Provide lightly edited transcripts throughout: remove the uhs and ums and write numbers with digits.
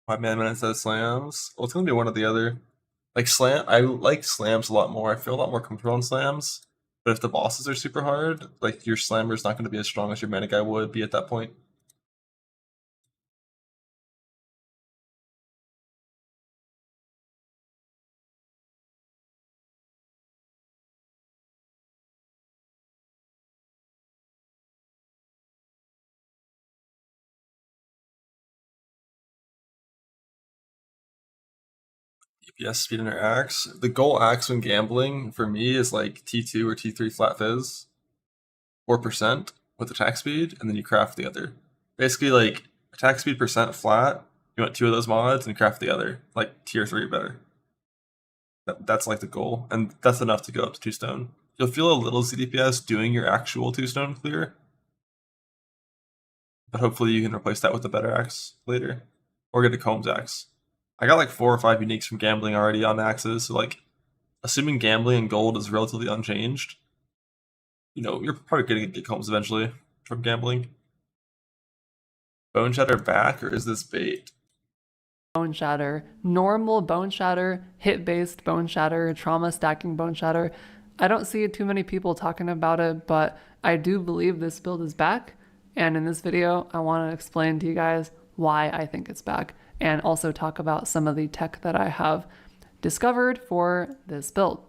My Man Man instead of slams. Well, it's gonna be one or the other. Like slam, I like slams a lot more. I feel a lot more comfortable on slams. But if the bosses are super hard, like your slammer is not going to be as strong as your mana guy would be at that point. DPS speed under axe. The goal axe when gambling for me is like T2 or T3 flat fizz, 4% with attack speed, and then you craft the other. Basically, like attack speed percent flat. You want two of those mods and craft the other, like tier 3 better. That's like the goal, and that's enough to go up to 2 stone. You'll feel a little CDPS doing your actual 2 stone clear, but hopefully you can replace that with a better axe later, or get a Combs axe. I got like 4 or 5 uniques from gambling already on axes, so like, assuming gambling and gold is relatively unchanged, you're probably gonna get Combs eventually from gambling. Bone Shatter back, or is this bait? Bone shatter, normal bone shatter, hit-based bone shatter, trauma stacking bone shatter. I don't see too many people talking about it, but I do believe this build is back. And in this video, I want to explain to you guys why I think it's back, and also talk about some of the tech that I have discovered for this build.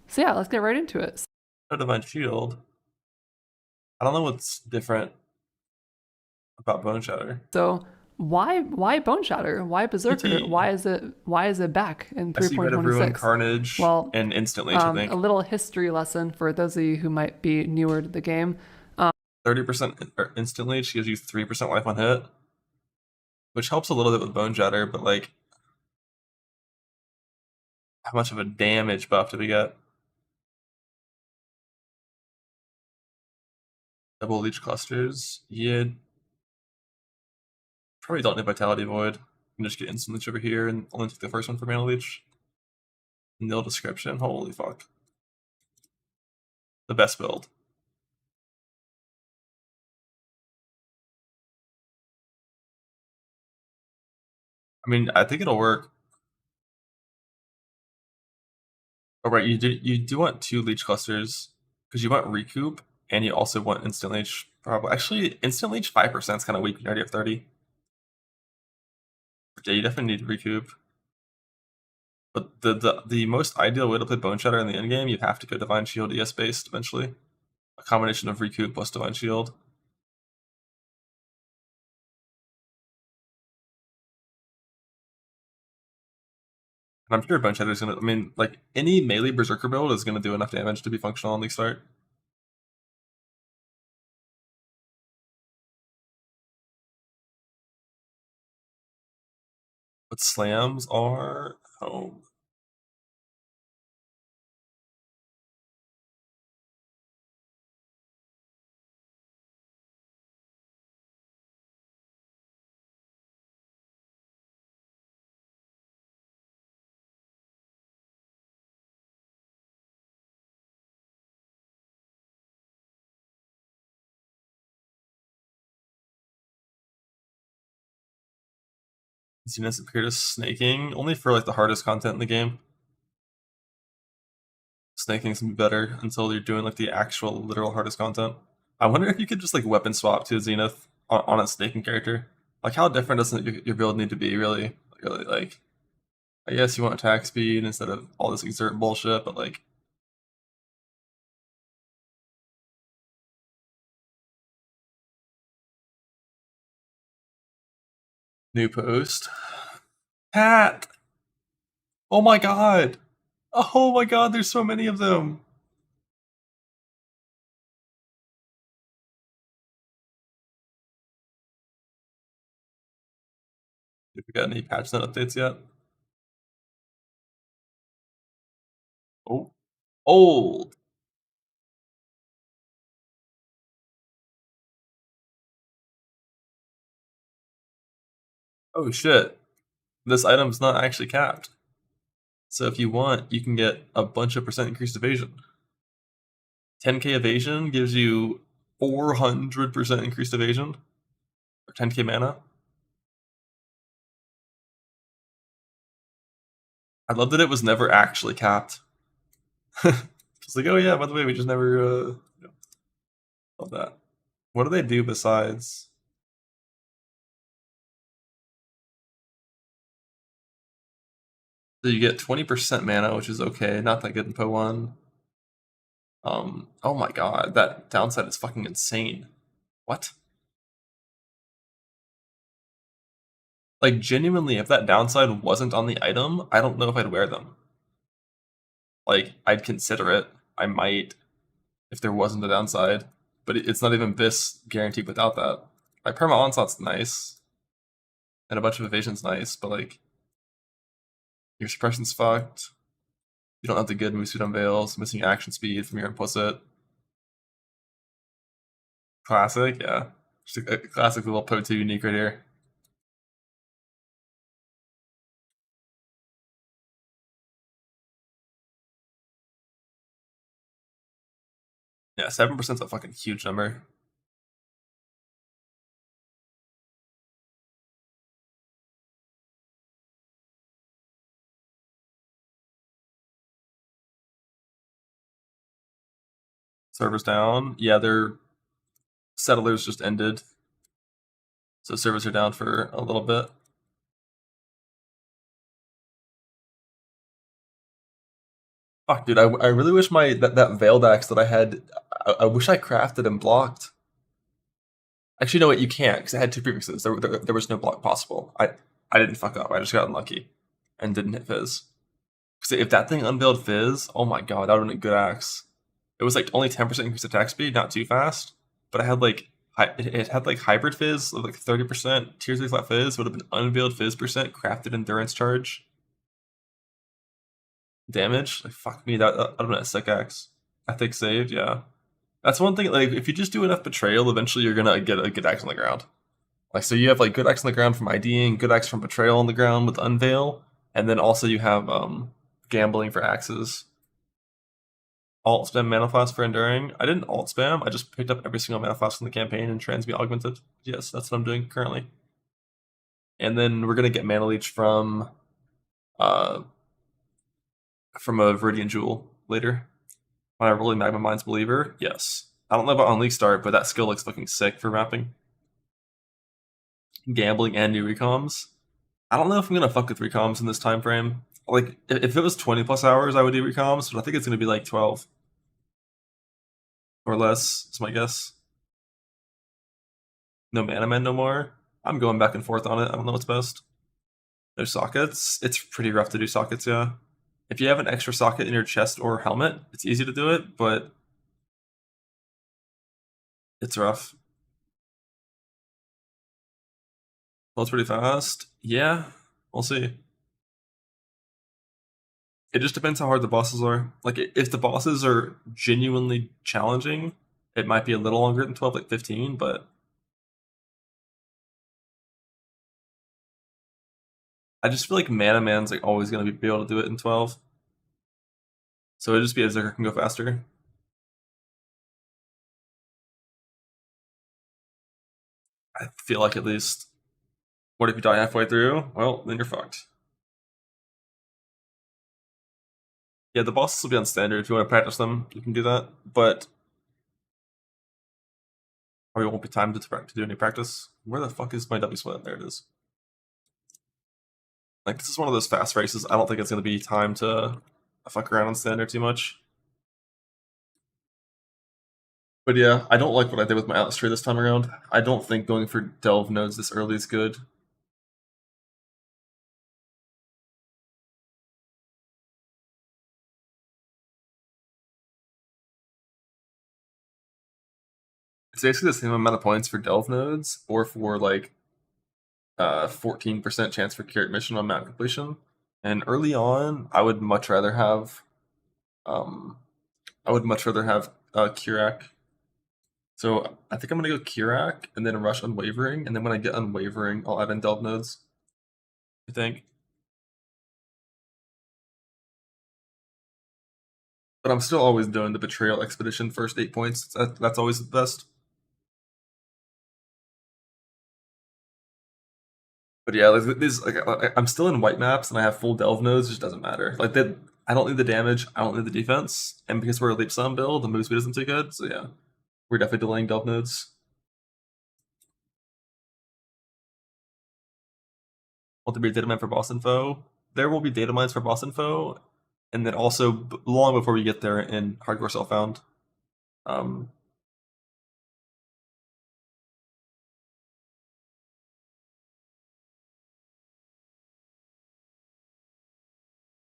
So yeah, let's get right into it. Divine Shield. I don't know what's different about Bone Shatter. So why bone shatter? Why berserker? PT. Why is it back in I see Red of Ruin, 3.26? Carnage, Well, and Instant Leech, I think. a little history lesson for those of you who might be newer to the game. 30% Instant Leech gives you 3% life on hit, which helps a little bit with Bone Shatter, but like, how much of a damage buff do we get? Double Leech Clusters. Yeah. Probably don't need Vitality Void. You can just get Instant Leech over here and only take the first one for Mana Leech. Nil description. Holy fuck. The best build. I mean, I think it'll work. Oh, right, you do want 2 Leech Clusters, because you want Recoup, and you also want Instant Leech. Probably. Actually, Instant Leech 5% is kind of weak when you already have 30. Yeah, you definitely need Recoup. But the most ideal way to play Bone Shatter in the endgame, you have to go Divine Shield ES based eventually. A combination of Recoup plus Divine Shield. And I'm sure Bone Shatter is gonna. I mean, like any melee Berserker build is gonna do enough damage to be functional on the start. But slams are home. Zeniths appear to snaking only for like the hardest content in the game. Snaking's gonna be better until you're doing like the actual literal hardest content. I wonder if you could just like weapon swap to a Zenith on a snaking character. Like how different does your build need to be really? Really like, I guess you want attack speed instead of all this exert bullshit, but like, new post. Pat! Oh my god! Oh my god, there's so many of them! Have we got any patch note updates yet? Oh. Old! Oh shit. This item's not actually capped. So if you want, you can get a bunch of percent increased evasion. 10k evasion gives you 400% increased evasion, or 10k mana. I love that it was never actually capped. It's like, oh yeah, by the way, we just never love that. What do they do besides? So you get 20% mana, which is okay, not that good in Po1. Oh my god, that downside is fucking insane. What? Like, genuinely, if that downside wasn't on the item, I don't know if I'd wear them. Like, I'd consider it. I might if there wasn't a downside, but it's not even this guaranteed without that. Like, perma onslaught's nice, and a bunch of evasion's nice, but like, your suppression's fucked. You don't have the good move speed on Veils, missing action speed from your implicit. Classic, yeah. Just a classic little Po2 unique right here. Yeah, 7%'s a fucking huge number. Servers down. Yeah, their settlers just ended. So servers are down for a little bit. Fuck, dude, I really wish that Veiled Axe that I had, I wish I crafted and blocked. Actually, no, wait, you can't, because I had two prefixes. There was no block possible. I didn't fuck up. I just got unlucky and didn't hit Fizz. Because if that thing unveiled Fizz, oh my god, that would have been a good axe. It was like only 10% increased attack speed, not too fast. But I had like, it had like hybrid Fizz of like 30%. Tier 3 flat Fizz would have been unveiled Fizz percent, crafted endurance charge. Damage? Like, fuck me, that would have been a sick axe. Ethic saved, yeah. That's one thing, like, if you just do enough betrayal, eventually you're gonna get a good axe on the ground. Like, so you have like good axe on the ground from IDing, good axe from betrayal on the ground with unveil, and then also you have gambling for axes. Alt spam mana flask for enduring. I didn't alt spam, I just picked up every single mana flask in the campaign and transmute augmented. Yes, that's what I'm doing currently. And then we're gonna get mana leech uh from a Viridian Jewel later. When I roll Magma Mind's Believer, yes. I don't know about on League Start, but that skill looks fucking sick for mapping. Gambling and new recoms. I don't know if I'm gonna fuck with recoms in this time frame. Like, if it was 20 plus hours, I would do recoms, but I think it's gonna be like 12 or less. Is my guess. No Mana Man no more. I'm going back and forth on it. I don't know what's best. No sockets. It's pretty rough to do sockets, yeah. If you have an extra socket in your chest or helmet, it's easy to do it, but it's rough. Well, it's pretty fast. Yeah, we'll see. It just depends how hard the bosses are. Like, if the bosses are genuinely challenging, it might be a little longer than 12, like 15, but I just feel like Mana Man's like always gonna be able to do it in 12. So it'd just be a Berserker can go faster. I feel like at least. What if you die halfway through? Well, then you're fucked. Yeah, the bosses will be on standard. If you want to practice them, you can do that. But probably won't be time to do any practice. Where the fuck is my W split? There it is. Like, this is one of those fast races. I don't think it's going to be time to fuck around on standard too much. But yeah, I don't like what I did with my Atlas tree this time around. I don't think going for Delve nodes this early is good. It's basically the same amount of points for Delve nodes or for like 14% chance for carrot mission on map completion. And early on, um I would much rather have Kirak. So I think I'm gonna go Kirak and then rush Unwavering, and then when I get Unwavering, I'll add in Delve nodes. I think. But I'm still always doing the Betrayal Expedition first 8 points. That's always the best. But yeah, like this, I'm still in white maps and I have full delve nodes. It just doesn't matter. Like that, I don't need the damage. I don't need the defense. And because we're a leap sum build, the move speed isn't too good. So yeah, we're definitely delaying delve nodes. Want to be a data mine for boss info? There will be data mines for boss info, and then also long before we get there in hardcore self found. Um,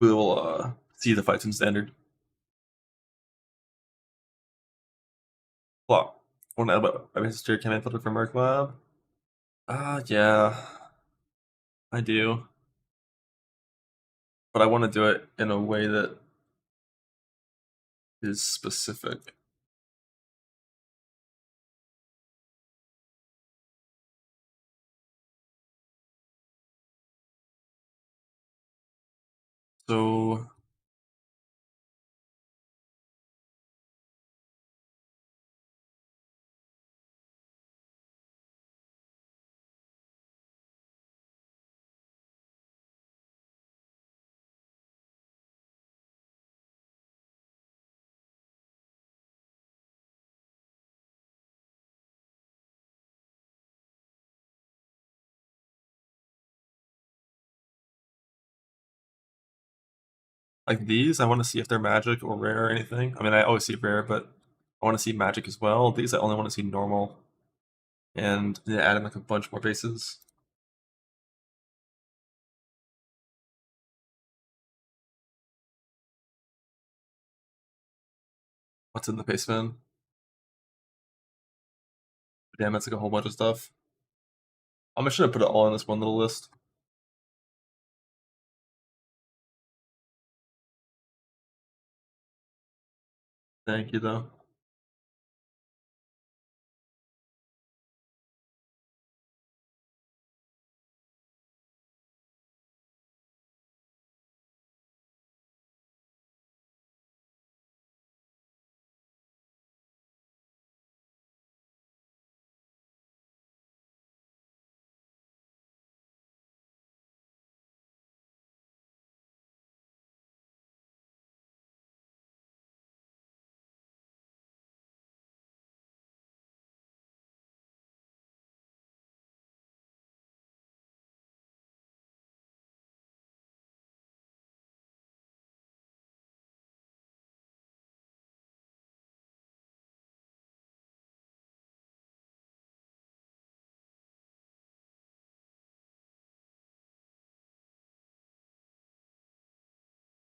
we will see the fights in standard. Plot. Want to add about history campaign filter for Merc Lab? Yeah, I do. But I want to do it in a way that is specific. So like these, I want to see if they're magic or rare or anything. I mean, I always see rare, but I want to see magic as well. These I only want to see normal, and yeah, add in like a bunch more bases. What's in the base bin? Damn, that's like a whole bunch of stuff. I'm just gonna put it all in this one little list. Thank you, though.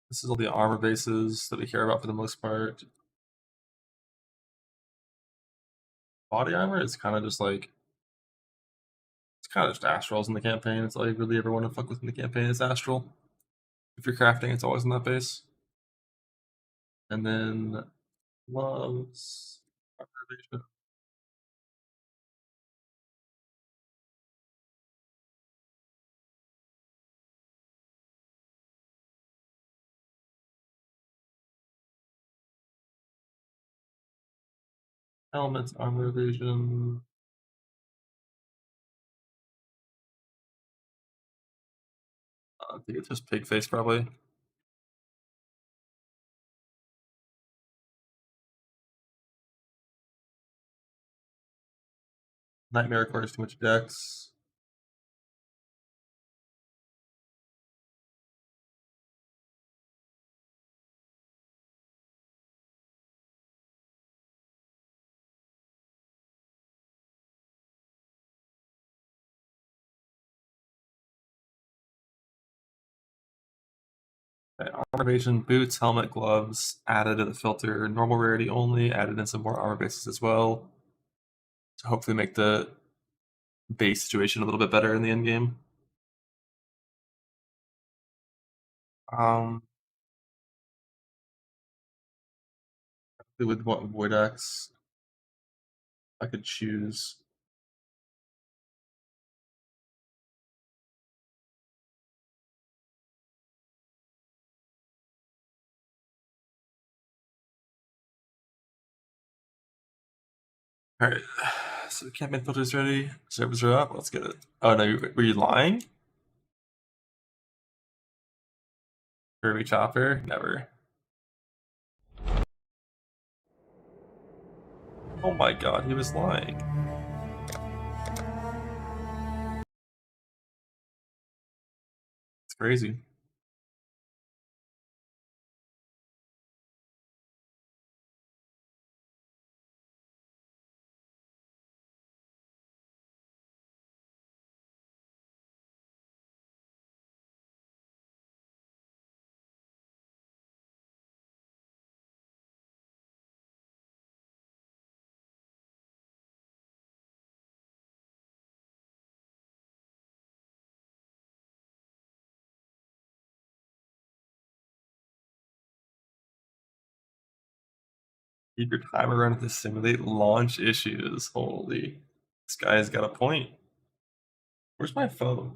This is all the armor bases that we care about for the most part. Body armor is kind of just like it's kind of just astrals in the campaign. It's all you really ever want to fuck with in the campaign is astral. If you're crafting, it's always in that base. And then gloves, armor evasion, helmets, armor evasion. I think it's just pig face probably. Nightmare requires too much dex. Okay, armor evasion, boots, helmet, gloves, added to the filter. Normal rarity only, added in some more armor bases as well. To hopefully make the base situation a little bit better in the end game. Um, with what Void Axe, I could choose. All right, so the campaign filter is ready. Servers are up. Let's get it. Oh no, were you lying? Kirby Chopper? Never. Oh my god, he was lying. It's crazy. Keep your timer running to simulate launch issues. Holy. This guy's got a point. Where's my phone?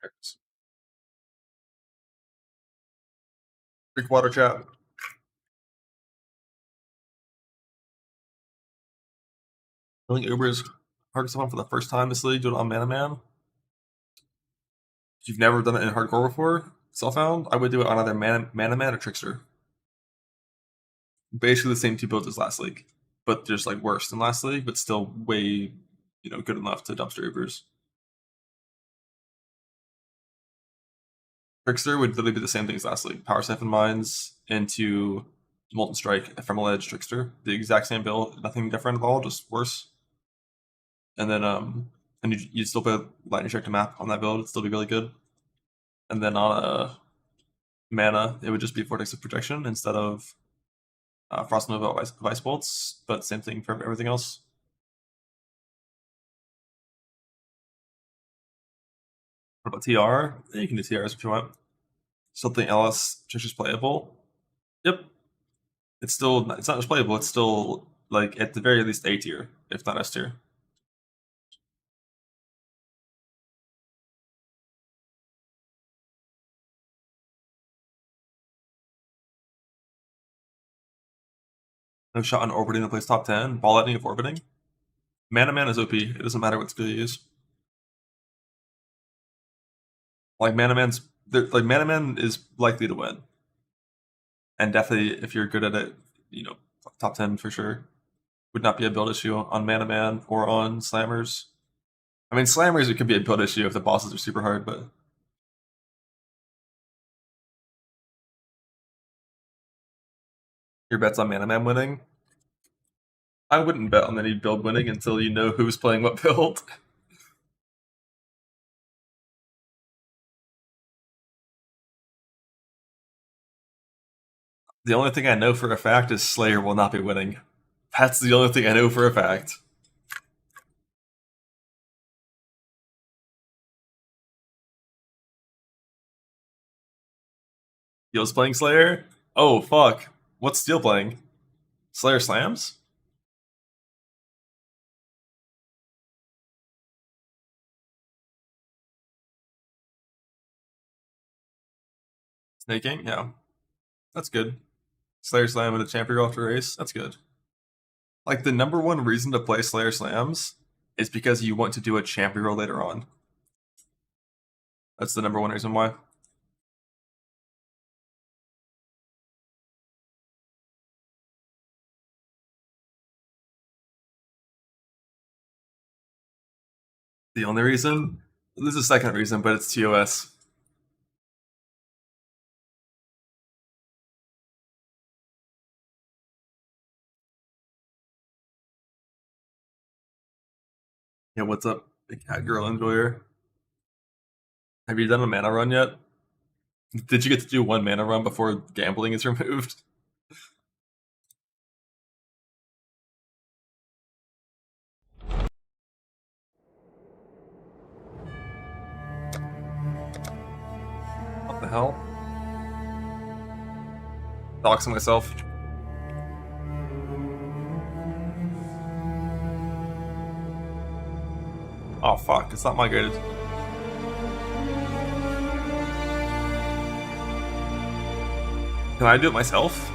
There it is. Drink water, chat. I think Uber is hard to someone for the first time this league, do it on Mana Man. If you've never done it in hardcore before, self-found, I would do it on either Mana Man or Trickster. Basically the same two builds as last league, but just like worse than last league, but still way, good enough to dumpster Ubers. Trickster would literally be the same thing as last league. Power Siphon Mines into Molten Strike, Ephemeral Edge, Trickster. The exact same build, nothing different at all, just worse. And then and you'd still put Lightning Strike to map on that build, it'd still be really good. And then on Mana, it would just be Vortex of Protection instead of Frost Nova Ice Bolts, but same thing for everything else. What about TR? Yeah, you can do TRs if you want. Something else just as playable. Yep. It's not just playable, it's still like at the very least A tier, if not S tier. No shot on orbiting to place top 10. Ball lightning of orbiting. Mana Man is OP. It doesn't matter what skill you use. Like Mana Man is likely to win. And definitely if you're good at it, top 10 for sure. Would not be a build issue on Mana Man or on Slammers. I mean, Slammers, it could be a build issue if the bosses are super hard, but your bet's on Mana Man winning. I wouldn't bet on any build winning until you know who's playing what build. The only thing I know for a fact is Slayer will not be winning. That's the only thing I know for a fact. Steel's playing Slayer? Oh, fuck. What's Steel playing? Slayer Slams? Snaking? Yeah. That's good. Slayer Slam with a champion after race? That's good. Like, the number one reason to play Slayer Slams is because you want to do a champion roll later on. That's the number one reason why. The only reason? There's a second reason, but it's TOS. Yeah, what's up, big cat girl enjoyer? Have you done a mana run yet? Did you get to do one mana run before gambling is removed? What the hell? Doxing myself. Oh fuck, it's not migrated. Can I do it myself?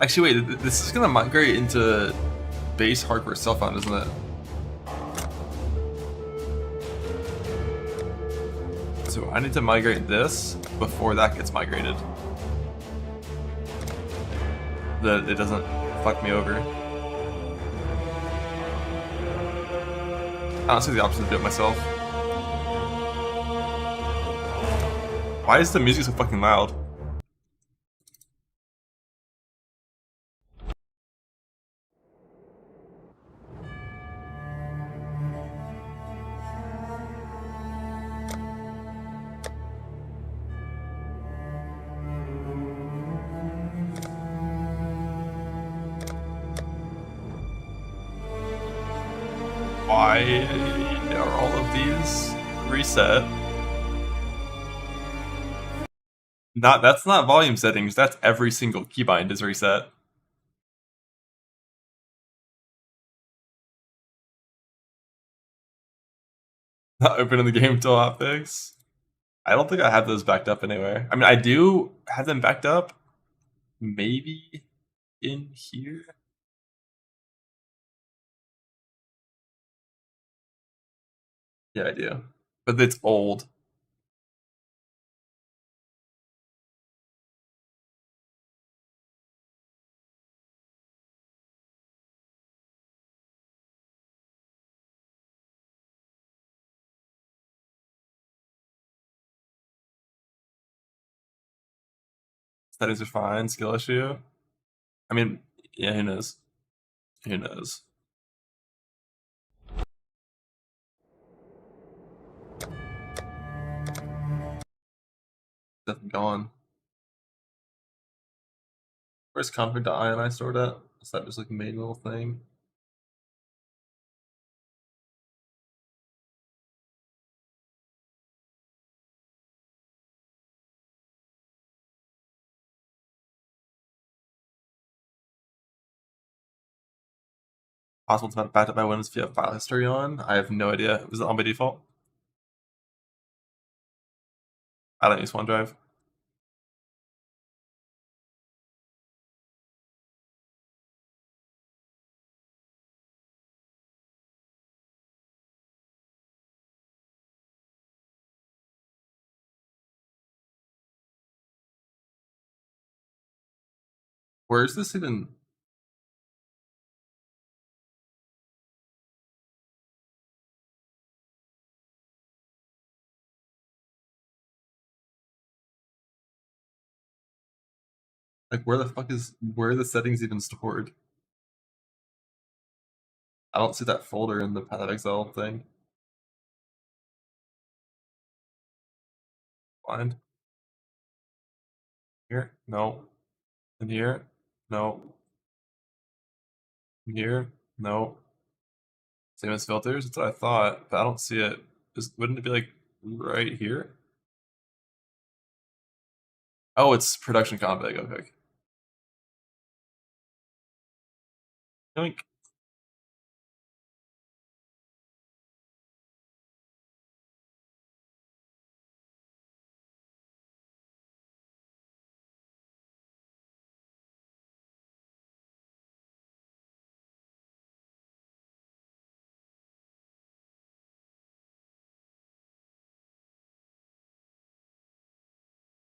Actually, wait, this is gonna migrate into base hardware self-found, isn't it? So I need to migrate this before that gets migrated. That it doesn't fuck me over. I don't see the option to do it myself. Why is the music so fucking loud? Why are all of these reset? That's not volume settings, that's every single keybind is reset. Not opening the game till hotfix. I don't think I have those backed up anywhere. I mean, I do have them backed up. Maybe in here. Yeah, I do. But it's old. Settings are fine. Skill issue. I mean, yeah, who knows? Who knows? Definitely gone. Where's config.ini stored at? Is that just like a main little thing? Possible to back up my Windows if you have file history on. I have no idea. Was it on by default? I don't use OneDrive. Where is this even? Like, where the fuck is where are the settings even stored? I don't see that folder in the Path of Exile thing. Blind. Here? No. In here? No. In here? No. Same as filters? That's what I thought, but I don't see it. Wouldn't it be like right here? Oh, it's production config. Okay. Yoink.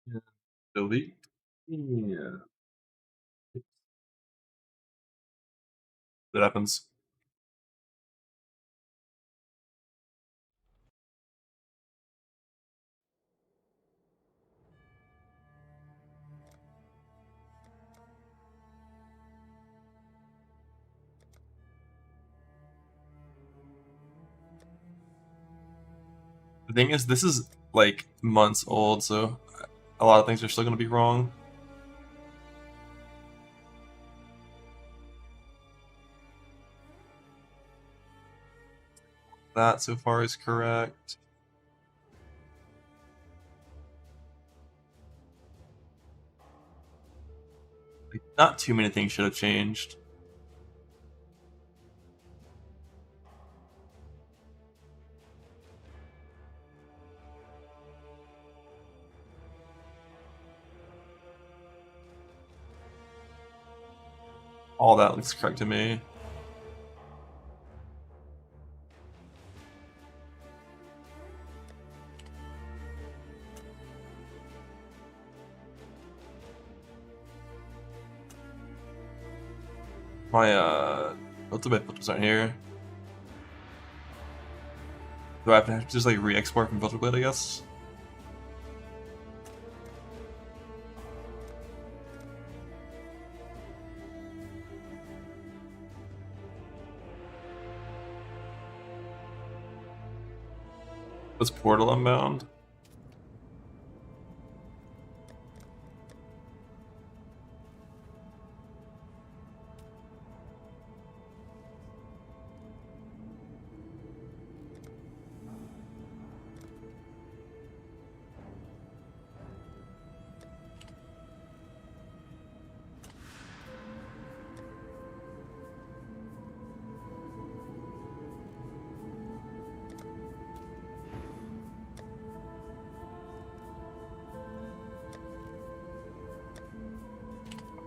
Yeah. Delete. Yeah. That happens. The thing is, this is like months old, so a lot of things are still going to be wrong. That so far is correct. Like, not too many things should have changed. All that looks correct to me. My ultimate filters aren't here. Do I have to just like re-export from filter blade, I guess? Was Portal Unbound?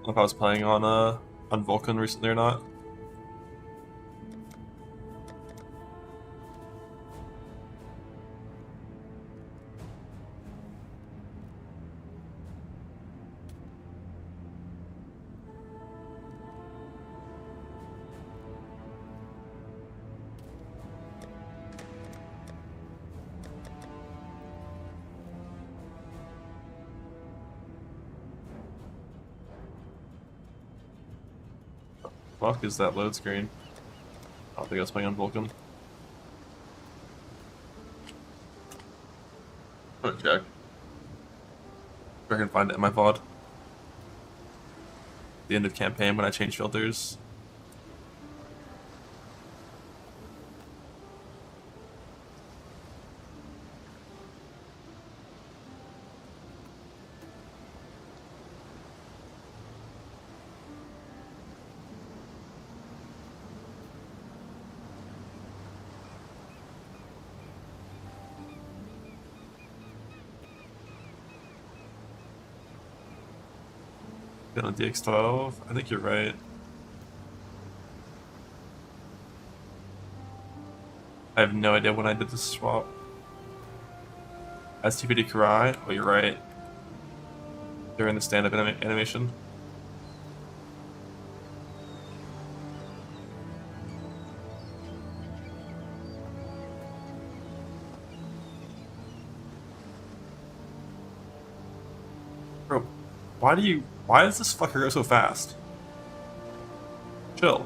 I don't know if I was playing on Vulcan recently or not. Fuck is that load screen? I don't think I was playing on Vulcan. I'm gonna check. If I can find it in my VOD. The end of campaign when I change filters. Been on DX12. I think you're right. I have no idea when I did this swap. STPD Karai? Oh, you're right. During the stand-up animation. Bro, why does this fucker go so fast? Chill.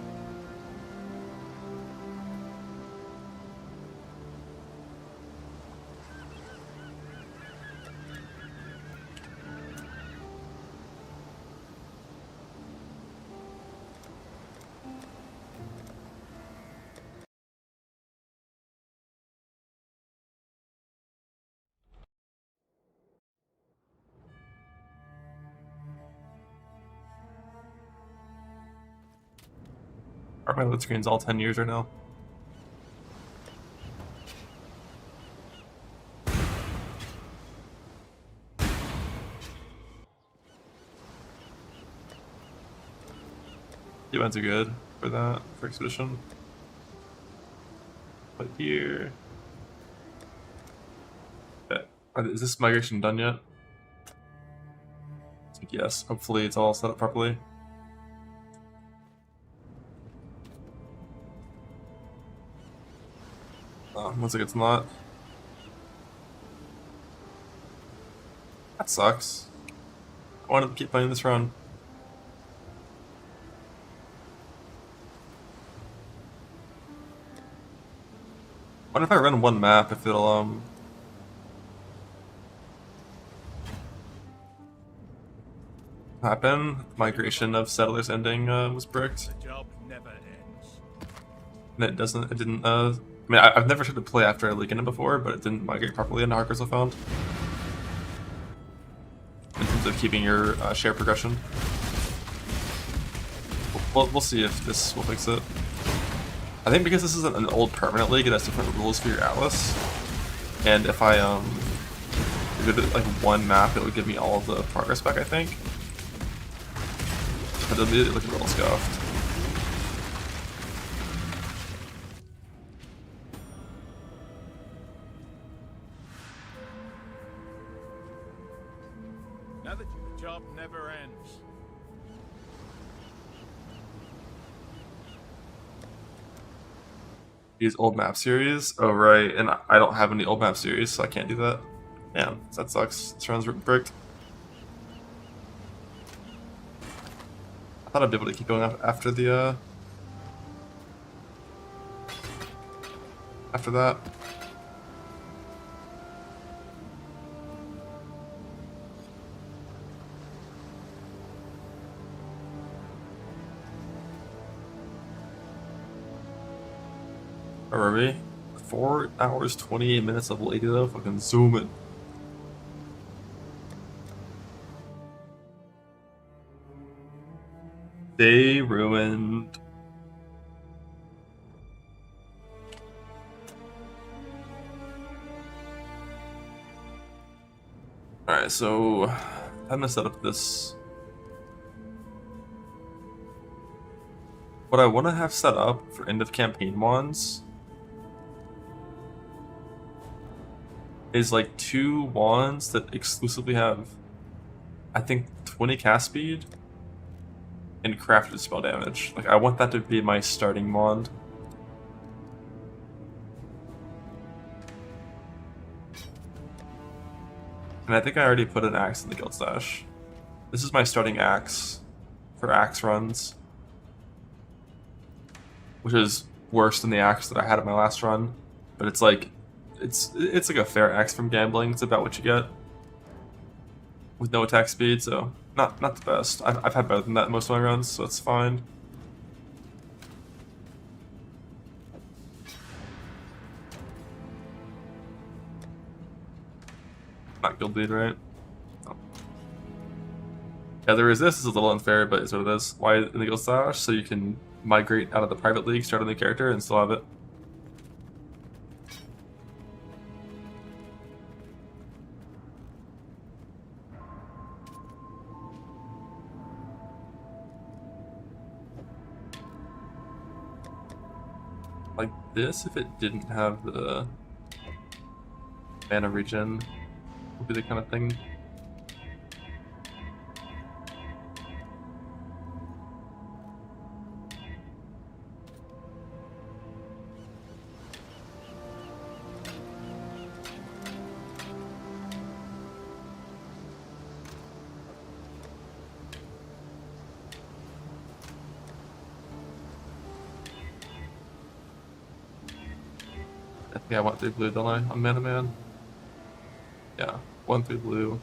Are my load screens all 10 years right now? Events are good for that, for Expedition. But here... Okay. Is this migration done yet? I think yes. Hopefully it's all set up properly. Looks like it's not. That sucks. I wanted to keep playing this run. What if I run one map, if it'll happen? Migration of Settlers ending was bricked. The job never ends. And it didn't I mean, I've never tried to play after I leak in it before, but it didn't migrate properly into Hardcore, I found. In terms of keeping your share progression. We'll see if this will fix it. I think because this is an old permanent league, it has different rules for your Atlas. And if I did like one map, it would give me all of the progress back, I think. But it'll be looking a little scuffed. Now that the job never ends. Use old map series. Oh right, and I don't have any old map series, so I can't do that. Damn, that sucks. This round's bricked. I thought I'd be able to keep going after the after that. Where are we? 4 hours 28 minutes level 80 though. Fucking zoom it. Day ruined. Alright, so I'm gonna set up this. What I want to have set up for end of campaign wands is like 2 wands that exclusively have, I think, 20 cast speed and crafted spell damage. Like, I want that to be my starting wand. And I think I already put an axe in the guild stash. This is my starting axe for axe runs, which is worse than the axe that I had at my last run, but it's like it's like a fair axe from gambling. It's about what you get with no attack speed, so not the best. I've had better than that in most of my runs, so it's fine. Not guild lead, right? No. Yeah, the resist is a little unfair, but it's what it is. Why in the guild stash? So you can migrate out of the private league, start a new character, and still have it. Like this, if it didn't have the mana regen, would be the kind of thing. I think I want 3 blue, don't I? On Mana Man? Yeah, 1 3 blue.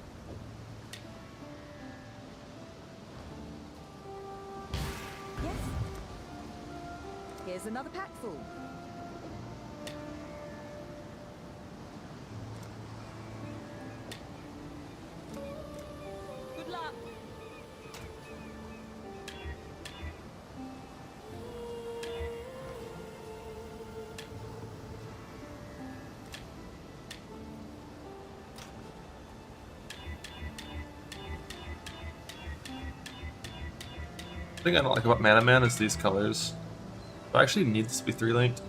Yes. Here's another pack full. Good luck. The thing I don't like about Mana Man is these colors. I actually need this to be 3-linked. It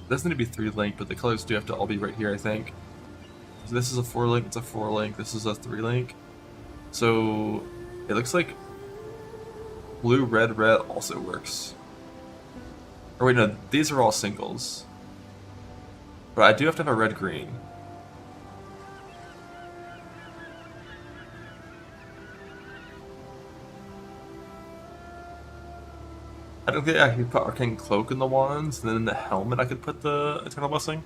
doesn't need to be 3-linked, but the colors do have to all be right here, I think. So this is a 4-link, it's a 4-link, this is a 3-link. So it looks like blue, red, red also works. Or wait, no, these are all singles. But I do have to have a red, green. I don't think I could put Arcane Cloak in the wands, and then in the helmet I could put the Eternal Blessing.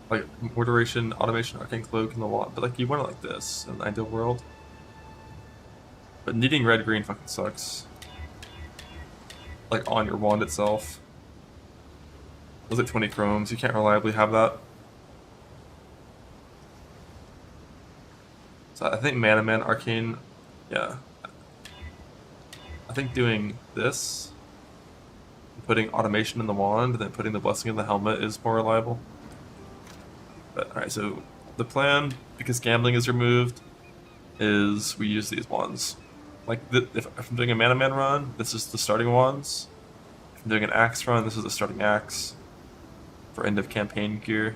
Like, more duration, automation, Arcane Cloak in the wand. But like, you want it like this in an ideal world. But needing red-green fucking sucks. Like, on your wand itself. Those like 20 chromes, you can't reliably have that. So I think Mana Man, Arcane, yeah. I think doing this, putting automation in the wand, and then putting the blessing in the helmet is more reliable. But alright, so the plan, because gambling is removed, is we use these wands. Like, if I'm doing a Mana Man run, this is the starting wands. If I'm doing an axe run, this is the starting axe. For end of campaign gear.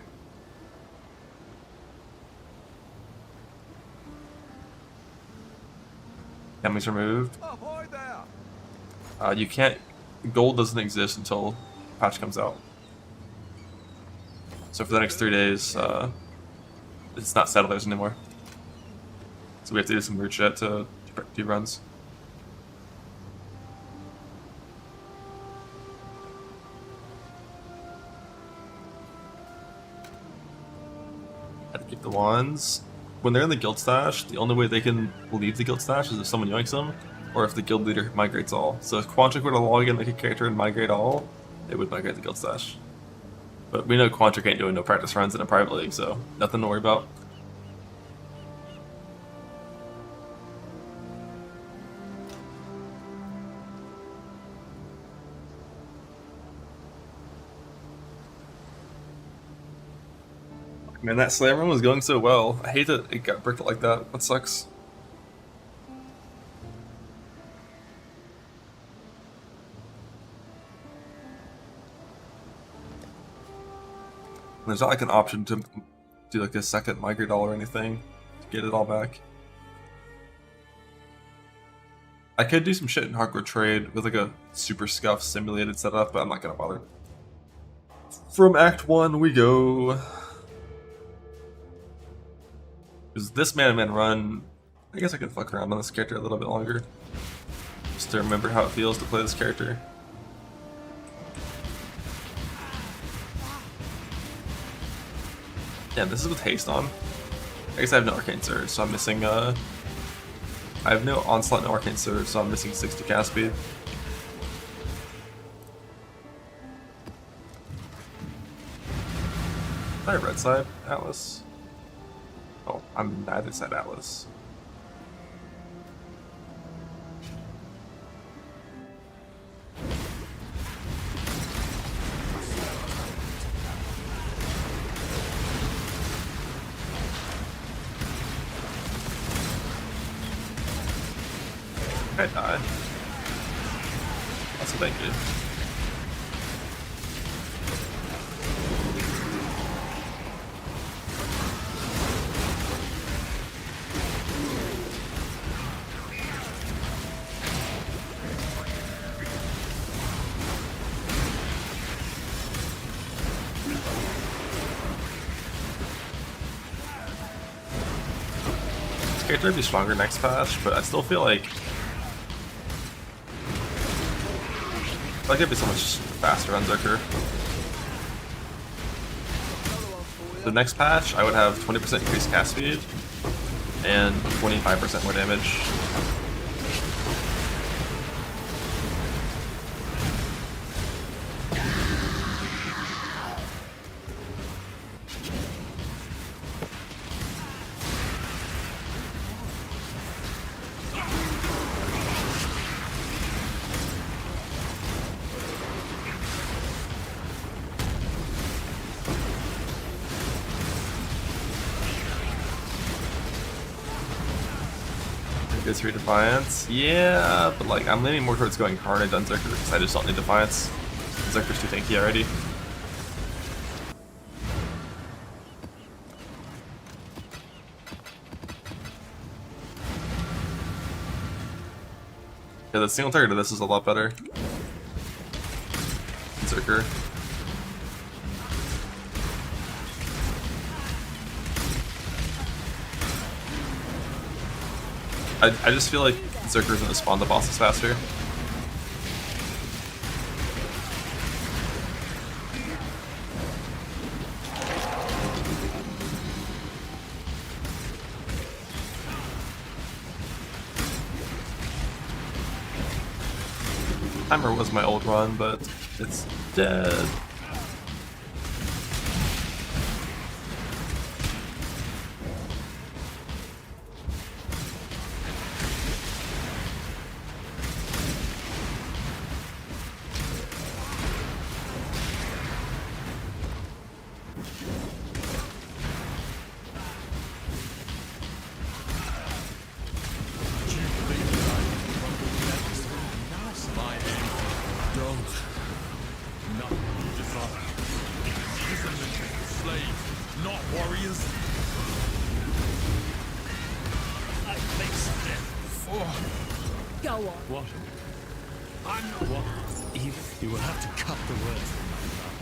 Gambling's removed. Ahoy there! You can't. Gold doesn't exist until patch comes out. So for the next 3 days, it's not settlers anymore. So we have to do some weird shit to do runs. Had to keep the wands. When they're in the guild stash, the only way they can leave the guild stash is if someone yoinks them, or if the guild leader migrates all. So if Quantric were to log in like a character and migrate all, it would migrate the guild stash. But we know Quantric ain't doing no practice runs in a private league, so nothing to worry about. Man, that slam run was going so well. I hate that it got bricked like that. That sucks. There's not like an option to do like a second migrate all or anything to get it all back. I could do some shit in hardcore trade with like a super scuff simulated setup, but I'm not gonna bother. From Act 1 we go. Because this Mana Man run, I guess I can fuck around on this character a little bit longer. Just to remember how it feels to play this character. Yeah, this is with haste on. I guess I have no arcane surge, so I'm missing I have no onslaught, no arcane surge, so I'm missing 60 cast speed. Alright, red side, Atlas. Oh, I'm neither side Atlas. I died. That's a thank you. This character would be stronger next patch, but I still feel like it'd be so much faster on Berserker. The next patch, I would have 20% increased cast speed and 25% more damage. Good 3 Defiance. Yeah, but like I'm leaning more towards going hard on Berserker because I just don't need Defiance. Berserker's too tanky already. Yeah, the single target of this is a lot better. Berserker. I just feel like Berserker's gonna spawn the bosses faster. Timer was my old run, but it's dead. Go on. What? I'm not what? You will have to cut the words from my mouth.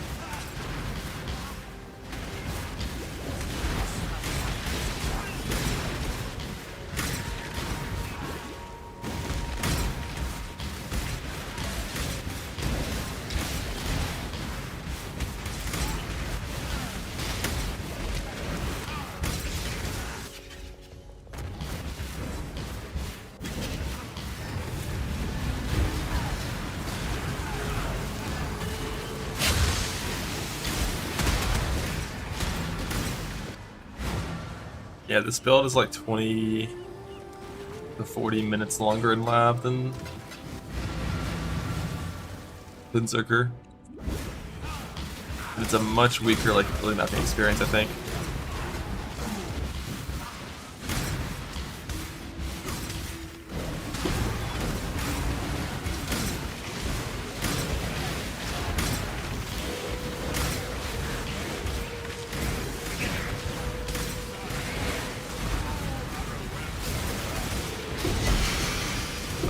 Yeah, this build is like 20 to 40 minutes longer in lab than Berserker. It's a much weaker, like, really nothing experience, I think.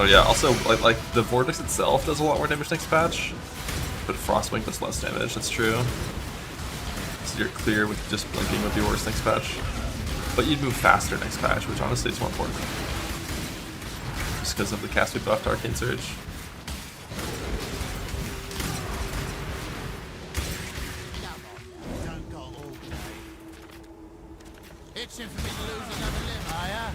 Oh yeah, also, like the Vortex itself does a lot more damage next patch, but Frostwing does less damage, that's true. So you're clear with just blinking would be worse next patch. But you'd move faster next patch, which honestly is more important. Just because of the cast we buffed Arcane Surge. Don't go all day. Itching for me to lose another limb, are ya?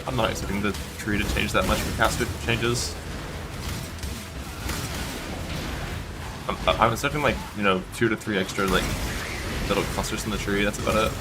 I'm not expecting the tree to change that much for caster changes. I'm expecting like, 2 to 3 extra like little clusters in the tree, that's about it.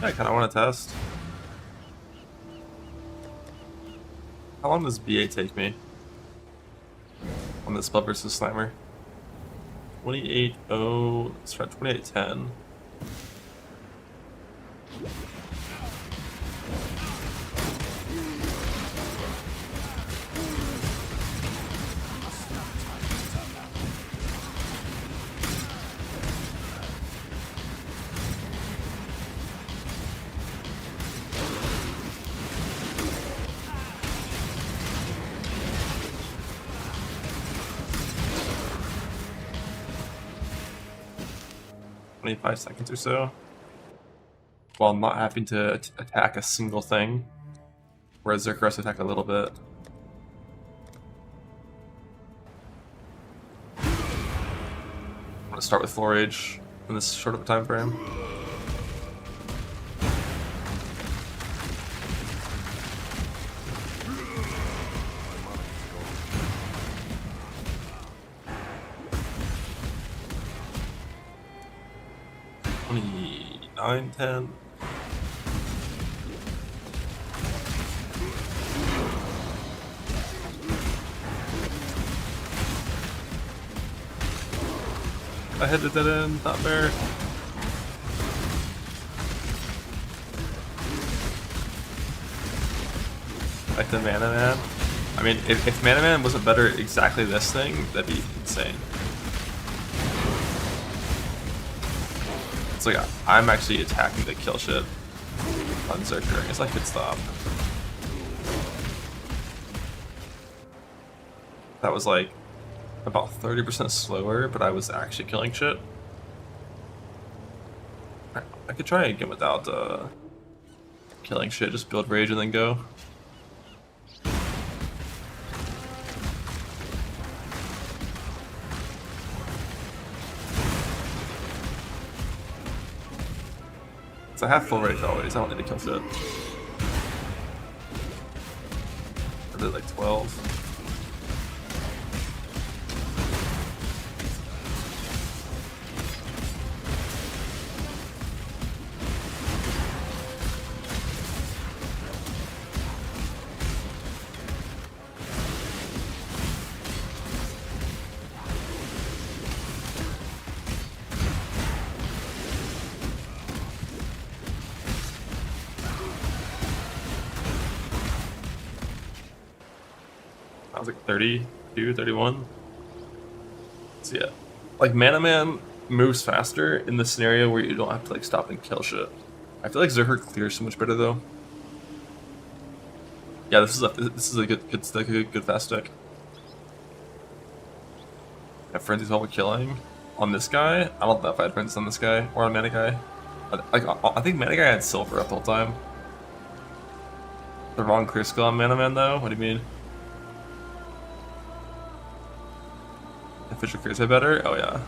I kind of want to test. How long does BA take me? On this spell versus Slimer? 28-0, let's try 28-10. Seconds or so, while not having to attack a single thing, whereas Berserker has to attack a little bit. I'm gonna start with Floor Rage in this short of a time frame. Nine, 10. I hit the dead end, not fair. Like the Mana Man. I mean, if Mana Man wasn't better at exactly this thing, that'd be insane. It's like I'm actually attacking the kill shit on Berserker. I guess I could stop. that was like about 30% slower, but I was actually killing shit. I could try again without killing shit, just build rage and then go. So I have full rage always, I don't need to kill shit. I did like 12. I was like 32, 31. So yeah, like Mana Man moves faster in the scenario where you don't have to like stop and kill shit. I feel like Berserker clears so much better though. Yeah, this is a good stick, a good fast stick. I have frenzies while we're killing on this guy. I don't know if I had frenzies on this guy or on Mana Guy. I think Mana Guy had silver up the whole time. The wrong clear skill on Mana Man though. What do you mean? Official clears are better? Oh yeah.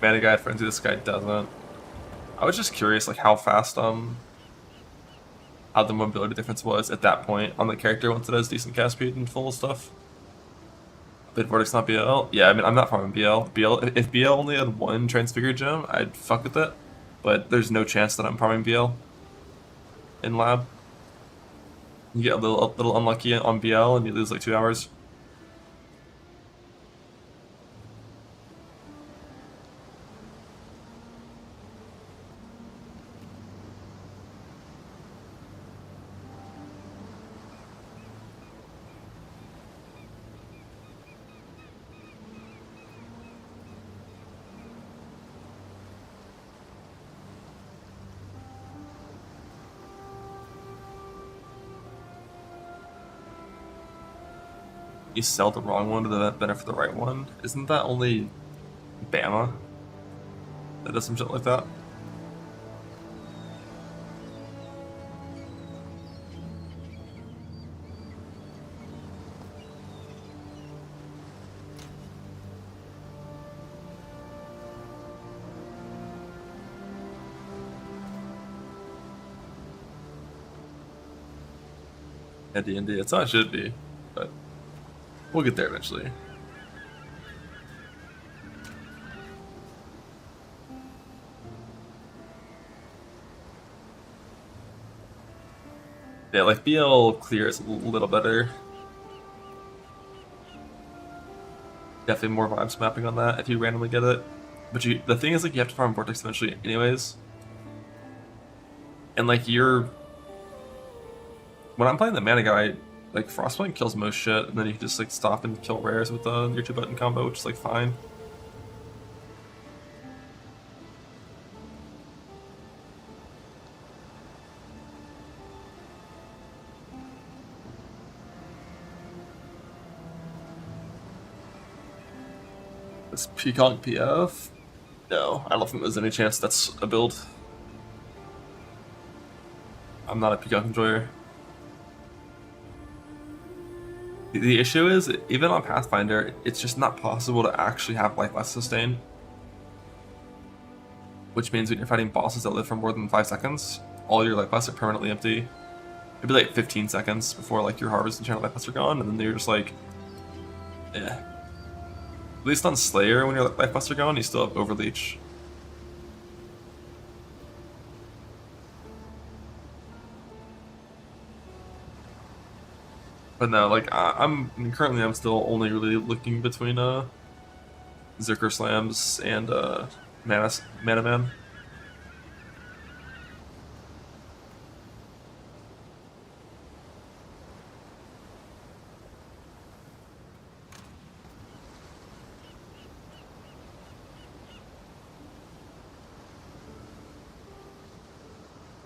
Mana Guy had frenzy, this guy doesn't. I was just curious like how fast how the mobility difference was at that point on the character once it has decent cast speed and full stuff. But Vortex not BL? Yeah, I mean I'm not farming BL. If BL only had one transfigured gem, I'd fuck with it. But there's no chance that I'm farming BL in lab. You get a little unlucky on BL and you lose like 2 hours. You sell the wrong one to benefit the right one. Isn't that only Bama that does some shit like that? At D&D, it's not it should be, but we'll get there eventually. Yeah, like BL clear is a little better. Definitely more vibes mapping on that if you randomly get it. But the thing is like you have to farm Vortex eventually anyways. And like when I'm playing the Mana Guy, like Frostpoint kills most shit, and then you can just like stop and kill rares with your 2-button combo, which is like fine. This Peacock PF? No, I don't think there's any chance that's a build. I'm not a Peacock enjoyer. The issue is, even on Pathfinder, it's just not possible to actually have life less sustain. Which means when you're fighting bosses that live for more than 5 seconds, all your life vests are permanently empty. It'd be like 15 seconds before like your harvest and channel life vests are gone, and then you're just like, eh. At least on Slayer, when your life vests are gone, you still have Overleach. But no, like I'm still only really looking between Berserker Slams and Mana Man.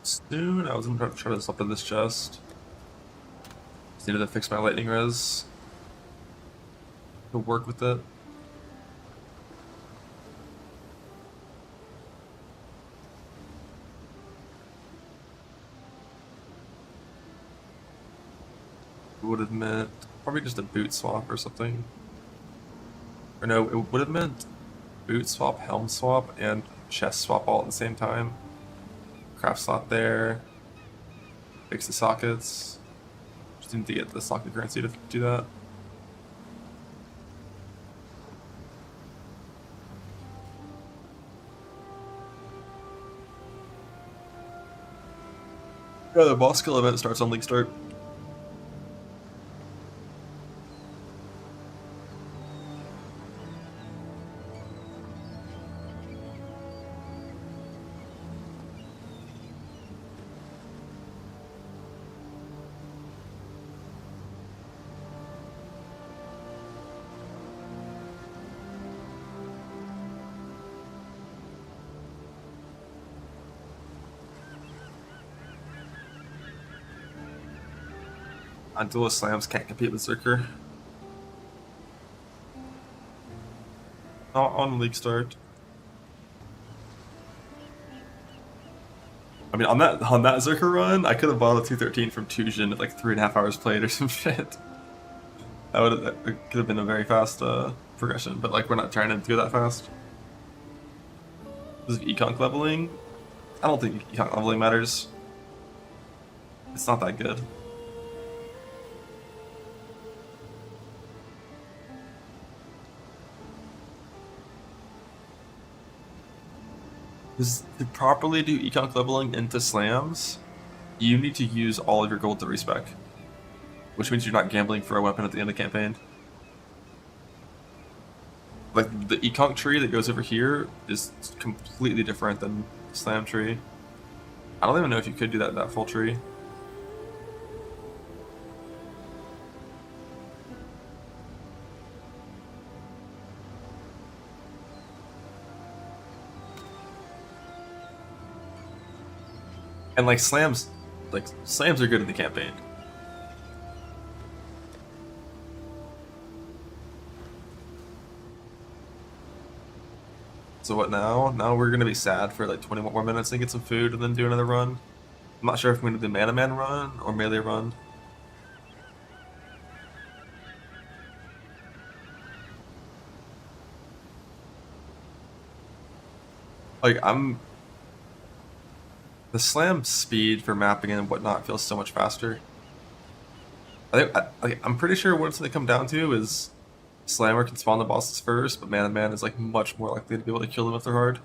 Soon, I was gonna try to this up in this chest. Just needed to fix my lightning res to work with it. Would have meant probably just a boot swap or something. Or no, it would have meant boot swap, helm swap, and chest swap all at the same time. Craft slot there. Fix the sockets. Just need to get the socket currency to do that. Yeah, the boss kill event starts on League Start. Duelist slams can't compete with Berserker. Not on League Start. I mean, on that Berserker run, I could have bought a 213 from Tujin at like 3.5 hours played or some shit. That could have been a very fast progression, but like we're not trying to do that fast. This is econk leveling. I don't think econk leveling matters. It's not that good. To properly do econk leveling into slams, you need to use all of your gold to respec, which means you're not gambling for a weapon at the end of the campaign. Like the econk tree that goes over here is completely different than the slam tree. I don't even know if you could do that full tree. And like slams are good in the campaign. So what now? Now we're gonna be sad for like 20 more minutes and get some food and then do another run. I'm not sure if I'm gonna do Mana Man run or melee run. Like the slam speed for mapping and whatnot feels so much faster. I'm pretty sure what it's going to come down to is Slammer can spawn the bosses first, but Mana Man is like much more likely to be able to kill them if they're hard.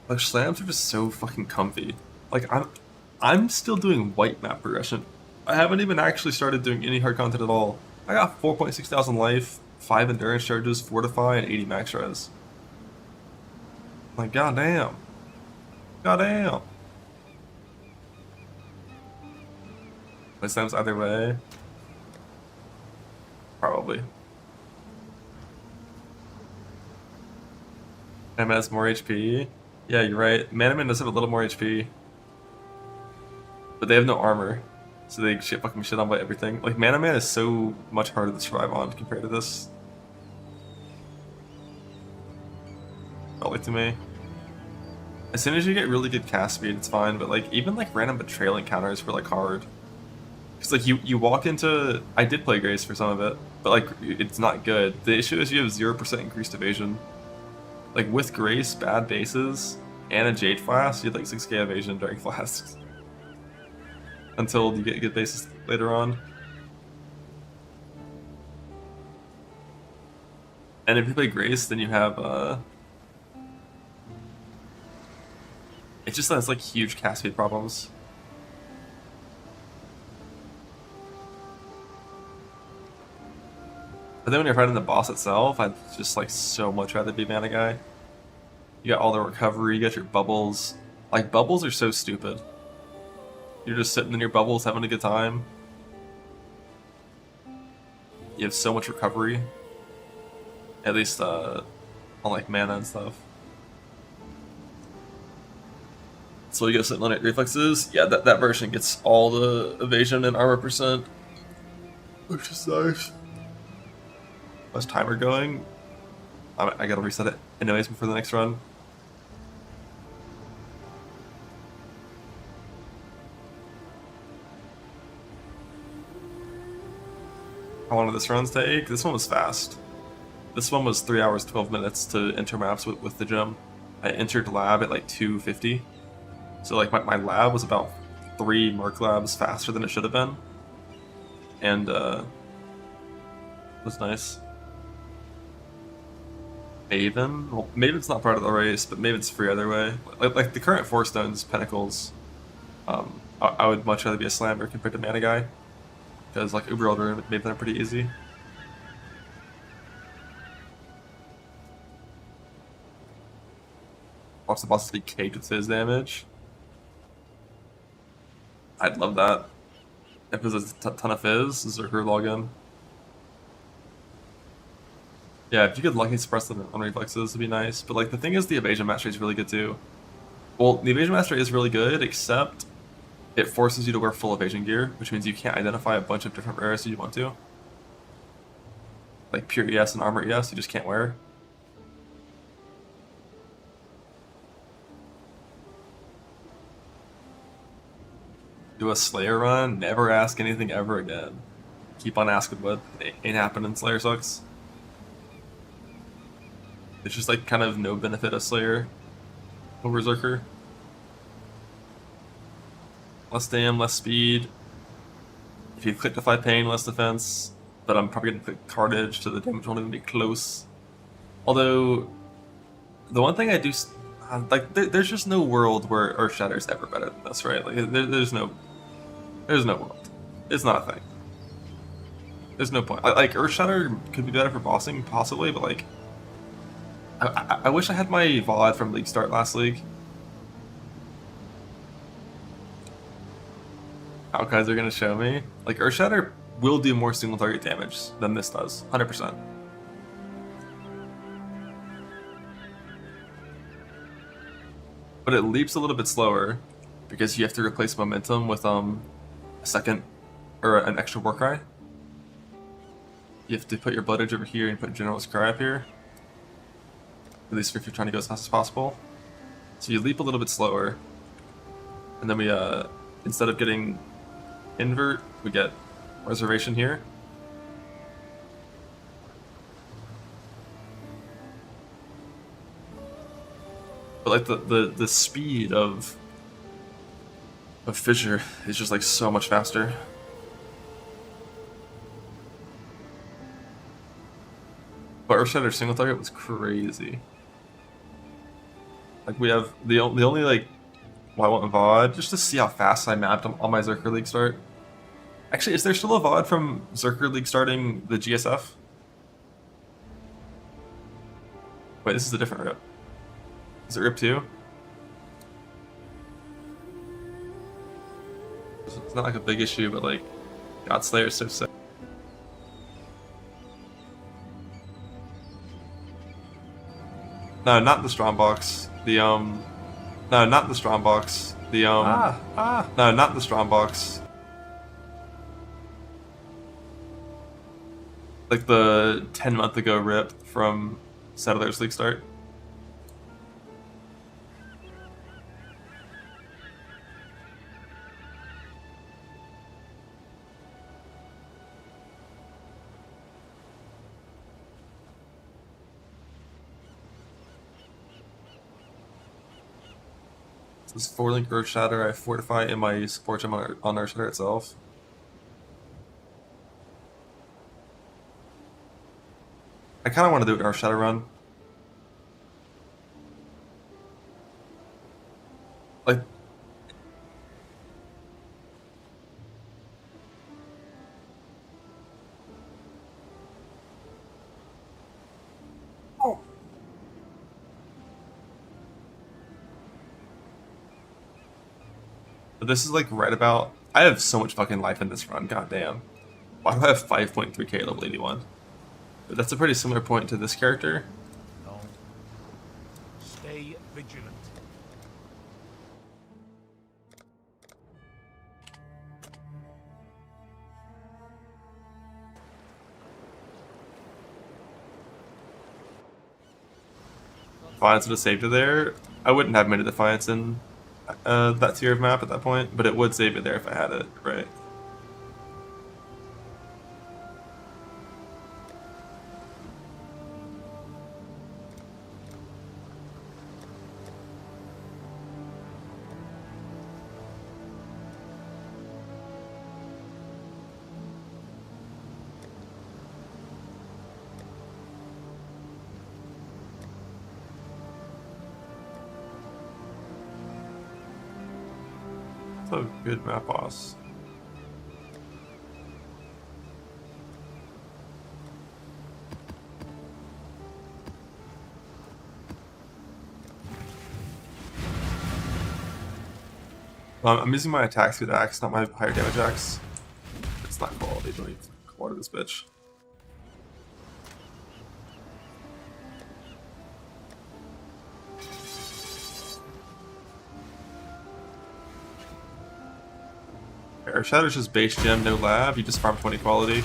Like slams are just so fucking comfy. Like I'm still doing white map progression. I haven't even actually started doing any hard content at all. I got 4.6 thousand life, 5 endurance charges, fortify, and 80 max res. Like goddamn. Goddamn. My slams either way. Probably. M has more HP. Yeah, you're right. Mana Man does have a little more HP. But they have no armor. So they get fucking shit on by everything. Like, Mana Man is so much harder to survive on compared to this. Felt like to me. As soon as you get really good cast speed, it's fine, but like, even like random betrayal encounters were like hard. Cause like you walk into, I did play Grace for some of it, but like, it's not good. The issue is you have 0% increased evasion. Like with Grace, bad bases, and a Jade Flask, you had like 6k evasion during Flasks. Until you get good bases later on. And if you play Grace, then you have it just has like huge cast speed problems. But then when you're fighting the boss itself, I'd just like so much rather be Mana Guy. You got all the recovery, you got your bubbles. Like bubbles are so stupid. You're just sitting in your bubbles having a good time. You have so much recovery. At least on like mana and stuff. So we go Sentinel Knight reflexes. Yeah, that version gets all the evasion and armor percent, which is nice. How's timer going? I gotta reset it anyways before the next run. How long did this run take? This one was fast. This one was 3 hours 12 minutes to enter maps with the gym. I entered lab at like 2:50. So like my lab was about 3 Merc labs faster than it should have been. And it was nice. Maven? Well, Maven's not part of the race, but Maven's free either way. Like the current 4 stones, Pentacles, I would much rather be a slammer compared to Mana Guy. Because like Uber Elder and Maven are pretty easy. Watch the boss to be caked with his damage. I'd love that. If it was a ton of fizz, Berserker login. Yeah, if you could lucky suppress them on reflexes, it'd be nice. But like the thing is, the evasion mastery is really good too. Well, the evasion mastery is really good, except it forces you to wear full evasion gear, which means you can't identify a bunch of different rares you want to. Like pure ES and armor ES, you just can't wear. Do a Slayer run, never ask anything ever again. Keep on asking what ain't happening, Slayer sucks. It's just like kind of no benefit of Slayer over Berserker. Less dam, less speed. If you click Defy Pain, less defense. But I'm probably gonna click Carnage, so the damage won't even be close. Although, the one thing I do, like, there's just no world where Earth Shatter is ever better than this, right? Like, there's no world. It's not a thing. There's no point. Like, Earth Shatter could be better for bossing, possibly, but like, I wish I had my VOD from League Start last league. How guys are gonna show me? Like, Earth Shatter will do more single target damage than this does, 100%. But it leaps a little bit slower because you have to replace momentum with a second or an extra war cry. You have to put your Blood Edge over here and put General's Cry up here. At least if you're trying to go as fast as possible. So you leap a little bit slower. And then we, instead of getting invert, we get reservation here. But like the speed of Fissure is just like so much faster. But Earthshatter single target was crazy. Like we have the only like why I went VOD just to see how fast I mapped on my Berserker League start. Actually, is there still a VOD from Berserker League starting the GSF? Wait, this is a different rip. Is it rip 2? It's not like a big issue, but like God Slayer is so sick. No, not the strong box. The no, not the strong box. The no, not the strong box. Like the 10-month ago rip from Settlers League start. This is 4-link Earth Shatter. I fortify in my support gem on Earth Shatter itself. I kind of want to do an Earth Shatter run. Like, but this is like right about. I have so much fucking life in this run. Goddamn. Why do I have 5.3k level 81? But that's a pretty similar point to this character. No. Stay vigilant. Defiance would have saved it there. I wouldn't have made a Defiance in that tier of map at that point, but it would save it there if I had it, right? A good map boss. I'm using my attack speed axe, not my higher damage axe. It's not quality, don't even quality this bitch. Our Shatter's just base gem, no lab, you just farm 20 quality.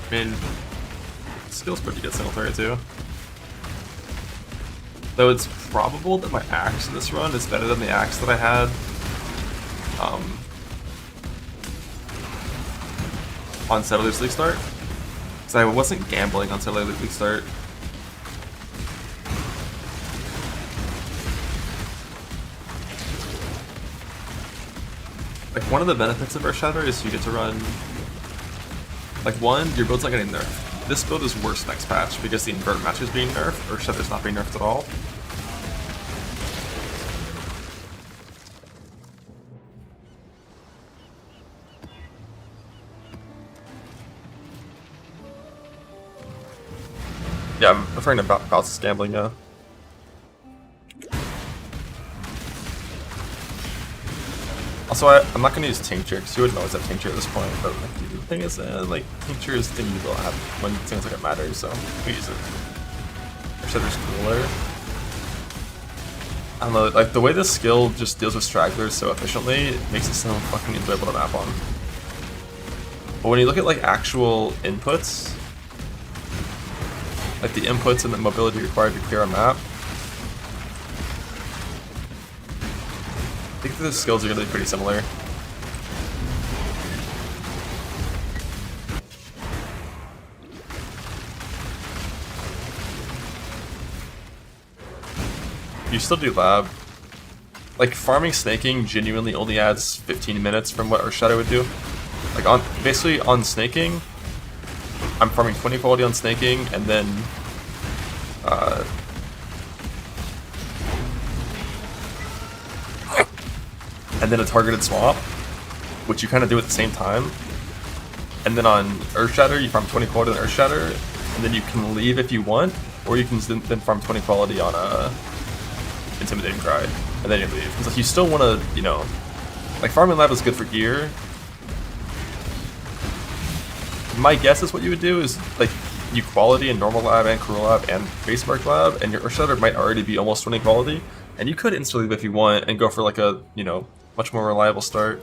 I mean, skill's pretty good single player too. Though it's probable that my axe in this run is better than the axe that I had on Settler's League start. Because I wasn't gambling on Settler's League start. Like, one of the benefits of our shatter is you get to run. Like, one, your build's not getting nerfed. This build is worse next patch because the inverted match is being nerfed, or Shatter's not being nerfed at all. Yeah, I'm referring to Bowser's gambling now. Also, I'm not gonna use Tincture, because you wouldn't always have Tincture at this point, but like, the thing is, like, Tincture is the thing you will have when things like it matters, so we use it. Or Shatter's cooler. I don't know, like, the way this skill just deals with stragglers so efficiently, it makes it so fucking enjoyable to map on. But when you look at, like, actual inputs, like the inputs and the mobility required to clear a map, I think the skills are really pretty similar. You still do lab. Like, farming snaking genuinely only adds 15 minutes from what our shadow would do. Like, basically on snaking, I'm farming 20 quality on snaking, and then a targeted swap, which you kind of do at the same time. And then on Earth Shatter, you farm 20 quality on Earth Shatter, and then you can leave if you want, or you can then farm 20 quality on Intimidating Cry, and then you leave. Because like, you still want to, you know, like, farming lab is good for gear. My guess is what you would do is, like, you quality in normal lab and cruel lab and base mark lab, and your Earth Shatter might already be almost 20 quality, and you could instantly leave if you want and go for like a, you know, much more reliable start.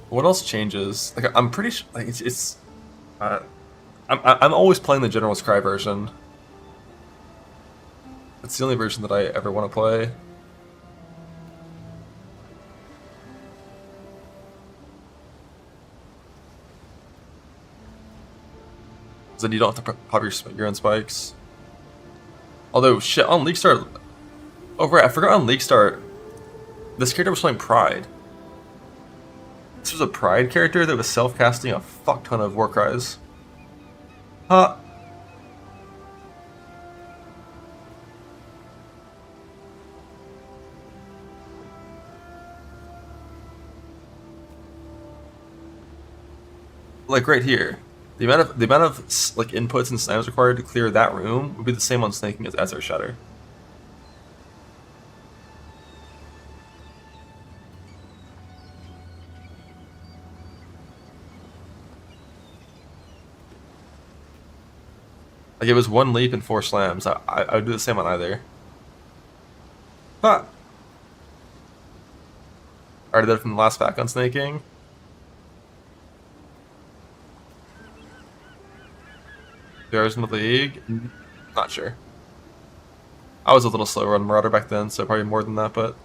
What else changes? Like, I'm pretty sure, like, I'm always playing the General's Cry version. It's the only version that I ever want to play. Then you don't have to pop your own spikes. Although, shit, on League Start... Oh, right, I forgot on League Start, this character was playing Pride. This was a Pride character that was self-casting a fuck ton of war cries. Huh. like right here, the amount of like inputs and slams required to clear that room would be the same on snaking as our shatter. Like it was 1 leap and 4 slams. I would do the same on either. Huh. I already did it from the last pack on snaking. There's in the league. Not sure. I was a little slower on Marauder back then, so probably more than that, but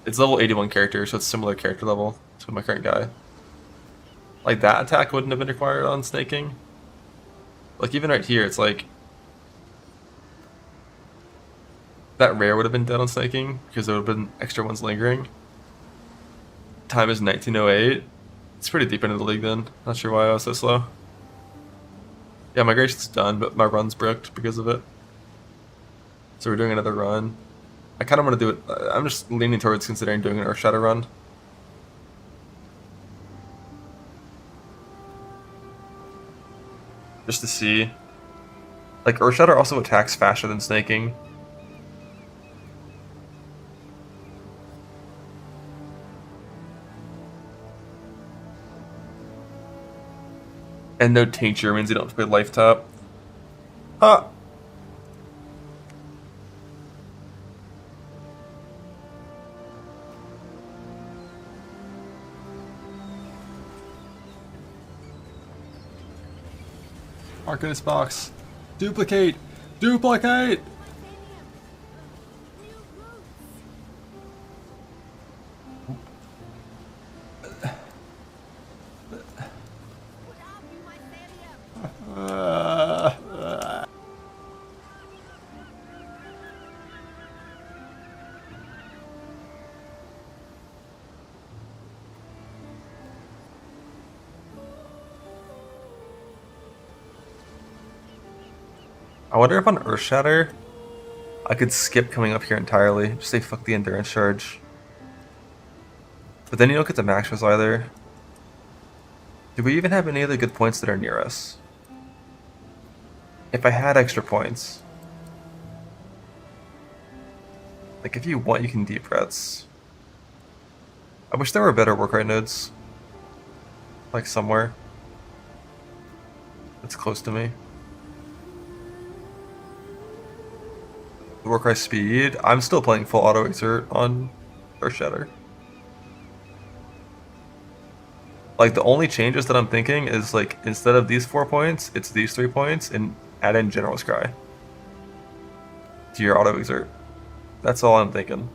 it's level 81 character, so it's similar character level to my current guy. Like that attack wouldn't have been required on snaking. Like even right here, it's like that rare would have been dead on snaking because there would have been extra ones lingering. Time is 1908. It's pretty deep into the league then. Not sure why I was so slow. Yeah, migration's done, but my run's bricked because of it. So we're doing another run. I kind of want to do it. I'm just leaning towards considering doing an Earth Shatter run. Just to see. Like, Earth Shatter also attacks faster than snaking. And no tincture means you don't have to play life tap. Huh. Arcanist box. Duplicate! Duplicate! I wonder if on Earth Shatter I could skip coming up here entirely. Just say fuck the endurance charge. But then you don't get the maximals either. Do we even have any other good points that are near us? If I had extra points. Like if you want you can deep rets. I wish there were better work rate nodes. Like somewhere. That's close to me. Work rate speed. I'm still playing full auto exert on Earth Shatter. Like the only changes that I'm thinking is like instead of these 4 points, it's these 3 points and add in General Scry to your auto exert. That's all I'm thinking.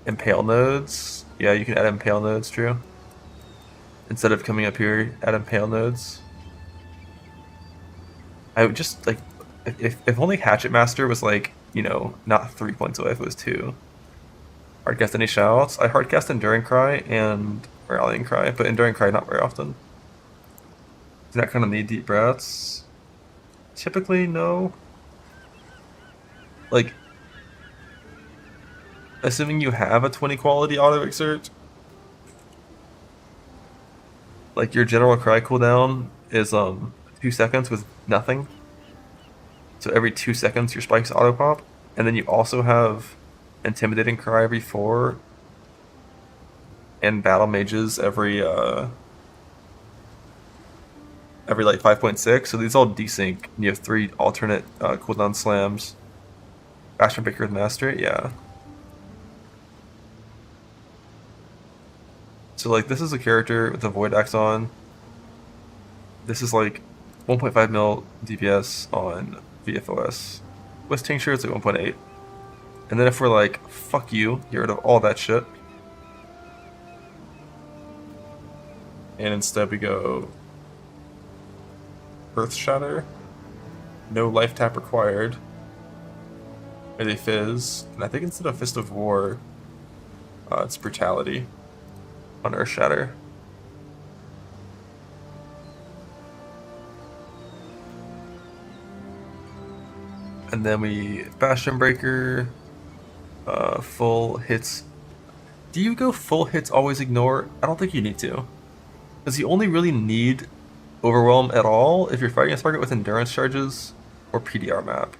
Impale nodes. Yeah, you can add impale nodes, true. Instead of coming up here, add impale nodes. I would just like if only Hatchet Master was like, you know, not 3 points away if it was 2. Hardcast any shouts? I hardcast Enduring Cry and Rallying Cry, but Enduring Cry not very often. Do that kind of need deep breaths? Typically, no. Like, assuming you have a 20 quality auto exert, like your general cry cooldown is 2 seconds with nothing. So every 2 seconds your spikes auto pop, and then you also have intimidating cry every 4, and battle mages every like 5.6. So these all desync. And you have 3 alternate cooldown slams. Bastion Breaker with Mastery, yeah. So like this is a character with a Void Axe on. This is like 1.5 mil DPS on VFOS. With Tincture it's like 1.8. And then if we're like, fuck you, get rid of all that shit. And instead we go Earth Shatter. No life tap required. And a Fizz. And I think instead of Fist of War, it's Brutality on Earth Shatter. And then we Bastion Breaker, full hits Do you go full hits always ignore? I don't think you need to. Because you only really need overwhelm at all if you're fighting a target with endurance charges or PDR map.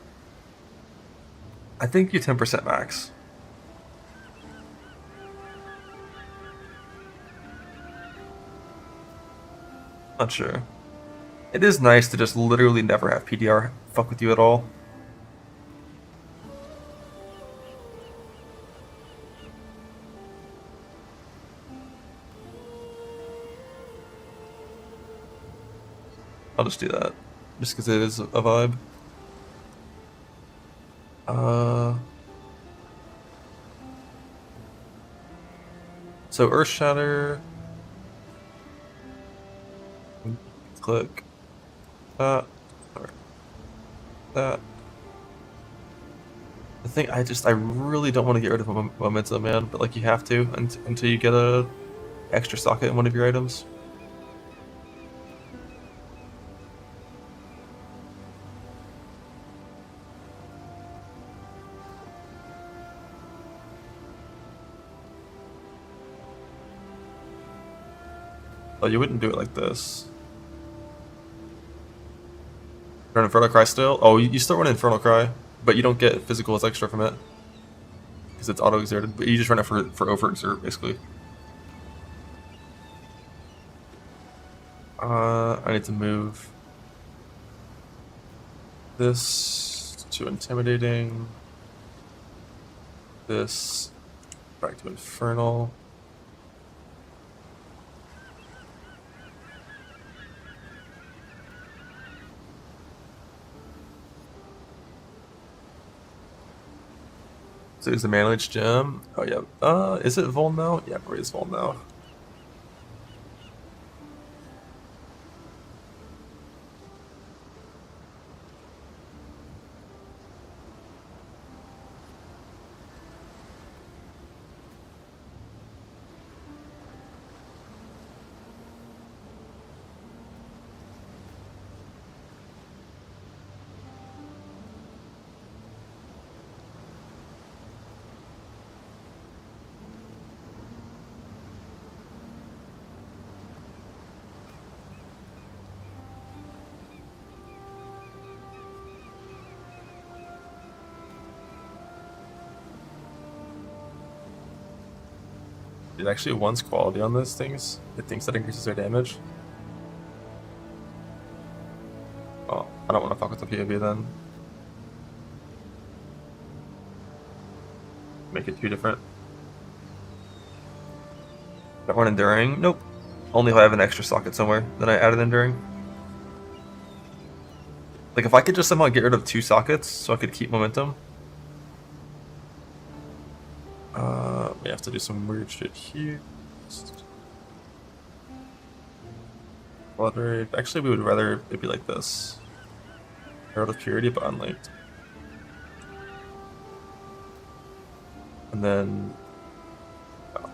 I think you 10% max. Not sure. It is nice to just literally never have PDR fuck with you at all. I'll just do that, just because it is a vibe. So Earth Shatter. Click that. Or that. The thing, I really don't want to get rid of momentum, man. But like you have to until you get a extra socket in one of your items. Oh, you wouldn't do it like this. Run Infernal Cry still? Oh, you still run Infernal Cry, but you don't get physical as extra from it. Because it's auto-exerted, but you just run it for overexert, basically. I need to move this to Intimidating. This back to Infernal. So is the Manage Gem? Oh yeah. Is it Vol now? Yeah, it is Vol now. It actually one's quality on those things. It thinks that increases their damage. Oh, I don't want to fuck with the POV then. Make it too different. Don't run Enduring? Nope. Only if I have an extra socket somewhere, then I added Enduring. Like if I could just somehow get rid of 2 sockets so I could keep momentum. We have to do some weird shit here. Blood Rage. Actually, we would rather it be like this. Herald of Purity, but unlinked. And then... Oh.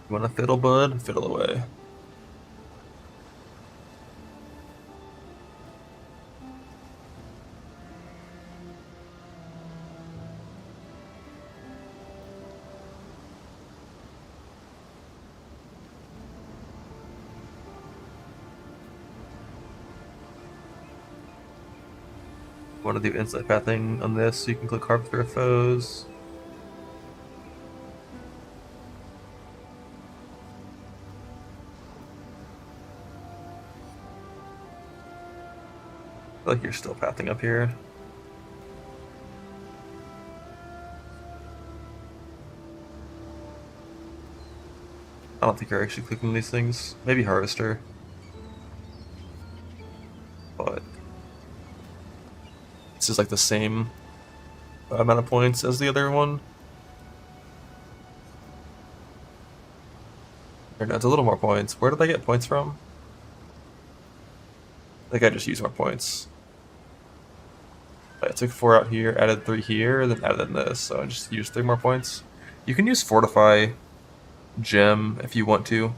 You want to fiddle, bud? Fiddle away. Want to do insight pathing on this so you can click Harp through foes. I feel like you're still pathing up here. I don't think you're actually clicking these things. Maybe Harvester. But this is like the same amount of points as the other one. Or no, it's a little more points. Where did I get points from? I think I just used more points. I took 4 out here, added 3 here, then added in this, so I just used 3 more points. You can use Fortify Gem if you want to.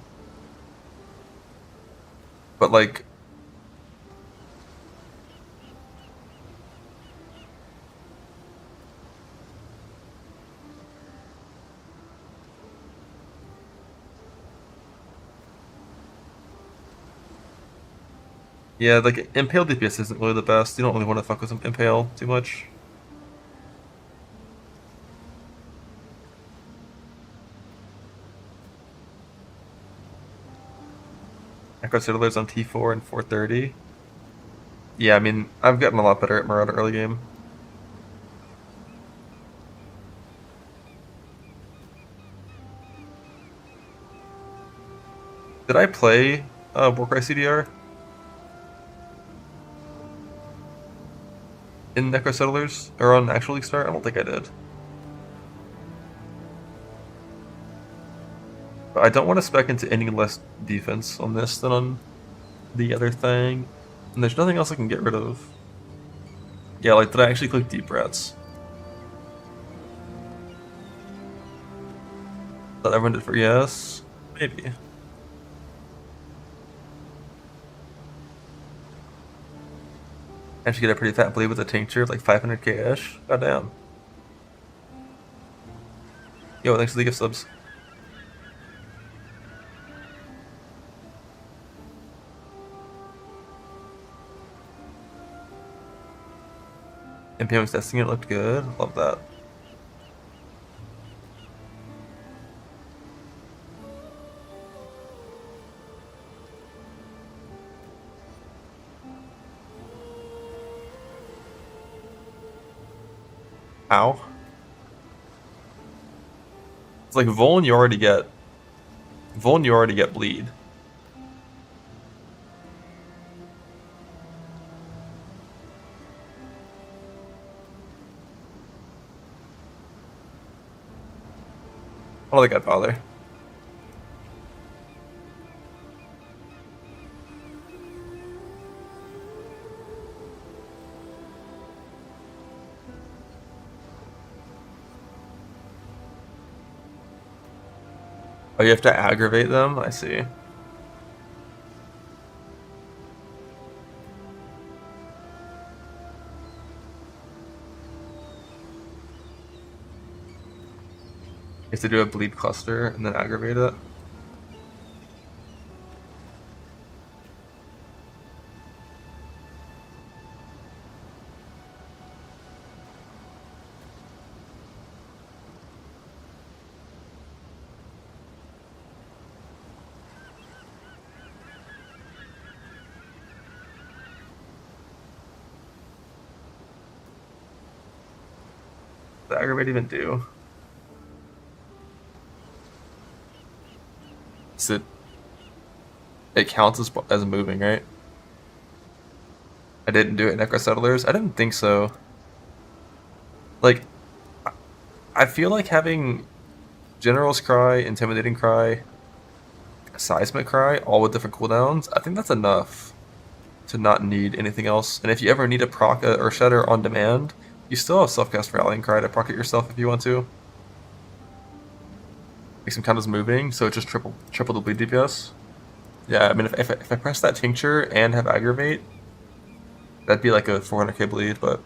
But like yeah, like Impale DPS isn't really the best. You don't really want to fuck with Impale too much. Echo Settlers on T4 and 430. Yeah, I mean, I've gotten a lot better at Marauder early game. Did I play Warcry CDR in Necro Settlers or on Actual League Start? I don't think I did. But I don't want to spec into any less defense on this than on the other thing. And there's nothing else I can get rid of. Yeah, like, did I actually click Deep Rats? That everyone did for yes? Maybe. Actually get a pretty fat bleed with a tincture, like 500k-ish. Goddamn. Yo, thanks for the gift subs. NPM was testing it, looked good. Love that. Ow. It's like Vuln you already get. Vuln you already get bleed. I don't think I'd bother. Oh, you have to aggravate them? I see. You have to do a bleed cluster and then aggravate it. What does aggravate even do? Is it counts as moving, right? I didn't do it in Necro Settlers. I didn't think so. Like, I feel like having General's Cry, Intimidating Cry, Seismic Cry, all with different cooldowns, I think that's enough to not need anything else. And if you ever need a proc or shatter on demand, you still have Self-Cast Rallying Cry to proc it yourself if you want to. Makes them count as moving, so it just triple the bleed DPS. Yeah, I mean, if I press that Tincture and have Aggravate, that'd be like a 400k bleed, but...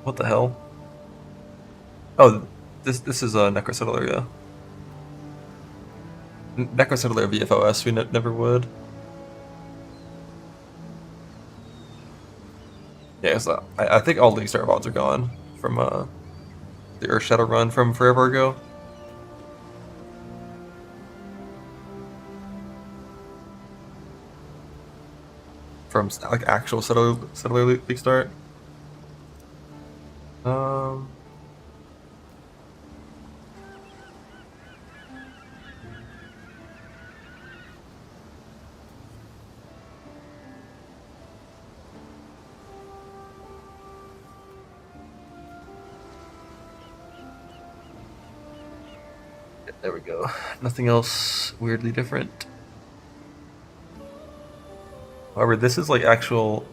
What the hell? Oh, this is a Necro Settler, yeah. Necro Settler VFOS, we never would. Yeah, so I think all League Star VODs are gone from the Earth Shadow run from forever ago. From like actual Settler League Start. There we go. Nothing else weirdly different. However, this is like actual,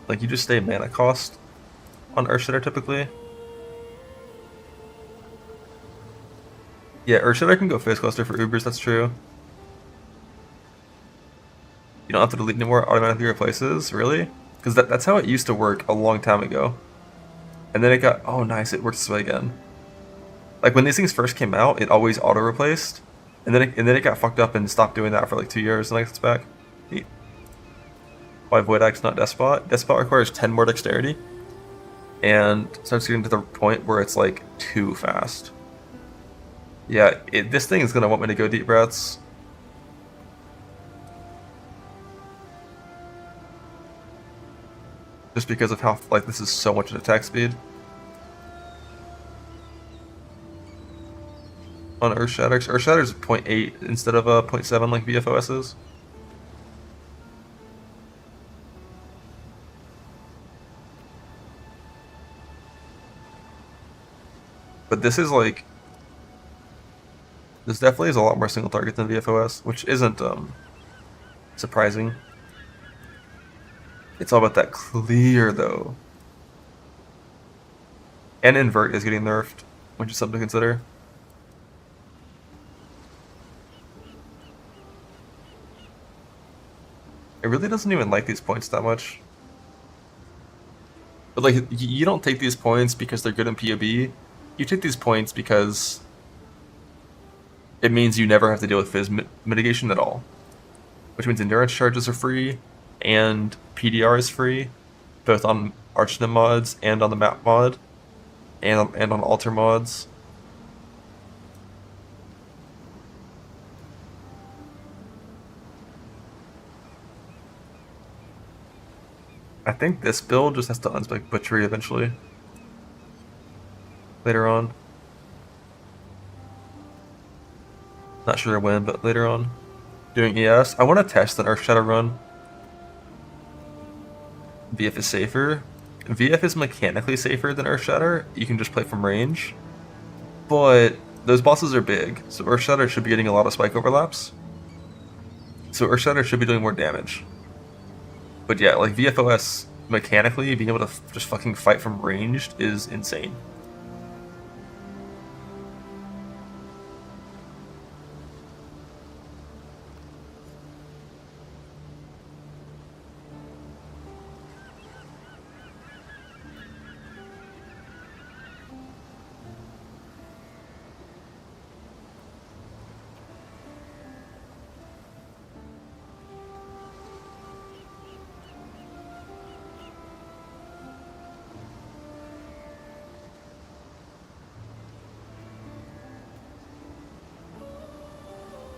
like you just stay mana cost on Earthshatter typically. Yeah, Earthshatter can go Face Cluster for Ubers, that's true. You don't have to delete anymore, automatically replaces, really? Because that's how it used to work a long time ago. And then it got, oh nice, it works this way again. Like when these things first came out, it always auto-replaced. And then it got fucked up and stopped doing that for like 2 years, and like it's back. Neat. Why Void Axe, not Despot? Despot requires 10 more dexterity. And starts getting to the point where it's like too fast. Yeah, this thing is gonna want me to go deep breaths. Just because of how, like, this is so much attack speed. On Earthshatter. Earthshatter is 0.8 instead of 0.7 like VFOS is. But this is like... This definitely is a lot more single target than VFOS, which isn't surprising. It's all about that clear, though. And invert is getting nerfed, which is something to consider. It really doesn't even like these points that much. But like, you don't take these points because they're good in PoB. You take these points because it means you never have to deal with Fizz mitigation at all. Which means endurance charges are free, and PDR is free, both on Archnim mods and on the map mod, and on altar mods. I think this build just has to unspec Butchery eventually. Later on. Not sure when, but later on. Doing ES. I want to test an Earthshatter run. VF is safer. VF is mechanically safer than Earthshatter. You can just play from range. But those bosses are big, so Earthshatter should be getting a lot of spike overlaps. So Earthshatter should be doing more damage. But yeah, like VFOS mechanically, being able to just fucking fight from ranged is insane.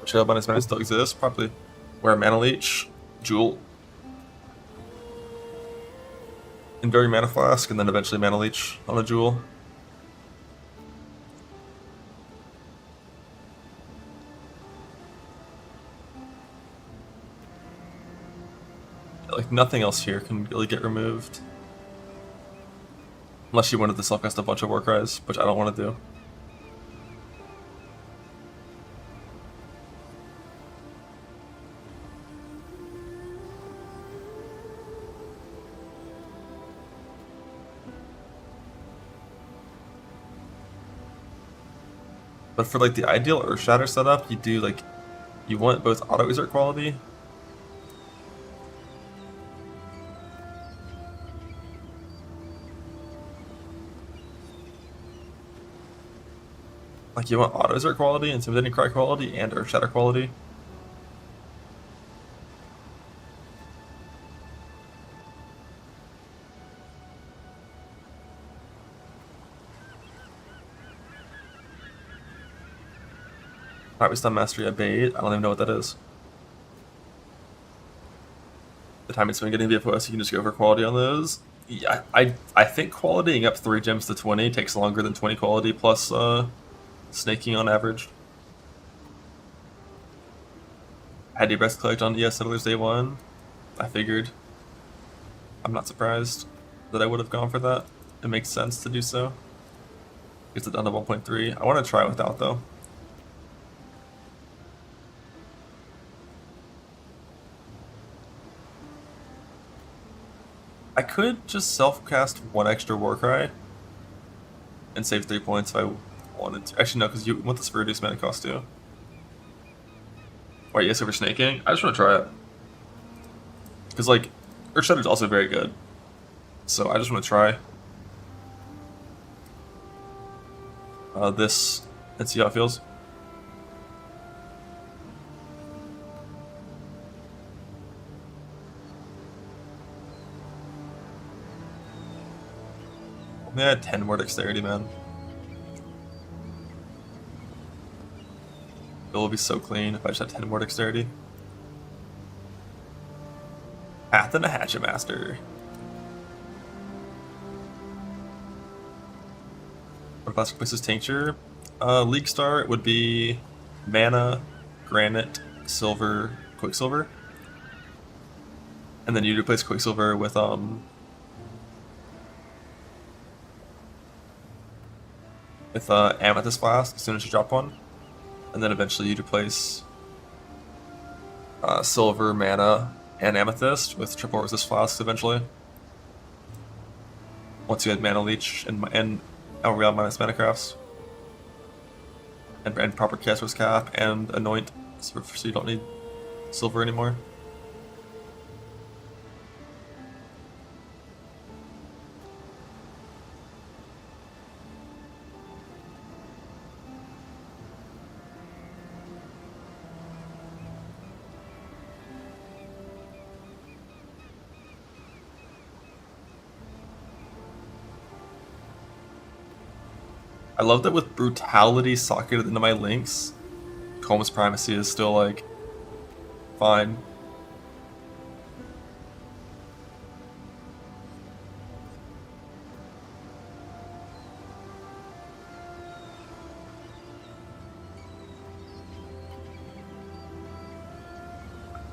Shadow Abundance Mana still exists, probably wear a Mana Leech, Jewel, Enduring Mana Flask, and then eventually Mana Leech on a Jewel. Like, nothing else here can really get removed. Unless you wanted to self-cast a bunch of Warcries, which I don't want to do. But for like the ideal Earthshatter setup, you do like, you want both auto exert quality. Like you want auto exert quality, intimidating cry quality, and Earthshatter quality. Alright, we stun mastery at bait. I don't even know what that is. The time it's been getting VFOS, you can just go for quality on those. Yeah, I think qualitying up 3 gems to 20 takes longer than 20 quality plus snaking on average. Had your best collect on ES Settlers day 1. I figured. I'm not surprised that I would have gone for that. It makes sense to do so. Gets it down to 1.3. I want to try it without though. I could just self-cast one extra Warcry and save 3 points if I wanted to. Actually, no, because you want this for reduced mana cost too. Wait, yes, over snaking? I just want to try it. Because, like, Earthshatter is also very good. So I just want to try this and see how it feels. Only I had 10 more dexterity, man. It will be so clean if I just had 10 more dexterity. Path and a Hatchet Master. What classic places Tincture? League Star would be Mana, Granite, Silver, Quicksilver. And then you'd replace Quicksilver with Amethyst Flask as soon as you drop one. And then eventually you'd replace Silver, Mana, and Amethyst with triple resist flasks eventually. Once you had Mana Leech and Elreal minus mana crafts. And proper Caster's Cap and Anoint, so you don't need silver anymore. I love that with Brutality socketed into my links, Combs Primacy is still, like, fine.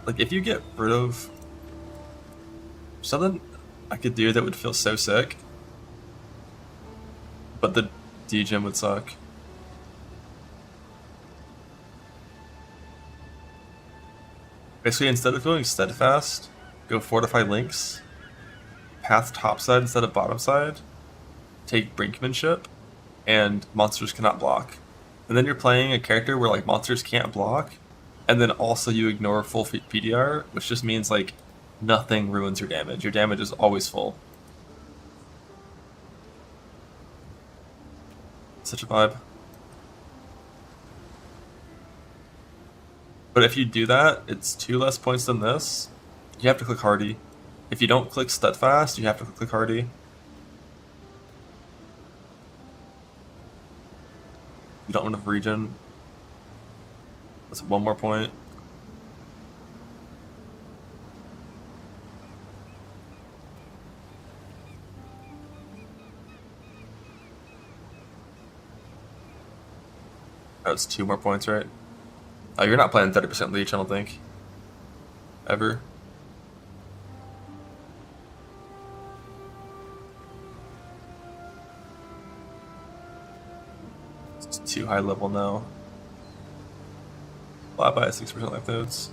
Like, if you get rid of something I could do that would feel so sick, but the D-Gem would suck. Basically, instead of going Steadfast, go Fortify Links, path topside instead of bottom side, take Brinkmanship, and monsters cannot block. And then you're playing a character where, like, monsters can't block, and then also you ignore full PDR, which just means, like, nothing ruins your damage. Your damage is always full. Such a vibe. But if you do that, it's 2 less points than this. You have to click Hardy. If you don't click Steadfast, you have to click Hardy. You don't want enough regen. That's 1 more point. That's 2 more points, right? Oh, you're not playing 30% leech, I don't think. Ever. It's too high level now. Flat by 6% life nodes.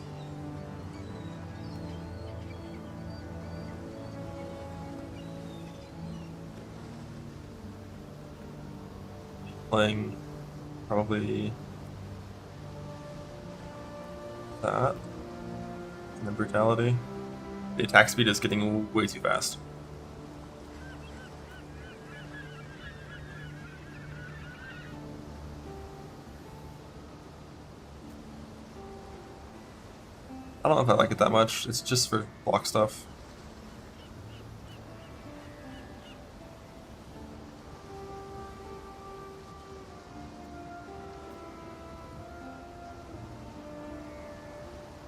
Playing probably that, and then Brutality. The attack speed is getting way too fast. I don't know if I like it that much. It's just for block stuff.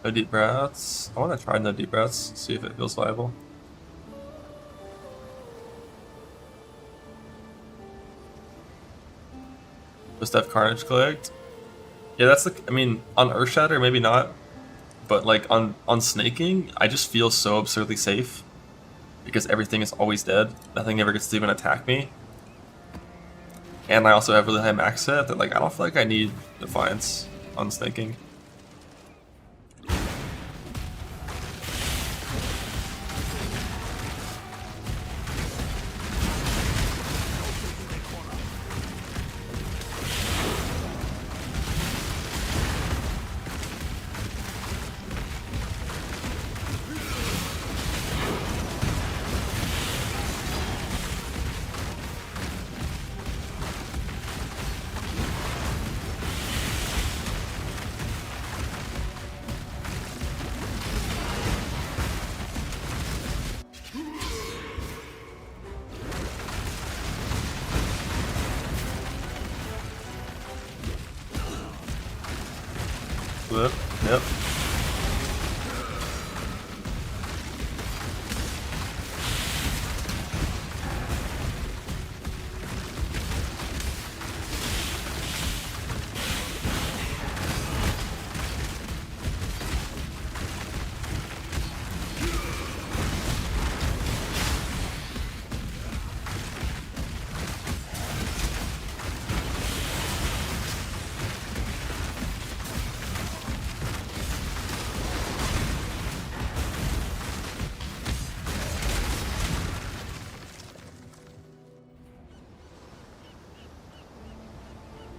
No deep breaths. I want to try no deep breaths, see if it feels viable. Just have Carnage clicked. Yeah, that's the. I mean, on Earthshatter, maybe not, but like on snaking, I just feel so absurdly safe because everything is always dead. Nothing ever gets to even attack me, and I also have really high max set that like I don't feel like I need Defiance on snaking. Flip. Yep.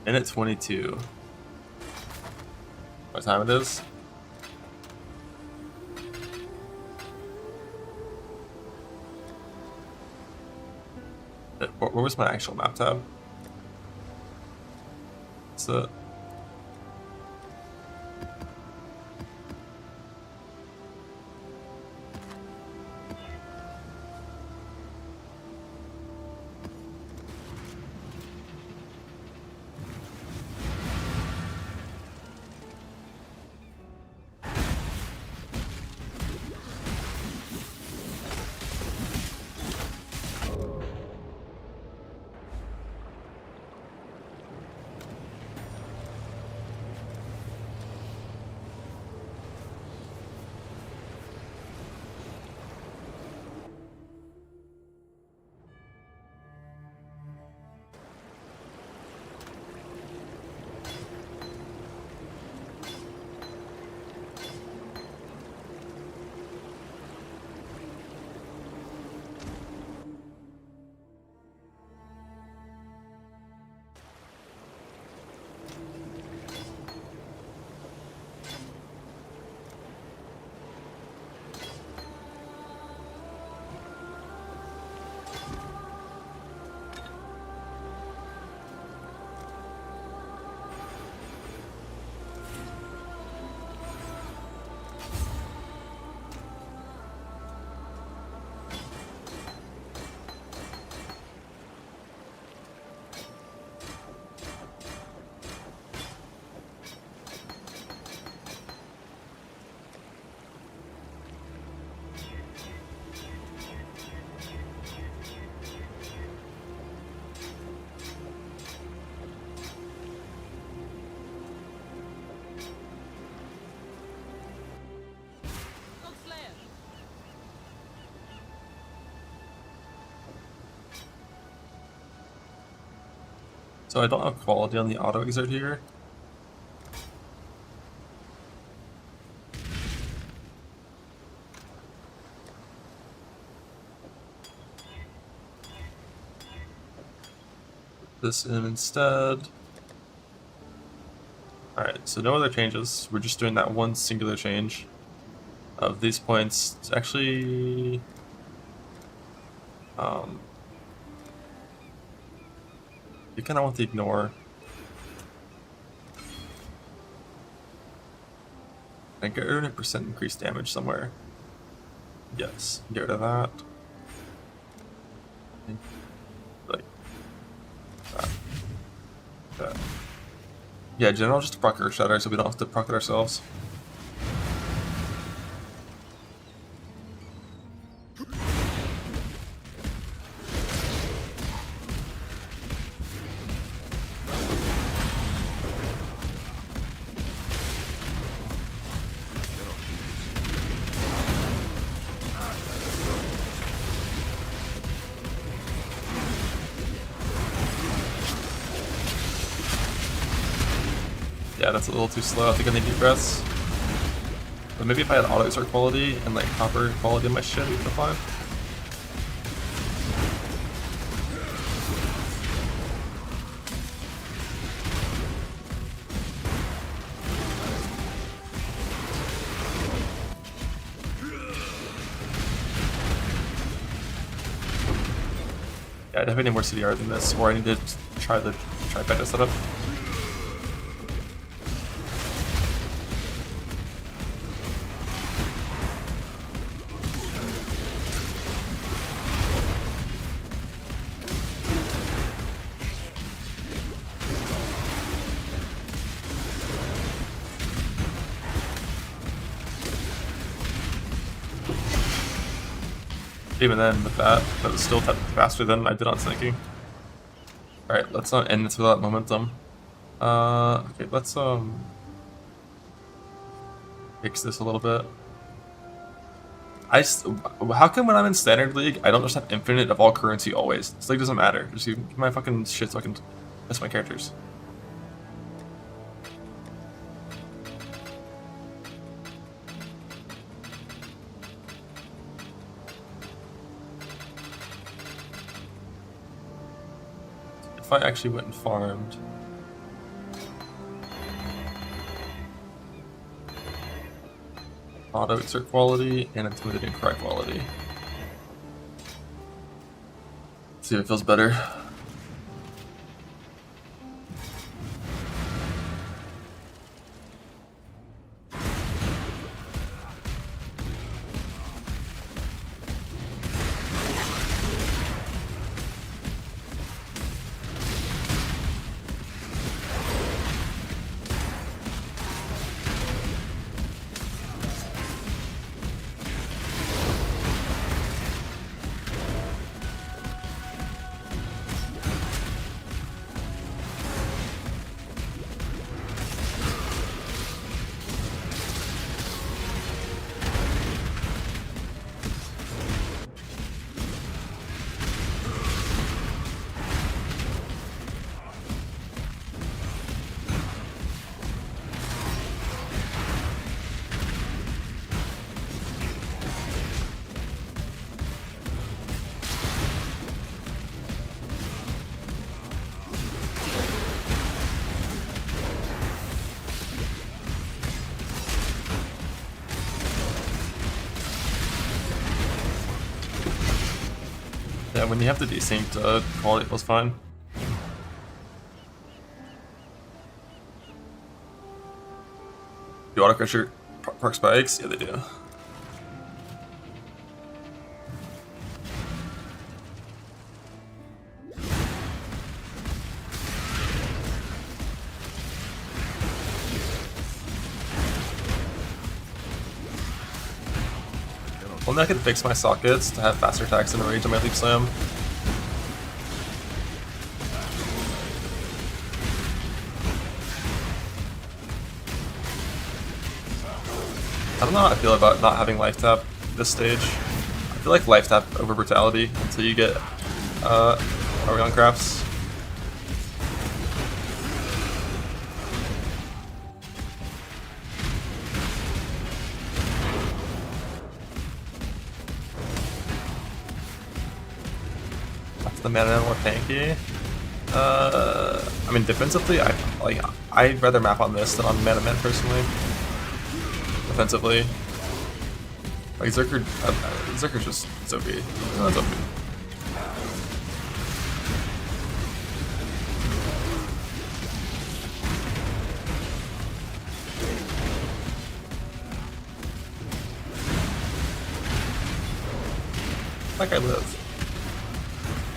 Minute 22. What time it is? Where was my actual map tab? That's it. So I don't have quality on the auto exert here. Put this in instead. Alright, so no other changes. We're just doing that one singular change of these points. It's actually you kind of want to ignore. And get rid of percent increased damage somewhere. Yes, get rid of that. Like that. That. Yeah, general just to proc our shatter so we don't have to proc it ourselves. Yeah, that's a little too slow. I think I need deep breaths. But maybe if I had auto exert quality and like copper quality in my shit, it would be fine. Yeah, I definitely need more CDR than this, or I need to try the trifecta setup. Even then, with that was still faster than I did on sinking. Alright, let's not end this without momentum. Okay, let's fix this a little bit. How come when I'm in Standard League, I don't just have infinite of all currency always? This league doesn't matter. Just give my fucking shit so I can miss my characters. If I actually went and farmed. Auto exert quality and intimidating cry quality. See if it feels better. Yeah, when you have the desynced quality, it feels fine. Do auto crusher perk spikes? Yeah, they do. Only I could fix my sockets to have faster attacks and rage on my leap slam. I don't know how I feel about not having life tap this stage. I feel like life tap over brutality until you get Orion crafts. The Mana Man more tanky. I mean, defensively, I'd rather map on this than on Mana Man personally. Defensively, like Berserker's just it's OP. No, it's OP. Like I live.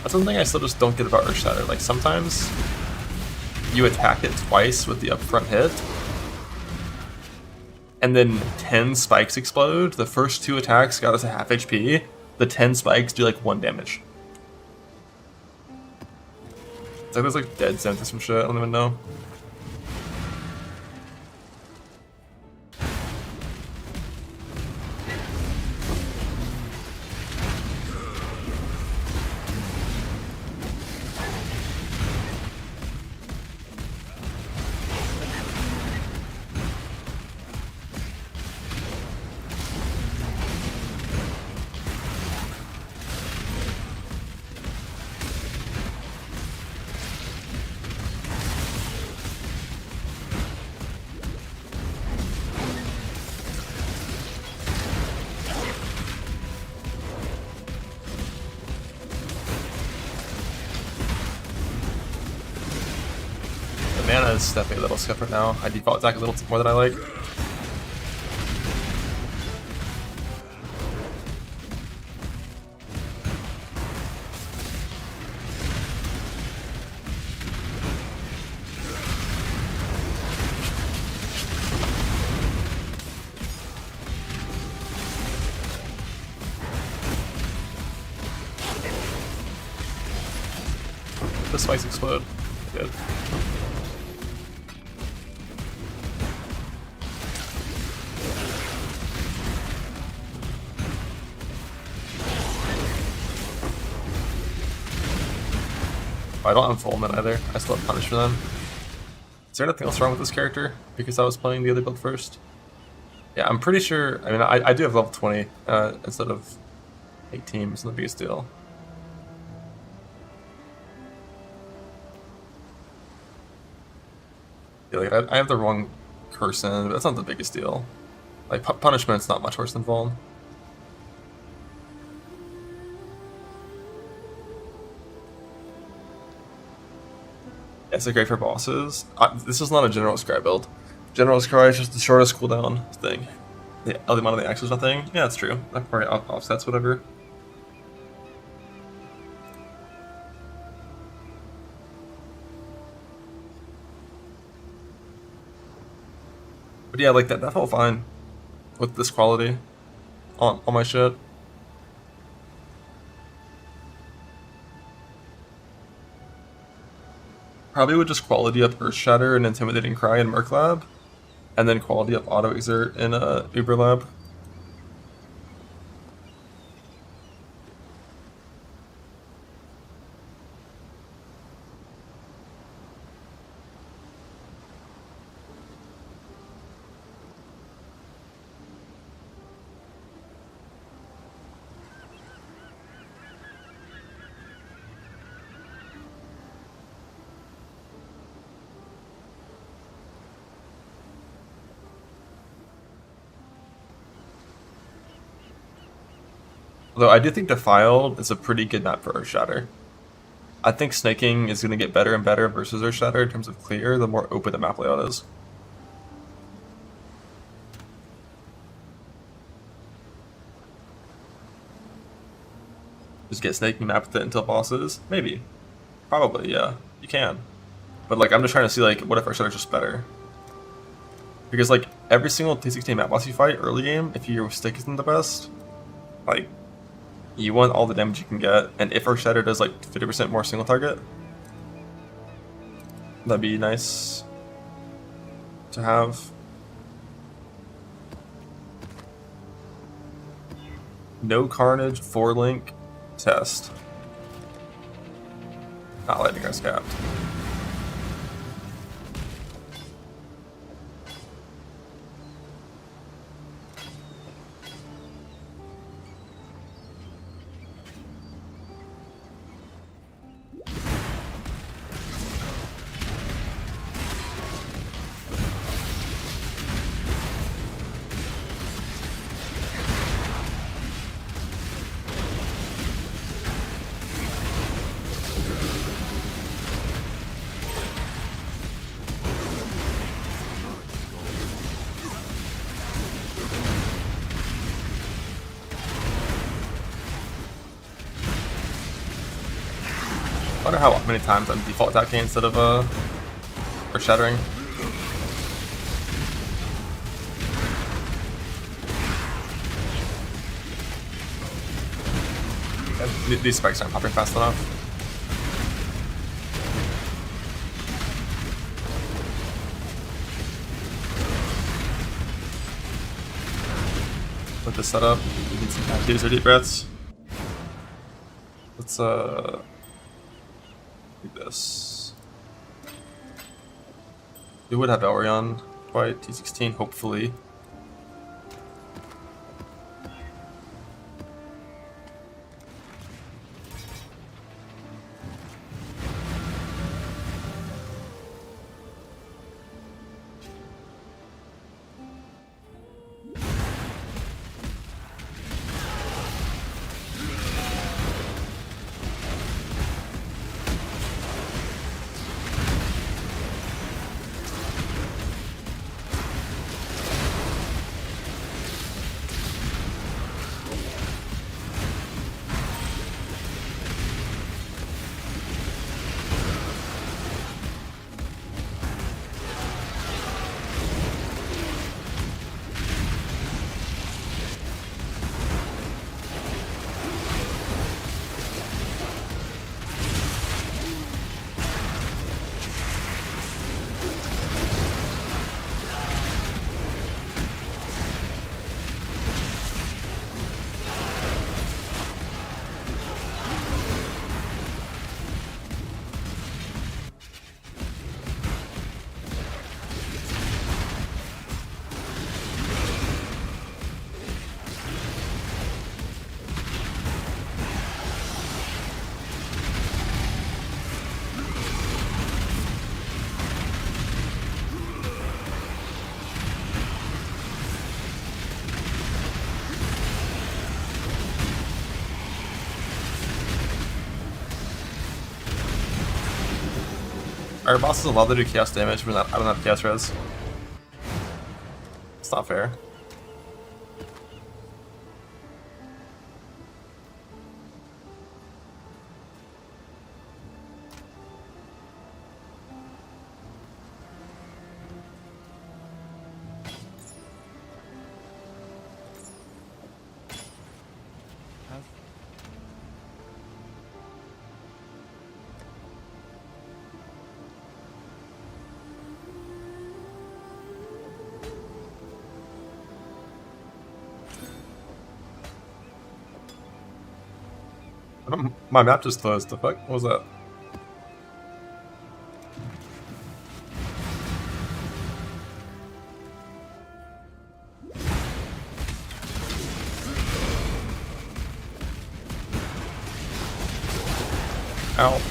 That's something I still just don't get about Earth Shatter. Like sometimes you attack it twice with the upfront hit, and then 10 spikes explode. The first 2 attacks got us a half HP. The 10 spikes do like 1 damage. It's like there's like dead cents or some shit. I don't even know. Mana is definitely a little skipper now. I default attack a little more than I like. The spikes explode. Good. I don't have Fulman either. I still have Punish for them. Is there anything else wrong with this character? Because I was playing the other build first? Yeah, I'm pretty sure. I mean, I do have level 20 instead of 18. It's not the biggest deal. Yeah, like, I have the wrong person, but that's not the biggest deal. Like, punishment's not much worse than Vuln. Yeah, it's great for bosses. This is not a General Scry build. General Scry is just the shortest cooldown thing. The amount of the axe is nothing. Yeah, that's true. That probably offsets whatever. But yeah, like that felt fine with this quality on my shit. Probably would just quality up Earth Shatter and Intimidating Cry in Merc Lab, and then quality up Auto Exert in Uber Lab. Although I do think Defiled is a pretty good map for Earth Shatter. I think snaking is going to get better and better versus Earth Shatter in terms of clear, the more open the map layout is. Just get snaking map with it until bosses? Maybe. Probably, yeah. You can. But like, I'm just trying to see like, what if Earth Shatter's just better? Because like, every single T16 map boss you fight early game, if your stick isn't the best, like, you want all the damage you can get, and if Earth Shatter does like 50% more single target, that'd be nice to have. No Carnage, 4-link, test. Not Lightning Grasp capped. I wonder how many times I'm default attacking instead of or shattering. Yeah, these spikes aren't popping fast enough. With this setup, you can some tattoos or deep breaths. Let's do this. We would have Elrion by T16, hopefully. Our boss is allowed to do chaos damage, but I don't have chaos res. It's not fair. My map just closed. The fuck? What was that? Ow.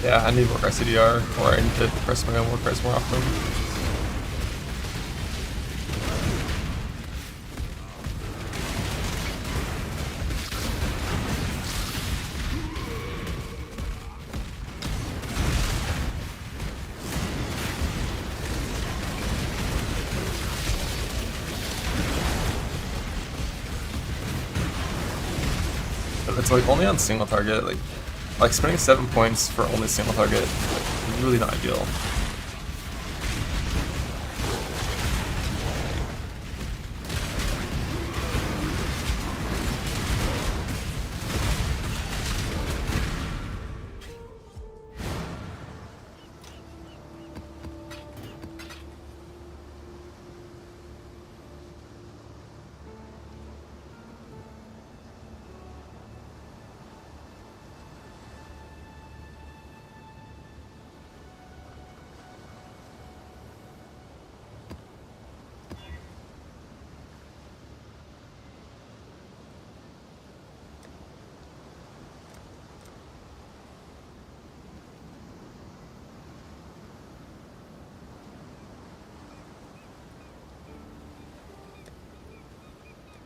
Yeah, I need more SCDR, or I need to press my own more press more often. But it's like only on single target, like spending 7 points for only single target is really not ideal.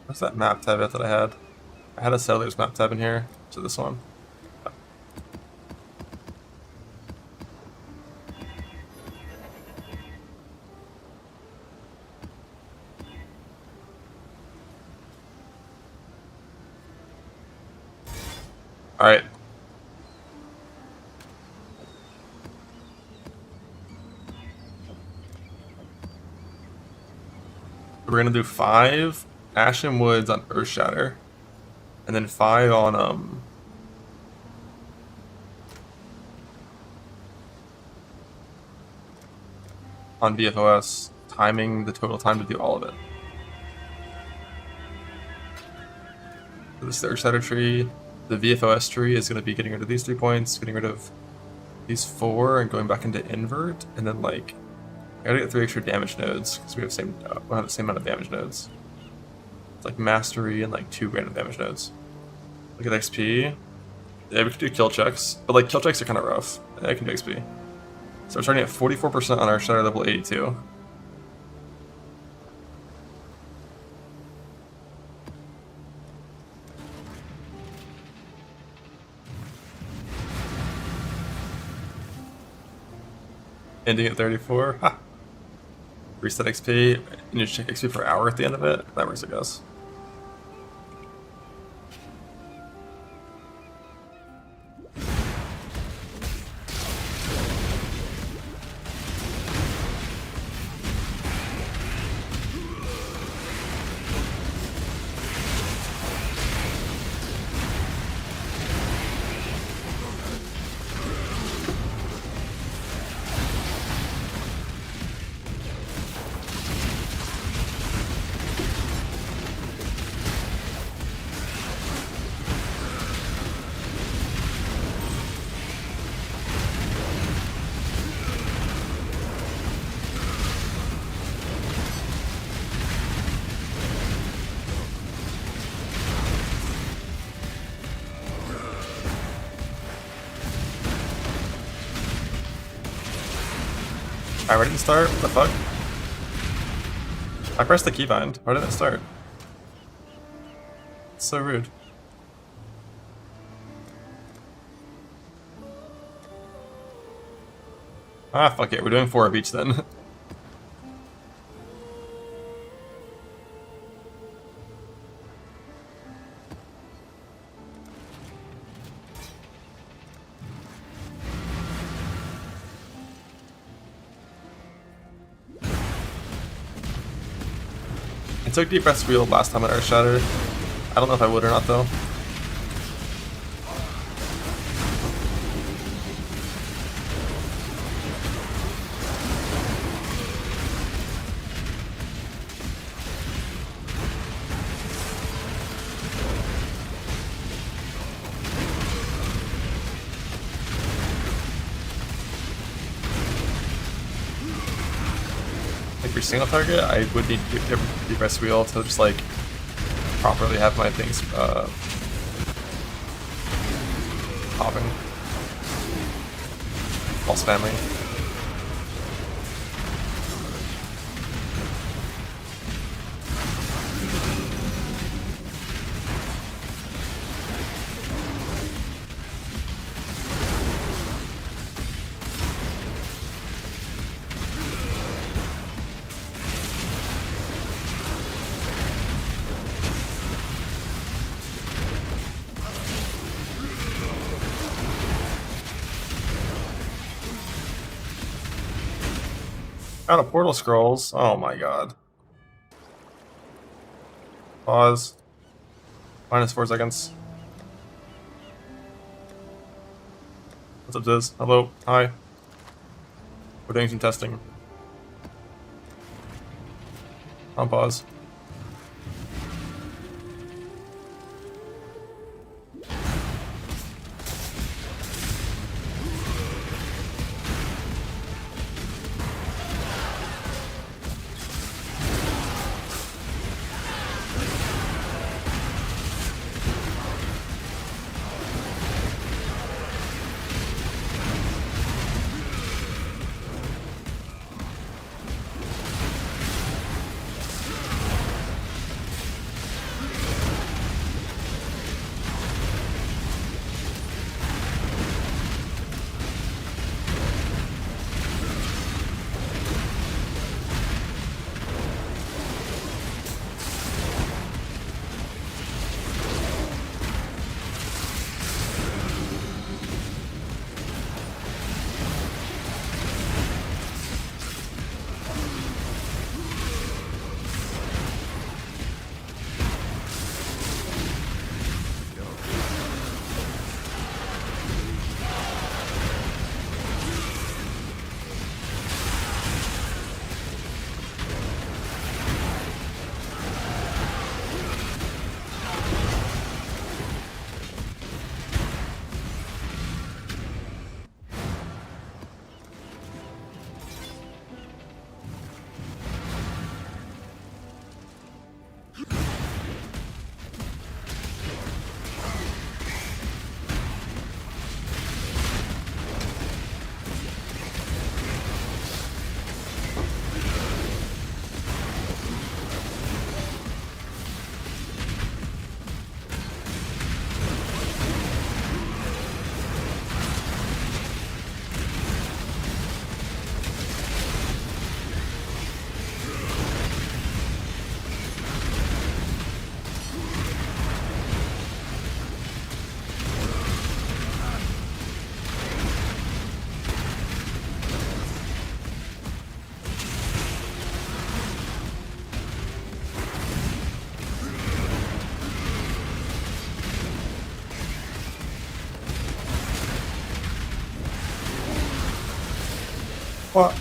What's that map tab that I had? I had a Settlers map tab in here, so this one. Alright. We're gonna do 5 Ashen Woods on Earth Shatter, and then 5 on VFOS, timing the total time to do all of it. For this Earth Shatter tree, the VFOS tree is going to be getting rid of these 3 points, getting rid of these 4, and going back into invert, and then like I gotta get 3 extra damage nodes because we have we'll have the same amount of damage nodes. It's like mastery and like 2 random damage nodes. Look at XP. Yeah, we can do kill checks, but like kill checks are kind of rough. Yeah, I can do XP. So we're starting at 44% on our shatter level 82. Ending at 34. Ha. Reset XP. You need to check XP per hour at the end of it. That works, I guess. I didn't start? What the fuck? I pressed the keybind. Why didn't it start? It's so rude. Ah, fuck it. We're doing 4 of each then. I took deep breaths wheel last time at our shatter. I don't know if I would or not though. If you're single target, I would need deep breaths wheel to just like properly have my things popping. False family. Out of portal scrolls. Oh my god. Pause. -4 seconds. What's up, Diz? Hello. Hi. We're doing some testing. On pause. What?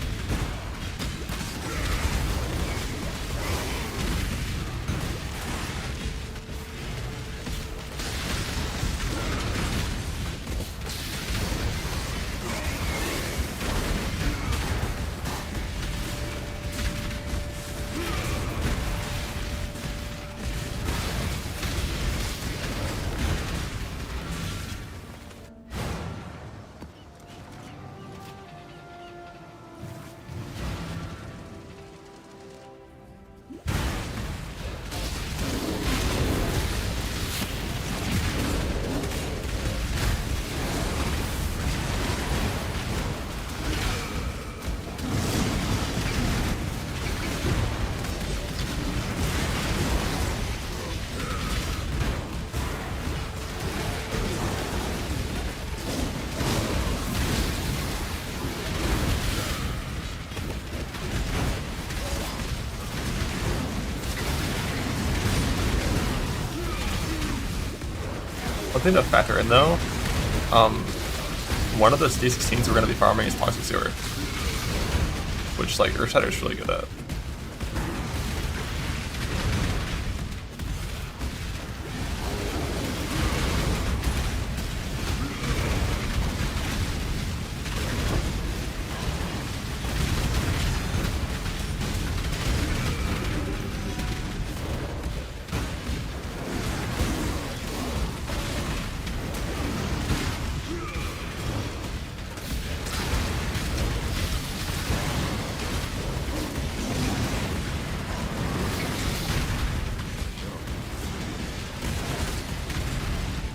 thing to factor in though, one of those D16s we're going to be farming is Toxic Sewer, which like Earth Shatter is really good at.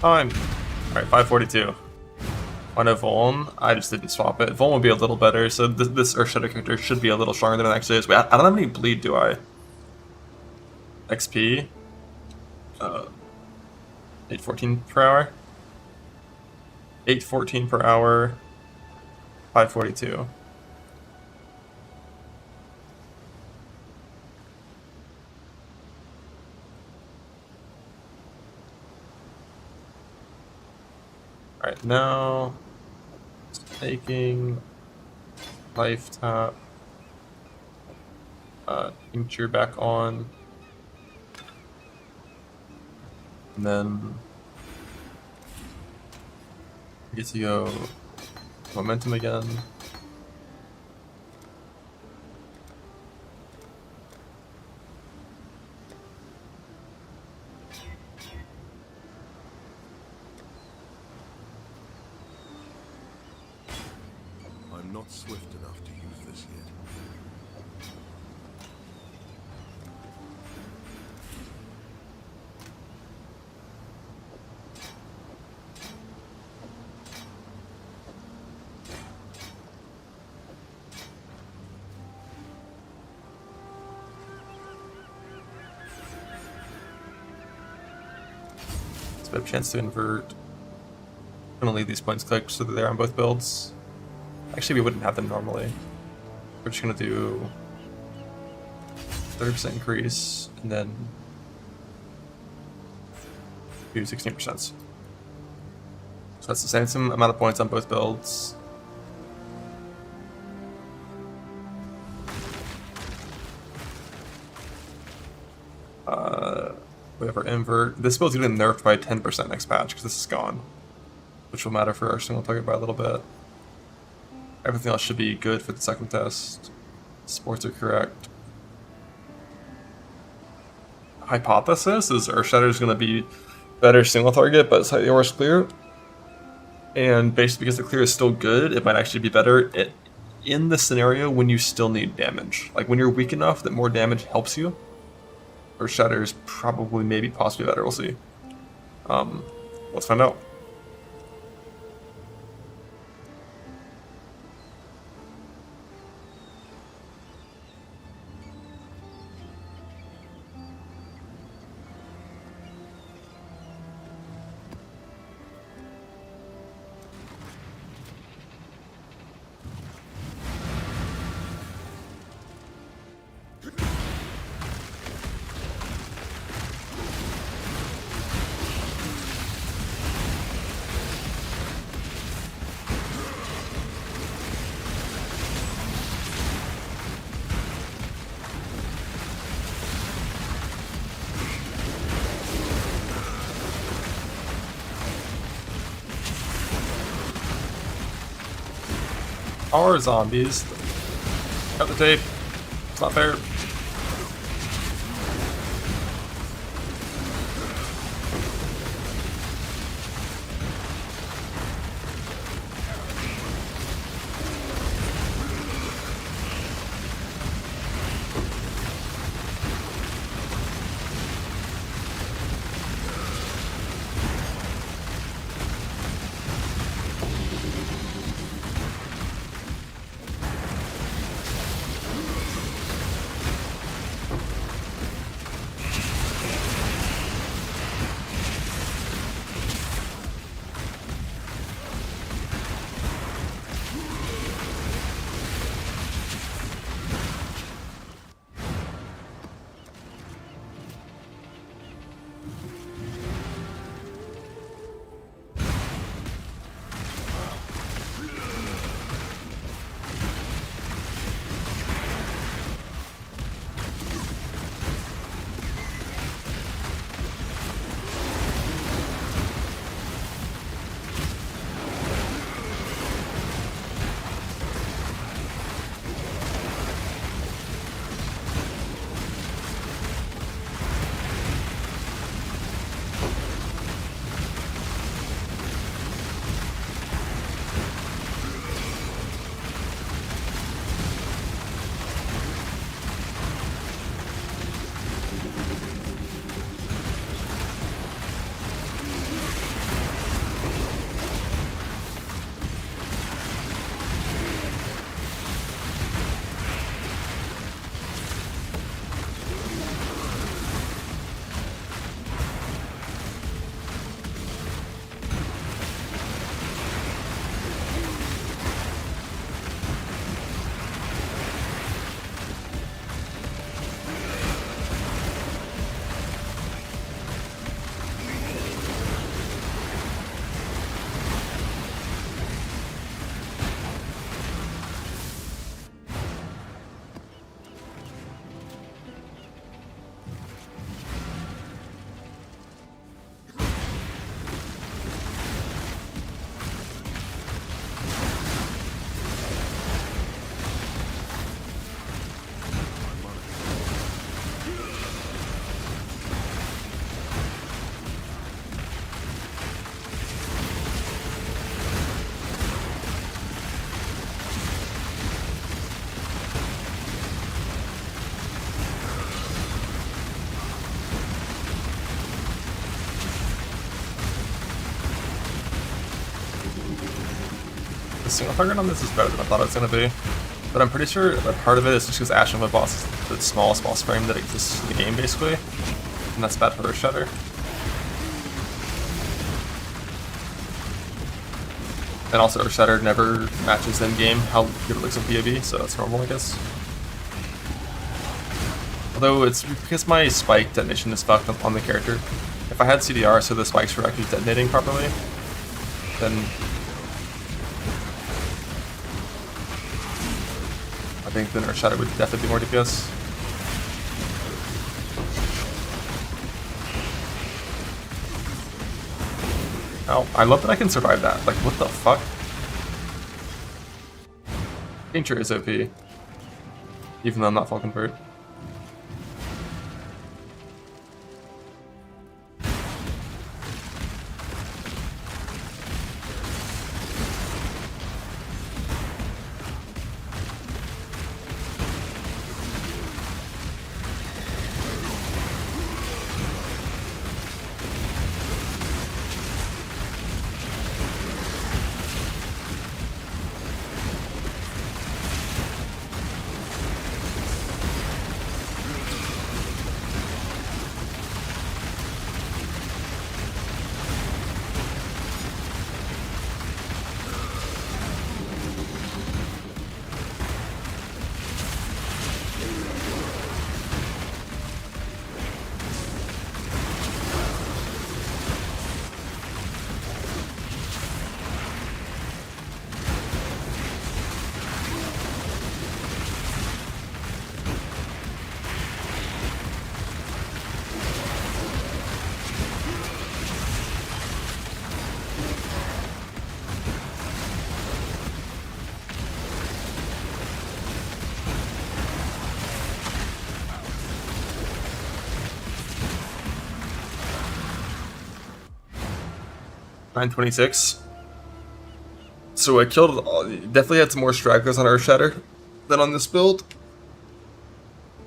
Fine. Alright, 542. On a Vuln, I just didn't swap it. Vuln would be a little better, so this Earth Shatter character should be a little stronger than it actually is. Wait, I don't have any bleed, do I? XP? 814 per hour? 814 per hour. 542. Alright, now taking life tap, tincture back on, and then I get to go momentum again. I'm not swift enough to use this yet. It's a bit of a chance to invert. I'm gonna leave these points clicked so that they're on both builds. Actually, we wouldn't have them normally. We're just gonna do 30% increase and then do 16%. So that's the same amount of points on both builds. We have our invert. This build's getting nerfed by 10% next patch because this is gone, which will matter for our single target by a little bit. Everything else should be good for the second test. Sports are correct. Hypothesis is Earth Shatter is going to be better single target, but slightly worse clear. And basically because the clear is still good, it might actually be better in the scenario when you still need damage. Like when you're weak enough that more damage helps you. Earth Shatter is probably, maybe, possibly better. We'll see. Let's find out. Our zombies. Cut the tape. It's not fair. single target on this is better than I thought it was going to be. But I'm pretty sure that part of it is just because Ash of boss is the smallest boss frame that exists in the game, basically. And that's bad for Earth Shatter. And also Earth Shatter never matches in-game how good it looks in PoB, so that's normal, I guess. Although it's because my spike detonation is fucked on the character. If I had CDR so the spikes were actually detonating properly, then I think the Earth Shatter would definitely be more DPS. Oh, I love that I can survive that. Like, what the fuck? Nature is OP. Even though I'm not full convert. $926. So I killed, definitely had some more stragglers on Earth Shatter than on this build.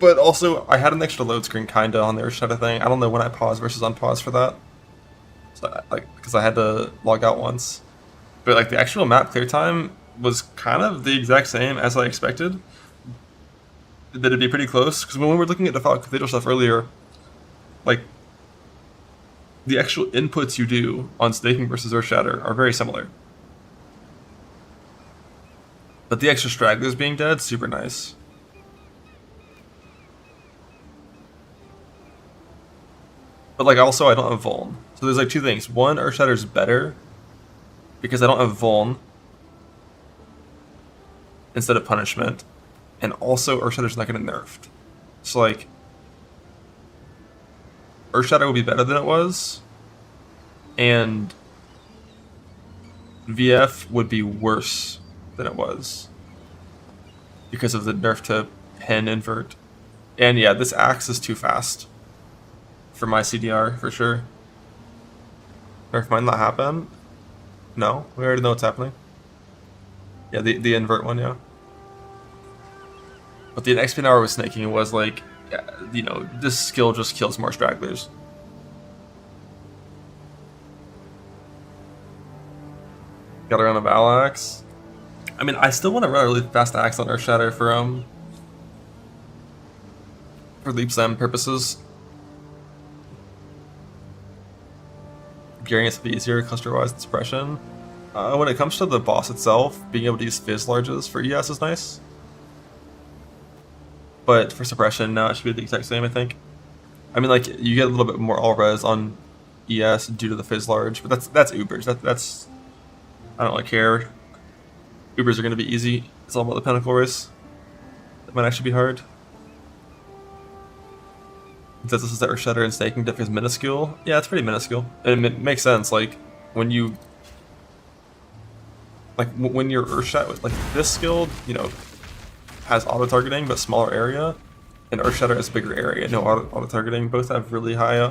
But also, I had an extra load screen kinda on the Earth Shatter thing. I don't know when I paused versus unpause for that. So, because I had to log out once. But like the actual map clear time was kind of the exact same as I expected. That it'd be pretty close, because when we were looking at the Defiled Cathedral stuff earlier, like, the actual inputs you do on staking versus Earth Shatter are very similar. But the extra stragglers being dead, super nice. But like also I don't have Vuln. So there's like two things. One, Earth Shatter's better because I don't have Vuln instead of punishment. And also Earth Shatter's not getting nerfed. So like Earth Shatter will be better than it was, and VF would be worse than it was because of the nerf to pen invert. And yeah, this axe is too fast for my CDR for sure. Nerf might not happen. No, we already know what's happening. Yeah, the invert one, yeah. But the XP hour with snaking was like, you know, this skill just kills more stragglers. Gotta run a Battle Axe. I mean, I still want to run a really fast axe on Earth Shatter for Leap Slam purposes. Gearing is a bit easier cluster-wise than suppression. When it comes to the boss itself, being able to use Fizz Larges for ES is nice. But for suppression, now it should be the exact same, I think. I mean, like, you get a little bit more all-res on ES due to the Fizz Large, but that's Ubers. That's I don't really care. Ubers are going to be easy. It's all about the Pinnacle race. That might actually be hard. It says this is the Earth Shatter and staking diff is minuscule. Yeah, it's pretty minuscule. And it makes sense, like, when you... Like, when you're Earth Shatter... Like, this skill, you know, has auto-targeting, but smaller area. And Earth Shatter has bigger area, no auto-targeting. Both have really high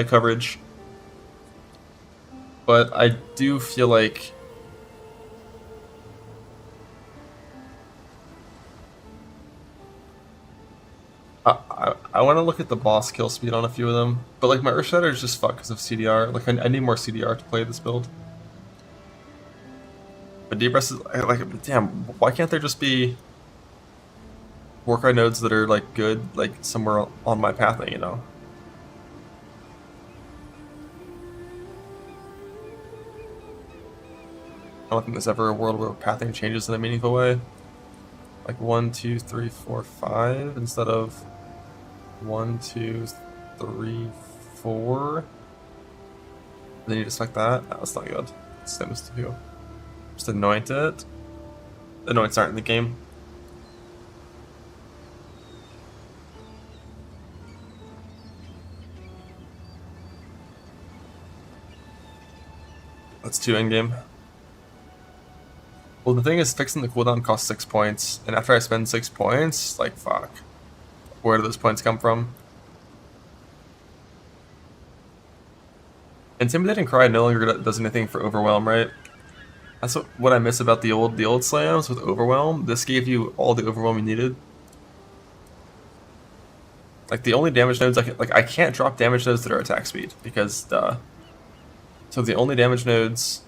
coverage. But I do feel like... I want to look at the boss kill speed on a few of them. But like my Earth Shatter is just fucked because of CDR. Like I need more CDR to play this build. But deep rest is like, damn, why can't there just be Warcry nodes that are like good, like somewhere on my pathing, you know? I don't think there's ever a world where pathing changes in a meaningful way. Like 1, 2, 3, 4, 5 instead of 1, 2, 3, 4. Then you just like that. That's not good. Same as 2. Just anoint it. Anoints aren't in the game. That's 2 in game. Well, the thing is, fixing the cooldown costs 6 points, and after I spend 6 points, like, fuck. Where do those points come from? Intimidating Cry no longer does anything for Overwhelm, right? That's what I miss about the old slams with Overwhelm. This gave you all the Overwhelm you needed. Like, the only damage nodes I can't drop damage nodes that are attack speed, because, so the only damage nodes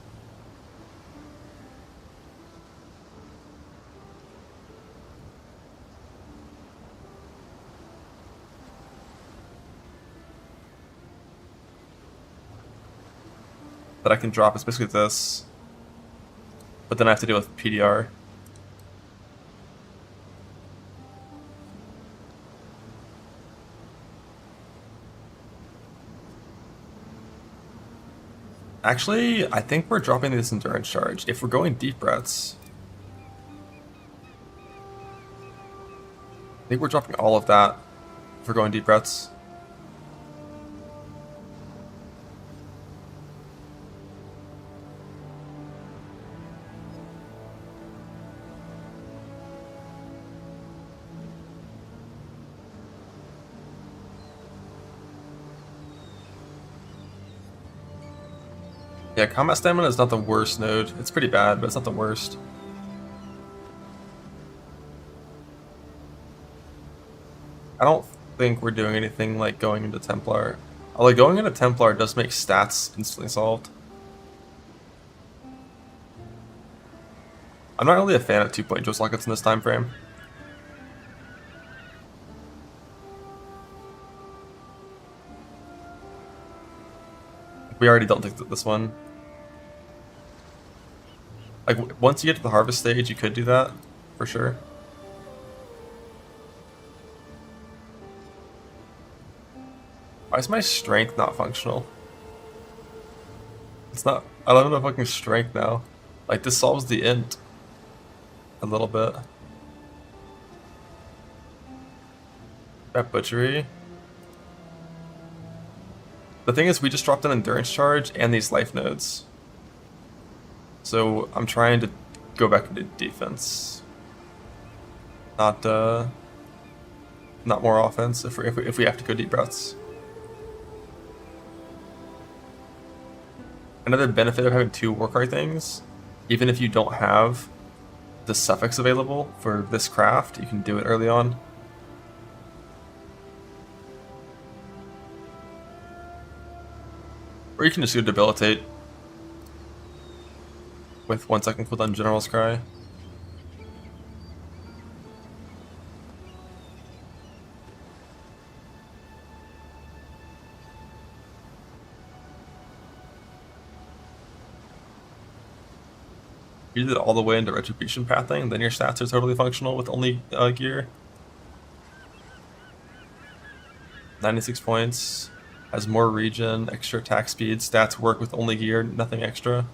that I can drop is basically this, but then I have to deal with PDR. Actually, I think we're dropping this endurance charge. If we're going deep breaths, I think we're dropping all of that if we're going deep breaths. Yeah, combat stamina is not the worst node. It's pretty bad, but it's not the worst. I don't think we're doing anything like going into Templar. Although going into Templar does make stats instantly solved. I'm not really a fan of 2-point Joe sockets in this time frame. We already don't take this one. Like, once you get to the harvest stage, you could do that, for sure. Why is my strength not functional? It's not, I don't have fucking strength now. Like, this solves the int a little bit. That butchery. The thing is, we just dropped an endurance charge and these life nodes. So I'm trying to go back into defense, not more offense if we have to go deep breaths. Another benefit of having 2 Warcry things, even if you don't have the suffix available for this craft, you can do it early on. Or you can just go debilitate with 1 second cooldown General's Cry. You did it all the way into Retribution pathing, then your stats are totally functional with only gear. 96 points, has more regen, extra attack speed, stats work with only gear, nothing extra.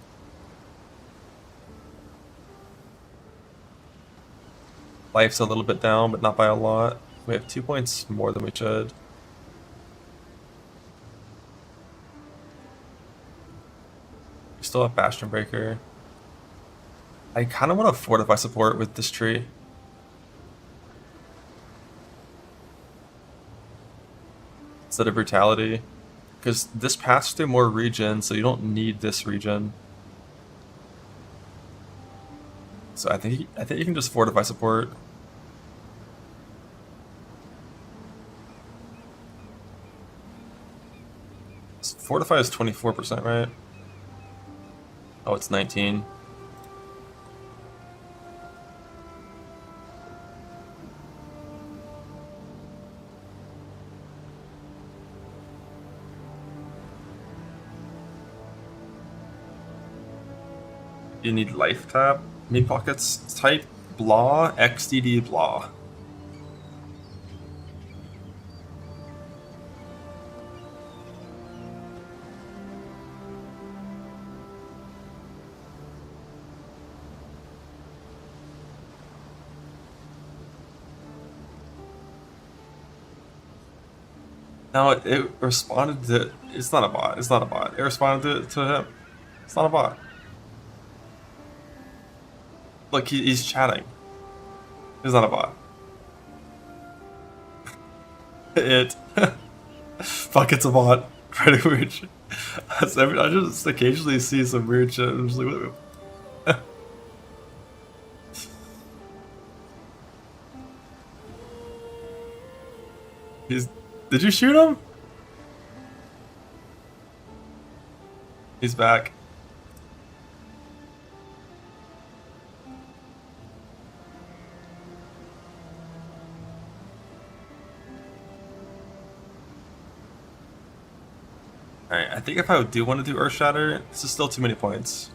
Life's a little bit down, but not by a lot. We have 2 points more than we should. We still have Bastion Breaker. I kind of want to fortify support with this tree. Instead of brutality. Because this passes through more regen, so you don't need this regen. So I think you can just fortify support. Fortify is 24%, right? Oh, it's 19. You need life tap. Meat pockets. Type blah xdd blah. No, it responded to. It's not a bot. It's not a bot. It responded to him. It's not a bot. Look, he's chatting. It's not a bot. It. Fuck, it's a bot. Pretty weird shit. I just occasionally see some weird shit. I'm just like, what? He's. Did you shoot him? He's back. Alright, I think if I do want to do Earth Shatter, this is still too many points.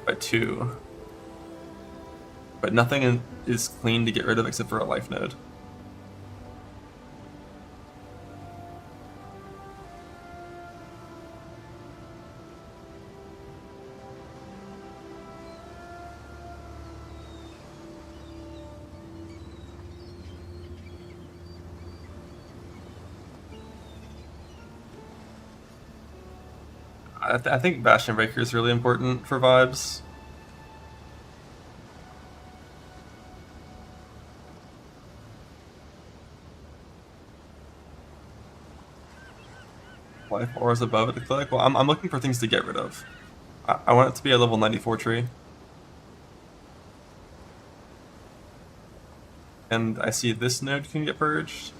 By 2. But nothing is clean to get rid of except for a life node. I think Bastion Breaker is really important for vibes. Life auras above it to click. Well, I'm looking for things to get rid of. I want it to be a level 94 tree. And I see this node can get purged.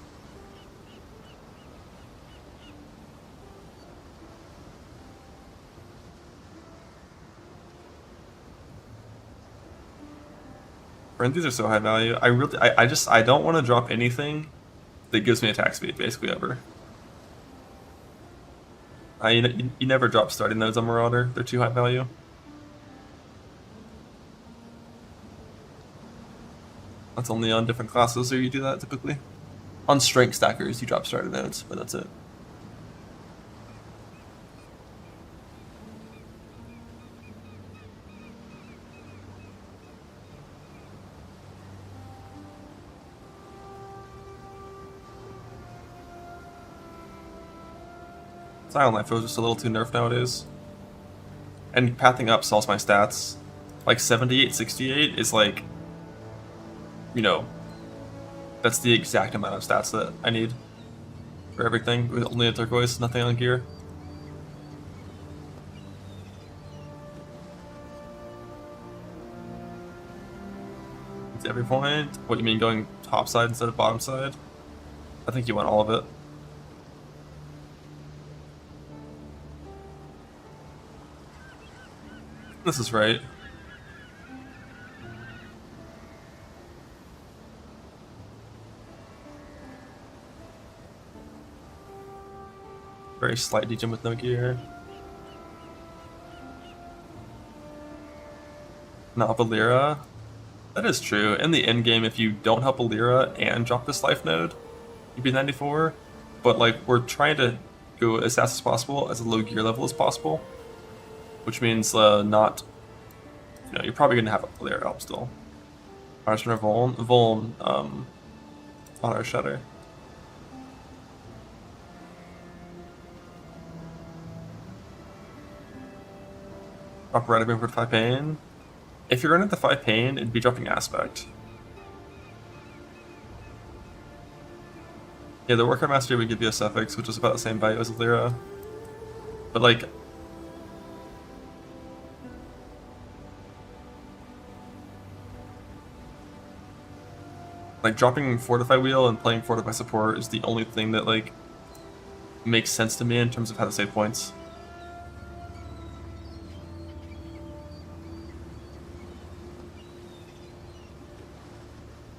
These are so high value. I don't want to drop anything that gives me attack speed, basically, ever. You never drop starting nodes on Marauder. They're too high value. That's only on different classes, so you do that typically. On strength stackers, you drop starter nodes, but that's it. Silent Life was just a little too nerfed nowadays. And pathing up solves my stats. Like 78, 68 is like, you know, that's the exact amount of stats that I need for everything, with only a turquoise, nothing on gear. It's every point. What, you mean going top side instead of bottom side? I think you want all of it. This is right. Very slight degen with no gear. Not Valera. That is true. In the end game, if you don't help Valera and drop this life node, you'd be 94. But like, we're trying to go as fast as possible, as a low gear level as possible. Which means not, you know, you're probably gonna have a Valera help still. Arsenal Voln on our Shatter. Drop red for 5 pain. If you're running at the 5 pain, it'd be dropping Aspect. Yeah, the Warcraft Mastery would give you a suffix, which is about the same value as Lyra. But like, dropping Fortify Wheel and playing Fortify Support is the only thing that like makes sense to me in terms of how to save points.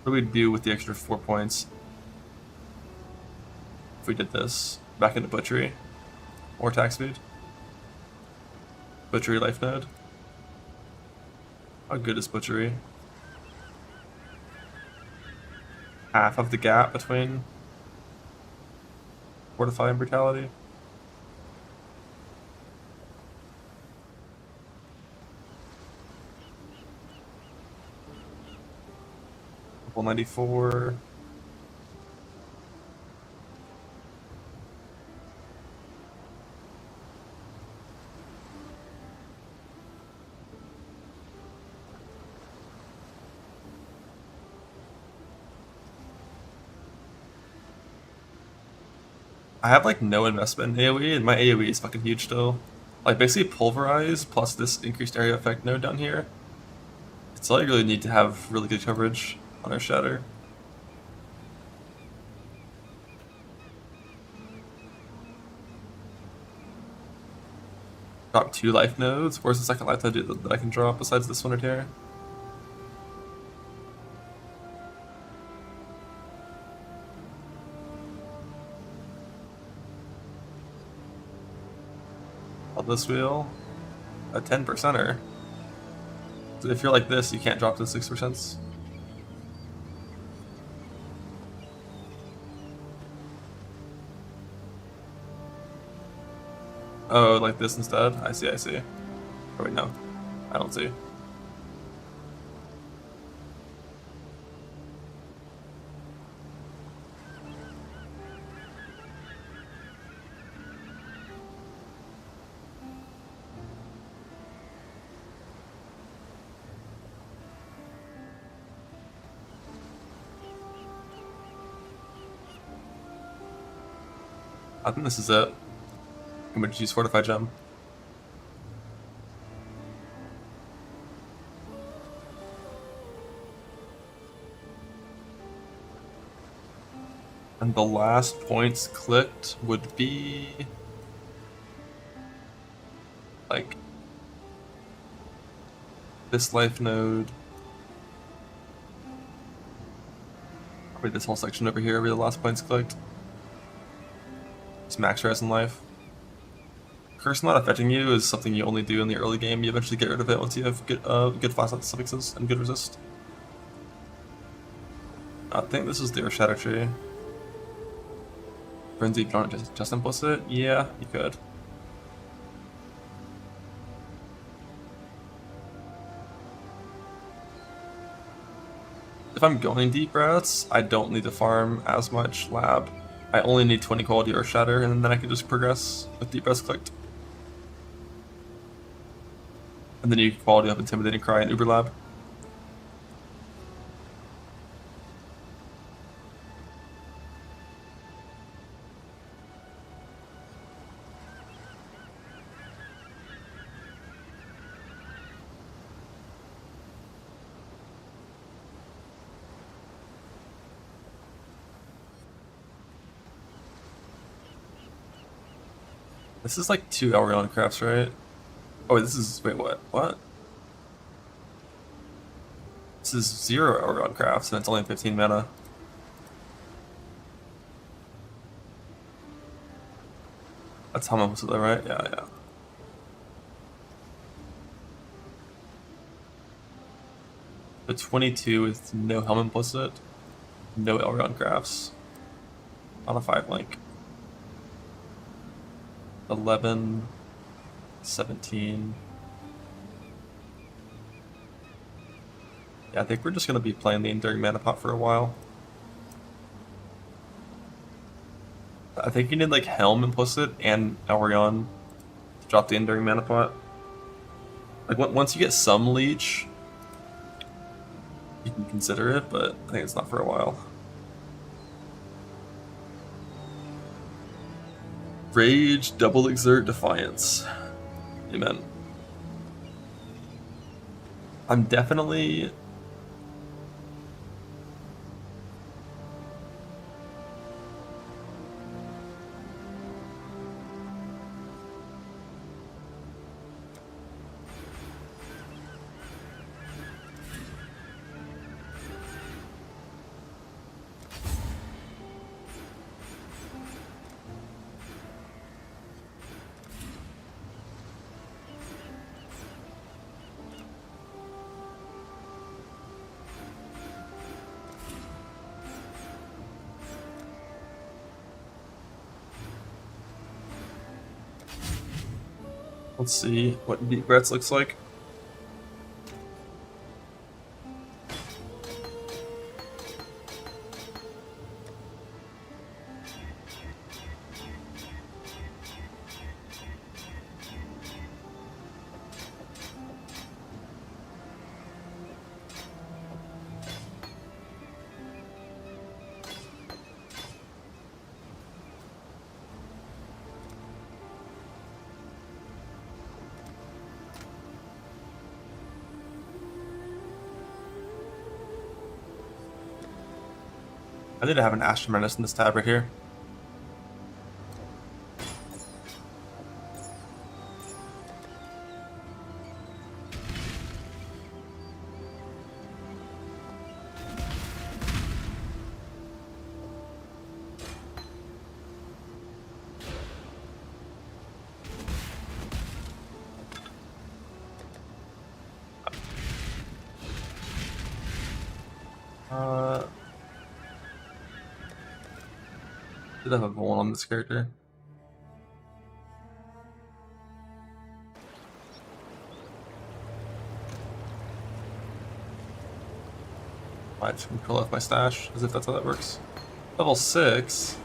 What do we do with the extra 4 points if we did this back into Butchery? or attack speed. Butchery life node. How good is Butchery? Half of the gap between Fortify and Brutality. Level 94. I have like no investment in AoE, and my AoE is fucking huge still. Like basically Pulverize plus this increased area effect node down here. It's all you really need to have really good coverage on our shatter. Drop 2 life nodes. Where's the second life node that I can drop besides this one right here? On this wheel, a 10%er. So if you're like this, you can't drop to 6%. Oh, like this instead? I see, I see. Oh wait, no. I don't see. I think this is it. I'm going to use Fortify Gem. And the last points clicked would be like this life node. Probably this whole section over here where the last points clicked. It's max res in life. Curse not affecting you is something you only do in the early game. You eventually get rid of it once you have good flash suffixes and good resist. I think this is the shatter tree. Frenzy, if you don't just implicit? Yeah, you could. If I'm going deep routes, I don't need to farm as much lab. I only need 20 quality or shatter, and then I can just progress with deep routes clicked. And then you can quality up Intimidating Cry and Uber Lab. This is like 2 Elrion crafts, right? Oh, wait, this is. Wait, what? What? This is 0 Elrion crafts, and it's only 15 mana. That's how much was it, right? Yeah, yeah. The 22 with no helm implicit, no Elrion crafts. On a 5 link. 11, 17. Yeah, I think we're just going to be playing the Enduring Mana Pot for a while. I think you need like Helm implicit and Elrion to drop the Enduring Mana Pot. Like once you get some leech, you can consider it, but I think it's not for a while. Rage, double exert, defiance. Amen. I'm definitely... Let's see what Deep Breaths looks like. I need to have an Astral Menace in this tab right here. Did have a bone on this character. Might just control off my stash, as if that's how that works. Level 6.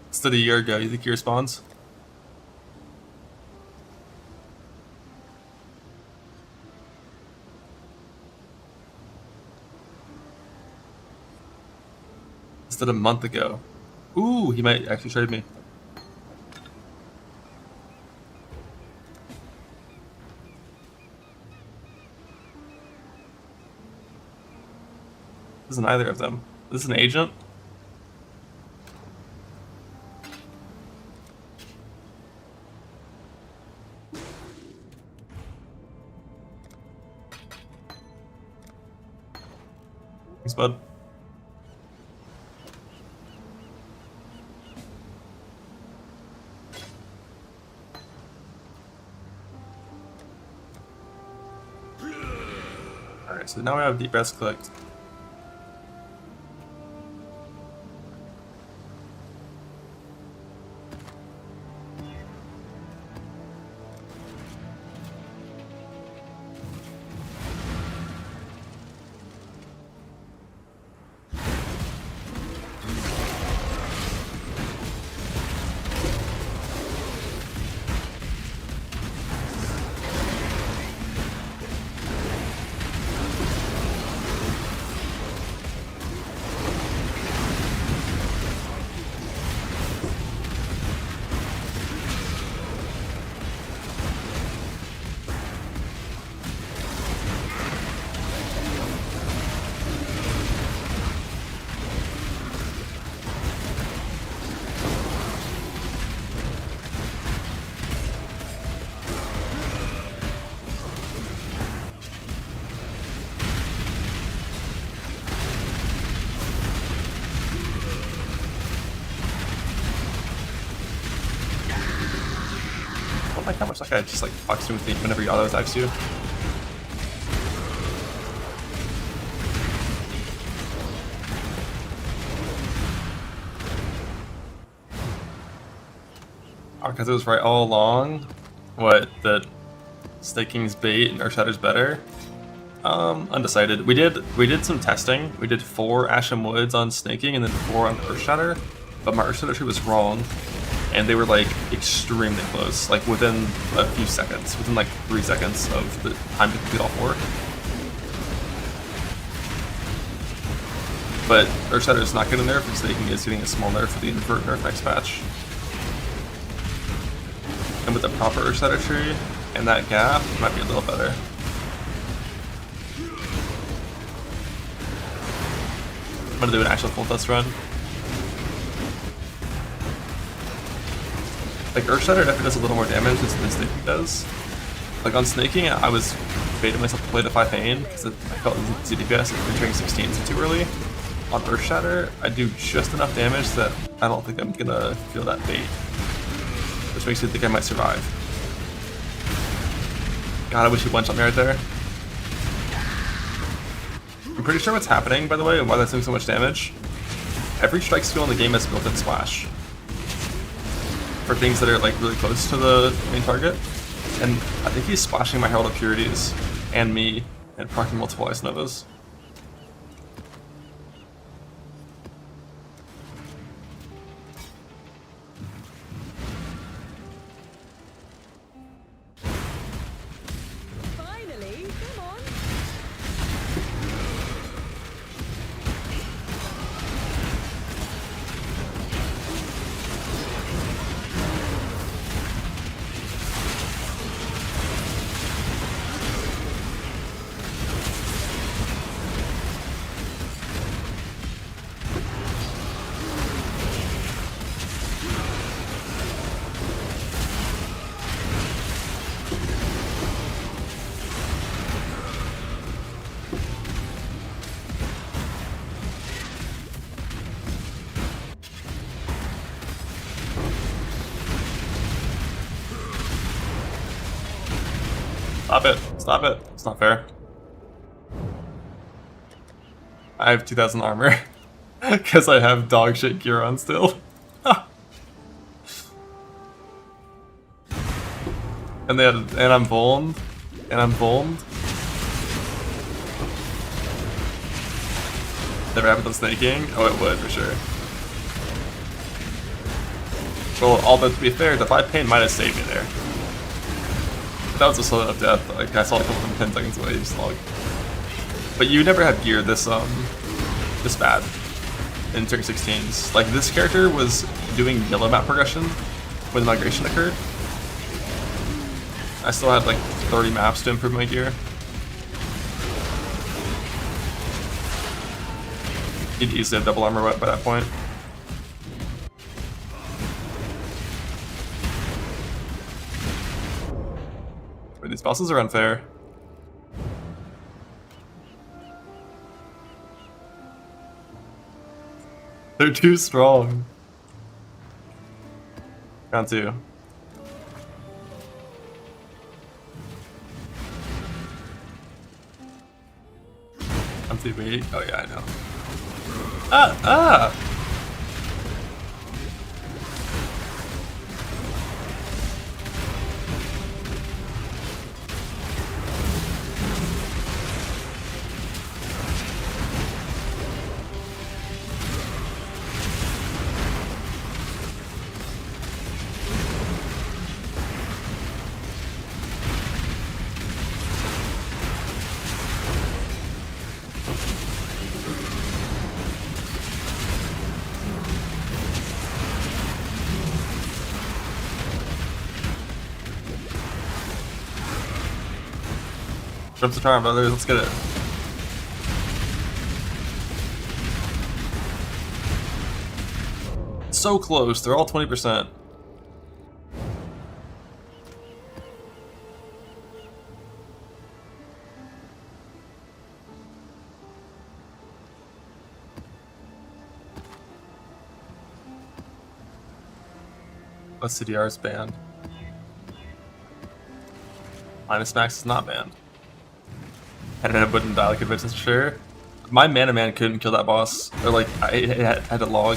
Instead a year ago, you think he responds? Instead a month ago. Ooh, he might actually trade me. This isn't either of them. This is an agent? Thanks, bud. Alright, so now we have Deep Breaths clicked. I like how much that guy just like fucks you with me whenever he auto attacks you. Oh, because it was right all along. What, that staking's bait and Earthshatter's better? Undecided. We did some testing. We did 4 Asham Woods on snaking and then 4 on Earthshatter, but my Earthshatter tree was wrong. And they were like extremely close, like within a few seconds, within like 3 seconds of the time to complete all 4. But Earthshatter is not getting nerfed because Staking is getting a small nerf for the invert nerf next patch. And with the proper Earthshatter tree and that gap, it might be a little better. I'm gonna do an actual full test run. Like Earthshatter definitely does a little more damage than Snaking does. Like on Snaking, I was baited myself to play Defy Pain because I felt the DPS entering 16s too early. On Earth Shatter, I do just enough damage that I don't think I'm gonna feel that bait, which makes me think I might survive. God, I wish you one-shot me right there. I'm pretty sure what's happening, by the way, and why that's doing so much damage. Every strike skill in the game has built-in splash for things that are like really close to the main target, and I think he's splashing my Herald of Purities and me and proccing multiple Ice Novas. Finally, come on. Stop it. Stop it. It's not fair. I have 2000 armor because I have dog shit gear on still. And I'm vulned. And I'm vulned. Never happened on snaking? Oh, it would for sure. Well, although to be fair, Defy Pain might have saved me there. That was a slow enough death. Like I saw it come from 10 seconds away, just log. But you never had gear this bad in turn 16s. Like this character was doing yellow map progression when the migration occurred. I still had like 30 maps to improve my gear. You'd easily have double armor wet by that point. But these bosses are unfair. They're too strong. Round 2. I'm too weak. Oh yeah, I know. Ah! Jump the charm, brothers. Let's get it. So close. They're all 20%. CDR is banned. Minus max is not banned. And it wouldn't die like a bitch, for sure. My Mana Man couldn't kill that boss. Or like, I had to log.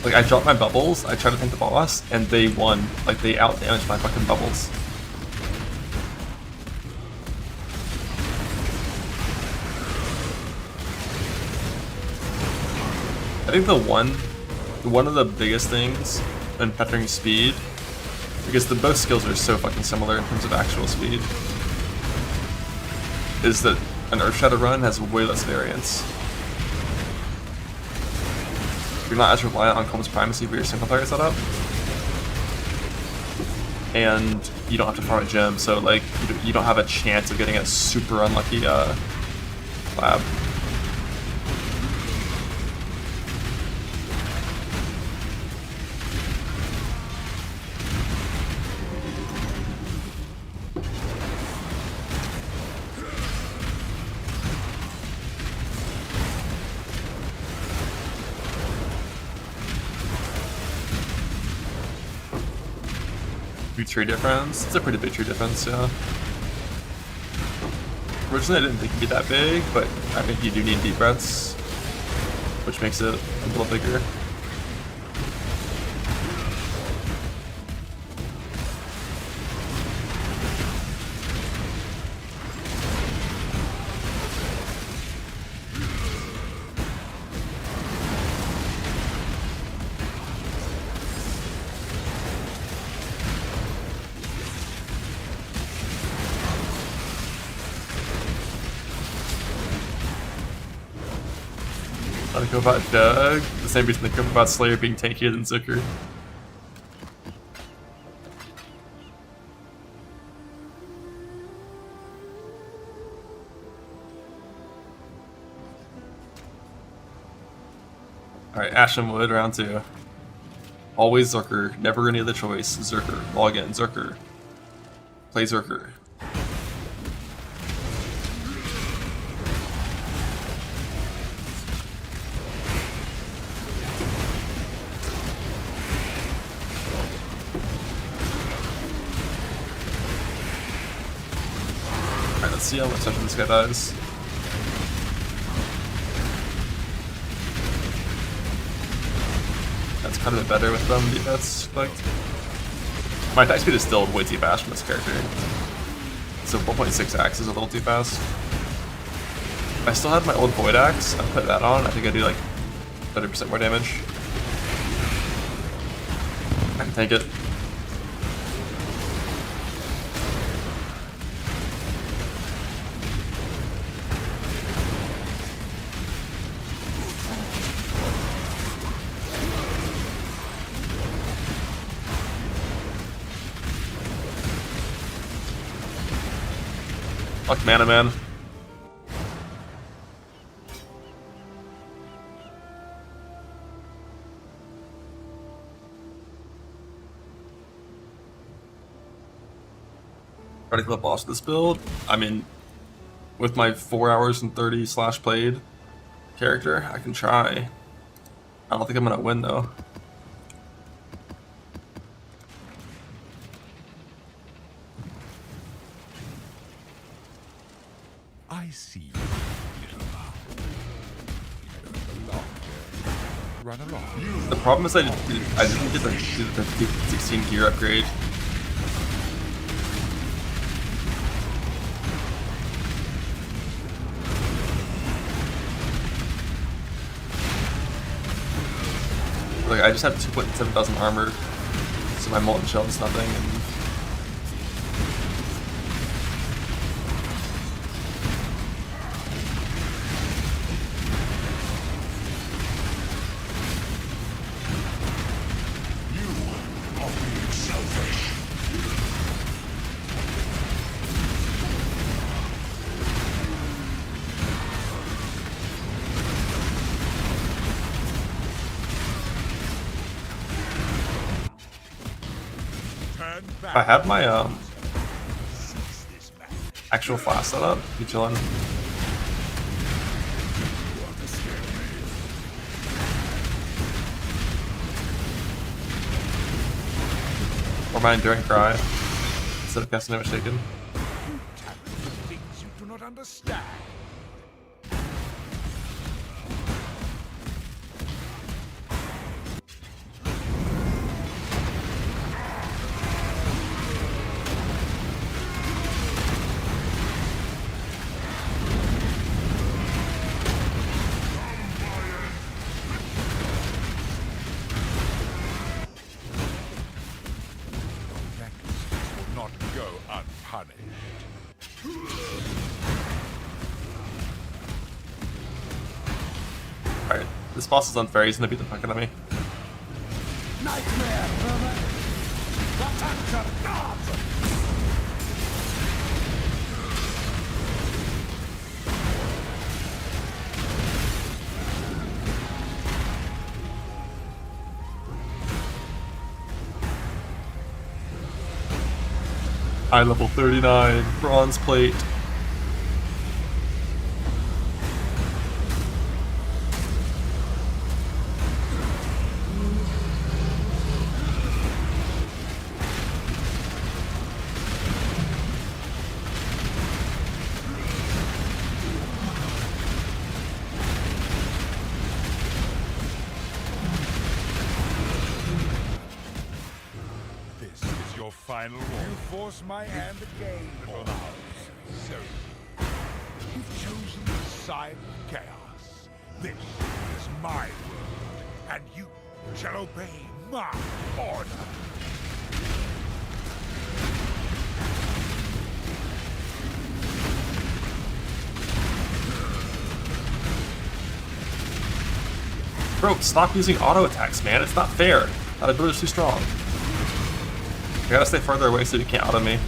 Like, I dropped my bubbles, I tried to tank the boss, and they won. Like, they out-damaged my fucking bubbles. I think one of the biggest things in fettering speed, because both skills are so fucking similar in terms of actual speed, is that an Earth Shatter run has way less variance. You're not as reliant on Combs Primacy for your single player setup. And you don't have to farm a gem, so like you don't have a chance of getting a super unlucky lab. Big tree difference. It's a pretty big tree difference, yeah. Originally, I didn't think it'd be that big, but I think you do need deep breaths, which makes it a little bigger. How to go about Doug? The same reason they go about Slayer being tankier than Zucker. Alright, Ashen Wood, round 2. Always Zerker, never any other choice. Zerker, log in, Zerker. Play Zerker. Alright, let's see how much time this guy dies. That's kind of better with them, that's clicked. My attack speed is still way too fast from this character. So 1.6 axe is a little too fast. If I still had my old Void Axe, I'd put that on, I think I'd do like 30% more damage. I can take it. Fuck Mana Man. Try to kill a boss with this build. I mean, with my 4 hours and 30 slash played character, I can try. I don't think I'm gonna win though. I see. Run along. The problem is I didn't get the 16 gear upgrade. Like I just have 2,700 armor, so my molten shell is nothing. And if I have my actual flash set up, be chillin'. Or my enduring cry instead of casting damage taken. Things you do not understand. Go unpunished. Alright, this boss is unfair, he's gonna beat the fuck out of me. Nightmare, brother. Attack of God. High level 39, bronze plate. final war. You force my hand again, little mouse. So, you've chosen the side of chaos. This is my world, and you shall obey my order. Bro, stop using auto attacks, man. It's not fair. That ability's too strong. You gotta stay further away so you can't auto me.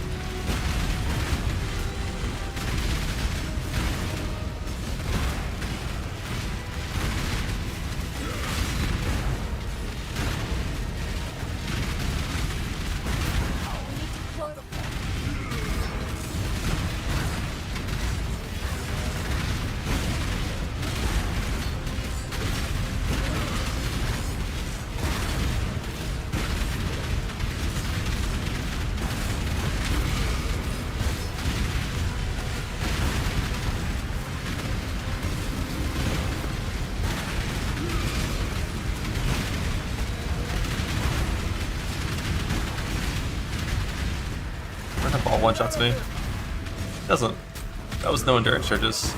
That ball one-shots me. Doesn't. That was no endurance charges.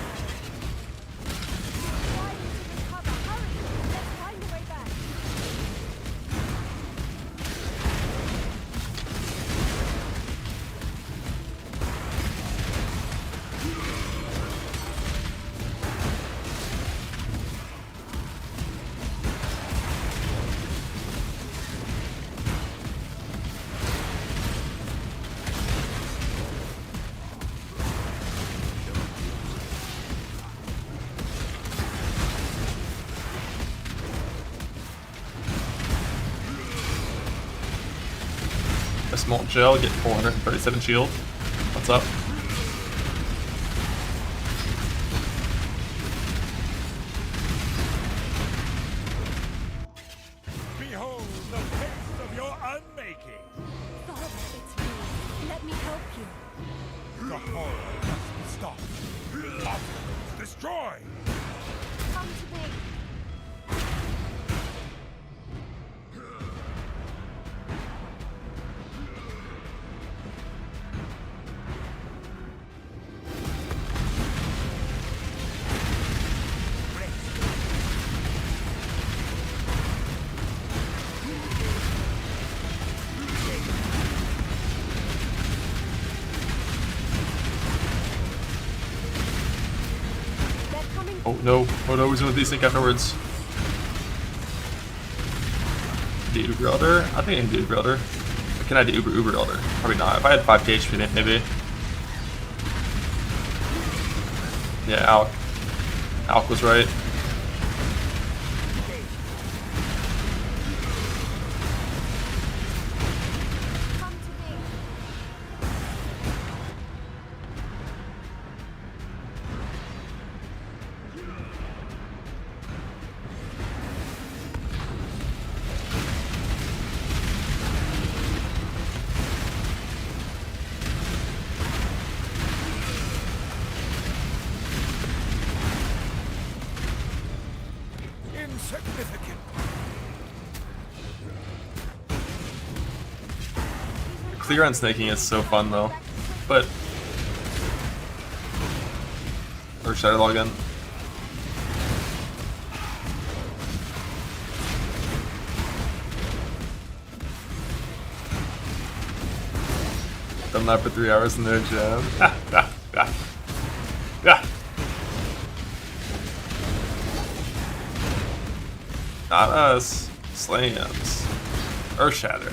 This Molten Gel, get 437 shield. What's up? Behold the face of your unmaking. Father, it's me. Let me help you. The horror must be stopped. Obstacles destroyed. Come to me. Oh no, he's gonna desync afterwards. The Uber Elder? I think I can do Uber Elder. Or can I do Uber Elder? Probably not. If I had 5k HP, maybe. Yeah, Alk was right. Come to me. Insignificant. Clear on snaking is so fun though. But or shatter log in. Done that for 3 hours in their jam. Yeah. Not us. Slams. Earth shatter.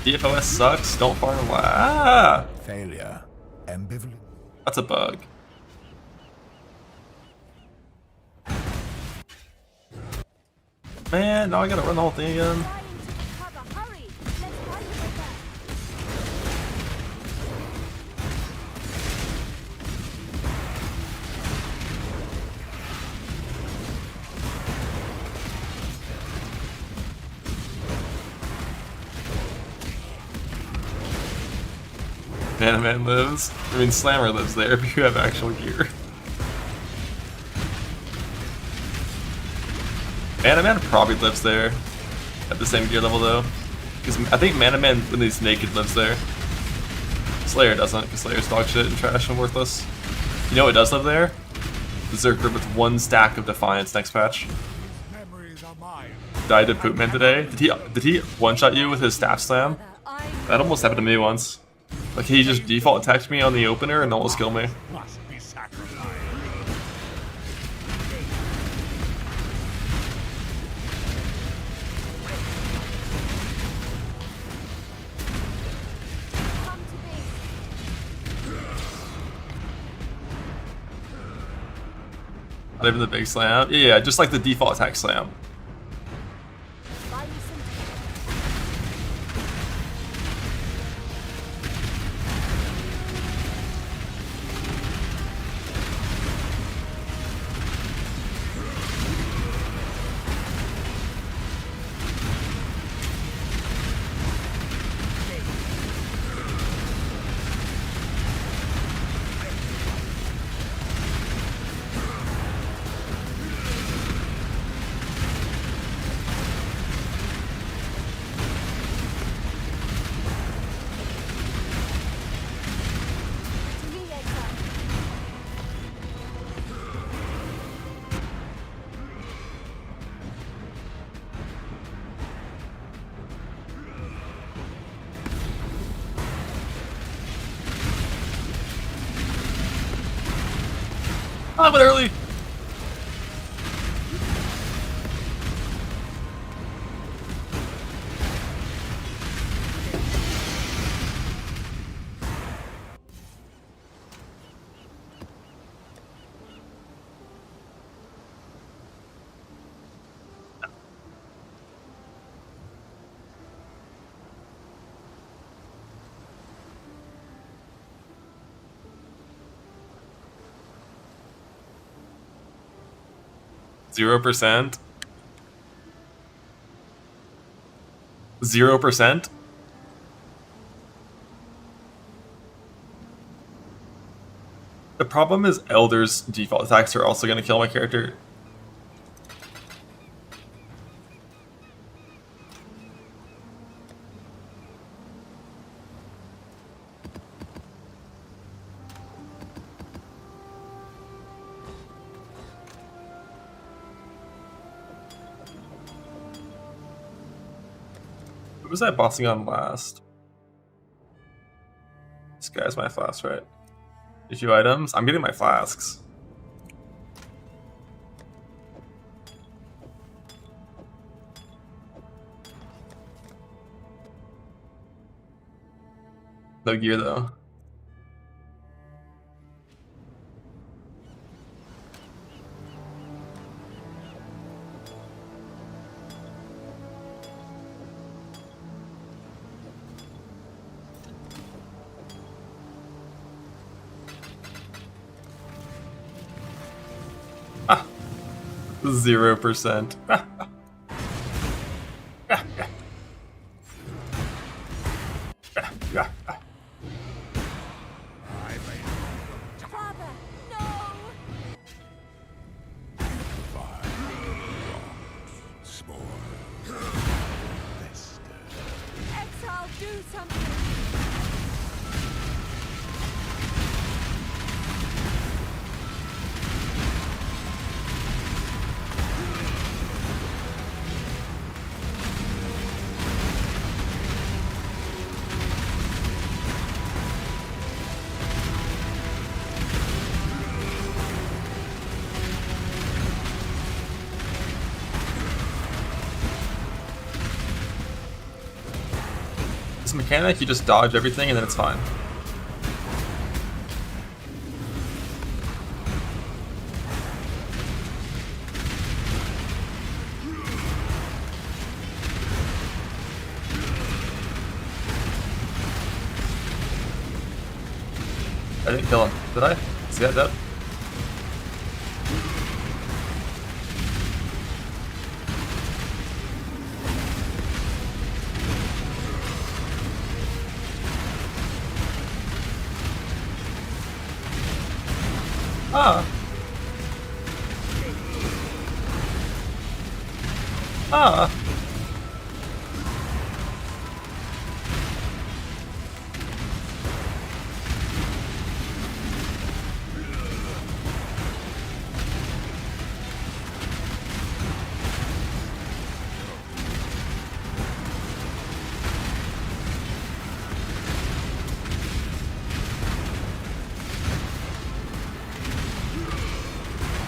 DFOS sucks. Don't farm. Ah! Failure. Ambivalent. That's a bug. Man, now I gotta run the whole thing again. Flying to cover. Hurry. Let's find a way back. Mana Man lives. I mean, Slammer lives there if you have actual gear. Mana Man probably lives there. At the same gear level though. Because I think Mana Man, when he's naked, lives there. Slayer doesn't, because Slayer's dog shit and trash and worthless. You know what does live there? Berserker with 1 stack of Defiance next patch. Memories are mine. Died to Poop Man today. Did he one-shot you with his staff slam? That almost happened to me once. Like he just default attacked me on the opener and almost killed me. Must be sacrificed. Come to me. Not even the big slam. Yeah, just like the default attack slam. Buy you some to me, Exile. 'Went early. %? 0%? The problem is Elder's default attacks are also going to kill my character. Who was I bossing on last? This guy's my flask, right? A few items. I'm getting my flasks. No gear though. Ah, 0%. Father, no! Exile, do something! This mechanic, you just dodge everything and then it's fine. I didn't kill him, did I? Is he dead? Ah. Ah.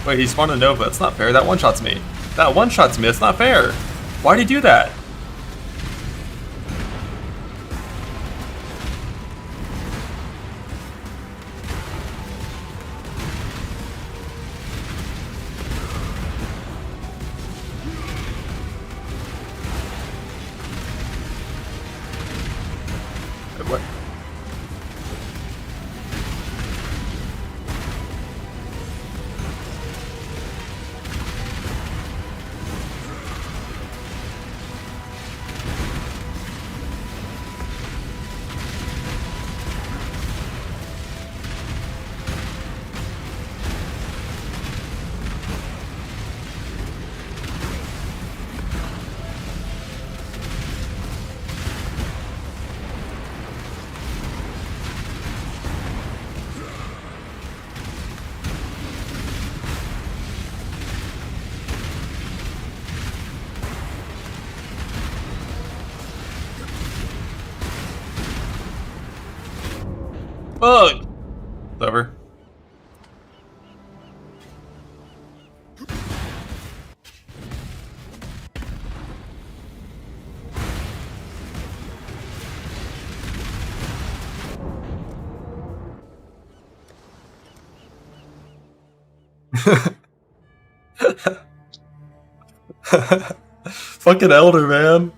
Wait, he spawned a Nova. That's not fair. That one-shots me. That one-shots me. That's not fair. Why'd he do that? Wait, what? Fuck! It's over. Fucking Elder, man.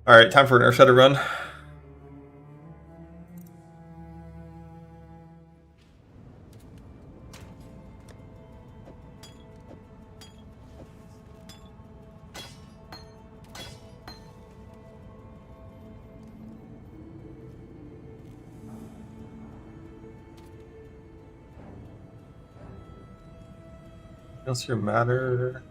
Alright, time for an nerf shatter run. Else here matter.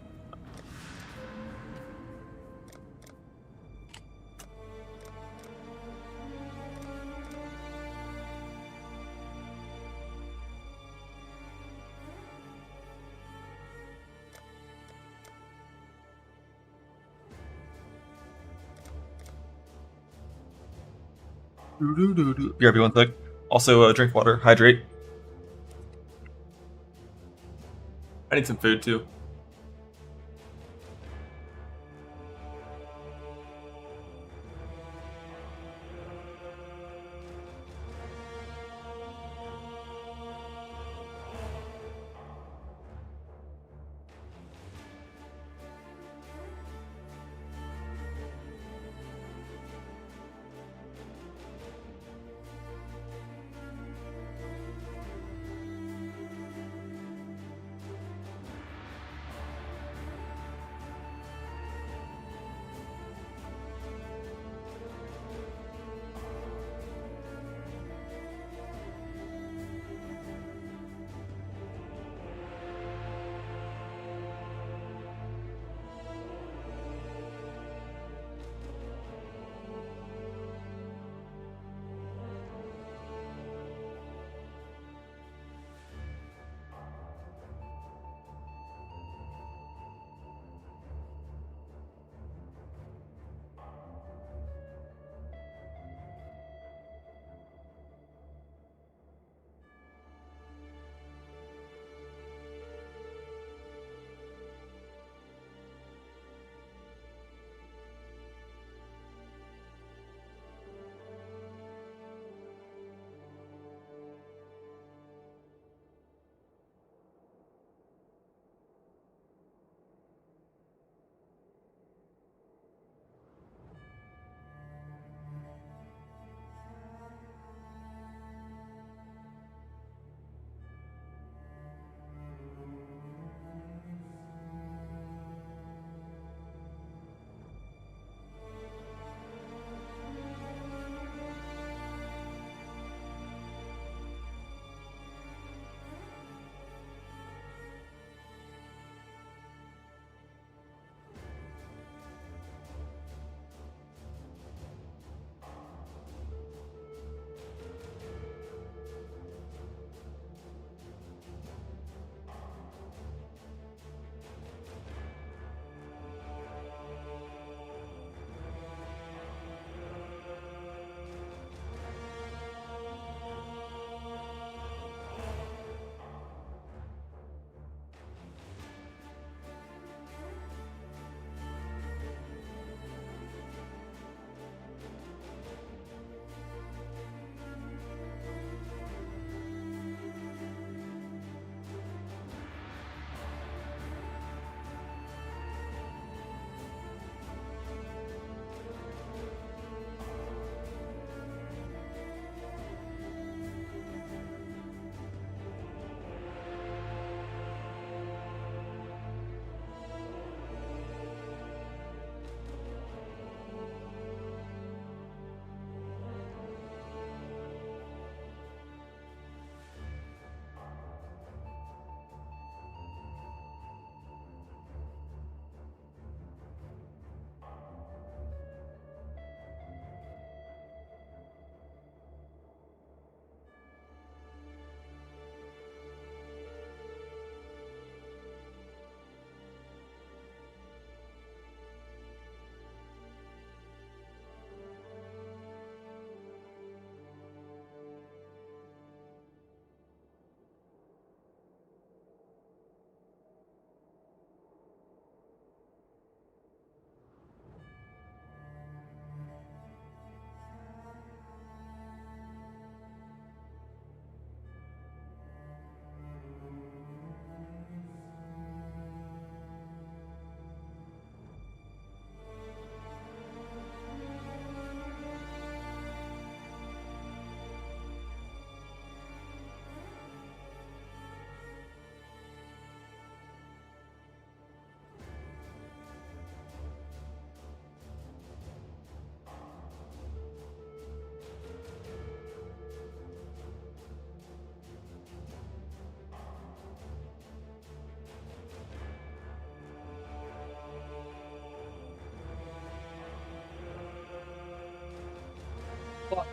BRB 1 sec. Also, drink water, hydrate. I need some food too. Wow.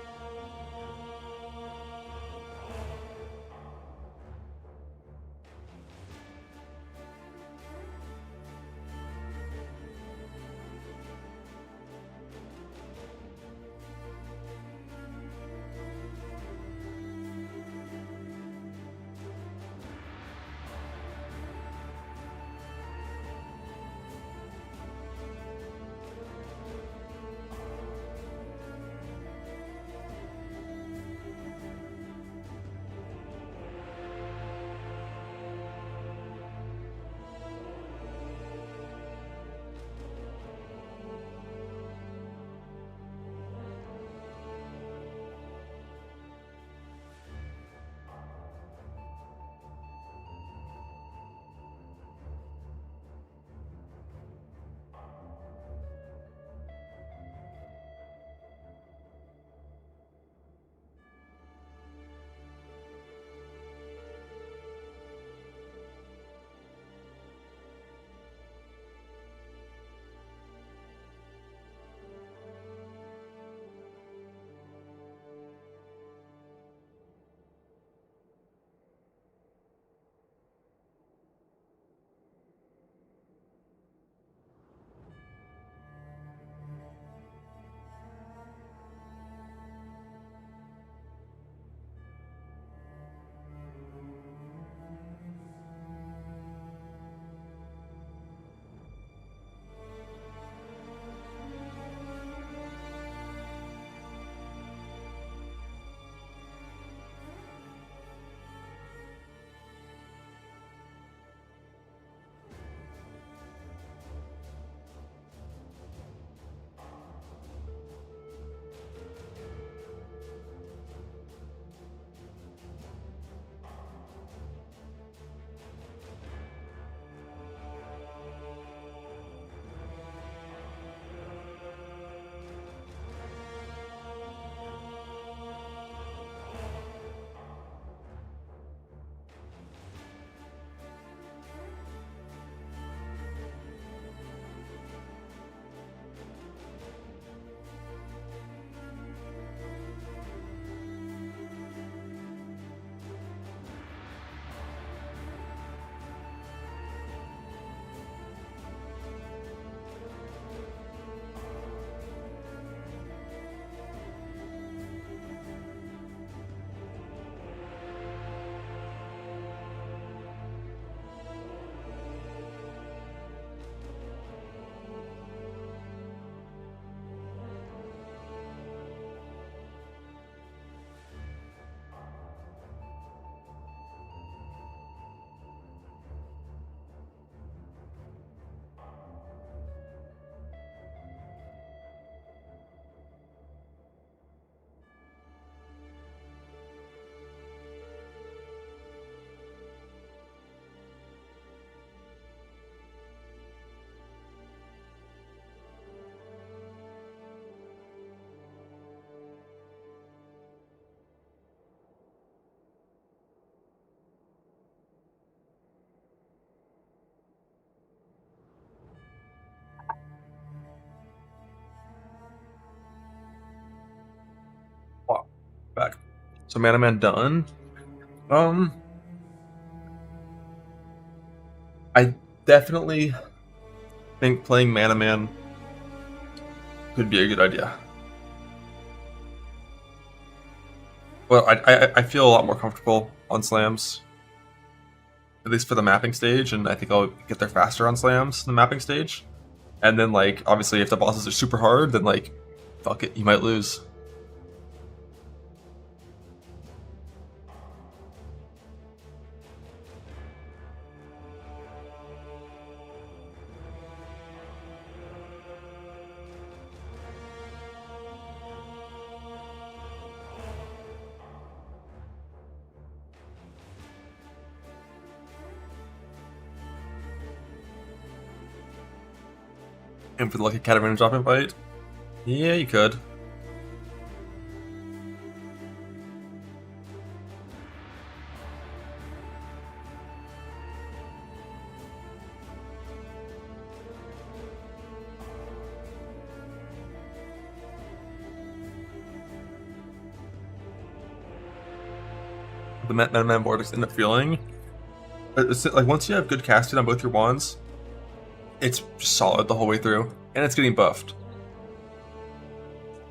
Back. So Mana Man done. Um, I definitely think playing Mana Man could be a good idea. Well, I feel a lot more comfortable on slams, at least for the mapping stage, and I think I'll get there faster on slams than the mapping stage. And then, like, obviously, if the bosses are super hard, then, like, fuck it, you might lose. And for the Lucky Cataman drop invite? Yeah, you could. the Mana Man vortex end up feeling. It's like once you have good casting on both your wands, it's solid the whole way through, and it's getting buffed.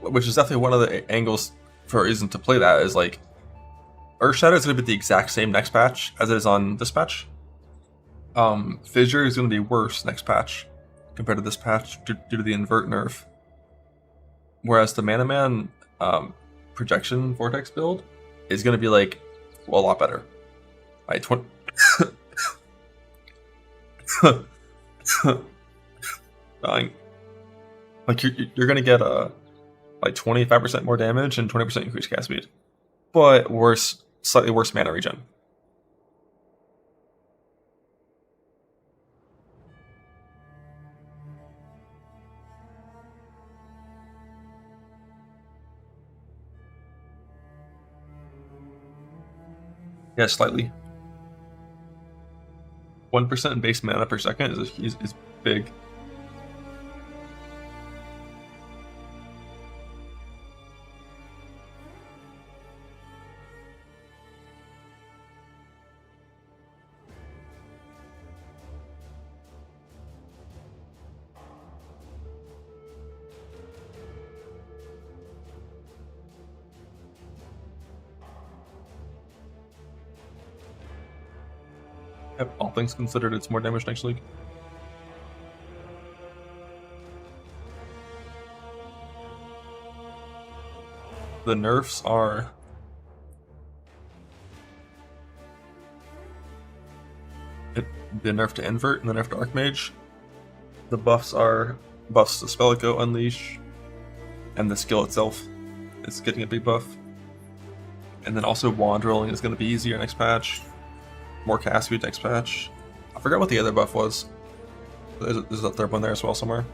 Which is definitely one of the angles for a reason to play that is like Earth Shatter is going to be the exact same next patch as it is on this patch. Fissure is going to be worse next patch compared to this patch due to the invert nerf. Whereas the Mana Man projection vortex build is going to be like, well, a lot better. Right, 20. Dying. Like you're going to get like 25% more damage and 20% increased cast speed, but slightly worse mana regen. Yeah, slightly. 1% base mana per second is big. Yep, all things considered, it's more damage next league. The nerfs are the nerf to invert and the nerf to archmage. The buffs are buffs to spell echo, unleash, and the skill itself is getting a big buff. And then also wand rolling is going to be easier next patch. More cast speed next patch. I forgot what the other buff was. There's a third one there as well somewhere.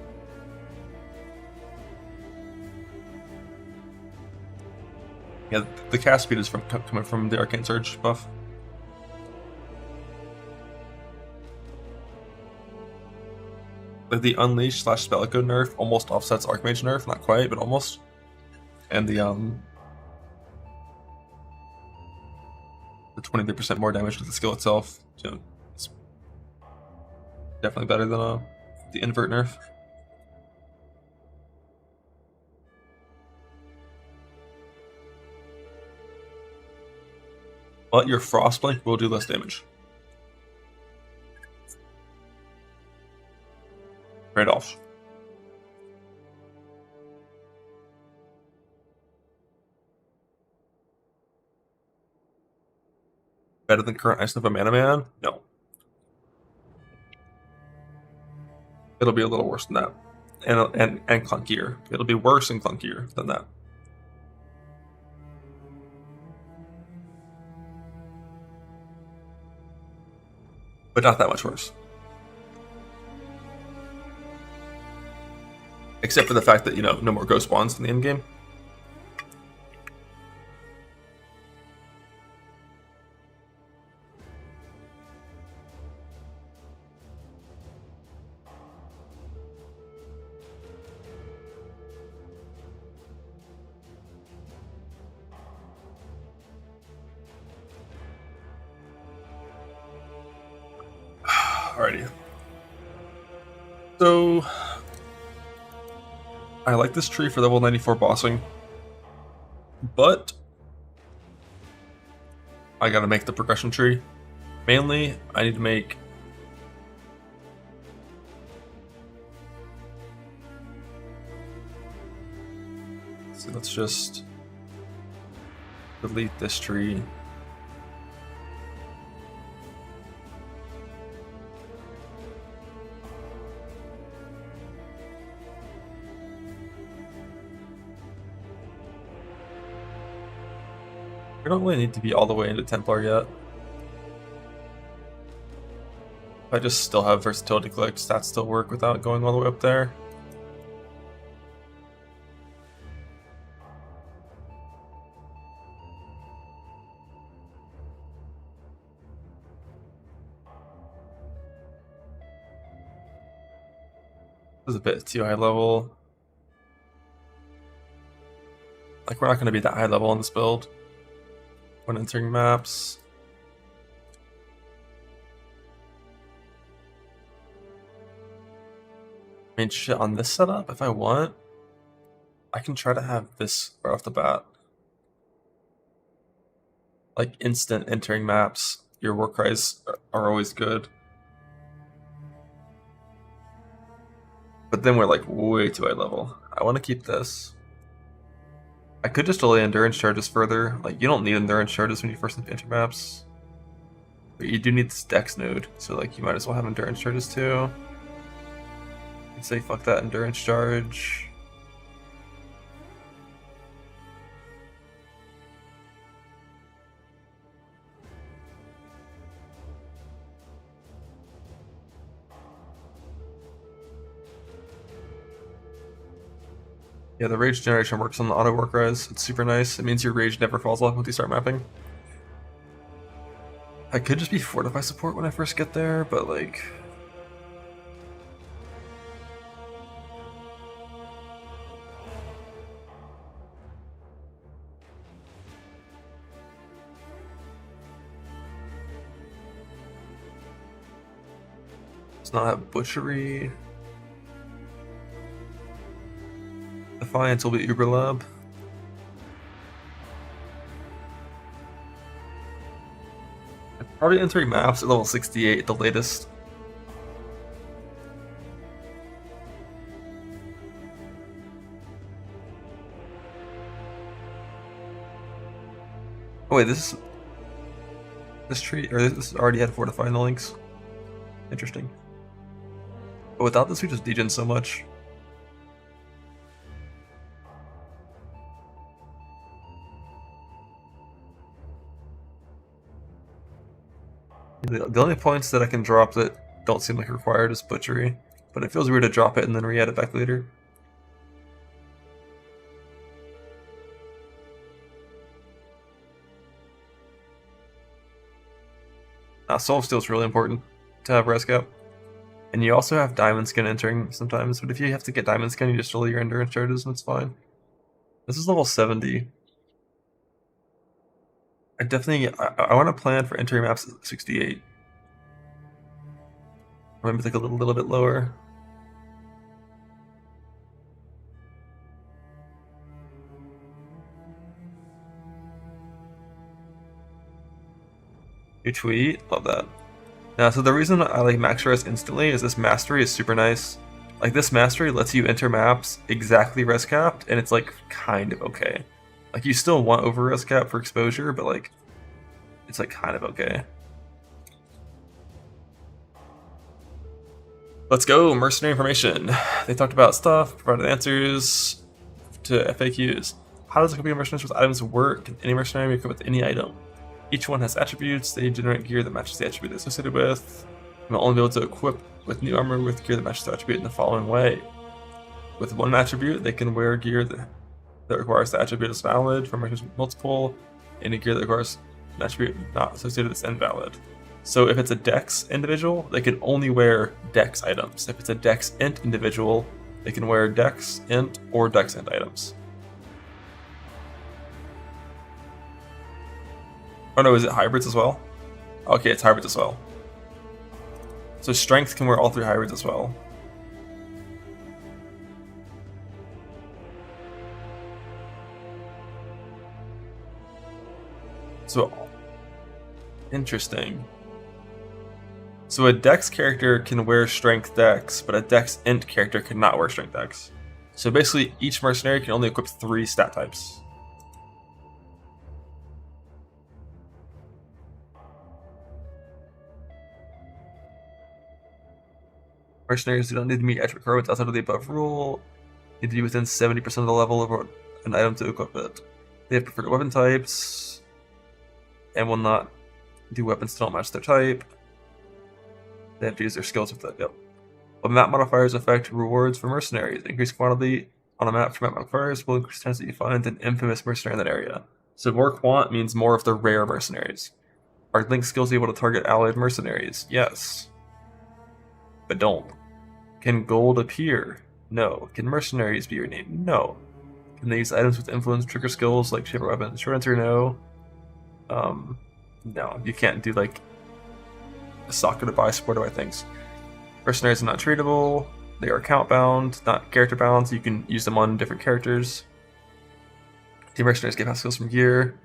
Yeah, the cast speed is coming from the Arcane Surge buff. Like the Unleash / Spell Echo nerf almost offsets Archmage nerf, not quite, but almost. And the 23% more damage with the skill itself, you know, it's definitely better than the invert nerf. But your Frostblink will do less damage. Trade-offs. Better than current Ice of a Mana Man? No. It'll be a little worse than that. And clunkier. It'll be worse and clunkier than that. But not that much worse. Except for the fact that, you know, no more ghost wands in the endgame. Alrighty. So I like this tree for level 94 bossing, but I gotta make the progression tree. Mainly, I need to make so let's just delete this tree. We don't really need to be all the way into Templar yet. I just still have versatility click, stats still work without going all the way up there. This is a bit too high level. Like, we're not going to be that high level on this build. when entering maps. I mean, shit, on this setup, if I want, I can try to have this right off the bat. Like instant entering maps, your war cries are always good. But then we're like way too high level. I want to keep this. I could just delay endurance charges further. Like, you don't need endurance charges when you first enter maps. But you do need this dex node, so like you might as well have endurance charges too. You can say fuck that endurance charge. Yeah, the rage generation works on the auto work rise. It's super nice. It means your rage never falls off once you start mapping. I could just be fortify support when I first get there, but like... Let's not have butchery. Defiance will be Uber Lab. Probably entering maps at level 68 at the latest. Oh wait, this tree, or this already had fortify in the links. Interesting. But without this, we just degen so much. The only points that I can drop that don't seem like required is butchery, but it feels weird to drop it and then re-add it back later. Soul Steel is really important to have res cap. And you also have Diamond Skin entering sometimes, but if you have to get Diamond Skin, you just delay your endurance charges and it's fine. This is level 70. I want to plan for entering maps at 68. Or maybe like a little bit lower. Your tweet, love that. Now, so the reason I like max res instantly is this mastery is super nice. Like this mastery lets you enter maps exactly res capped, and it's like kind of okay. Like you still want over res cap for exposure, but like it's like kind of okay. Let's go, mercenary information. They talked about stuff, provided answers to FAQs. How does equipping mercenaries with items work? Can any mercenary be equipped with any item? Each one has attributes. They generate gear that matches the attribute they're associated with. And will only be able to equip with new armor with gear that matches the attribute in the following way. With one attribute, they can wear gear that requires the attribute is valid. For mercenaries with multiple, any gear that requires an attribute not associated with is invalid. So if it's a Dex individual, they can only wear Dex items. If it's a Dex Int individual, they can wear Dex Int or Dex Int items. Oh no, is it hybrids as well? Okay, it's hybrids as well. So strength can wear all three hybrids as well. So, interesting. So a Dex character can wear Strength Dex, but a Dex Int character cannot wear Strength Dex. So basically, each mercenary can only equip 3 stat types. Mercenaries do not need to meet attribute requirements outside of the above rule. Need to be within 70% of the level of an item to equip it. They have preferred weapon types, and will not do weapons that don't match their type. They have to use their skills with that, yep. But map modifiers affect rewards for mercenaries. Increased quantity on a map for map modifiers will increase the chance that you find an infamous mercenary in that area. So more quant means more of the rare mercenaries. Are Link skills able to target allied mercenaries? Yes. But don't. Can gold appear? No. Can mercenaries be your name? No. Can they use items with influence trigger skills like shaper weapons? Short answer, no. No, you can't do like a socket to buy, support to buy things. Mercenaries are not tradable. They are account bound, not character bound, so you can use them on different characters. The mercenaries get passive skills from gear,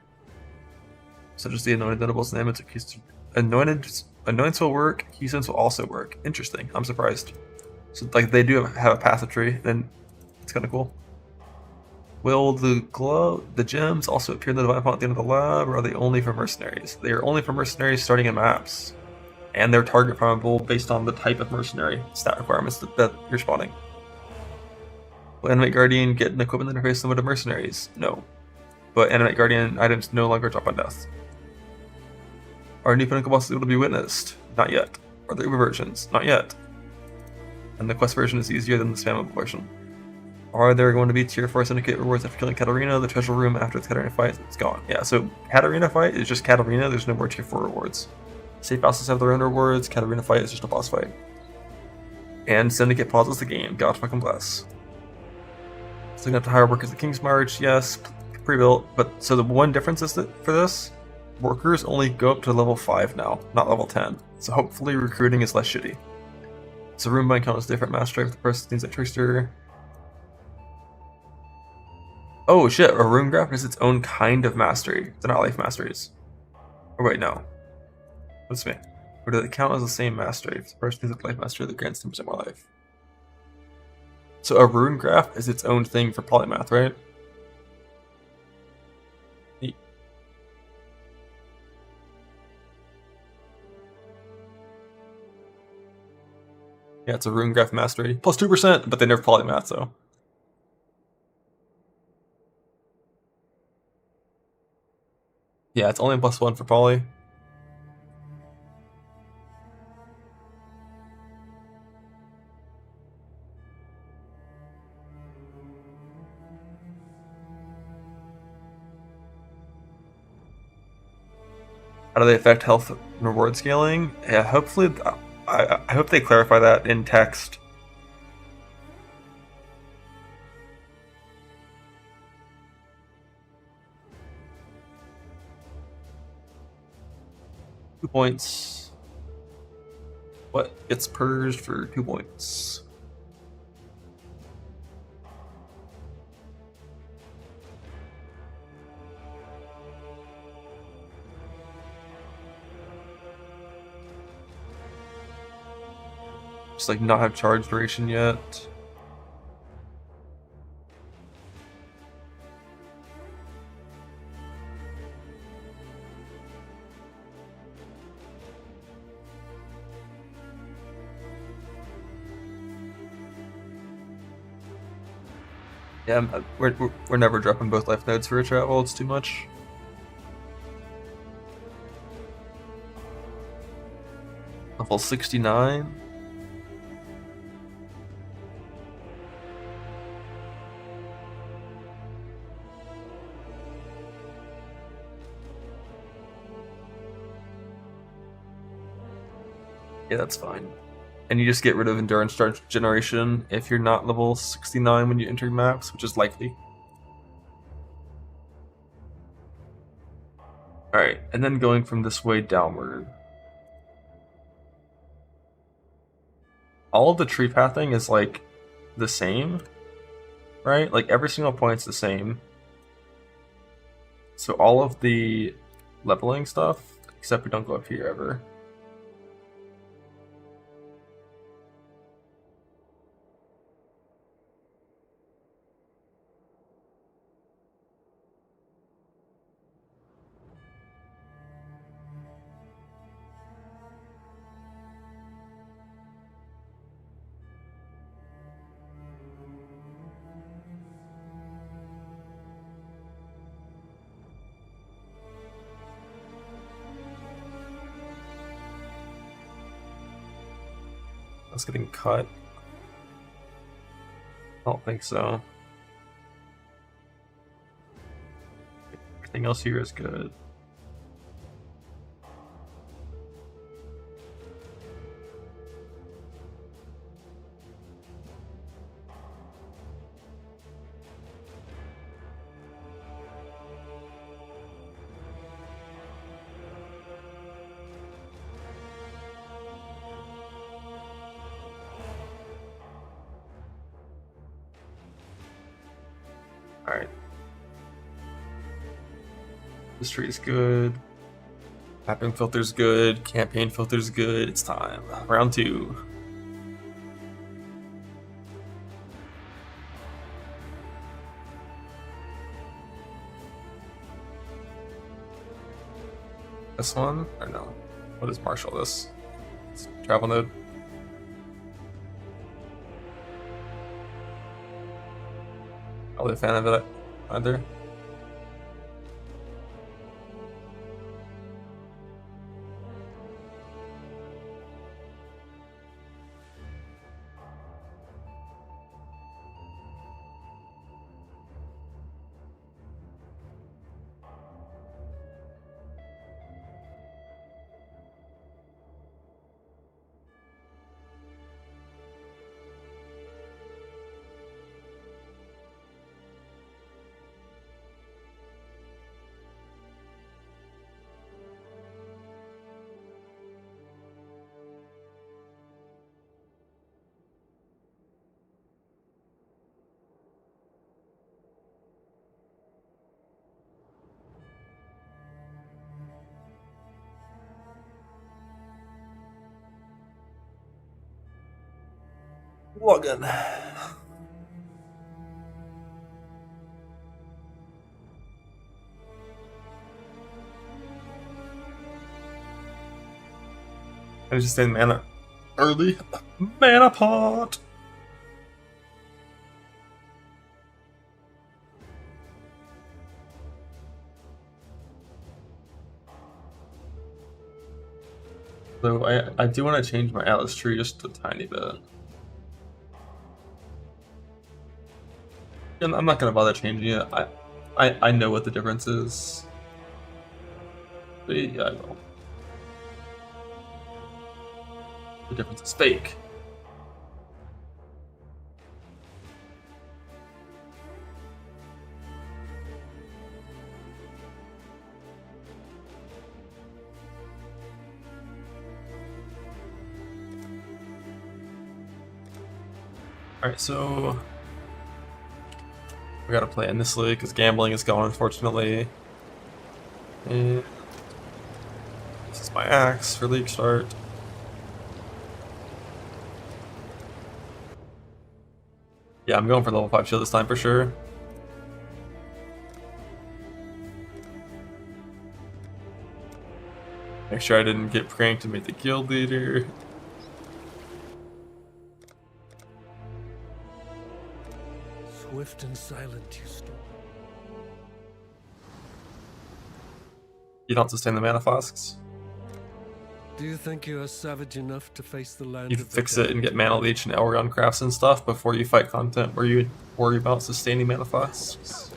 such as the anointed notables and the anointeds will work. Keystones will also work. Interesting. I'm surprised. So like they do have a passive tree, then it's kind of cool. Will the gems also appear in the divine font at the end of the lab, or are they only for mercenaries? They are only for mercenaries starting in maps, and they're target farmable based on the type of mercenary stat requirements that you're spawning. Will Animate Guardian get an equipment interface similar to mercenaries? No. But Animate Guardian items no longer drop on death. Are new pinnacle bosses able to be witnessed? Not yet. Are there Uber versions? Not yet. And the quest version is easier than the spammable version. Are there going to be tier 4 syndicate rewards after killing Katarina? The treasure room after the Katarina fight is gone. Yeah, so Katarina fight is just Katarina, there's no more tier 4 rewards. Safe houses have their own rewards, Katarina fight is just a boss fight. And Syndicate pauses the game, God fucking bless. So you have to hire workers at King's March, yes, pre-built, but so the one difference is that for this, workers only go up to level 5 now, not level 10. So hopefully recruiting is less shitty. So room buying count is different mastery with the person things like Trickster. Oh shit, a rune graph is its own kind of mastery. They're not life masteries. Oh wait, no. What's me? Or do they count as the same mastery if the person is a life mastery that grants 10% more life? So a rune graph is its own thing for polymath, right? Neat. Yeah, it's a rune graph mastery. Plus 2%, but they nerf polymath, so. Yeah, it's only a +1 for poly. How do they affect health and reward scaling? Yeah, hopefully, I hope they clarify that in text. Two points. What gets purged for 2 points? Just like not have charge duration yet. Yeah, we're never dropping both life nodes for a travel, it's too much. Level 69. Yeah, that's fine. And you just get rid of endurance charge generation if you're not level 69 when you enter maps, which is likely. Alright, and then going from this way downward. All of the tree pathing is like the same, right? Like every single point's the same. So all of the leveling stuff, except we don't go up here ever. That's getting cut. I don't think so. Everything else here is good. This tree's good. Mapping filter's good. Campaign filter's good. It's time. Round 2. This one? Or no? What is Marshall this? It's travel node. Not really a fan of it either. Login. I just saying mana early. Mana pot. So I do want to change my Atlas tree just a tiny bit. And I'm not gonna bother changing it. I know what the difference is. But yeah, I will. The difference is fake. Alright, so we gotta play in this league because gambling is gone, unfortunately. And this is my axe for league start. Yeah, I'm going for level 5 shield this time for sure. Make sure I didn't get pranked and made the guild leader. Swift and silent you storm. You don't sustain the mana flasks. Do you think you are savage enough to face the land You of the fix it dead? and get mana leech and Elgon crafts and stuff before you fight content where you worry about sustaining mana flasks.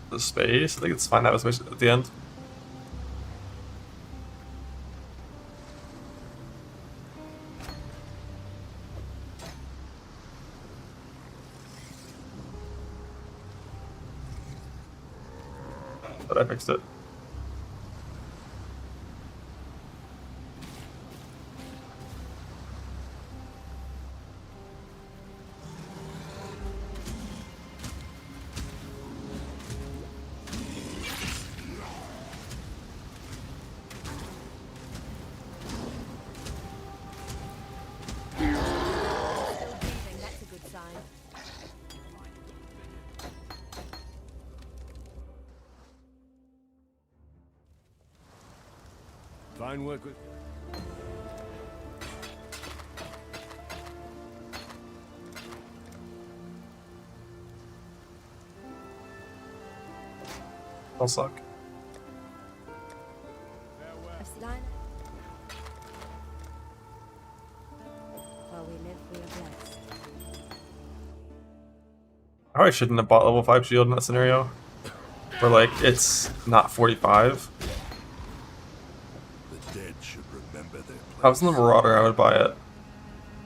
The space, I think it's fine that was at the end. But I fixed it. That's a good sign. Fine work with. I'll suck. Aslan. While we live, we are blessed. I probably shouldn't have bought level 5 shield in that scenario. Where like it's not 45. The dead should remember their place. If I was in the Marauder, I would buy it.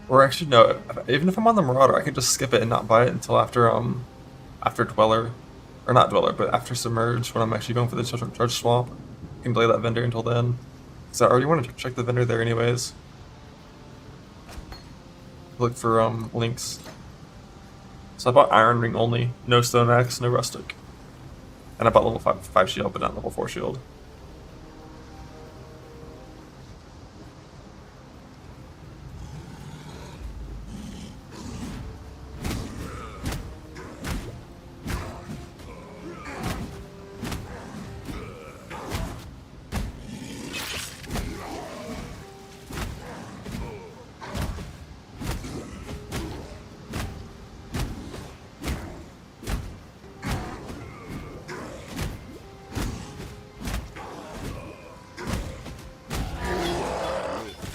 Or actually no, even if I'm on the Marauder, I can just skip it and not buy it until after Dweller. Or not Dweller, but after Submerge, when I'm actually going for the charge swap. I can delay that vendor until then. Because I already want to check the vendor there anyways. Look for links. So I bought Iron Ring only, no Stone Axe, no Rustic. And I bought level 5 shield, but not level 4 shield.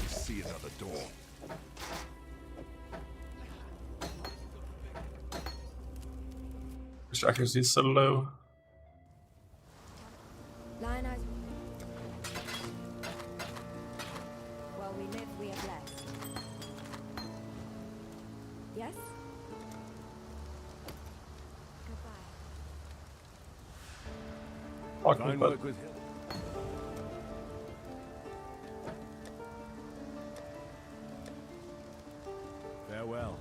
See another door. His accuracy is so low. Lion eyes. While we live, we are blessed. Yes? Goodbye. Fuck me, Fine but work with him. Farewell.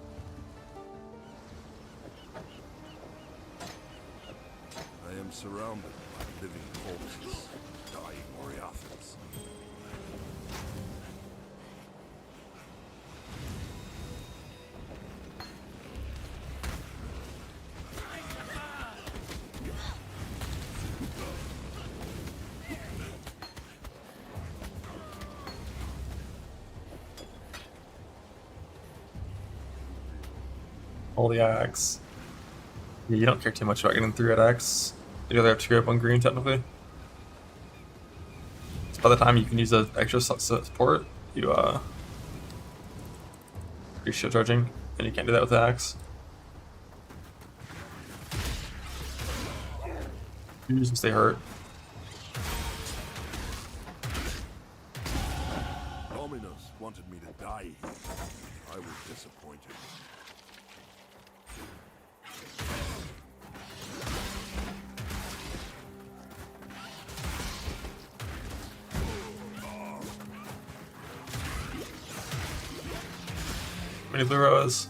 I am surrounded by living corpses, dying Oriathans. all the axe. Yeah, you don't care too much about getting 3 red axe. You only have 2 red, 1 green technically. So by the time you can use the extra support, you're shield charging, and you can't do that with the axe. You just stay hurt. Dominus wanted me to die here. I was disappointed. Many blue rose.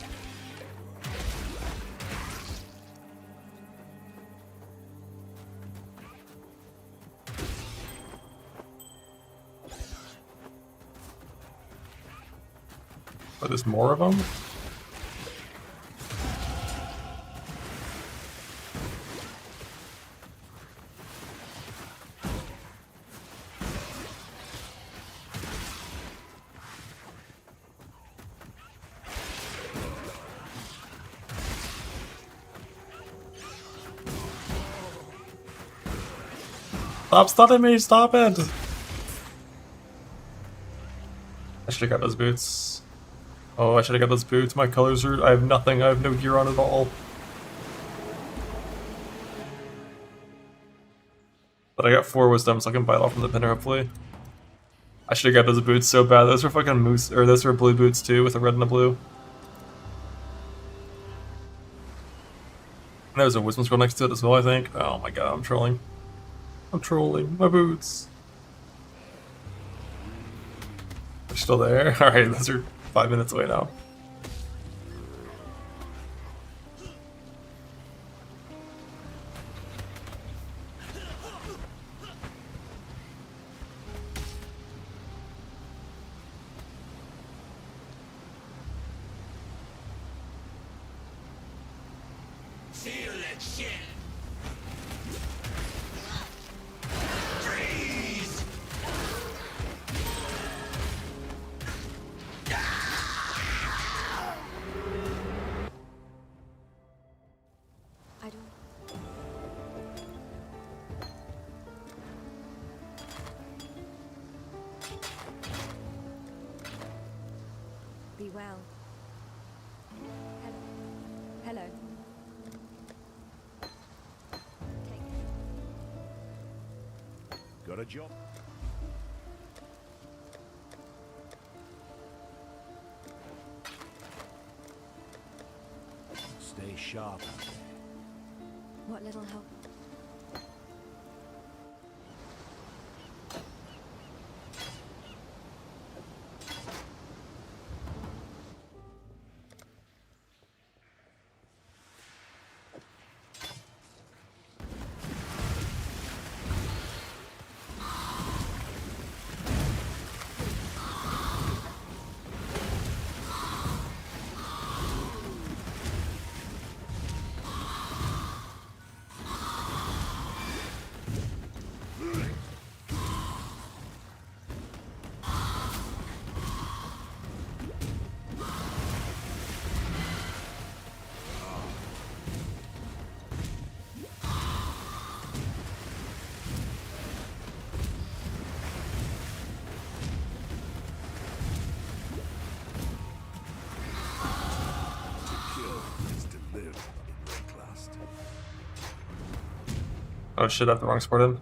Oh, there's more of them? Stop stunning me, stop it! I should've got those boots. Oh, I should've got those boots. My colors are... I have nothing. I have no gear on at all. But I got 4 wisdom, so I can bite off from the pinner, hopefully. I should've got those boots so bad. Those were fucking moose... Or those were blue boots, too, with a red and a blue. And there was a wisdom scroll next to it as well, I think. Oh my god, I'm trolling. I'm trolling. My boots. They're still there? Alright, those are 5 minutes away now. Feel that shit. I don't. Be well. Hello. Hello. Got a job? Stay sharp out there. What little help? Oh shit, I have the wrong sport in.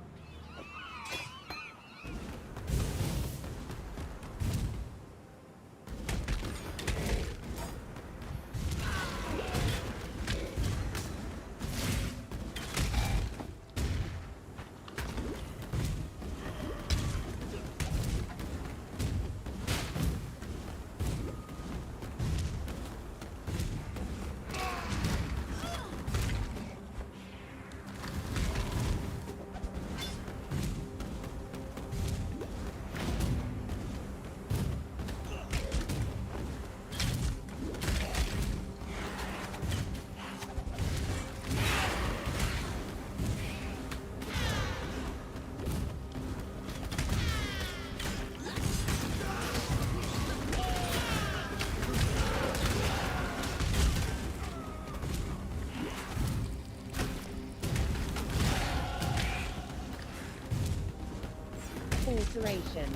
Alteration.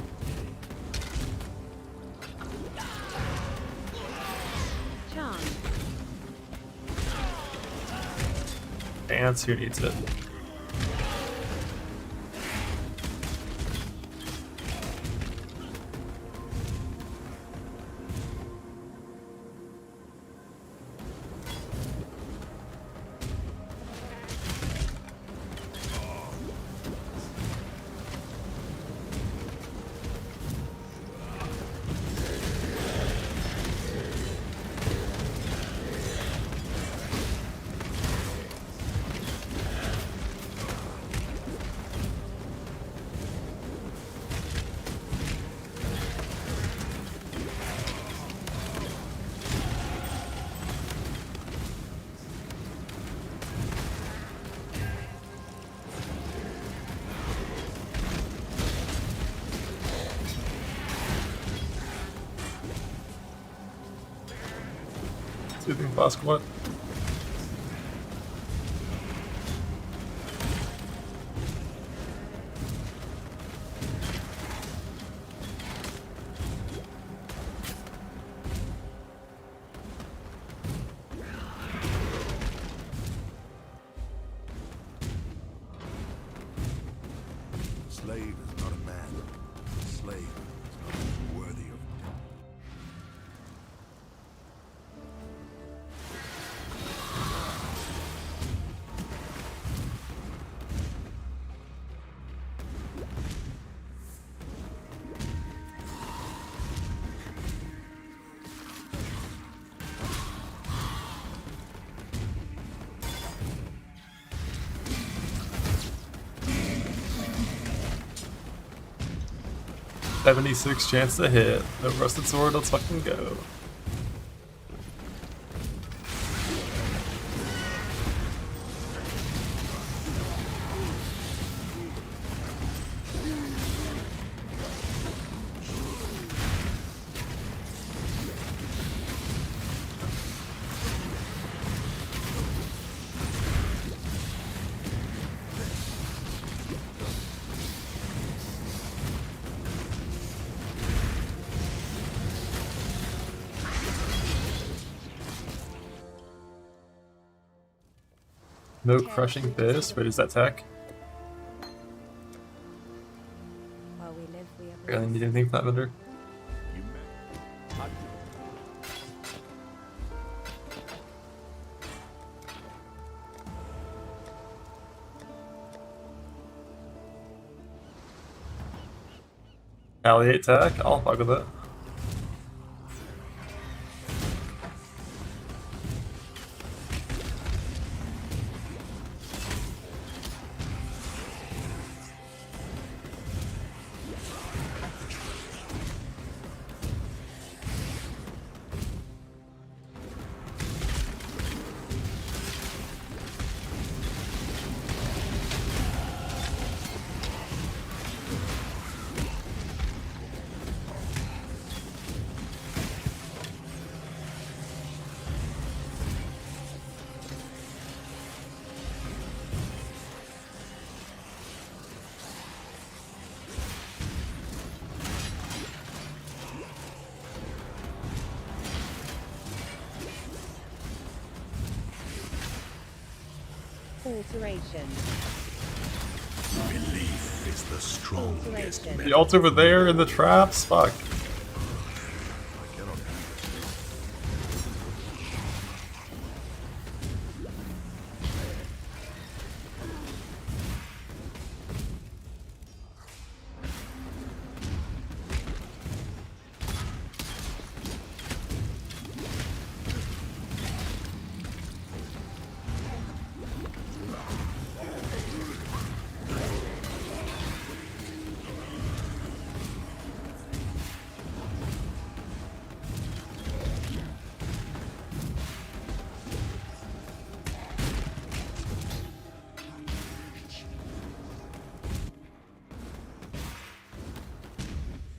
Charm. Dance, who needs it? Soothing flask, what? Slave is not a man. Slave is not worthy of. .76 chance to hit. No rusted sword, let's fucking go. No crushing fist. Wait, is that tech? live, we I ever really need anything for that vendor. You met. I do. Alliate tech, I'll fuck with it. Alteration. Belief is the strongest Alteration. The ult's over there in the traps, fuck. I cannot.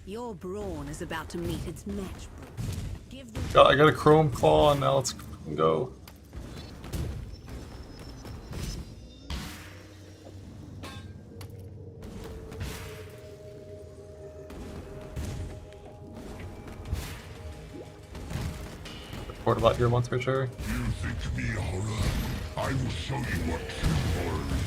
Your brawn is about to meet its match. Give them I got a chrome claw and now let's go. Portal out here once for sure. You think me horror? I will show you what true horror is.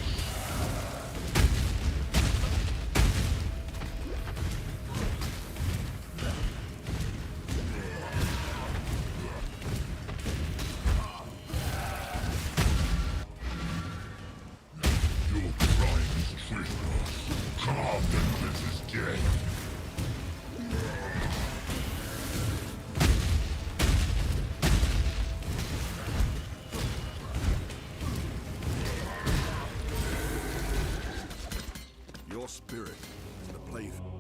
Your crimes trick us. Carved and this is death. Your spirit is the plaything.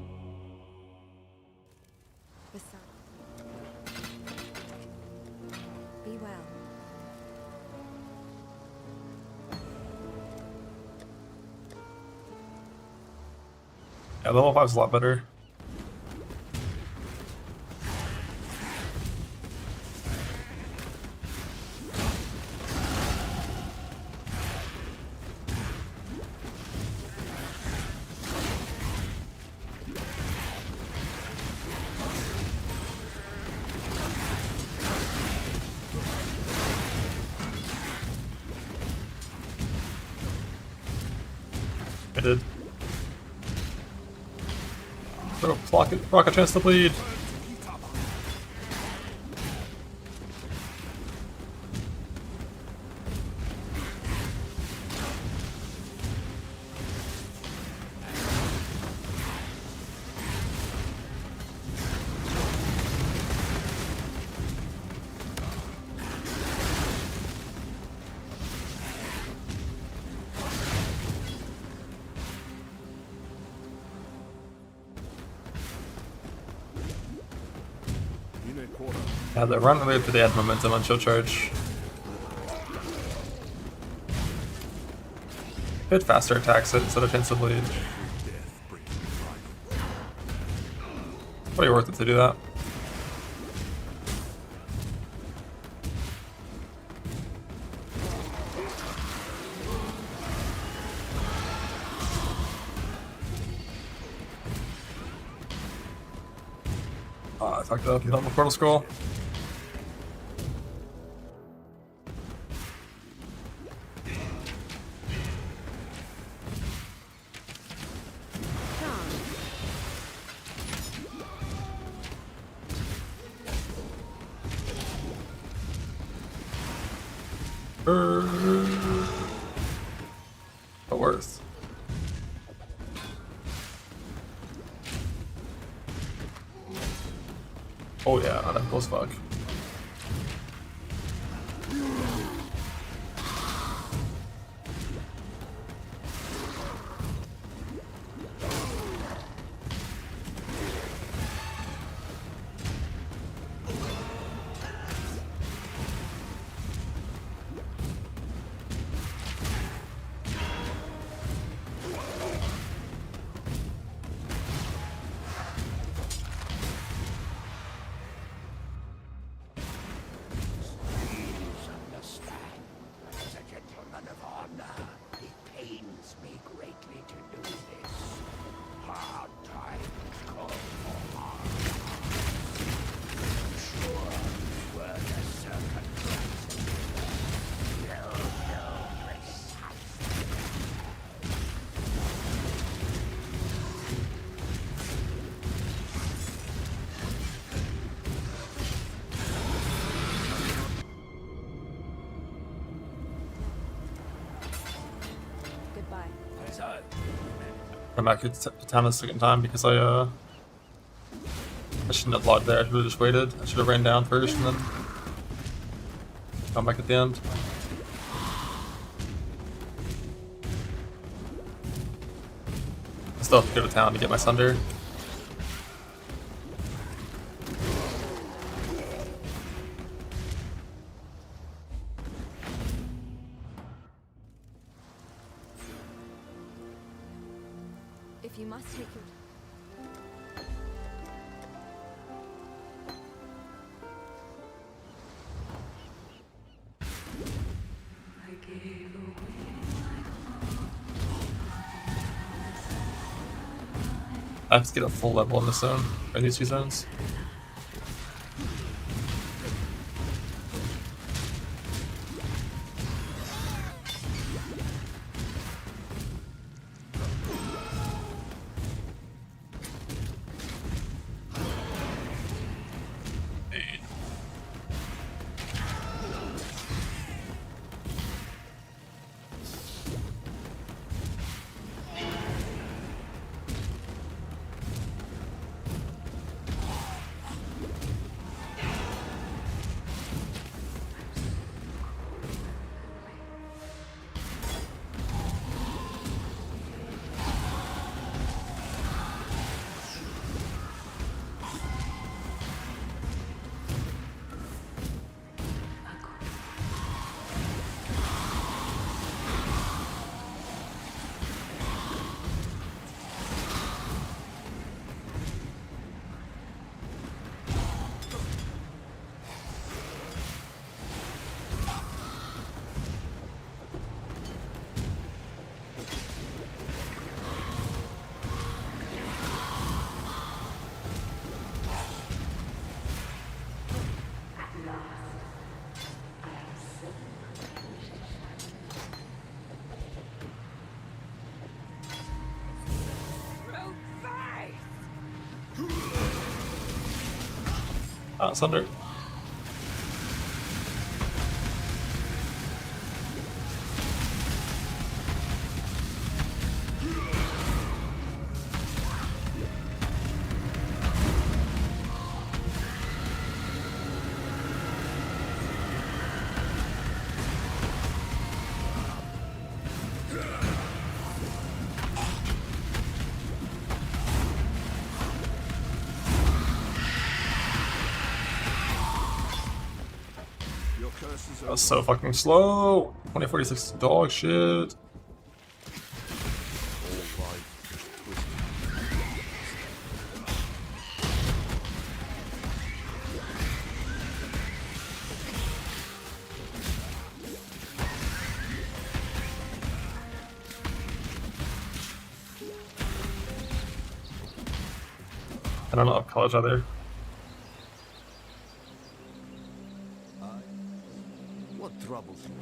beside you. Be well. Yeah, level 5's a lot better. I did. Throw rocket chance to bleed. Unit quarter. Yeah, the run away for the add momentum on show charge. Hit faster attacks it instead of chance to bleed. Death brings life. Probably worth it to do that. I fucked up. Hit on the portal scroll. charge. But worth. Oh yeah, not that close fuck. I'm back to town the second time because I shouldn't have logged there. I should have just waited. I should have ran down first and then come back at the end. I still have to go to town to get my Sunder. If you must take your I have to get a full level in this zone, in these two zones. Sunder. That was so fucking slow. 2046 dog shit. I don't know if college either. What troubles you?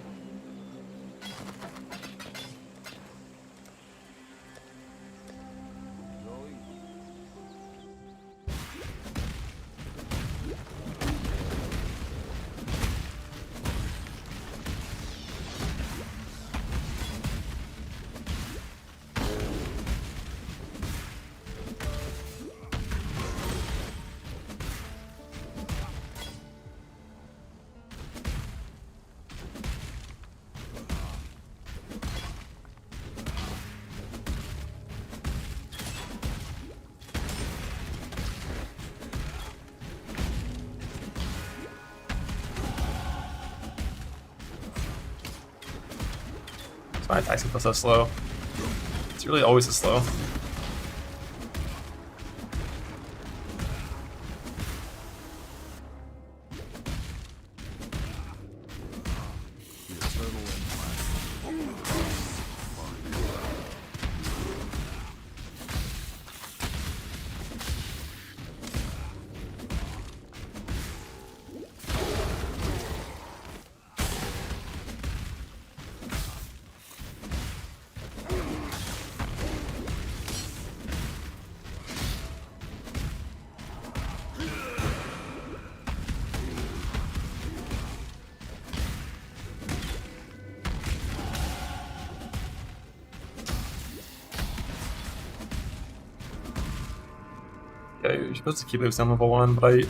My attack speed was so slow. It's really always so slow. Yeah, you're supposed to keep it on level 1, but I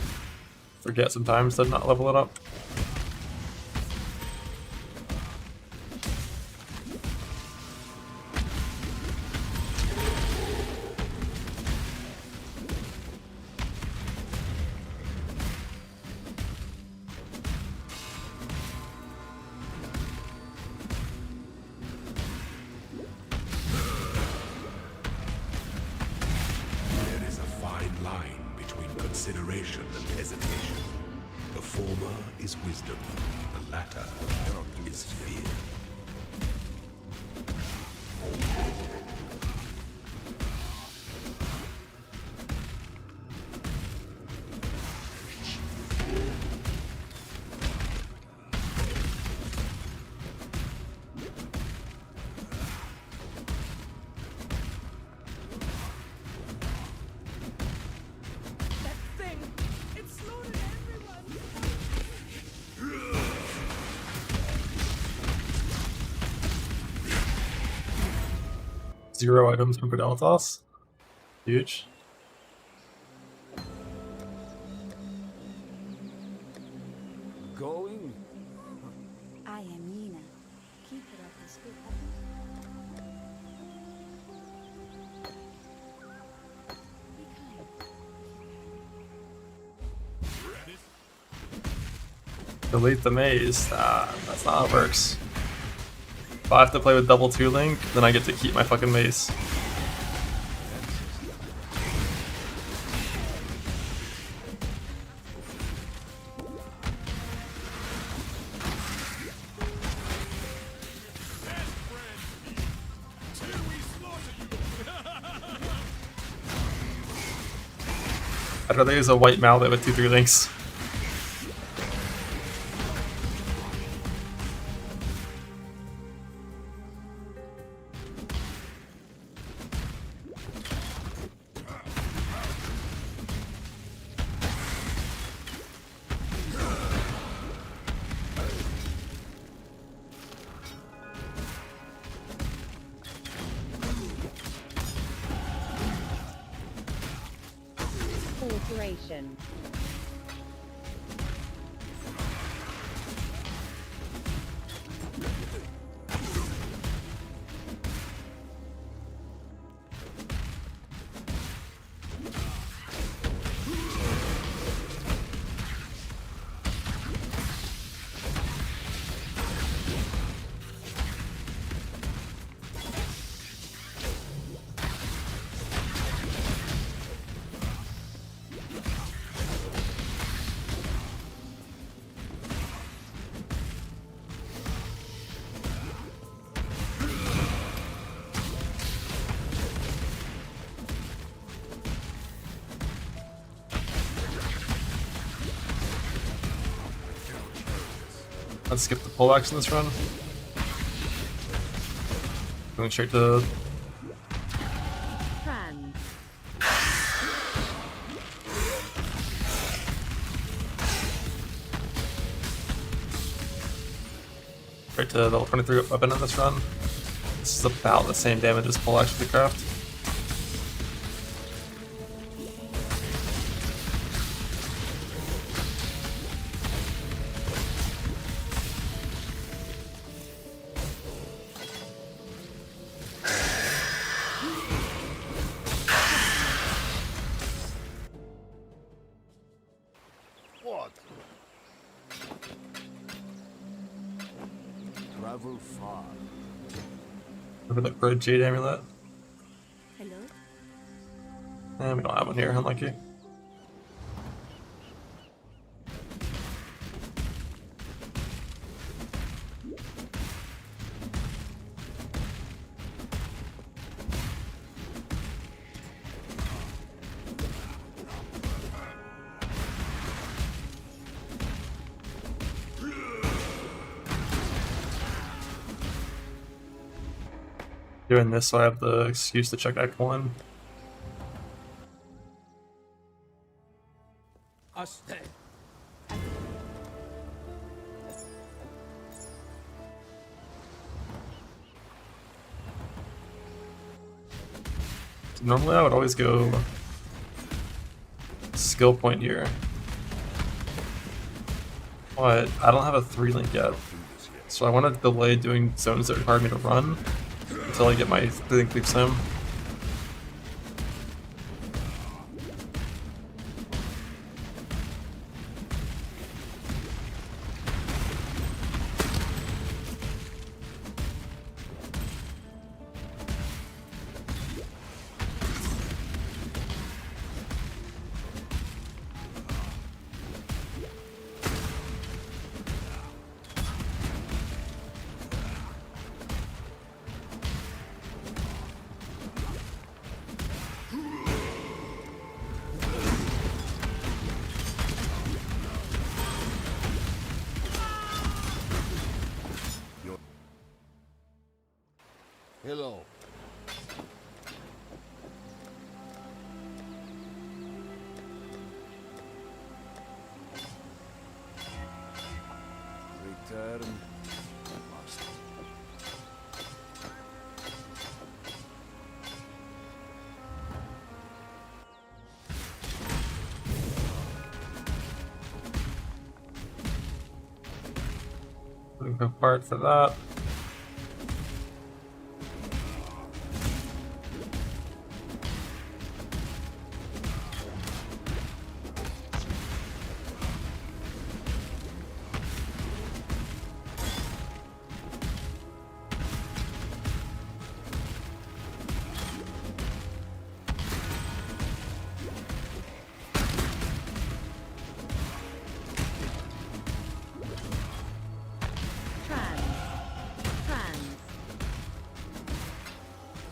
forget sometimes to not level it up. There is a fine line between consideration and hesitation. The former is wisdom, the latter is fear. Zero items from Fidelitas. Huge. Going? I am Nina. Keeper of the spirit. Delete the maze. That's not how it works. If I have to play with double 2 link, then I get to keep my fucking mace. I'd rather use a white mallet with 2-3 links. Alteration. Let's skip the pull action this run. Going straight to Trans. level 23 weapon in this run. This is about the same damage as pull action to craft. What? Travel far. Look at that red jade amulet. Hello? And we don't have one here, unlucky. Doing this so I have the excuse to check Act 1. Normally I would always go skill point here. But I don't have a 3-link yet. So I want to delay doing zones that require me to run until I get my 3-link leap sim. Hello. Return. Must. Looking apart for that.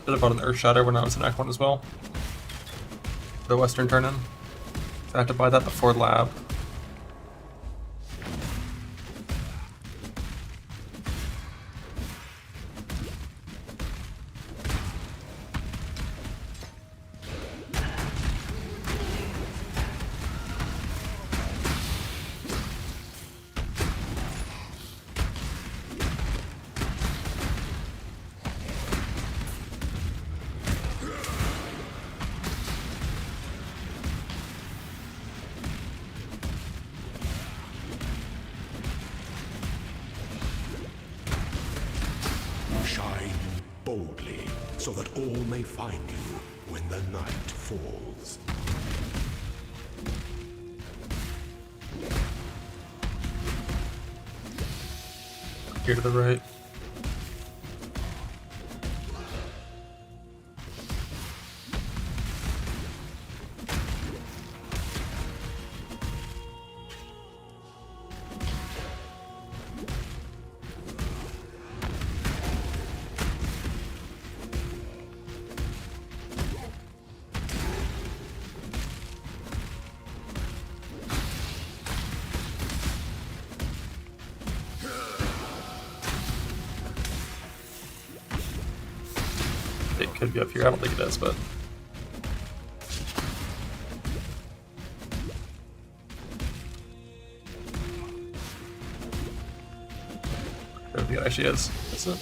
Bit about an Earth Shatter when I was in Act 1 as well. The Western turn-in. So I have to buy that before lab. Shine boldly, so that all may find you when the night falls. Here to the right. It could be up here, I don't think it is, but... I don't think it actually is. That's it.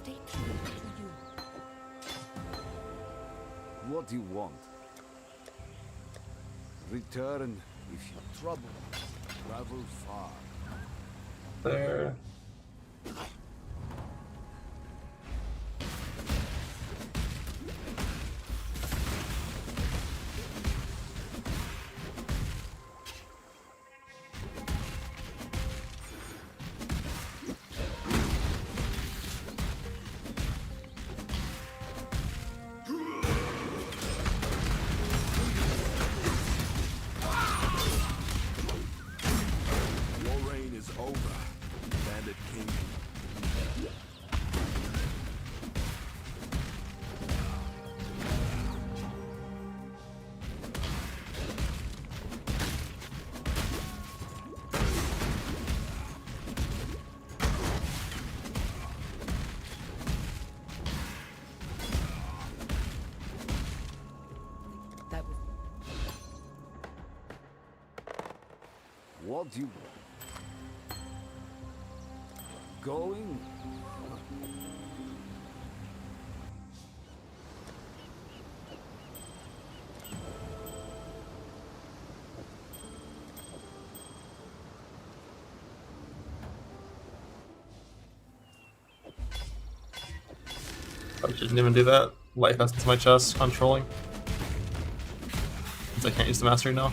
Stay true to you. What do you want? Return if you trouble. Travel far. there. Your reign is over, Bandit King. That was What do you... Going? I didn't even do that. Life essence to my chest on trolling. Since I can't use the mastery now.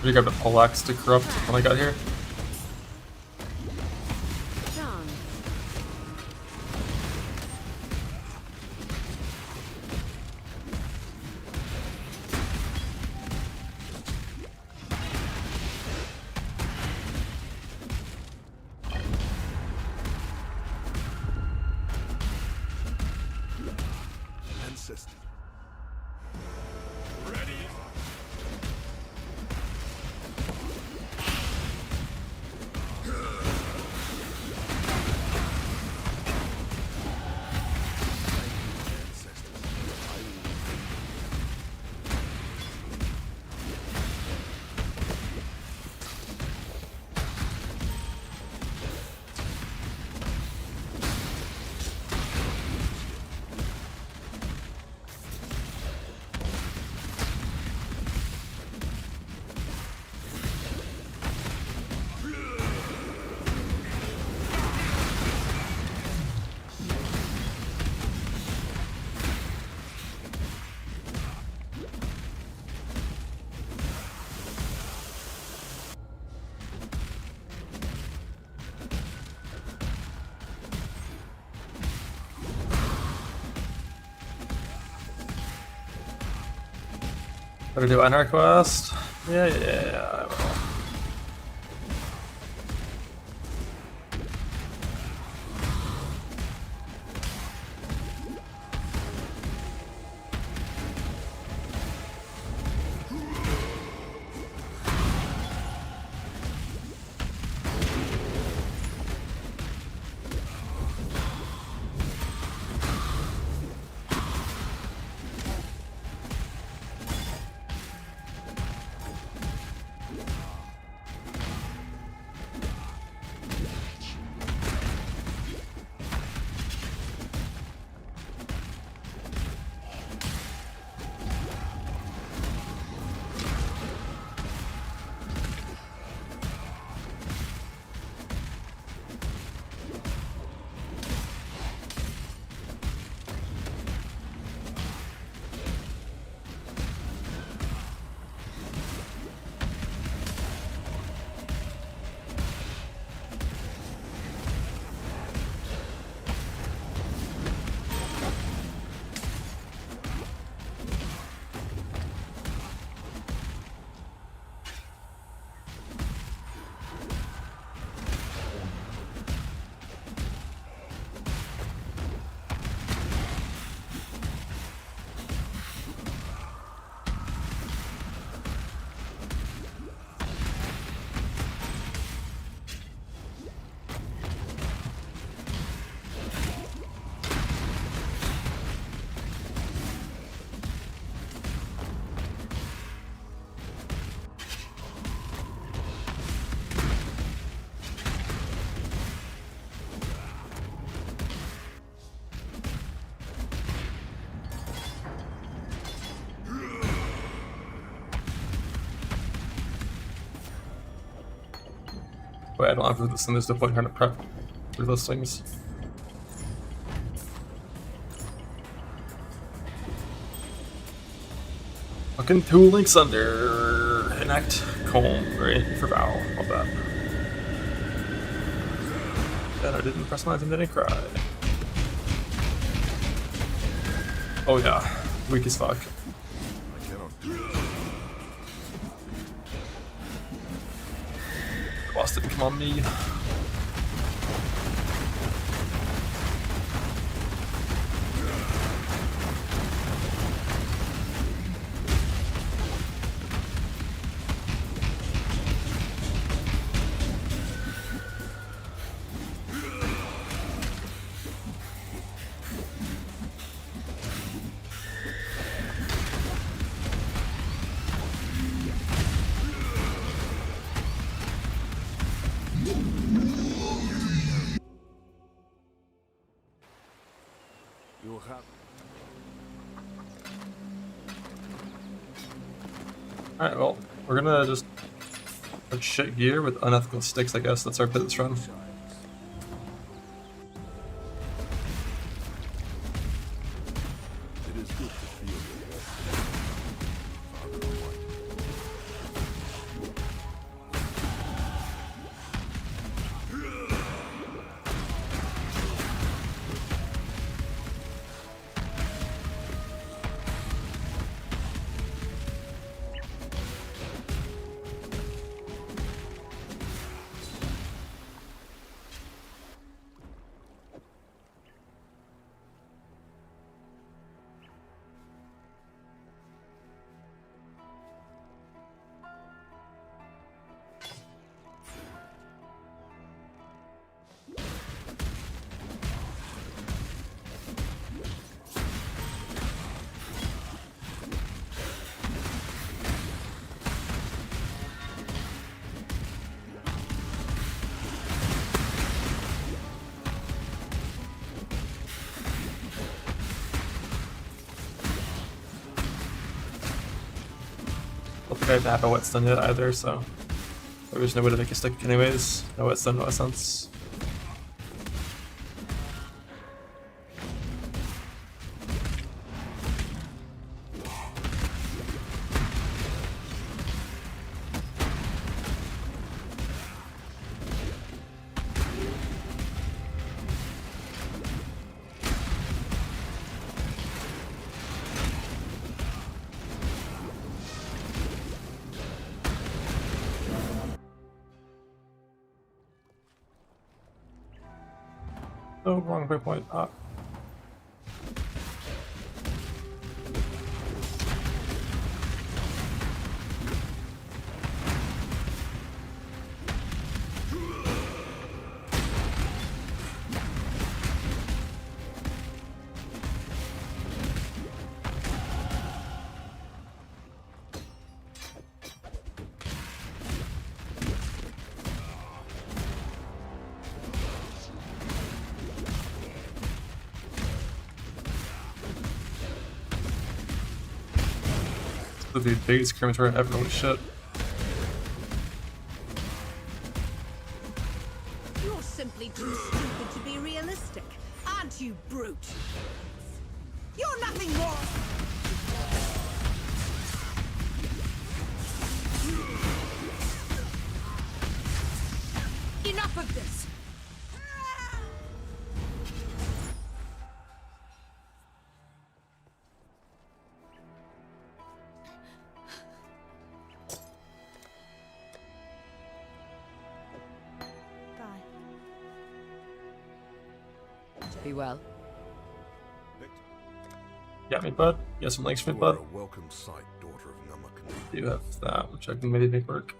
I grabbed a poleaxe to corrupt when I got here. John. Ancestor. Gotta do Anar quest? Yeah, I will. Wait, I don't have this, and there's no point trying to prep for those things. Fucking two links under. Enact comb, right? For Val. Love that. And I didn't press mine and then I cried. Oh yeah, weak as fuck. I cannot do it. Boss didn't come on me. You'll have. Alright, well, we're gonna just put shit gear with unethical sticks, I guess. That's our bit this run. It is good to feel your Father of light. I don't think I have to have a whetstone yet either, so there's no way to make a stick anyways. No whetstone, no essence. Oh, wrong breakpoint. Ah. The biggest crematorium ever, holy shit. You're simply too stupid to be realistic, aren't you, brute? You're nothing more. Enough of this. Be well. Got me, bud. You got some links for me, You are bud. a welcome sight, daughter of Namakan. Do have that, which I can maybe make work.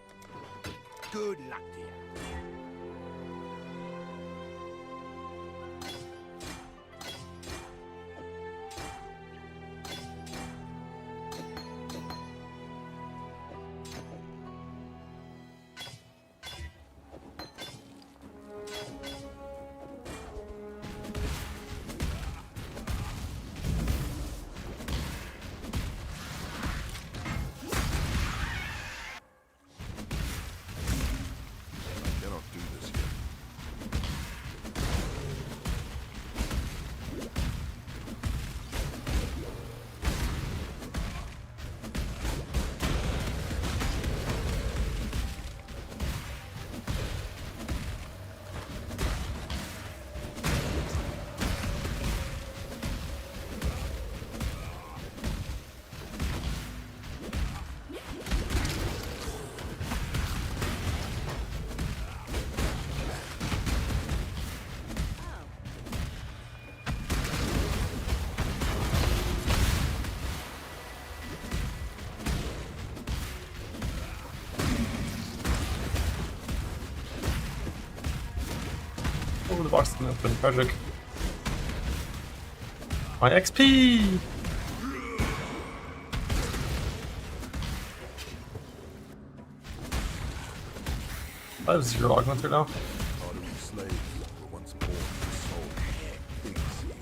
Good luck to you. the box is gonna open. Tragic. My XP! That is your augmenter now. Hardened slaves were once born with soul. Exile.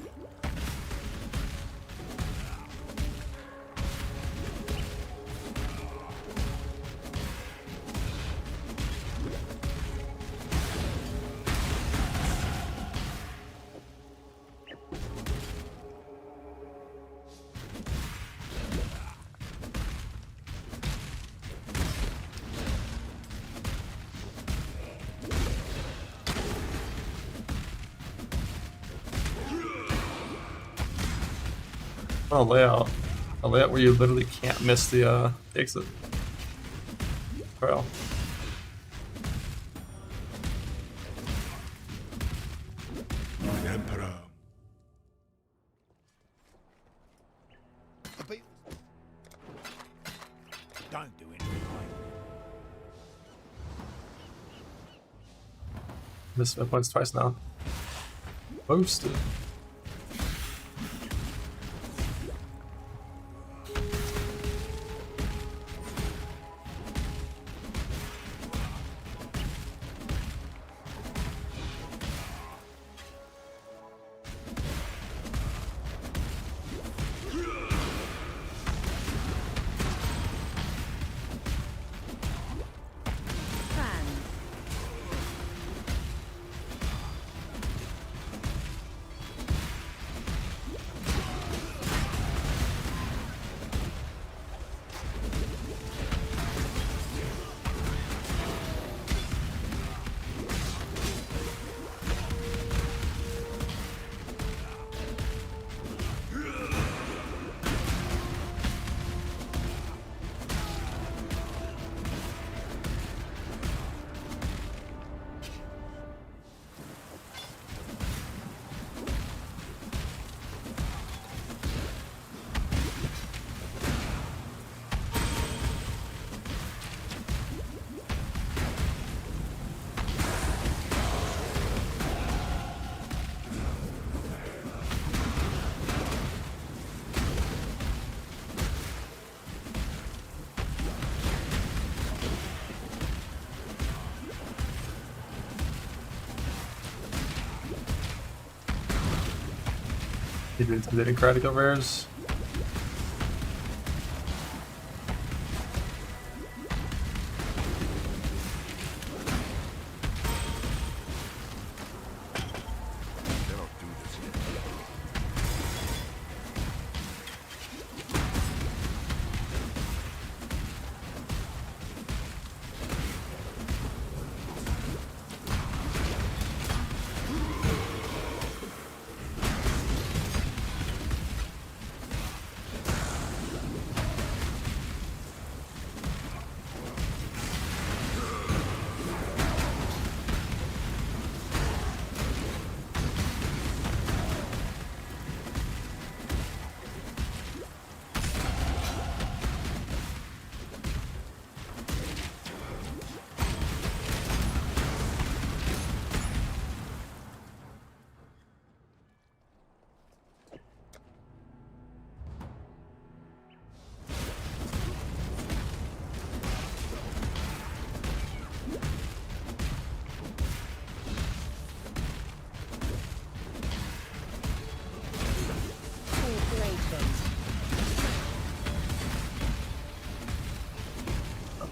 Oh, a layout where you literally can't miss the exit. Well, Emperor. Don't do anything. missed my points twice now. Boosted. He did intimidating critical rares. Cannot do this yet.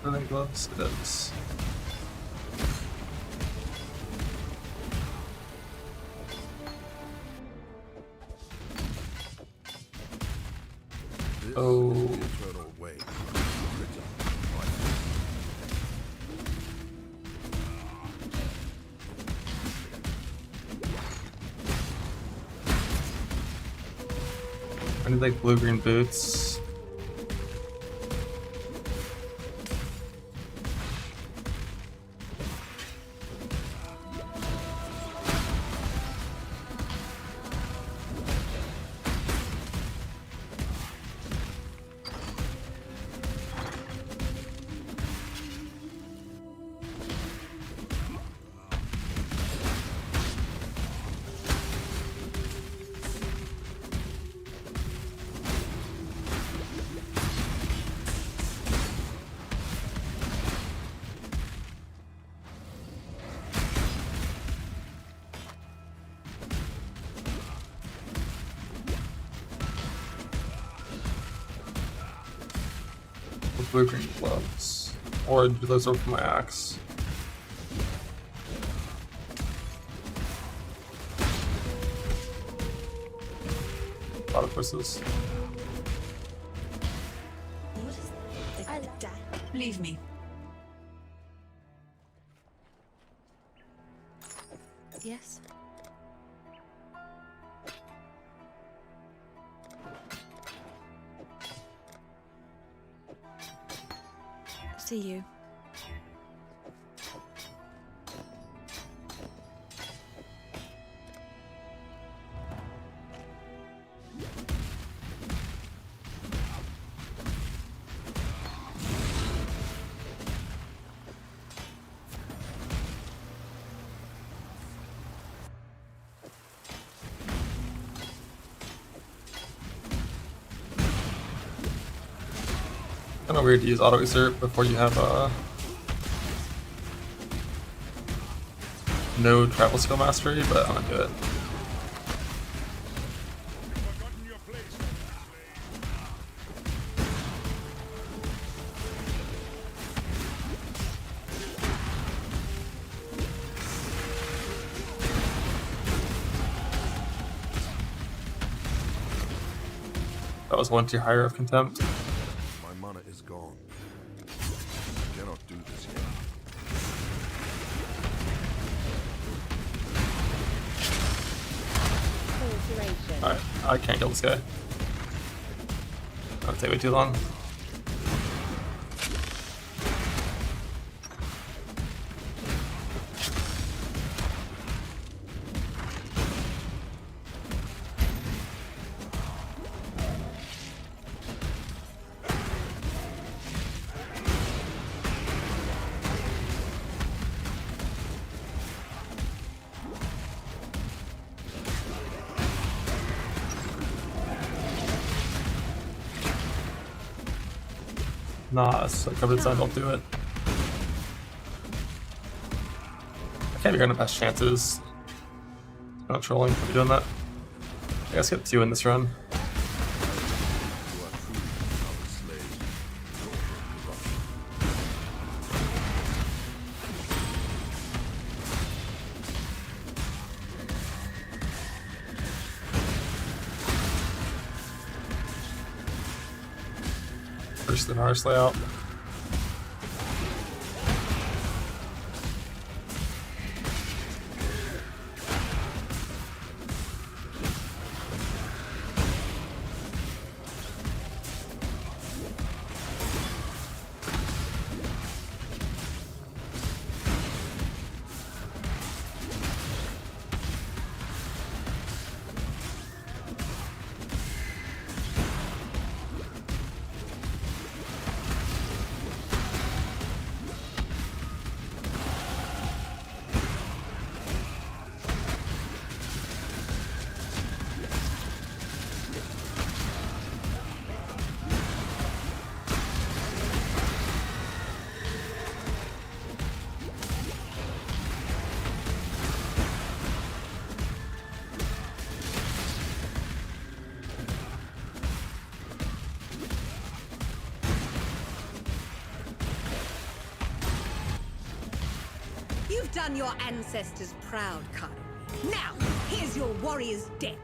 Running gloves, it is. This Oh. is the eternal way. I need like blue-green boots. blue-green gloves. Or do those work for my axe? A lot of choices. Leave me. Yes. See you. Kind of weird to use auto exert before you have no travel skill mastery, but I'm gonna do it. Forgotten your place, That was one tier higher of contempt. My mana is gone. I cannot do this yet. Alteration. Alright, I can't kill this guy. That'll take way too long. Nah, it's like covered sign, don't do it. I can't be running past chances. I'm not trolling for doing that. I guess get 2 in this run. You are truly our slave. First the Nars layout. You've done your ancestors proud, Kyle. Now, here's your warrior's death.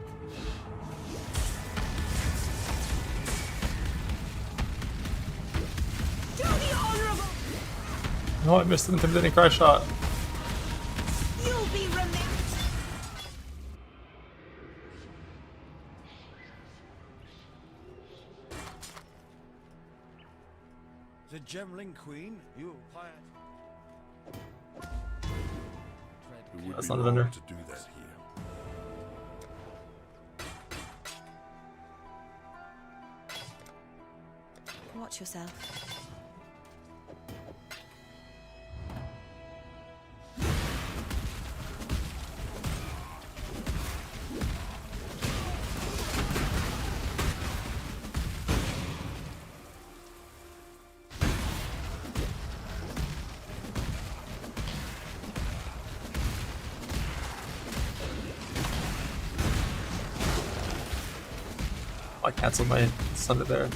Do the honorable. No, I missed an intimidating cry shot. You'll be remembered. The Gemling Queen, you quiet. It would That's be not a wrong vendor. to do that here. Watch yourself. I canceled my Thunder there.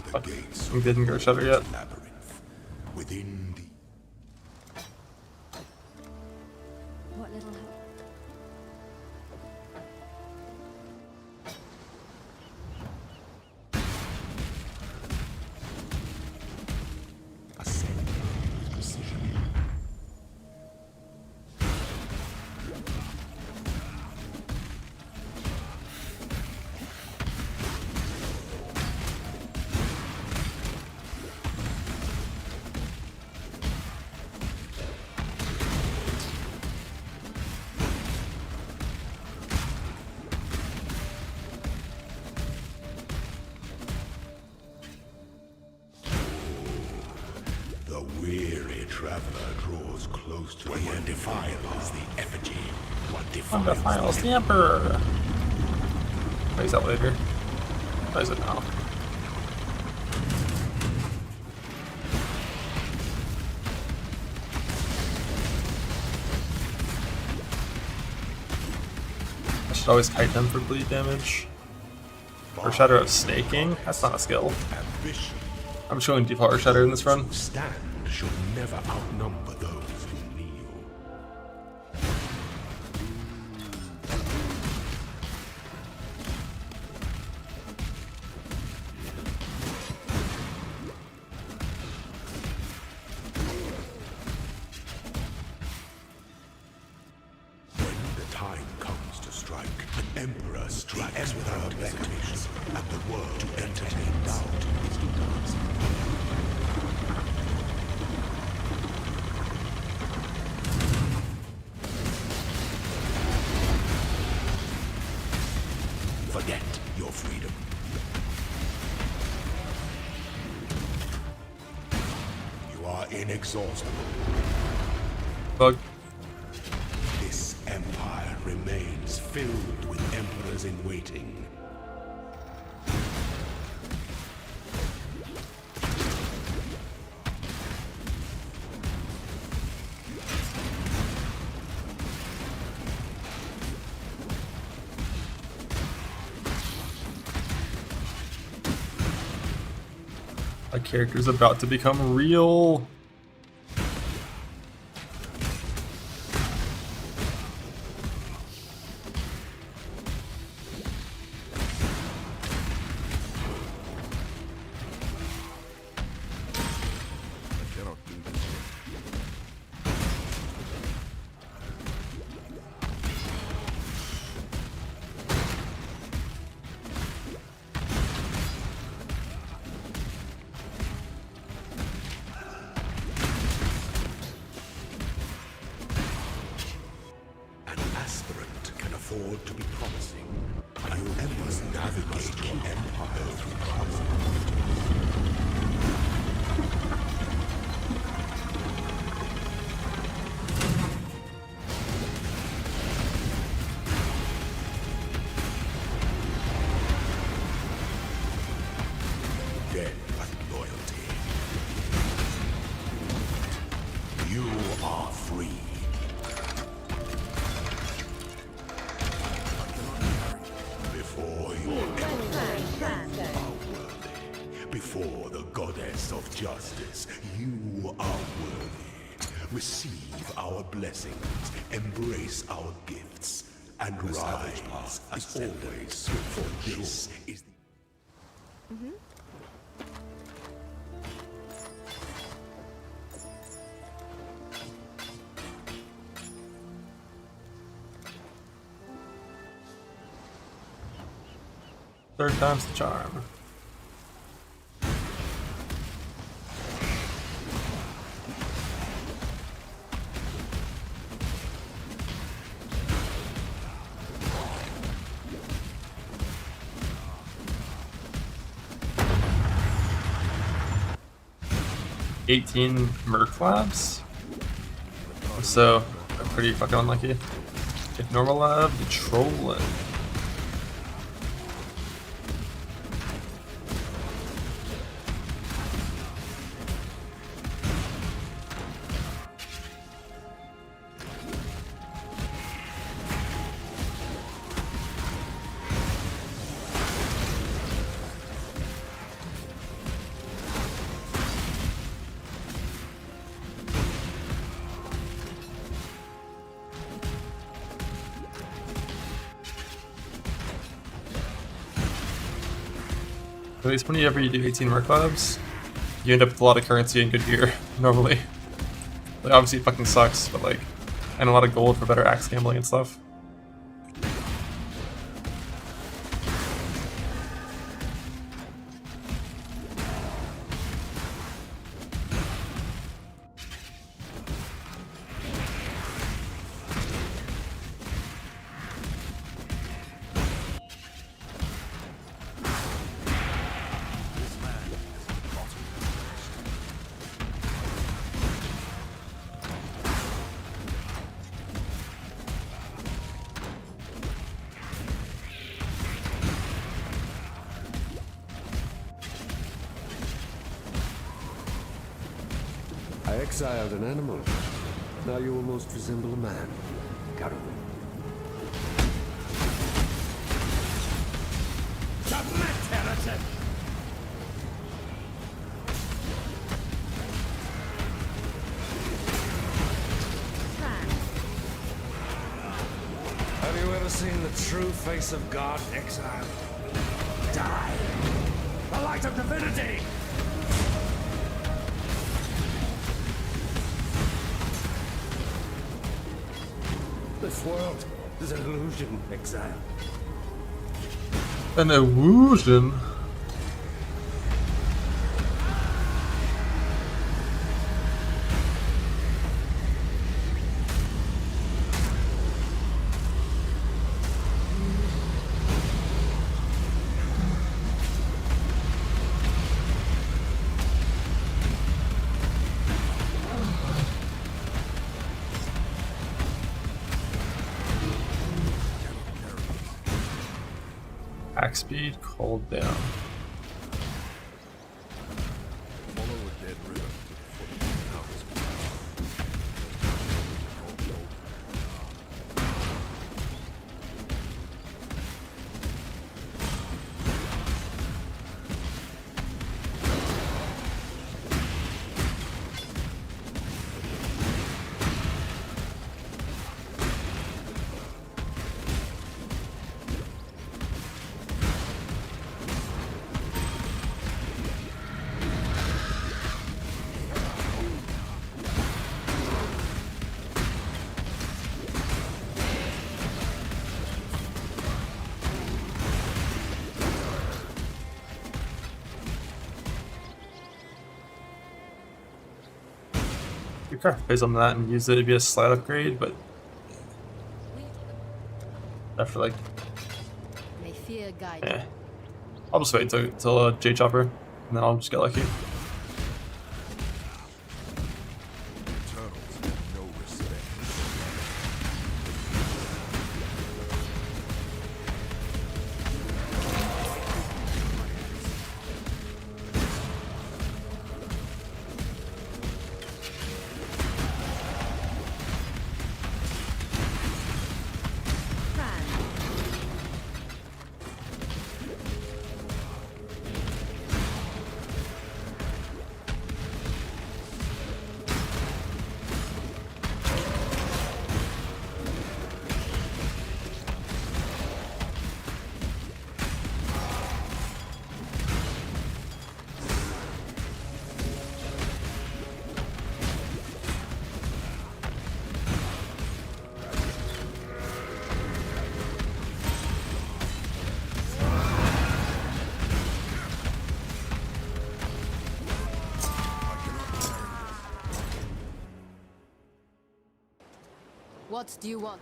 the Fuck. gates We didn't go shatter yet. labyrinth within the What little help? ascend with precision. The weary traveler draws close to the end. Defiles the effigy. What Defiles the Emperor. Wait, is that later? Or is it now? I should always kite them for bleed damage. Or Shatter of Snaking? That's not a skill. ambition I'm showing default or Shatter in this run. to stand should never outnumber those who kneel. When the time comes to strike, an emperor strikes without hesitation, and the world to entertain doubt is denied. Forget your freedom. You are inexhaustible. Bug. This empire remains filled with emperors in waiting. My character's about to become real. I cannot do this. An aspirant can afford to be promising. You must navigate your empire through conflict. Dead but loyalty. You are free. Before your empire are worthy. Before the goddess of justice, you are worthy. Receive our blessings, embrace our gifts, and rise as always. For this is the Third time's the charm. $18 Merc Labs. So, pretty fucking unlucky. If normal lab, you troll it. At least whenever you do 18 more collabs, you end up with a lot of currency and good gear, normally. Like, obviously it fucking sucks, but like, and a lot of gold for better axe gambling and stuff. I exiled an animal. Now you almost resemble a man. Garu. Submit, heretic! Have you ever seen the true face of God, Exile? Die! The light of divinity! This world is an illusion, Exile. An illusion? Axe speed, cold down. Follow a dead river to the foot of the mountains. You craft based on that and use it to be a slight upgrade, but after like, May fear guide eh. I'll just wait till J Chopper, and then I'll just get lucky. Eternals have no respect. What do you want?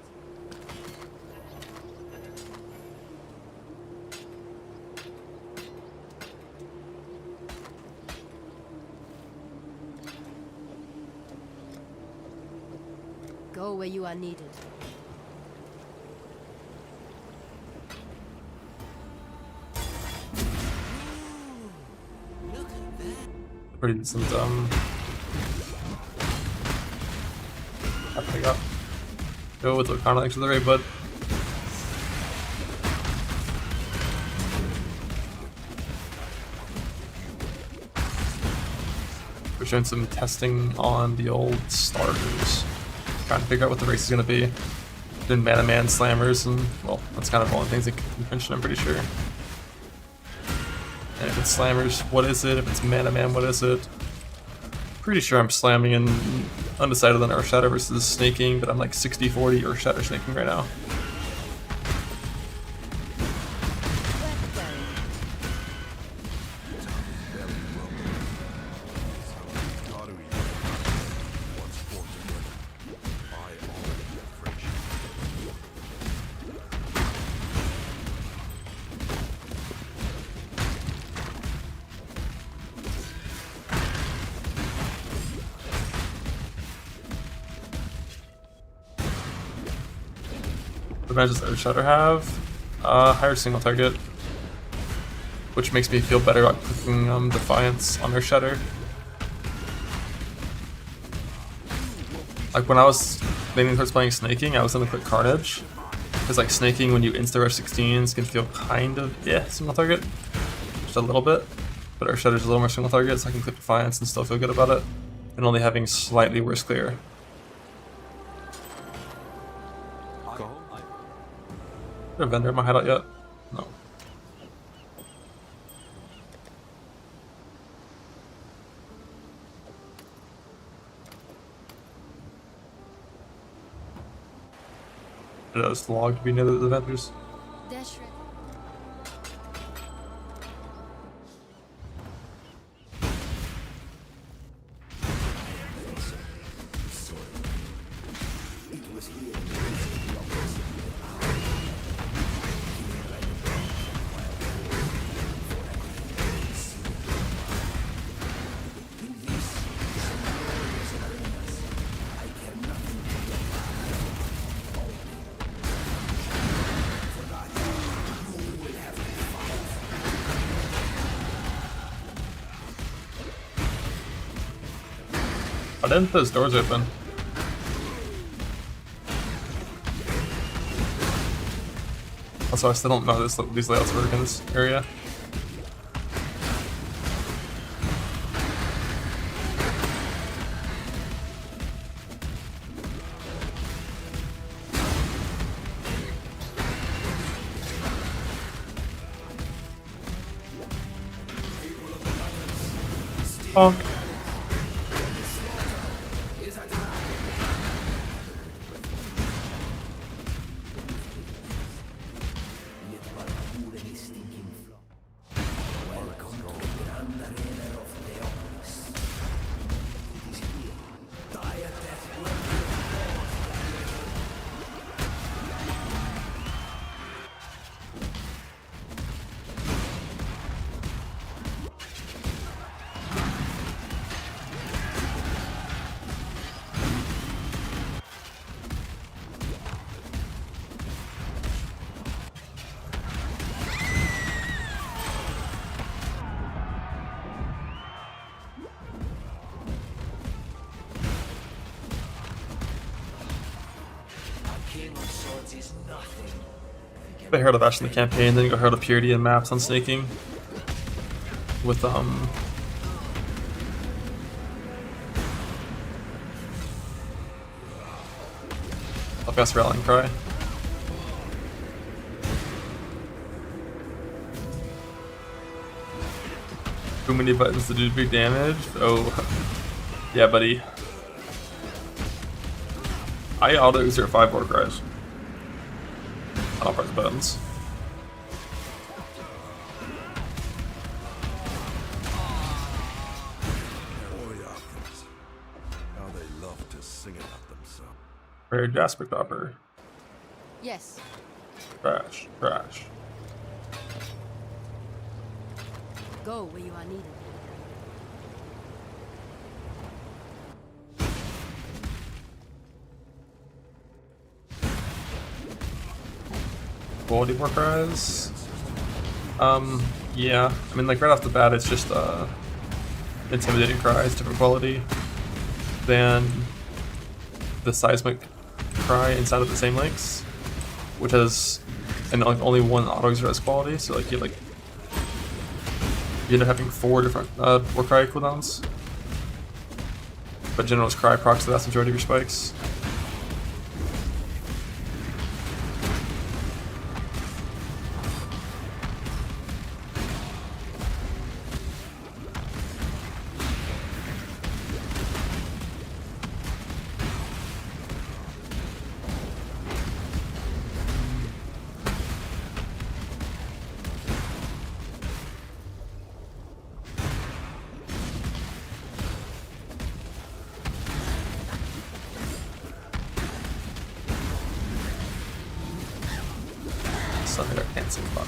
Go where you are needed. Pretty decent, I pick up. Go with the Arcana to the right, bud. We're showing some testing on the old starters. Trying to figure out what the race is gonna be. Doing Mana Man slammers and, well, that's kind of all the things that can mention, I'm pretty sure. And if it's slammers, what is it? If it's Mana Man, what is it? Pretty sure I'm slamming and undecided on Earth Shatter versus snaking, but I'm like 60-40 Earth Shatter snaking right now. What advantages does Earth Shatter have? Higher single target, which makes me feel better about clicking Defiance on Earth Shatter. Like when I was leaning towards playing snaking, I was gonna click Carnage, because like snaking when you insta rush 16s can feel kind of single target, just a little bit, but Earth Shatter is a little more single target, so I can click Defiance and still feel good about it, and only having slightly worse clear. Is there a vendor in my hideout yet? No. It does log to be near the vendors. Dash ready. Why didn't those doors open? Also, I still don't know these layouts work in this area. Bonk. I heard of Ash in the campaign, then you go Herald of Purity and maps on snaking. With I'll pass Rallying Cry. Too many buttons to do big damage? Oh, yeah, buddy. I auto exert 5 war cries. I don't press buttons. How they love to sing about themselves. Rare Jasper Topper. Yes. Crash, crash. Go where you are needed. Quality war cries. Yeah. I mean, like right off the bat, it's just intimidating cries, different quality than the seismic cry inside of the same links, which has like only one auto exert quality. So like you end up having 4 different war cry cooldowns, but General's cry procs the vast majority of your spikes. same spot.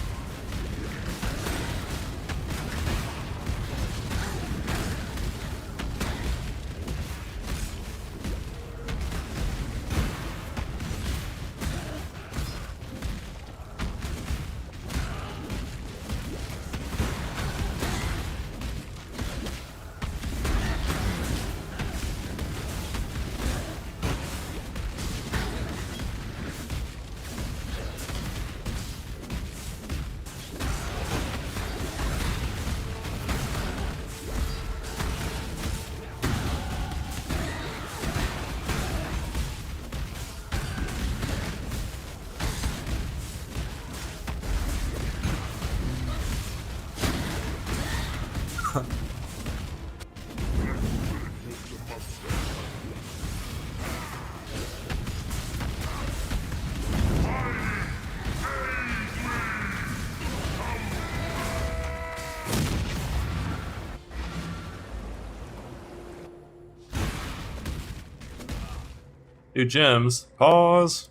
New gems. Pause.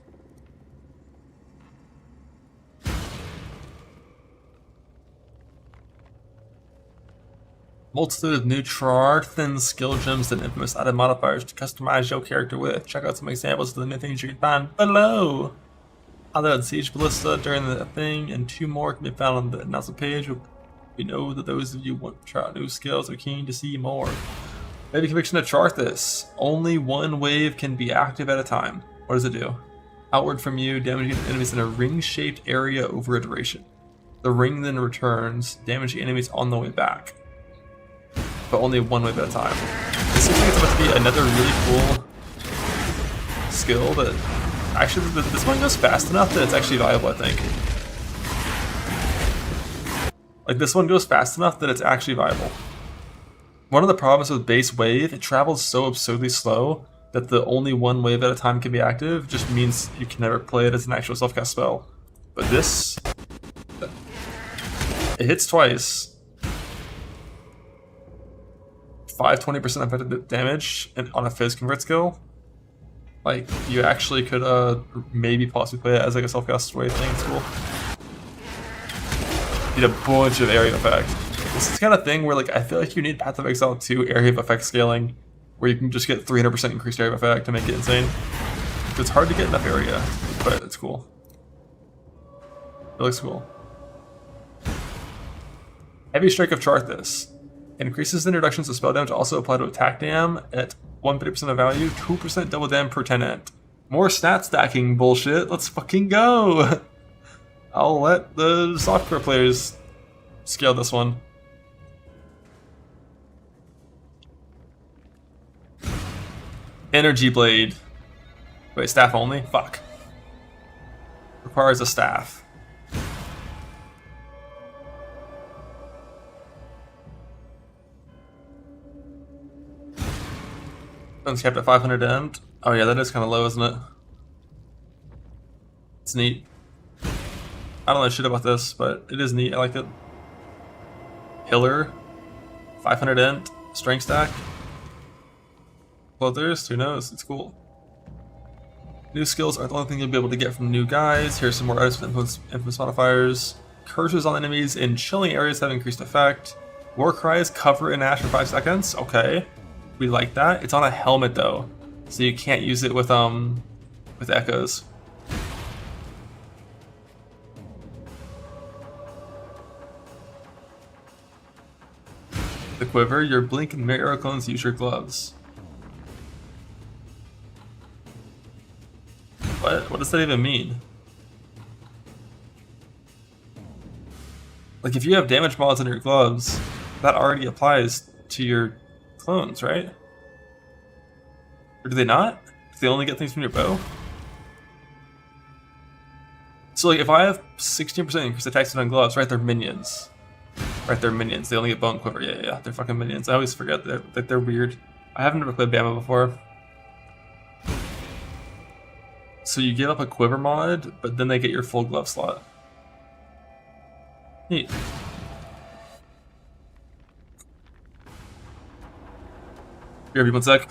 Multitude of new Trickster skill gems and infamous item modifiers to customize your character with. Check out some examples of the new things you can find below. Other than Siege Ballista during the thing, and 2 more can be found on the announcement page. We know that those of you who want to try out new skills are keen to see more. Maybe conviction to chart this. Only 1 wave can be active at a time. What does it do? Outward from you, damaging enemies in a ring-shaped area over a duration. The ring then returns, damaging enemies on the way back. But only 1 wave at a time. This seems like it's about to be another really cool skill that actually this one goes fast enough that it's actually viable, I think. Like this one goes fast enough that it's actually viable. One of the problems with base wave, it travels so absurdly slow that the only 1 wave at a time can be active just means you can never play it as an actual self-cast spell. But this, it hits twice. 20% effective damage and on a Fizz convert skill. Like, you actually could maybe possibly play it as like a self-cast wave thing. It's cool. Need a bunch of area of effect. This is the kind of thing where like I feel like you need Path of Exile 2 area of effect scaling, where you can just get 300% increased area of effect to make it insane. It's hard to get enough area, but it's cool. It looks cool. Heavy Strike of Charthus. Increases the introductions of spell damage also apply to attack dam at 150% of value, 2% double dam per 10 ent. More stat stacking bullshit. Let's fucking go. I'll let the software players scale this one. Energy Blade. Wait, staff only? Fuck. Requires a staff. One's kept at 500 end. Oh yeah, that is kind of low, isn't it? It's neat. I don't know shit about this, but it is neat. I like it. Pillar. 500 end. Strength stack. Clothers, who knows? It's cool. New skills aren't the only thing you'll be able to get from new guys. Here's some more items with infamous modifiers. Curses on enemies in chilling areas have increased effect. War cries cover in ash for 5 seconds. Okay. We like that. It's on a helmet though, so you can't use it with echoes. The quiver, your blink and mirror clones use your gloves. What does that even mean? Like if you have damage mods on your gloves, that already applies to your clones, right? Or do they not? Do they only get things from your bow? So like if I have 16% increased attack speed on gloves, right, they're minions. Right, they're minions. They only get bone quiver. Yeah, they're fucking minions. I always forget that they're weird. I haven't ever played Bama before. So you give up a quiver mod, but then they get your full glove slot. Neat. Here, 1 sec.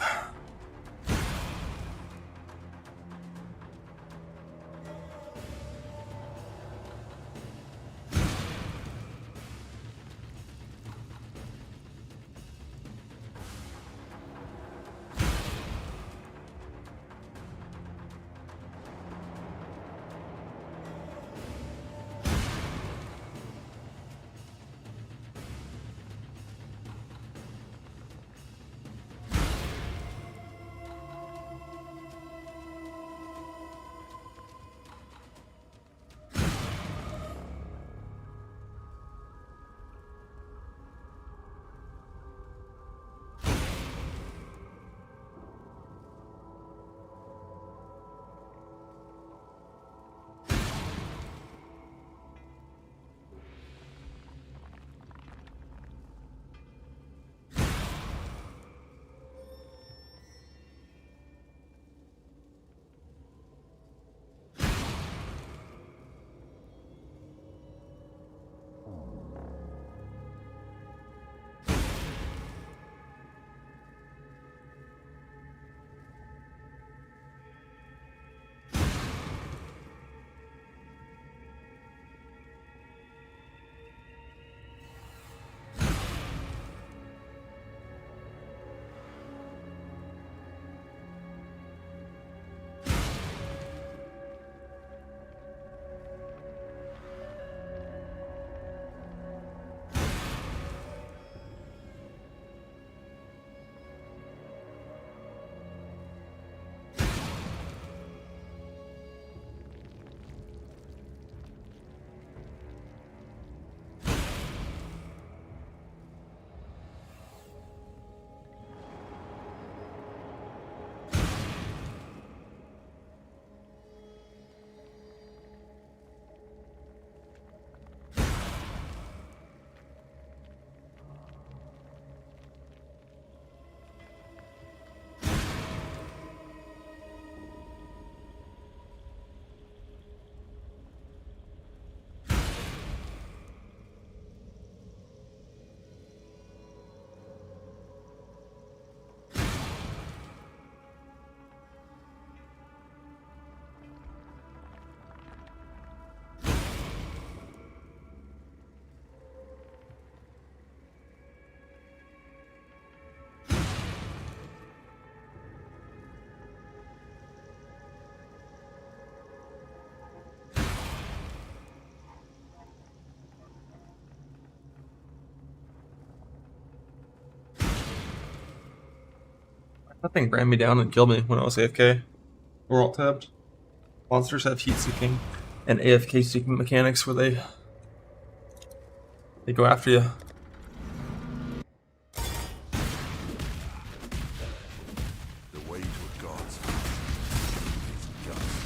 That thing ran me down and killed me when I was AFK. Or alt tabbed. Monsters have heat seeking and AFK seeking mechanics where they go after you. The way to a god's heart is guts.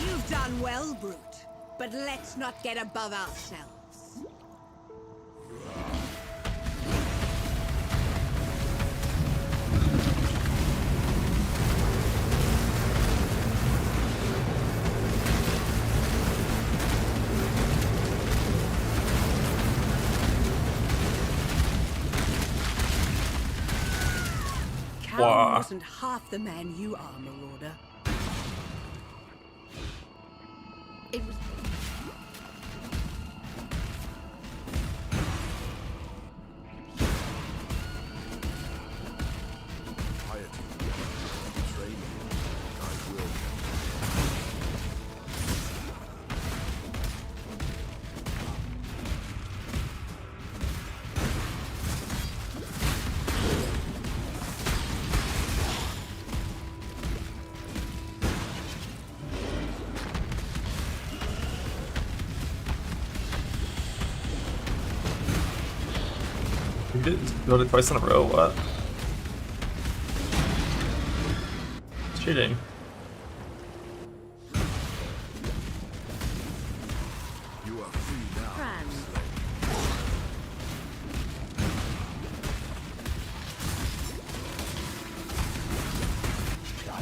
You've done well, Brute. But let's not get above ourselves. Callum wasn't half the man you are, Marauder. It was... Piety, training, I will. You did build it twice in a row, what? It's cheating. You are free now. Fran.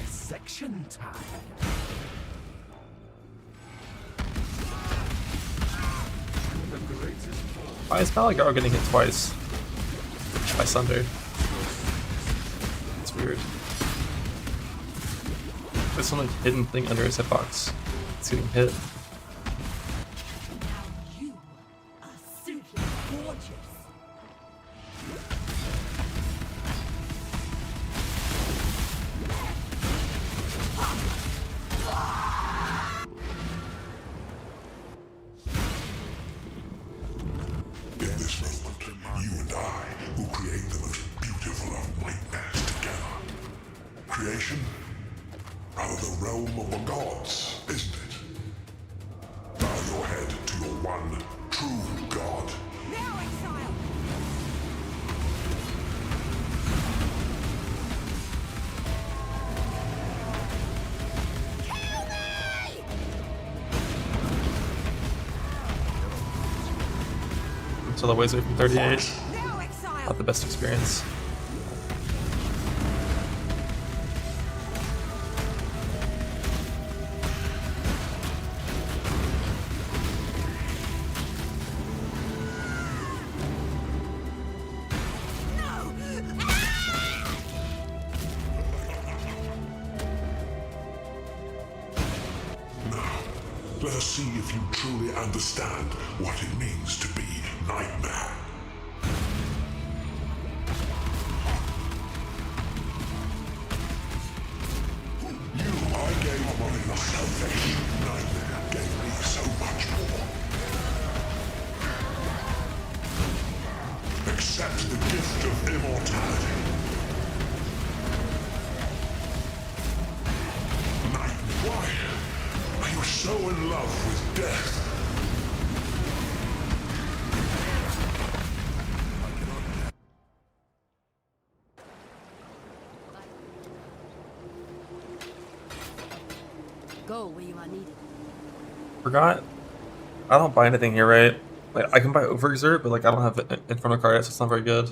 Dissection time. Why is Malagaro getting hit twice? By Sunder. It's weird. There's some like hidden thing under his hitbox. It's getting hit. You are simply gorgeous. In this moment, you and I will create the most beautiful of nightmares together. Creation? Rather the realm of the gods, isn't it? Bow your head to your one true god. Now, Exile! Kill me! Until the ways away from 38. Now, Exile! Not the best experience. Let us see if you truly understand what it means to be Nightmare. You, I gave my life salvation. Nightmare gave me so much more. Accept the gift of immortality. Night, why? so in love with death. Go where you are needed. Forgot. I don't buy anything here, right? Like I can buy Overexert, but like I don't have the Inferno card yet, so it's not very good.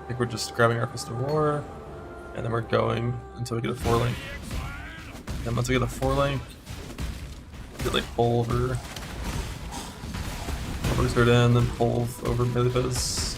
I think we're just grabbing our Fist of War, and then we're going until we get a 4-link. Then once we get a 4-link, we get like pull over Overexert in, then pull over Melee-Biz.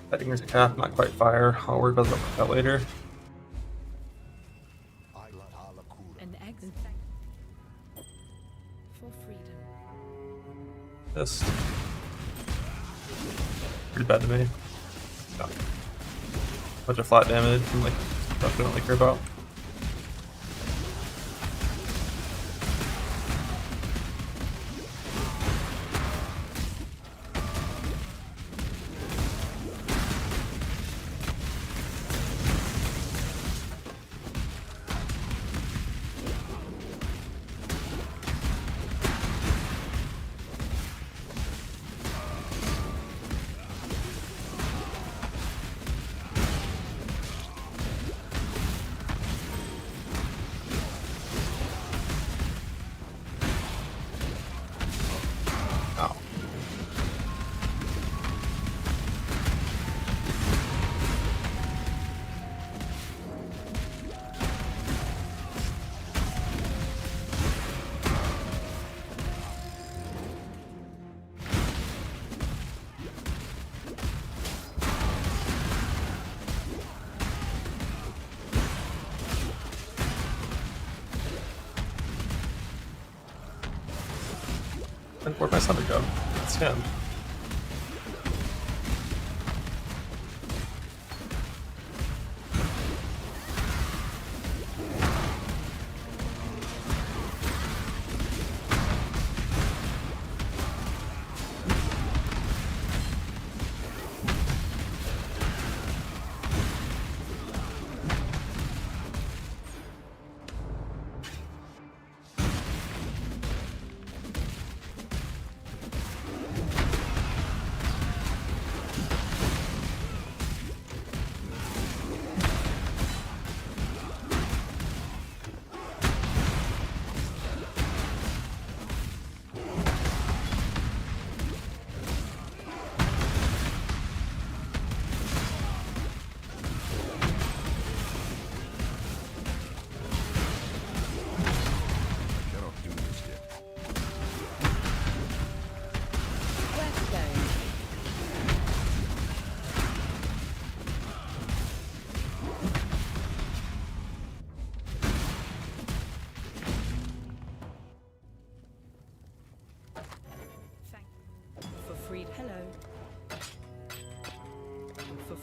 Heading to cap, not quite fire. I'll worry about that later. An exit for freedom. Just pretty bad to me. Yeah. Bunch of flat damage and like stuff I don't like care about. And where'd my summon go? It's him.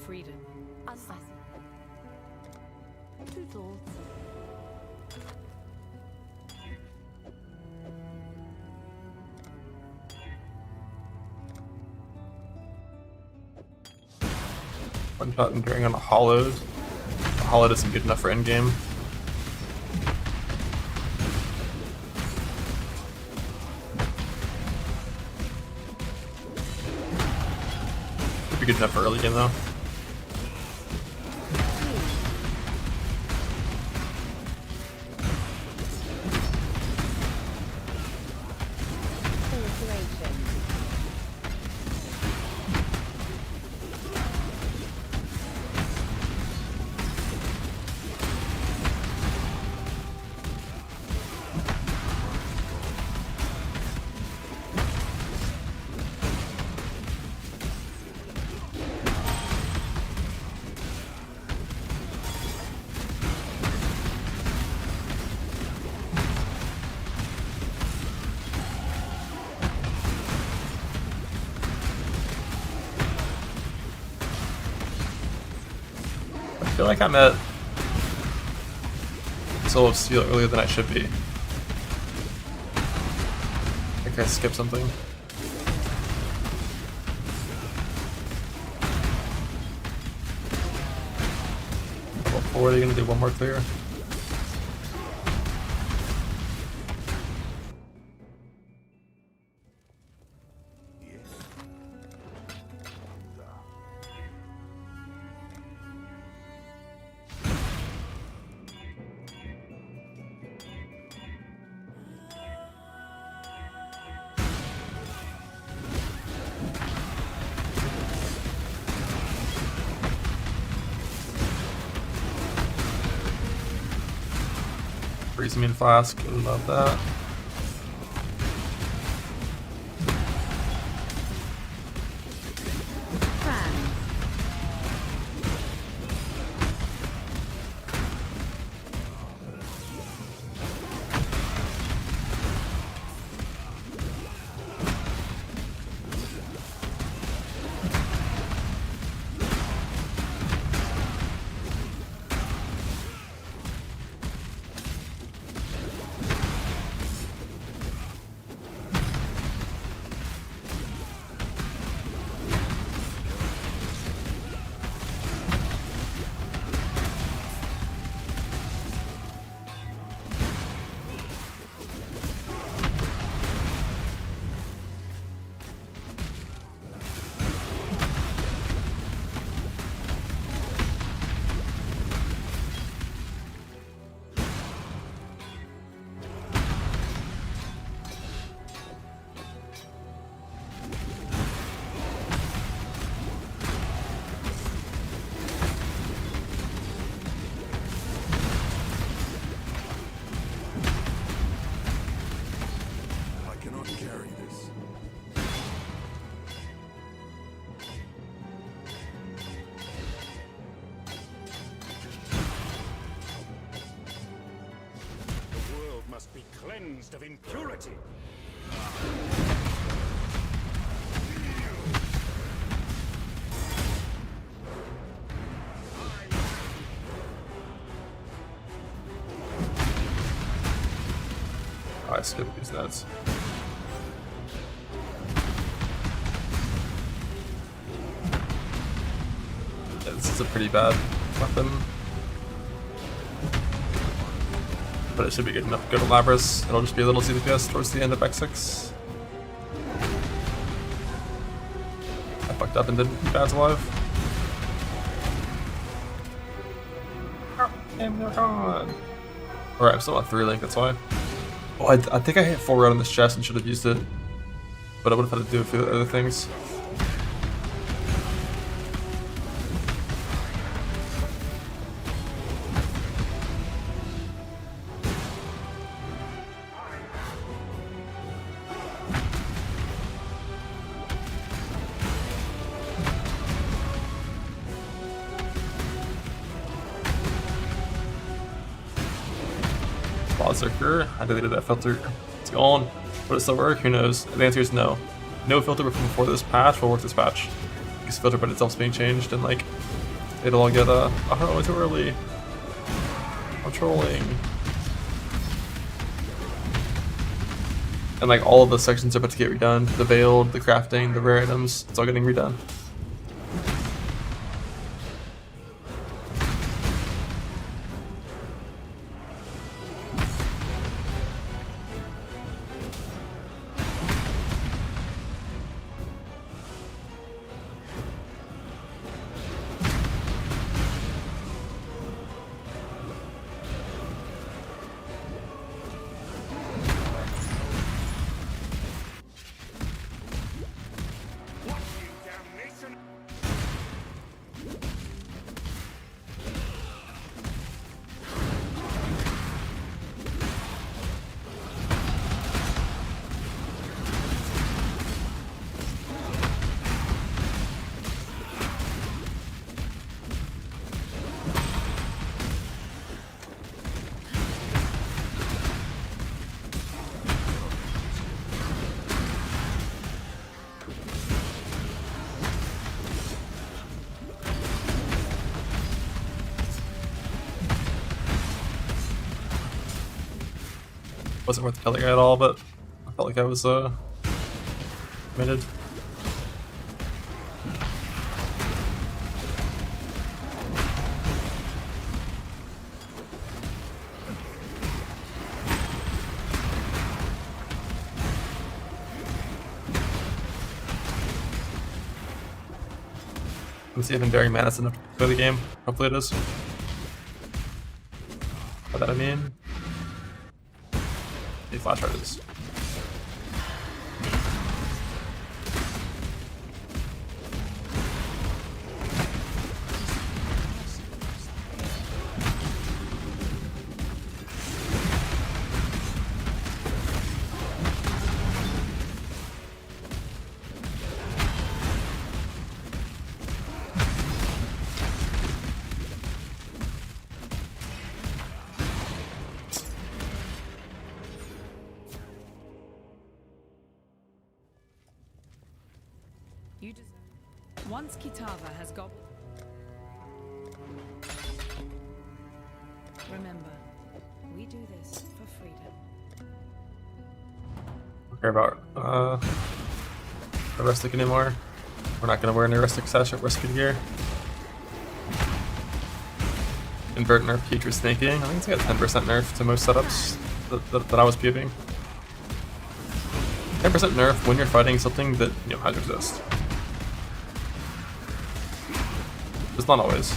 freedom. Toodles. One shot enduring on a hollowed. A hollowed isn't good enough for endgame. Could be good enough for early game though. feel like I'm at Soul of Steel earlier than I should be. I think I skipped something. Level 4, are you gonna do one more clear? Freeze me in Flask, I love that. Cleansed of impurity. Oh, I skipped these nuts. Yeah, this is a pretty bad weapon. But it should be good enough to go to Labras. It'll just be a little CDPS towards the end of X6. I fucked up and didn't keep ads alive. Alright, I'm still on 3 link, that's why. Oh, I think I hit 4 right on this chest and should have used it. But I would have had to do a few other things. Berserker. I deleted that filter. It's gone. Would it still work? Who knows? The answer is no. No filter before this patch will work this patch. Because filter by itself is being changed and like it'll all get oh, too early. I'm trolling. And like all of the sections are about to get redone. The veiled, the crafting, the rare items, it's all getting redone. Wasn't worth the guy at all, but I felt like I was committed. Let's see if Enduring Mana's enough to play the game. Hopefully it is. By that I mean... the flash charges. You just... Once Kitava has got... Remember, we do this for freedom. Don't care about Heuristic anymore. We're not gonna wear an Heuristic sash or rescue gear. Invert nerf future snaking. I think it's got 10% nerf to most setups that I was pubing. 10% nerf when you're fighting something that has resist. It's not always.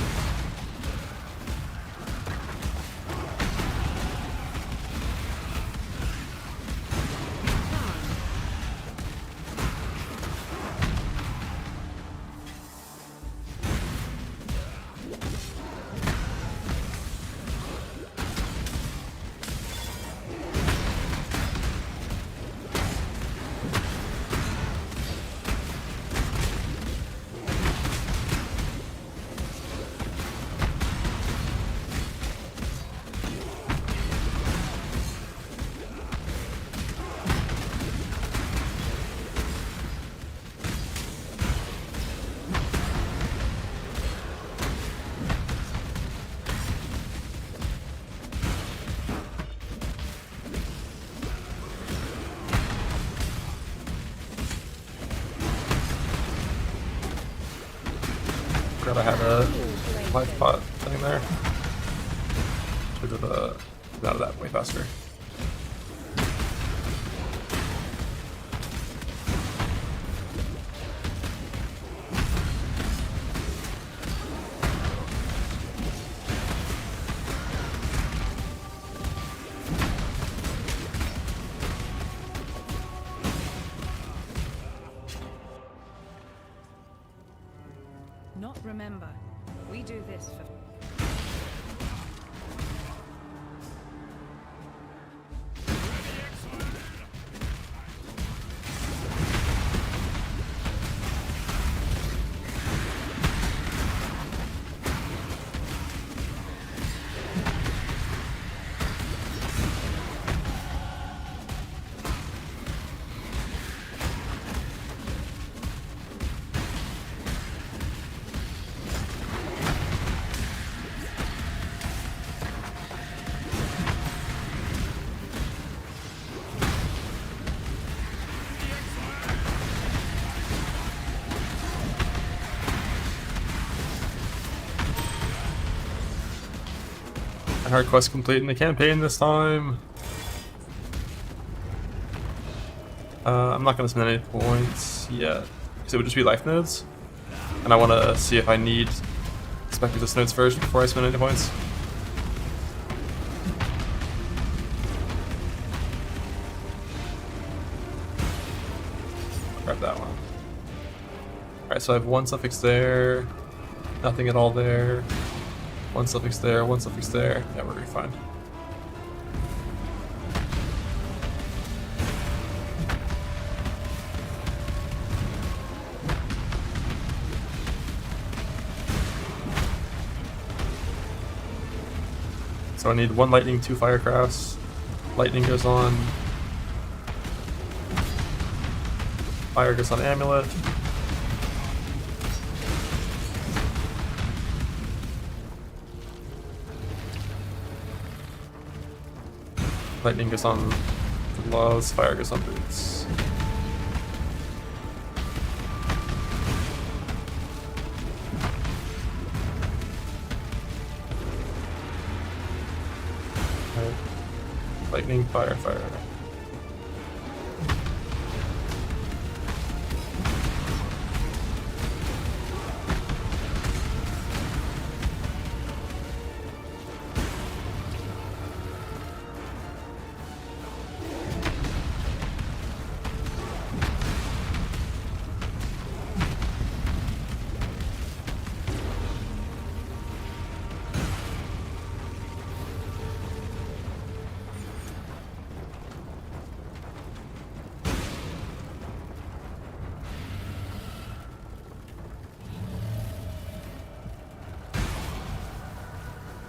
I had a life pot thing there. Should have got out of that way faster. Not remember, we do this for... Hard quest complete in the campaign this time. I'm not gonna spend any points yet, because it would just be life nodes, and I want to see if I need Speculatus nodes first before I spend any points. Grab that one. Alright, so I have one suffix there, nothing at all there. One suffix there, one suffix there. Yeah, we're gonna be fine. So I need one lightning, two firecrafts. Lightning goes on. Fire goes on amulet. Lightning goes on Loves fire goes on boots. Lightning, fire, fire.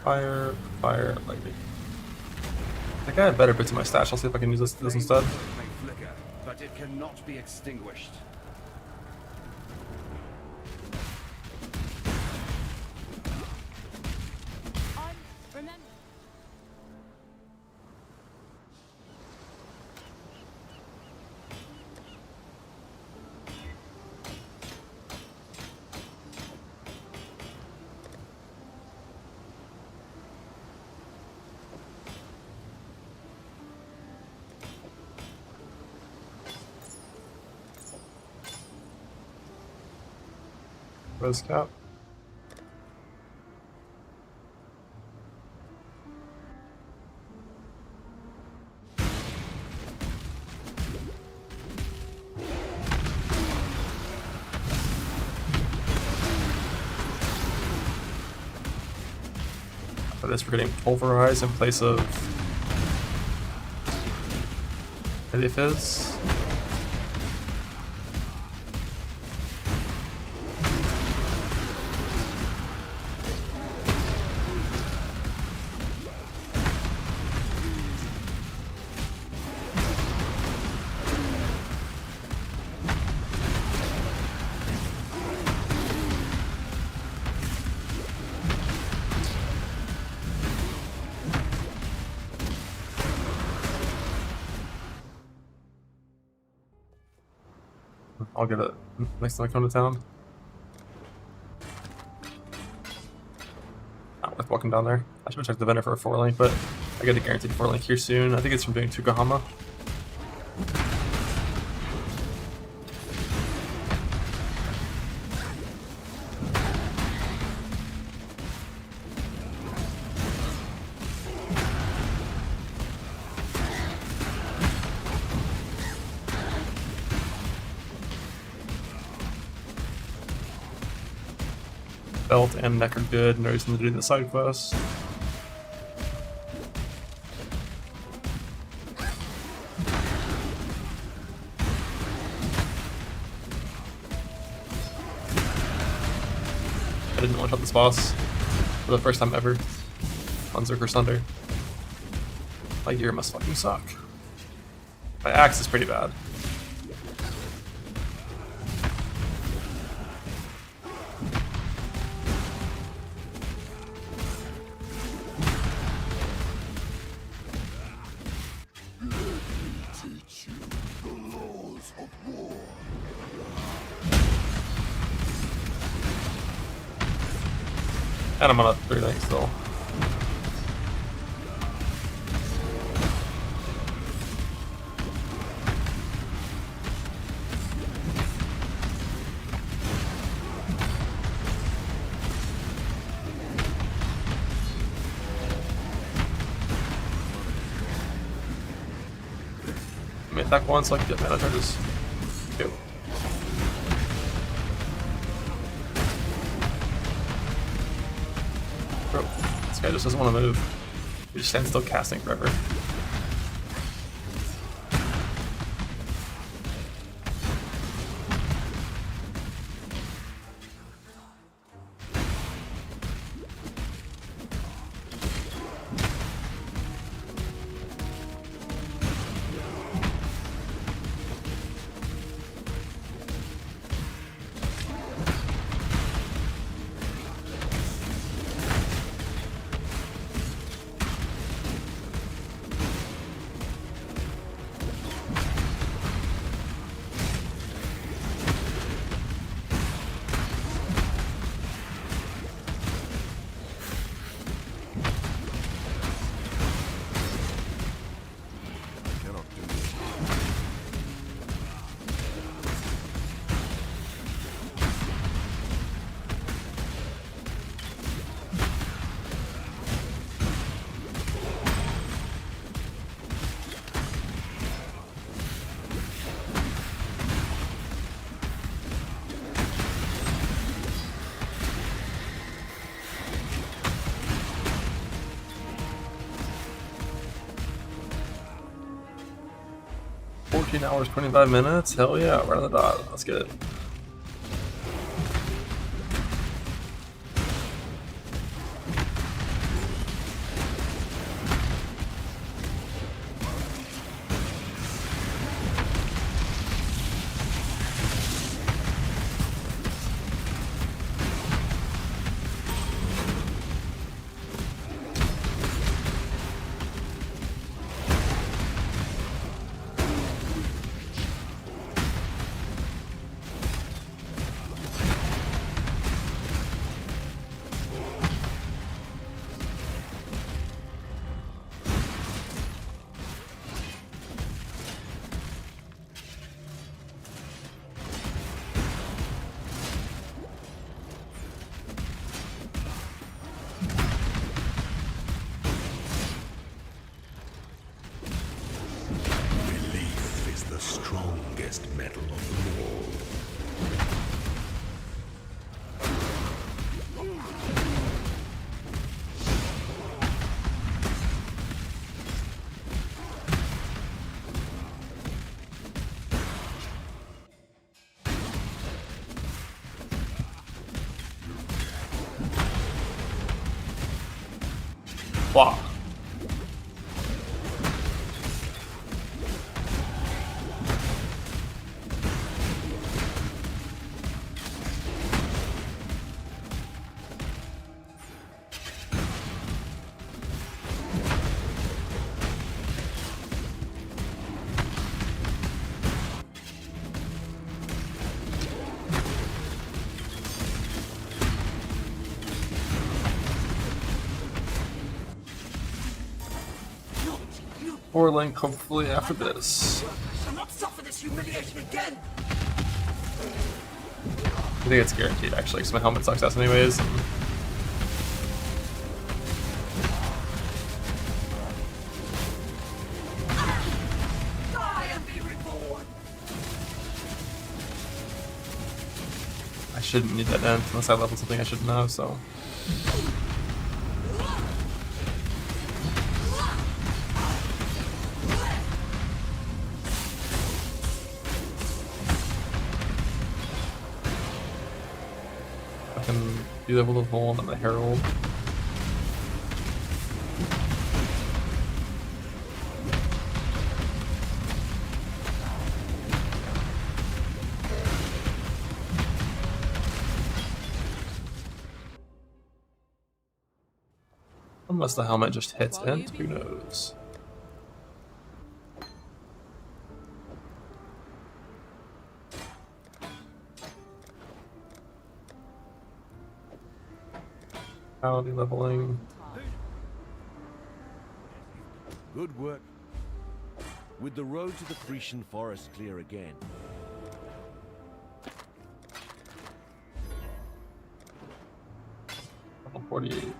Fire, fire, lightning. I think I have better bits in my stash. I'll see if I can use this instead. May flicker, but it cannot be extinguished. Remember. Rose cap. For this, we're getting pulverize in place of Heavy Fizz. I'll get it next time I come to town. Not worth walking down there. I should check the vendor for a 4-link, but I get a guaranteed 4-link here soon. I think it's from doing Tukahama. Belt and neck are good, no reason to do the side quest. I didn't one-shot this boss for the first time ever on Berserker Thunder. My gear must fucking suck. My axe is pretty bad. And I'm on a 3-link still. Let me attack once so I can get mana charges. Two. Bro, this guy just doesn't want to move. He just stands still casting forever. 14 hours, 25 minutes? Hell yeah, right on the dot. Let's get it. Belief is the strongest metal of them all. Wow. Or link hopefully after this. I'll not suffer this humiliation again! I think it's guaranteed actually, because my helmet sucks ass anyways. Die and be reborn! I shouldn't need that end unless I leveled something I shouldn't have, so. I can do that with the Vol and the Herald. Unless the helmet just hits int, who knows? Quality leveling. Good work. With the road to the Frisian forest clear again. 48.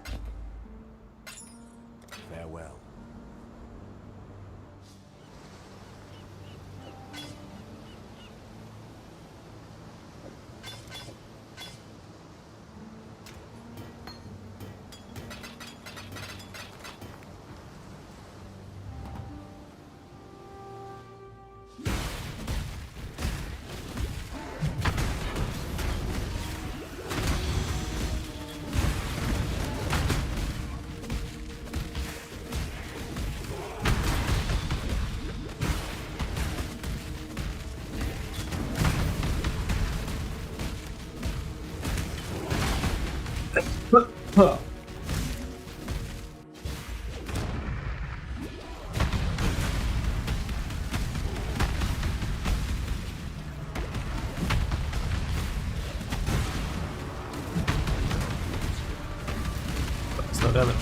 Farewell. Huh. That's no damage.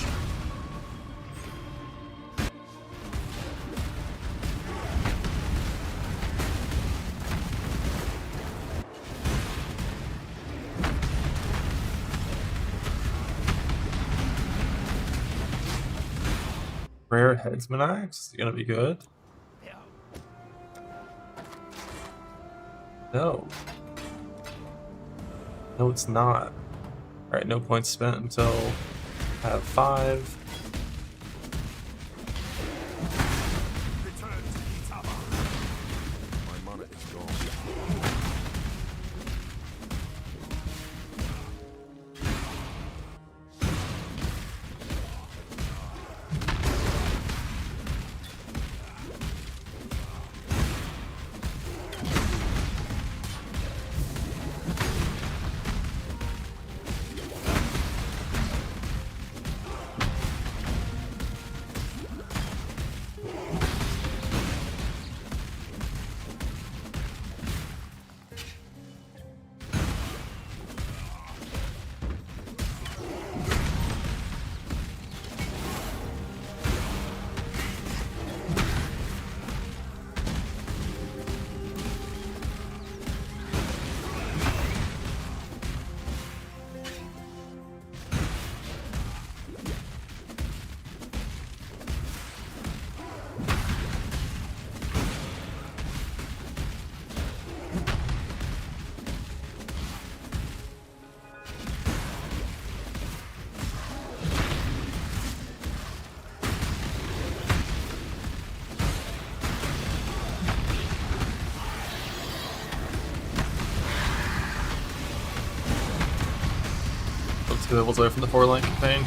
Rare Headsman Axe is gonna be good. No. No, it's not. Alright, no points spent until I have 5. 2 levels away from the 4 lane campaign.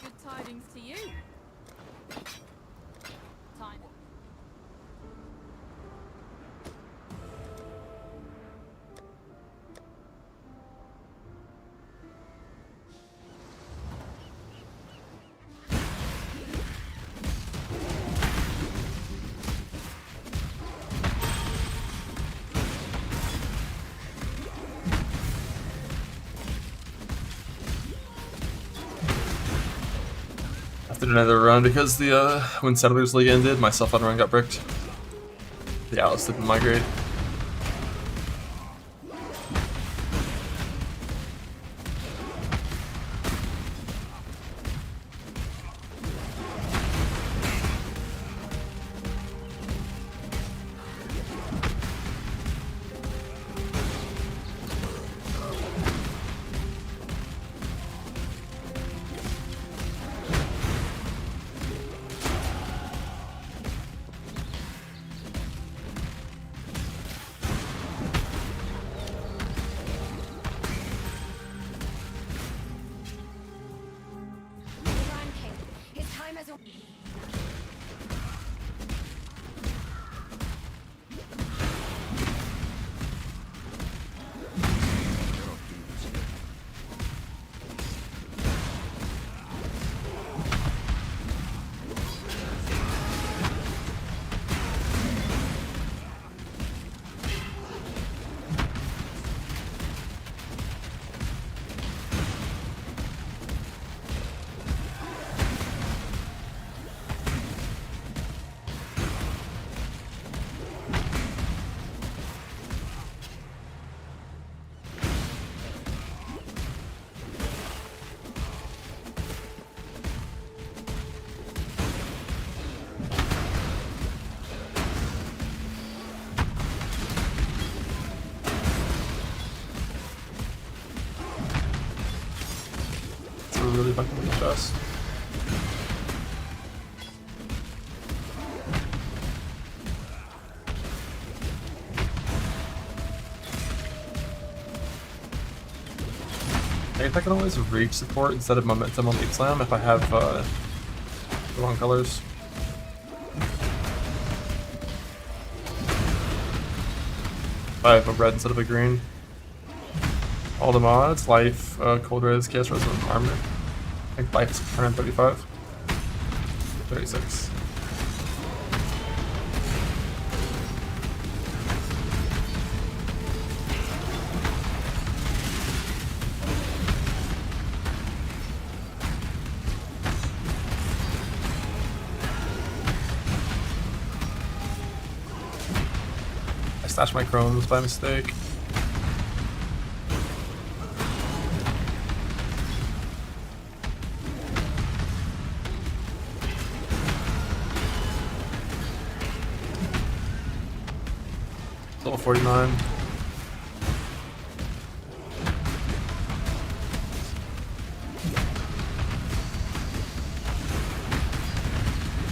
Good tidings to you. Time. Have to do another run because the when Settlers League ended, my self-run run got bricked. The Atlas didn't migrate. His time as a It's a really fucking weak chest. I think I can always reach support instead of momentum on Leap Slam if I have the wrong colors. If I have a red instead of a green. All the mods, life, cold res, chaos res, and armor. I think life is 135. 36. I stashed my chromes by mistake. Level 49.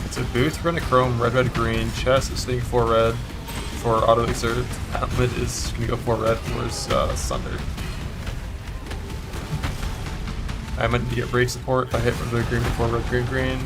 It's a booth, run a chrome, red, red, green, chest is staying 4 red for auto exert, helmet is gonna go 4 red for his Sunder. I might need to get break support if I hit red, red, green before red, green, green.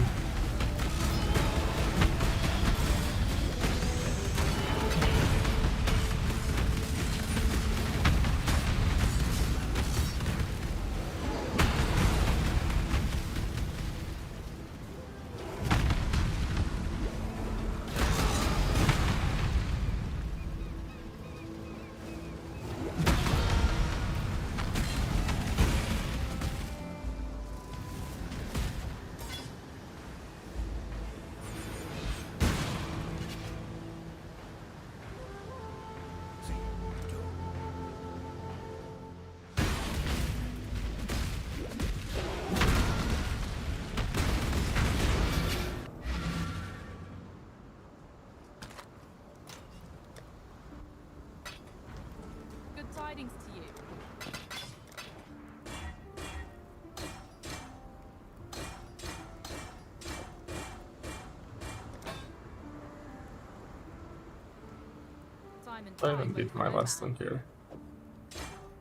I haven't beat my last link here.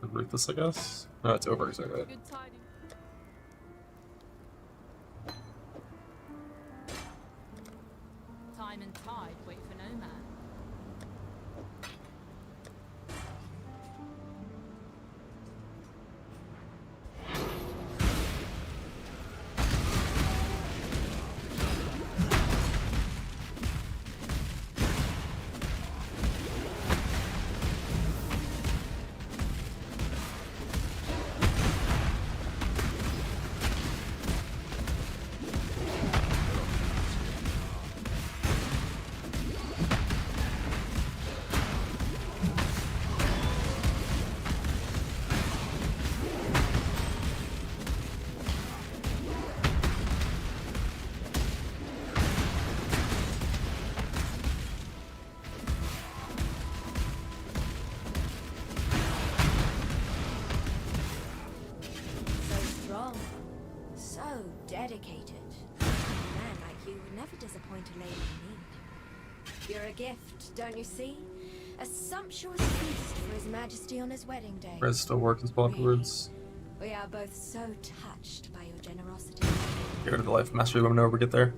Root this, I guess. No, it's over. Is that right? Good tidings. Time and tide wait for no man. Dedicated. A man like you would never disappoint a lady in need. You're a gift, don't you see? A sumptuous feast for His Majesty on his wedding day. Red still work as block words. We are both so touched by your generosity. Get rid of the life mastery. Let me know if we get there.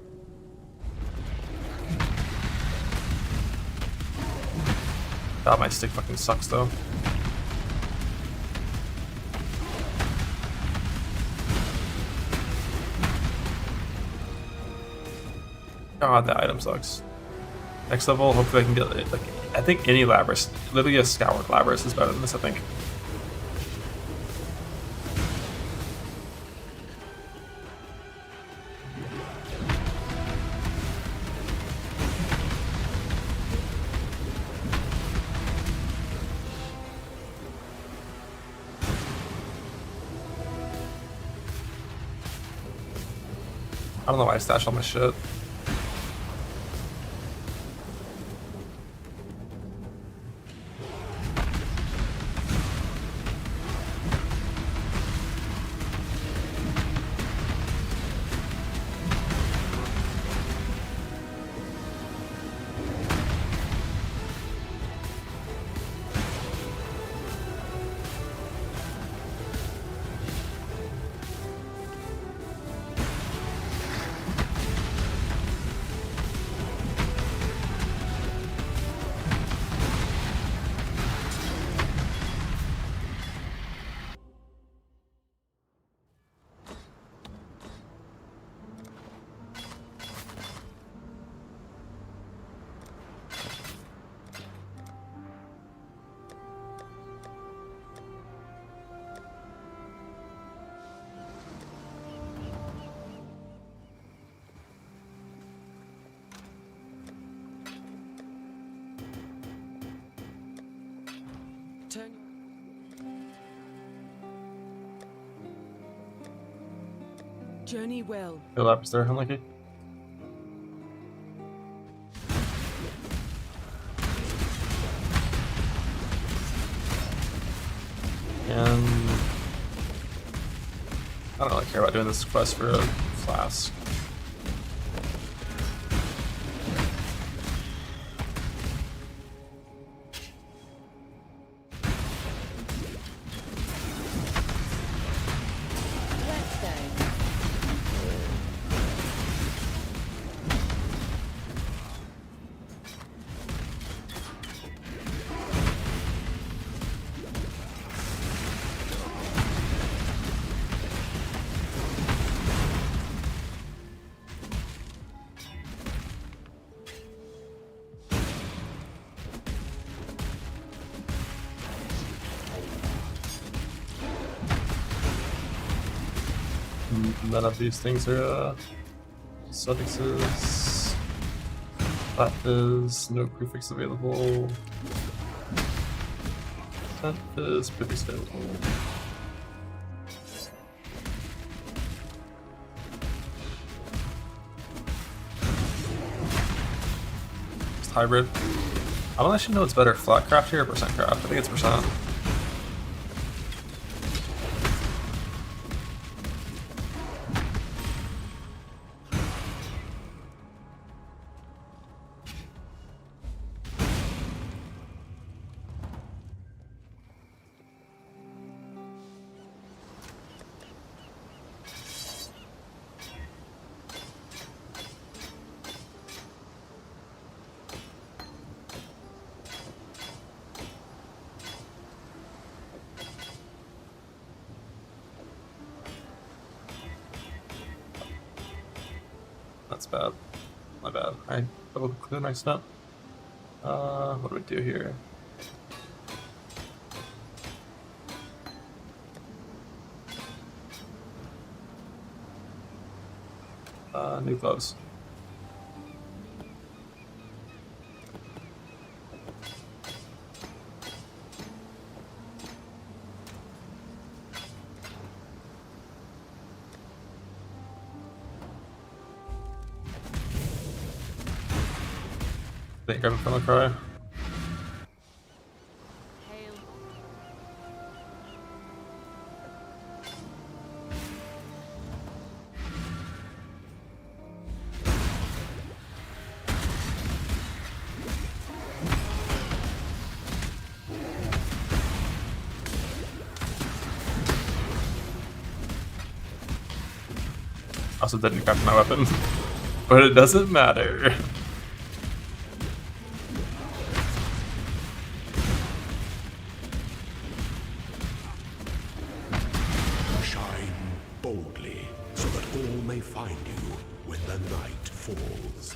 God, my stick fucking sucks though. God, that item sucks. Next level, hopefully I can get it. Like, I think any Labras, literally a Scoured Labras is better than this, I think. I don't know why I stashed all my shit. Journey well. Your Lapras there, unlucky. And I don't really care about doing this quest for a flask. None of these things are suffixes. That is no prefix available. That is prefix available. It's hybrid. I don't actually know what's better, flat craft here or percent craft. I think it's percent. that's bad. My bad. I double click the next step. What do we do here? New gloves. Think I'm gonna cry. Also didn't craft my weapon, but it doesn't matter. Shine boldly, so that all may find you when the night falls.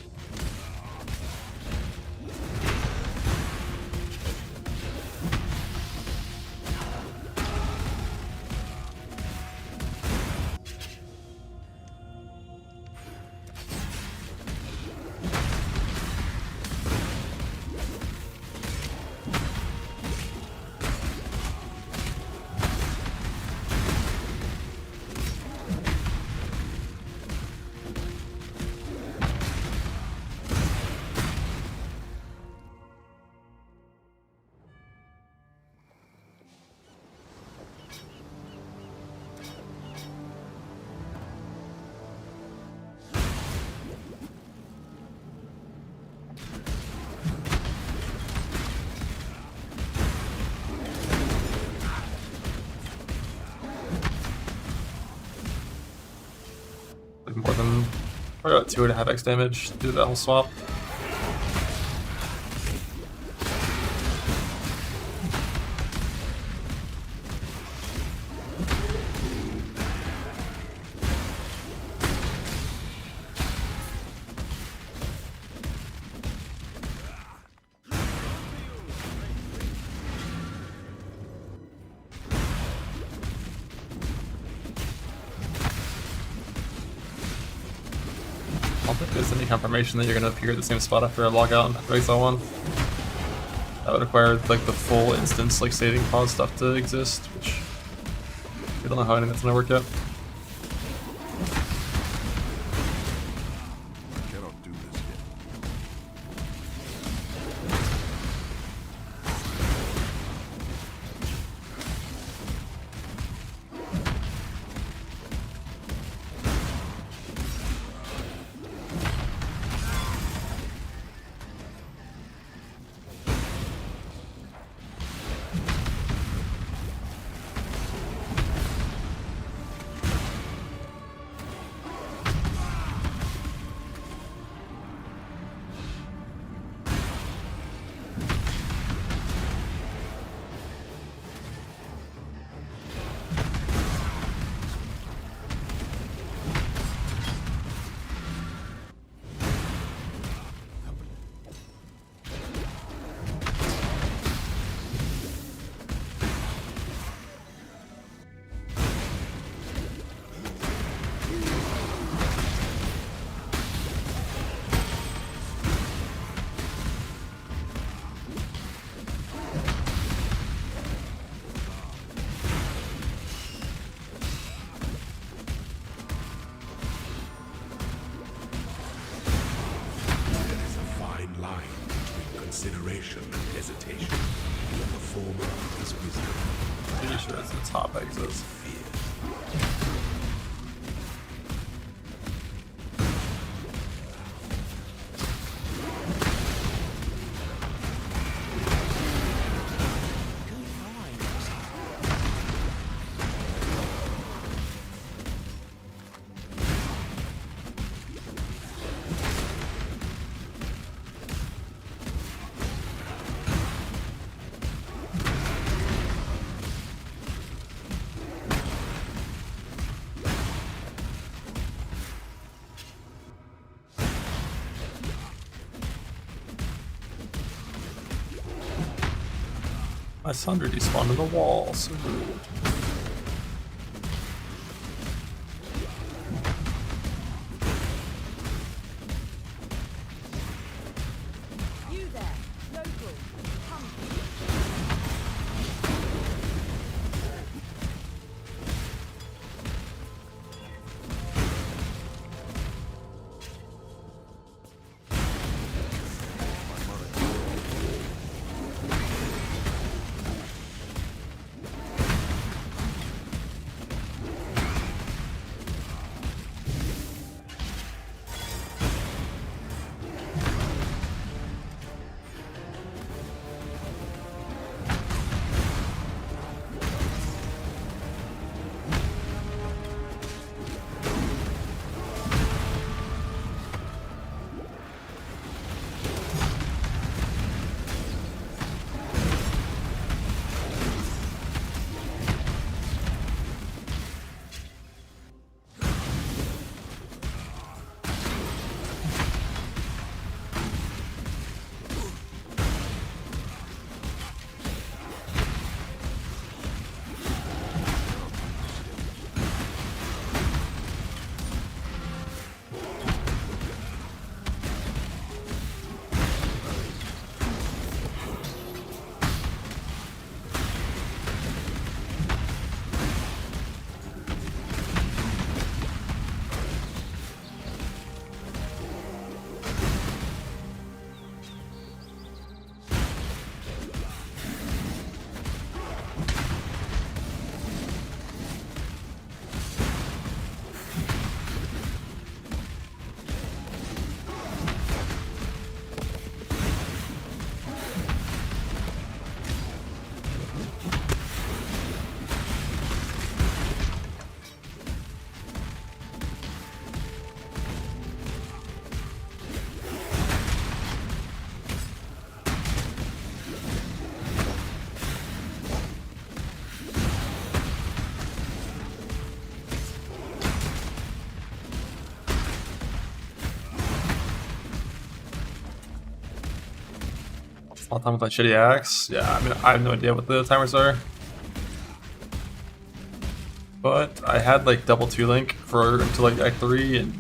Like more than probably about 2.5x damage to do that whole swap. I don't think there's any confirmation that you're going to appear at the same spot after a logout after Exile 1. That would require like the full instance like saving pause stuff to exist, which we don't know how any of that's going to work yet. Cannot do this yet. Consideration and hesitation. The former is wisdom. Pretty sure it's the top exits. Fear. My Sunder despawned in the wall, so rude. You there, local. Come. All time with my shitty axe. Yeah, I mean, I have no idea what the timers are. But I had like double 2-link for until like Act 3 and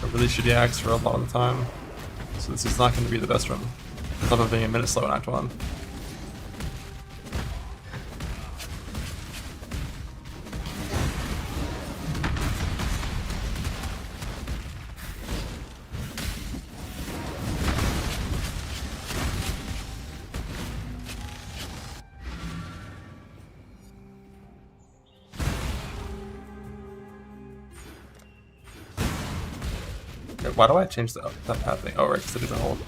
a really shitty axe for a lot of the time. So this is not going to be the best run. On top of being a minute slow in Act 1. Why do I change that path thing? Oh, right, because it doesn't hold.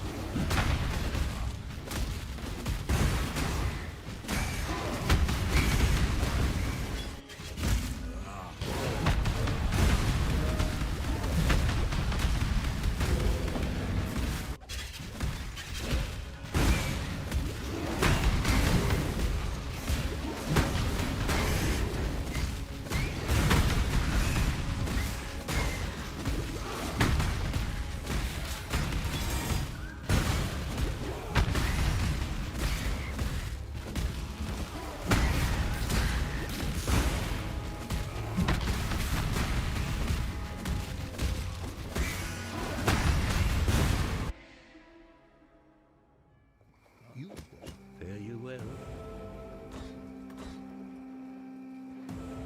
Fare you well.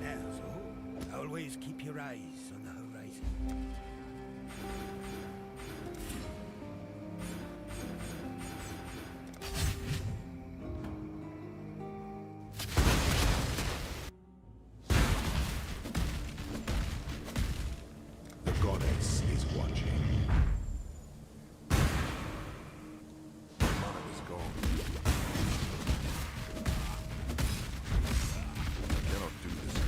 Now, always keep your eyes on the horizon. The goddess is watching. Mana is gone. I cannot do this yet.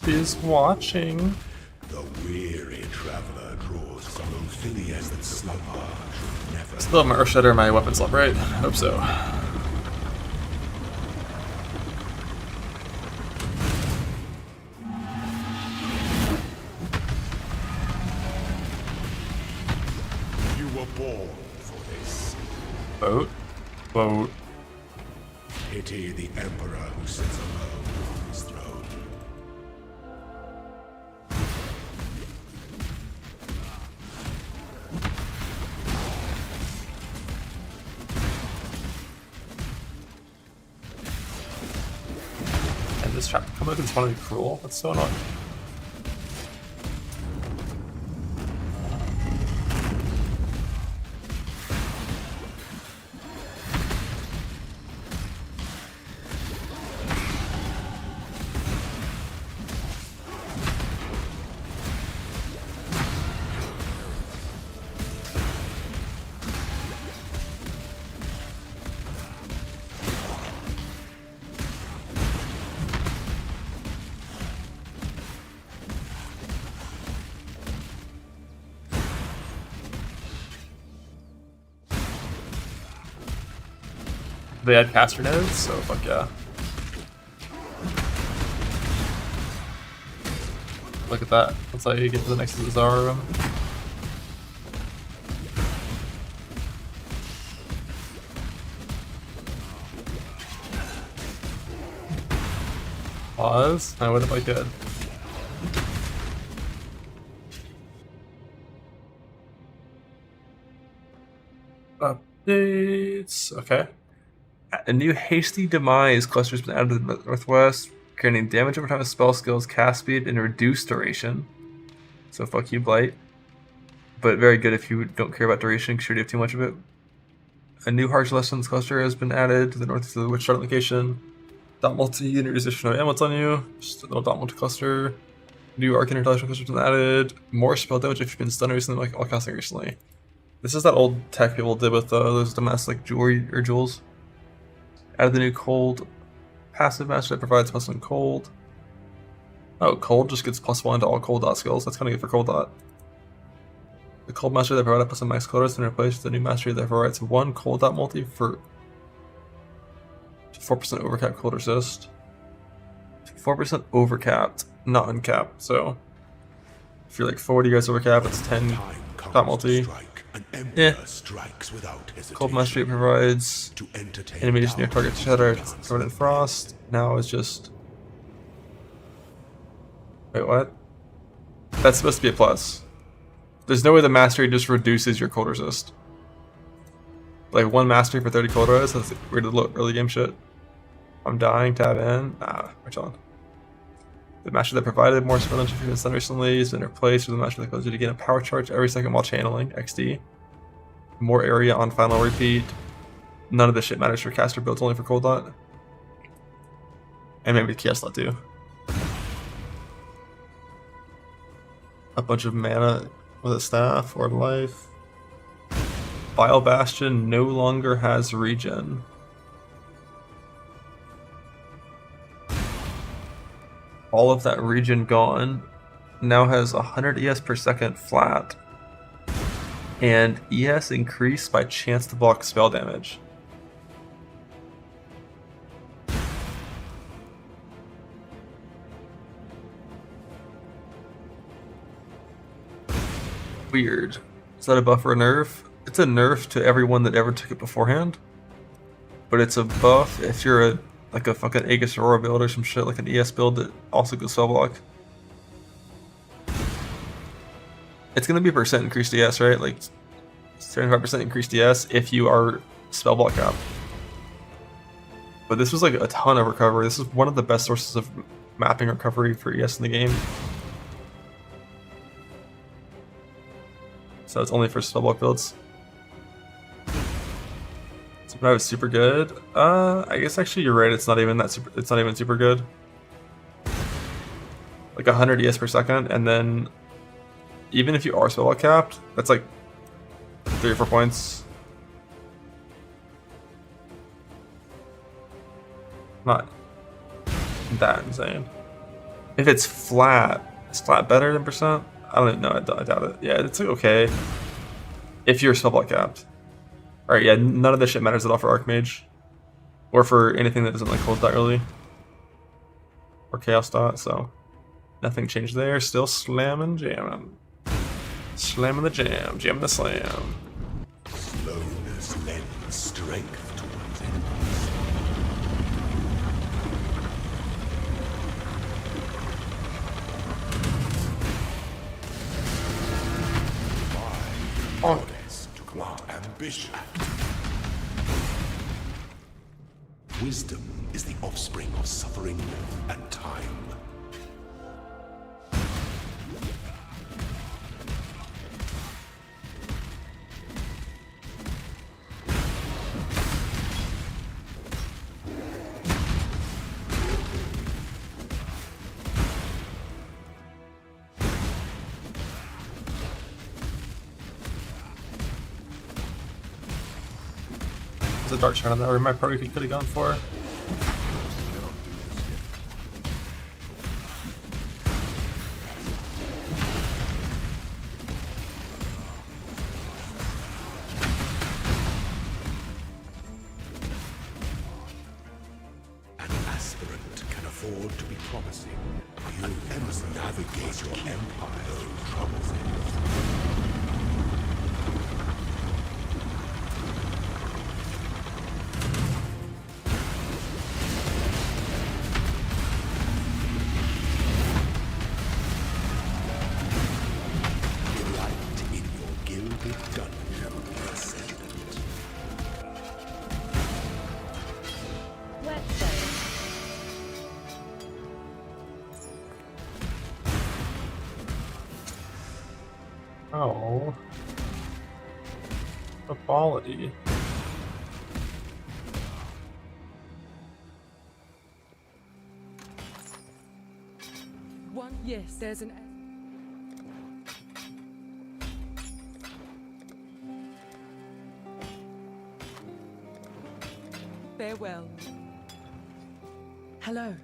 Is watching. The weary traveler draws from Ophilius that slumber should never. Still have my Earth Shatter and my weapon slump, right? Hope so. Boat. Boat. Pity the Emperor who sits alone on his throne. And this trap come up, it's want to be cruel. That's so annoying. They had caster nodes, so fuck yeah. Look at that. That's how you get to the next Zara room. Pause? I would if I could. Updates. Okay. A new hasty demise cluster has been added to the northwest, granting damage over time with spell skills, cast speed, and reduced duration. So fuck you, Blight. But very good if you don't care about duration, because you already have too much of it. A new harsh lessons cluster has been added to the north of the witch start location. Dot multi, introduce additional amulets on you. Just a little dot multi cluster. New arcane intelligence cluster has been added. More spell damage if you've been stunned recently, like all casting recently. This is that old tech people did with those domestic jewelry or jewels. Added the new cold passive master that provides +1 cold. Oh, cold just gets +1 to all cold dot skills. That's kind of good for cold dot. The cold master that provided +1 max cold has been replaced with the new mastery that provides 1 cold dot multi for 4% overcapped cold resist. 4% overcapped, not uncapped. So if you're like 40 guys overcap, it's 10 dot multi. Yeah. Cold mastery provides animation near target shatter covered in frost. Now it's just. Wait, what? That's supposed to be a plus. There's no way the mastery just reduces your cold resist. Like 1 mastery for 30 cold resist. That's weird early game shit. I'm dying. Tab in. Ah, which on? The master that provided more spell damage if you've been stunned recently has been replaced with the master that causes you to gain a power charge every second while channeling. XD. More area on final repeat. None of this shit matters for caster builds, only for cold dot. And maybe the slot too. A bunch of mana with a staff or life. Bile Bastion no longer has regen. All of that regen gone. Now has 100 ES per second flat. And ES increased by chance to block spell damage. Weird. Is that a buff or a nerf? It's a nerf to everyone that ever took it beforehand. But it's a buff if you're a like a fucking Aegis Aurora build or some shit, like an ES build that also goes spell block. It's gonna be % increased DS, right? Like 75% increased DS if you are spell block cap. But this was like a ton of recovery. This is one of the best sources of mapping recovery for ES in the game. So it's only for spell block builds. So that was super good. I guess actually you're right. It's not even that super. It's not even super good. Like 100 ES per second, and then even if you are spell block capped, that's like 3 or 4 points. Not that insane. If it's flat, is flat better than %? I don't know. I doubt it. Yeah, it's like okay. If you're spell block capped. Alright, yeah, none of this shit matters at all for Archmage. Or for anything that doesn't like cold dot really. Or chaos dot, so nothing changed there. Still slamming, jamming. Slamming the jam, jamming the slam. Slowness lends strength. strength towards enemies. Honest to command ambition. Wisdom is the offspring of suffering and time. There's a dark shot on that where my probably could have gone for. An aspirant can afford to be promising. You must navigate your empire through troubles. Delight in your gilded dungeon, ascendant. Whetstone. Oh. The quality. One, yes, there's an. Farewell. Hello.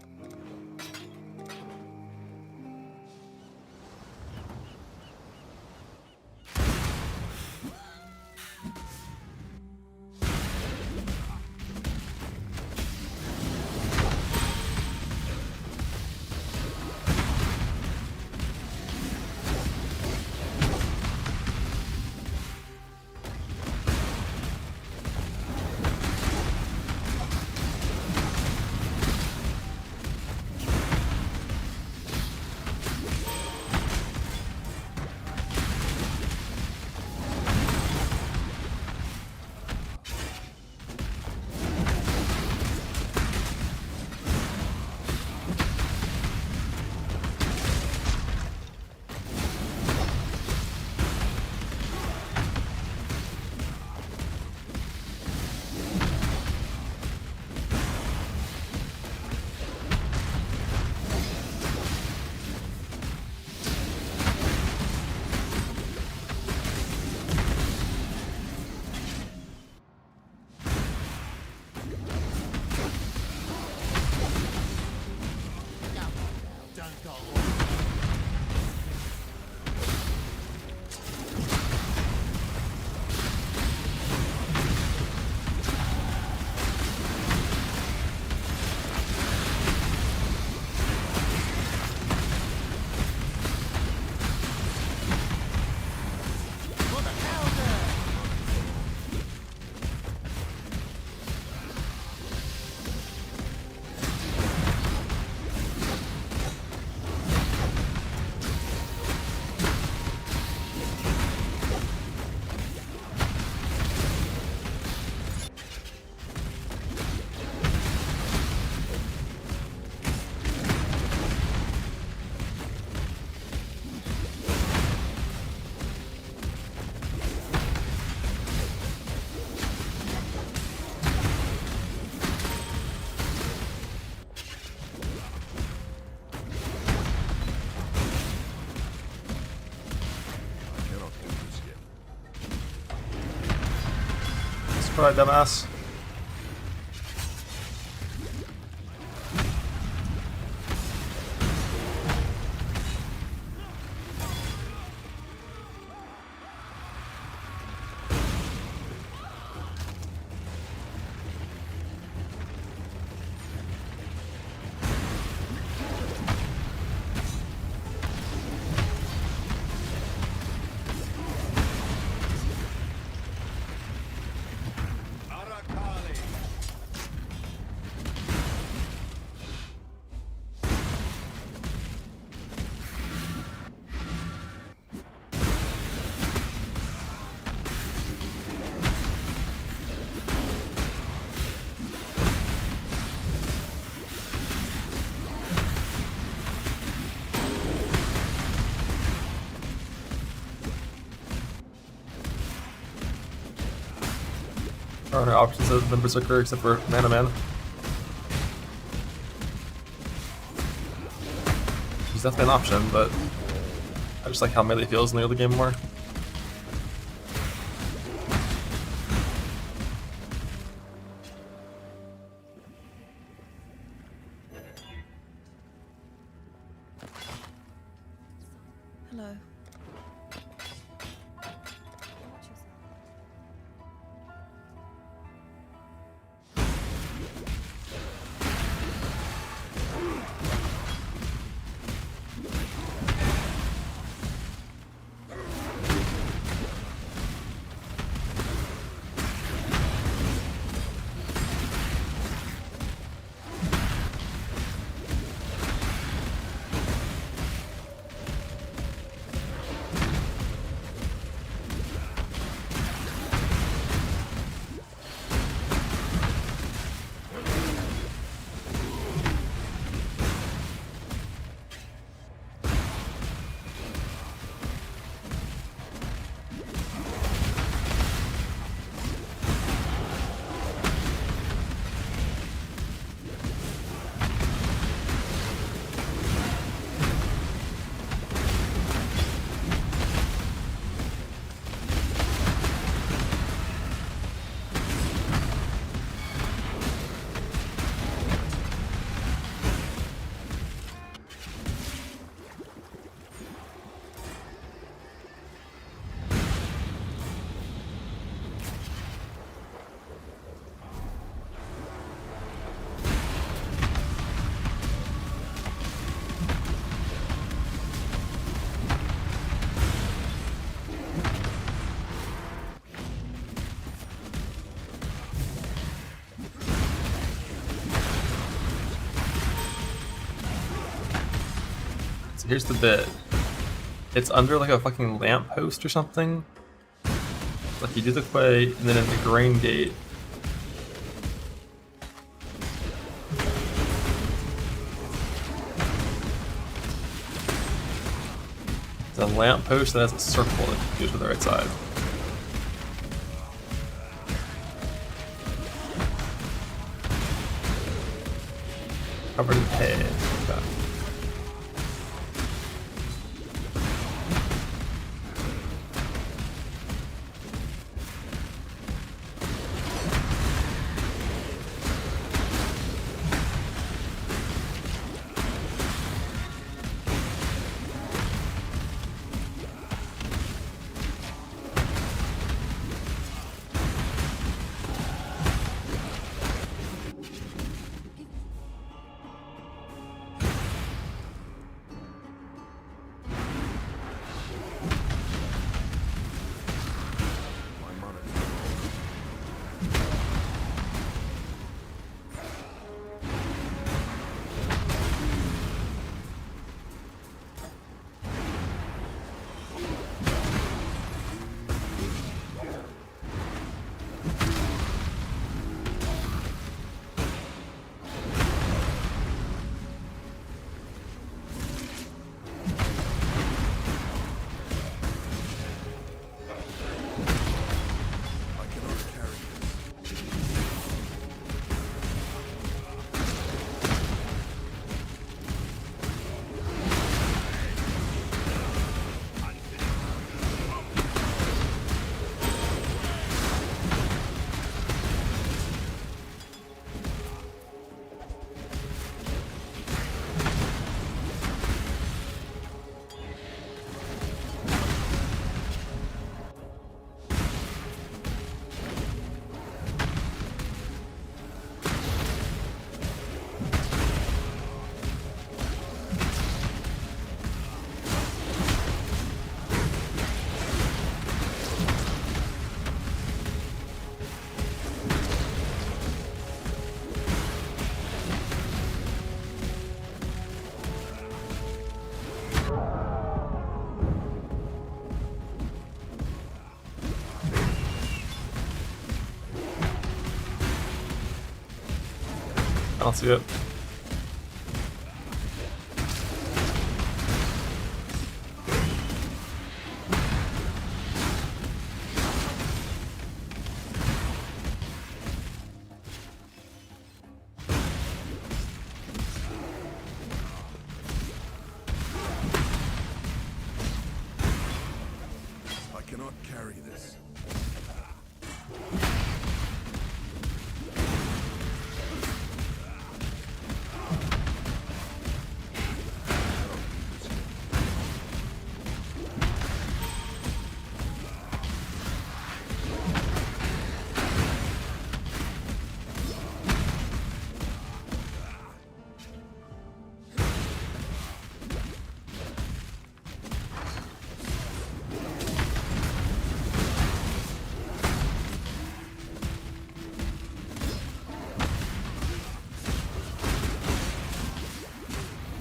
Alright, dumbass. are other options than Berserker except for Mana Man. He's definitely an option, but I just like how melee feels in the early game more. Hello. So here's the bit. It's under like a fucking lamppost or something. Like you do the quay, and then in the grain gate. It's a lamppost that has a circle that goes to the right side. Covered in hay. Like that. I don't see it.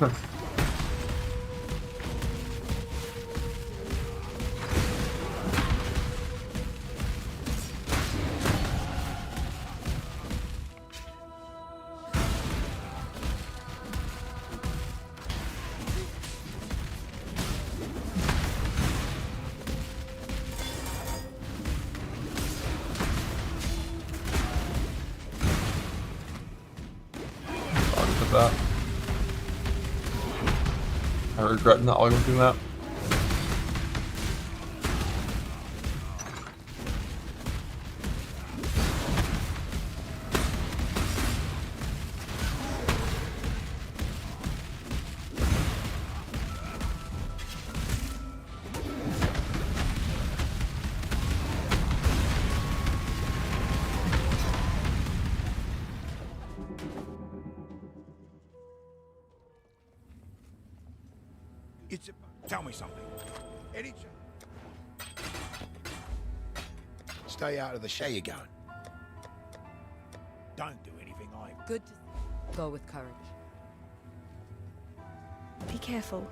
That. I regret not doing that. Tell me something. Any Stay out of the shade. You going? Don't do anything I. Good to go with courage. Be careful.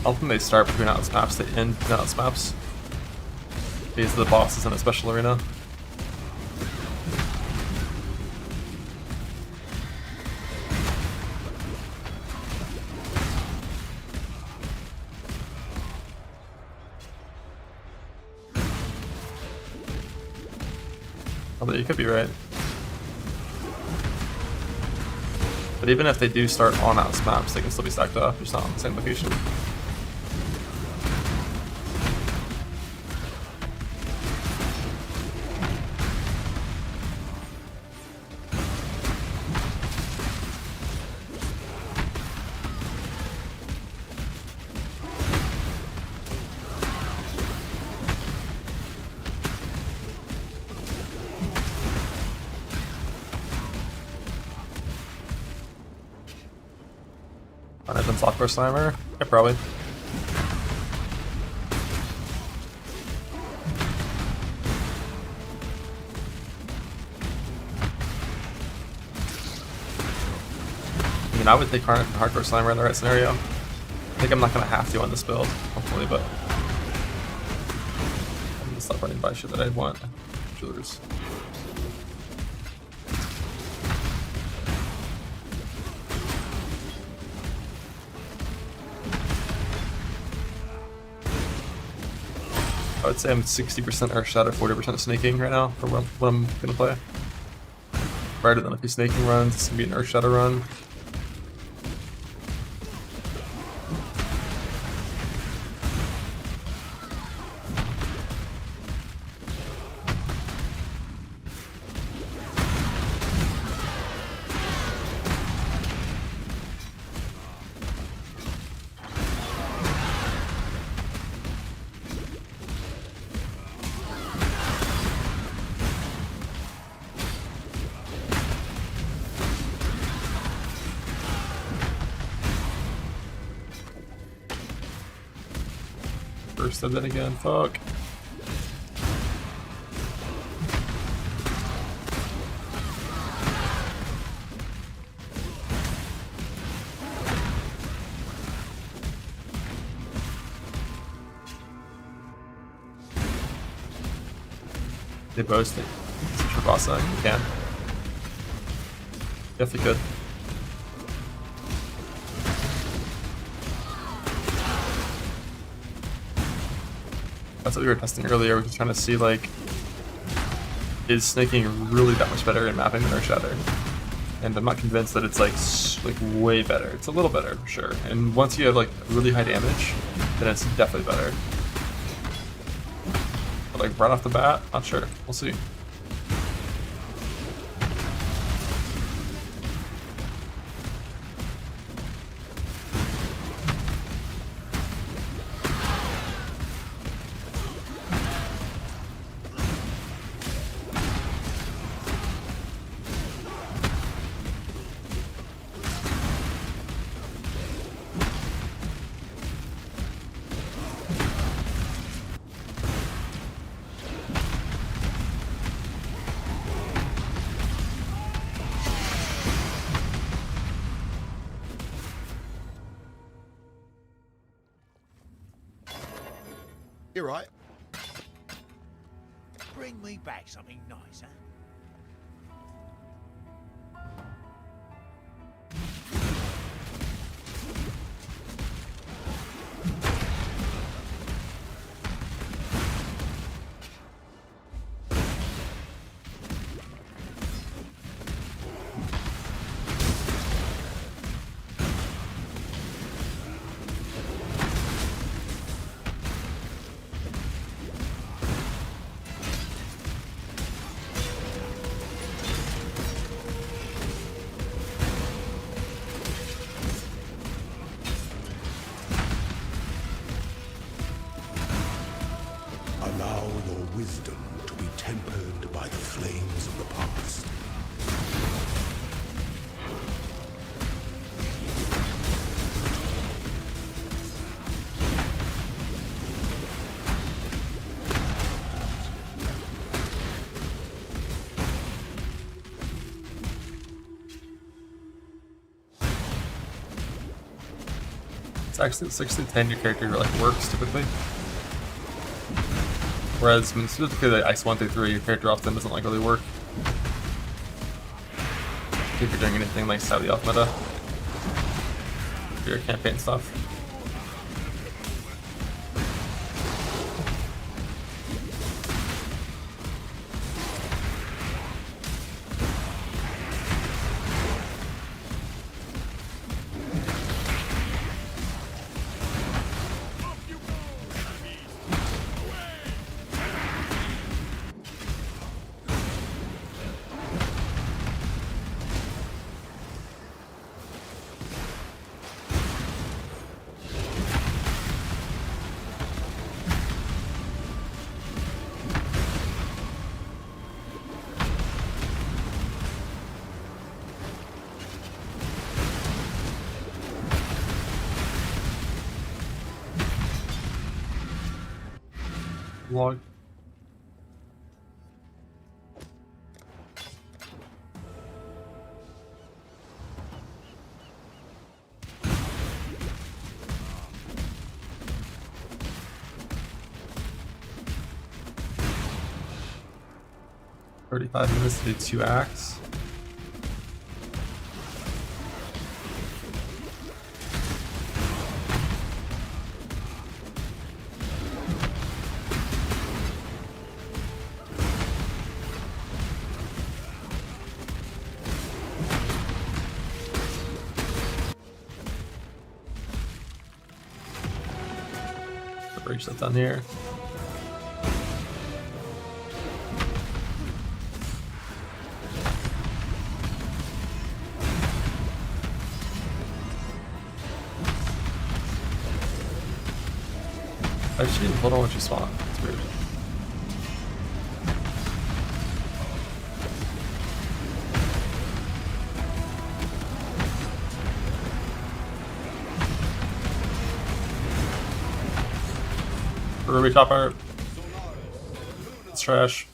Often they start between Atlas maps, they end between Atlas maps. These are the bosses in a special arena. Although you could be right. But even if they do start on Atlas maps, they can still be stacked up, just not on the same location. I've software slammer? Yeah, probably. I mean, I would take hardcore slammer in the right scenario. I think I'm not gonna have to on this build, hopefully, but I'm gonna stop running by shit that I want. Jewelers. I would say I'm 60% Earth Shatter, 40% snaking right now for what I'm gonna play. Rather than a few snaking runs, it's gonna be an Earth Shatter run. First of it again, fuck. They boast it. For boss you can. Definitely could. That's what we were testing earlier. We were trying to see, like, is snaking really that much better in mapping than Earth Shatter? And I'm not convinced that it's like way better. It's a little better for sure. And once you have like really high damage, then it's definitely better. But like right off the bat, not sure. We'll see. You're right. Bring me back something nice, huh? Allow your wisdom to be tempered by the flames of the past. It's actually 6 to 10 your character like works typically. Whereas when specifically like Ice 1 through 3, your character often doesn't like really work. If you're doing anything like slightly off meta. For your campaign stuff. Log. $35 to do 2 acts. Breach that down here. Actually, hold on when you spawn. It's weird. Ruby top art. It's trash.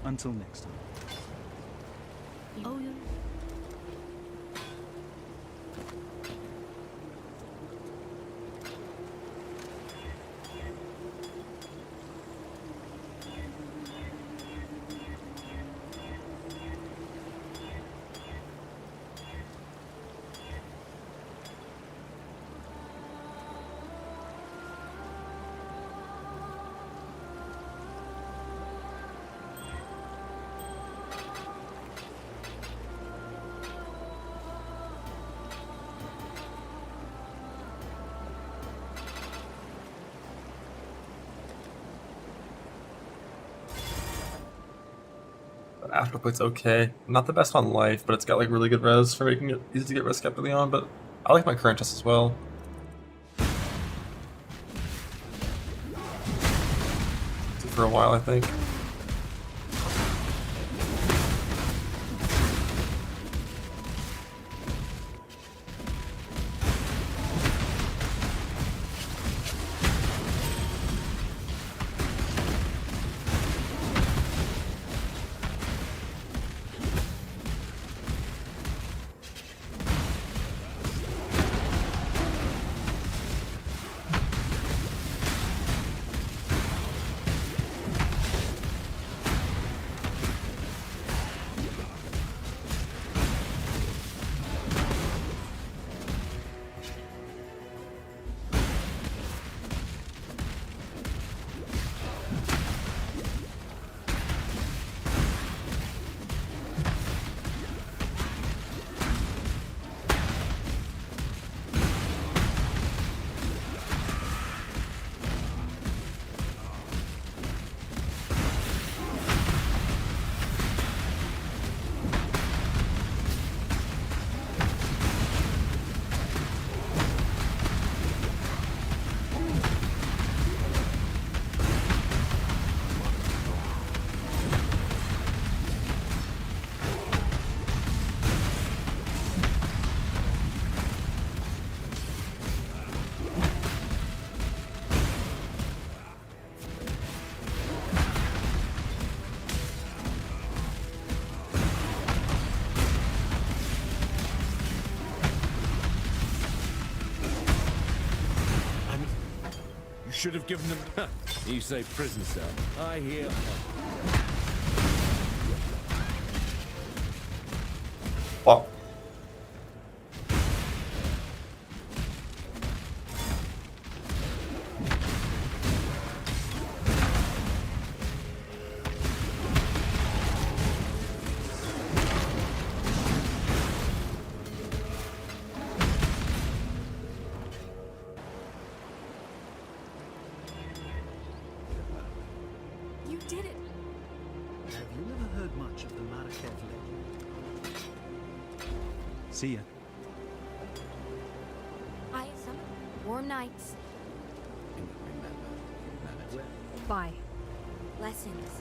Until next time. Oh, yeah. But Afterplay's okay. Not the best on life, but it's got like really good res for making it easy to get res kept early on, but I like my current test as well. For a while, I think. Should have given them. You say prison cell. I hear. Wow. You did it. Have you ever heard much of the Marakev legend? See ya. Warm nights. Bye. Lessons.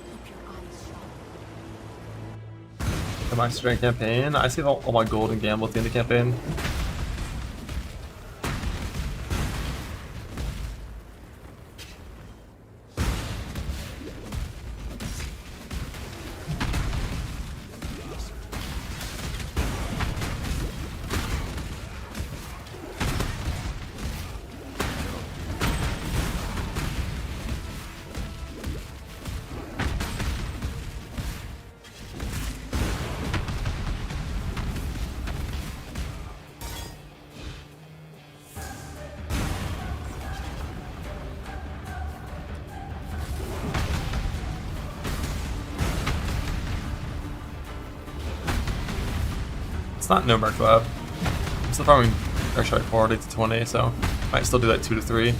Keep your eyes sharp. The Max Strength campaign. I saved all my gold and gamble at the end of the campaign. It's not no Merc Lab. I'm still farming Airstrike 40 to 20, so might still do that 2 to 3.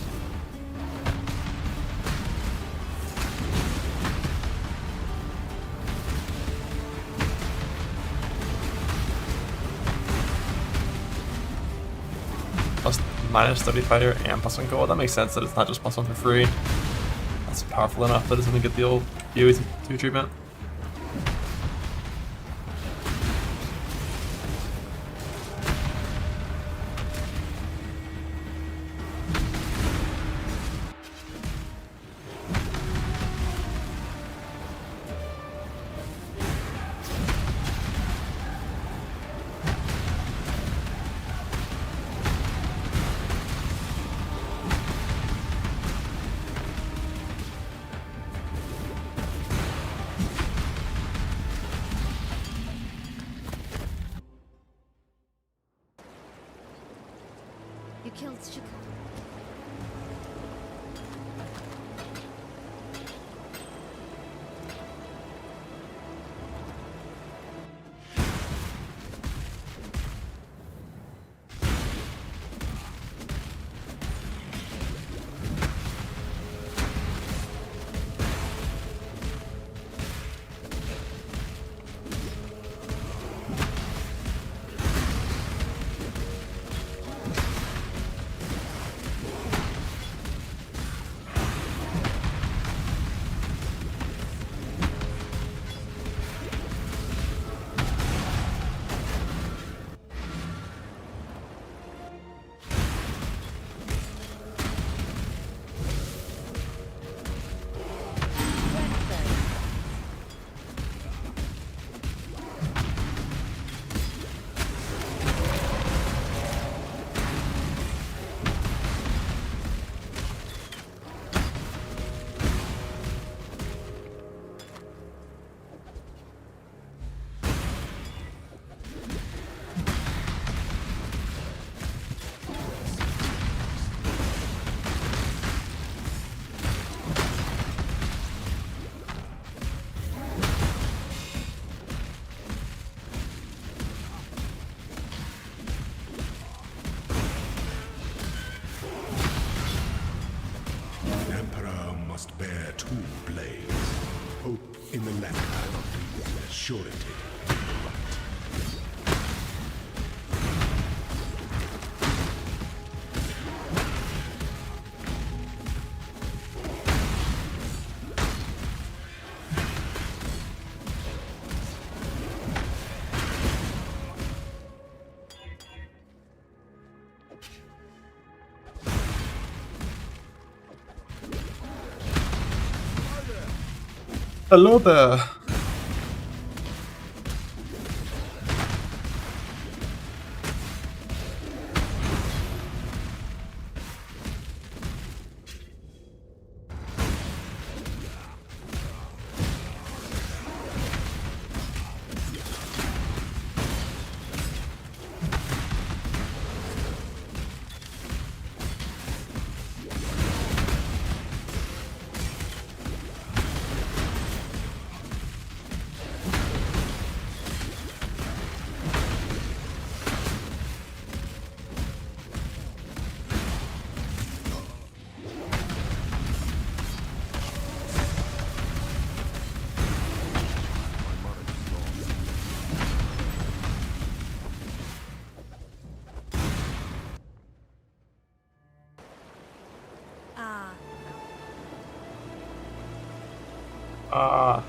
Plus minus 30 fighter and plus 1 gold. That makes sense that it's not just plus 1 for free. That's powerful enough that it doesn't get the old DOE 2 treatment. You killed Chico. must bear two blades. Hope in the left hand, surety in the right. Hello there. Ah.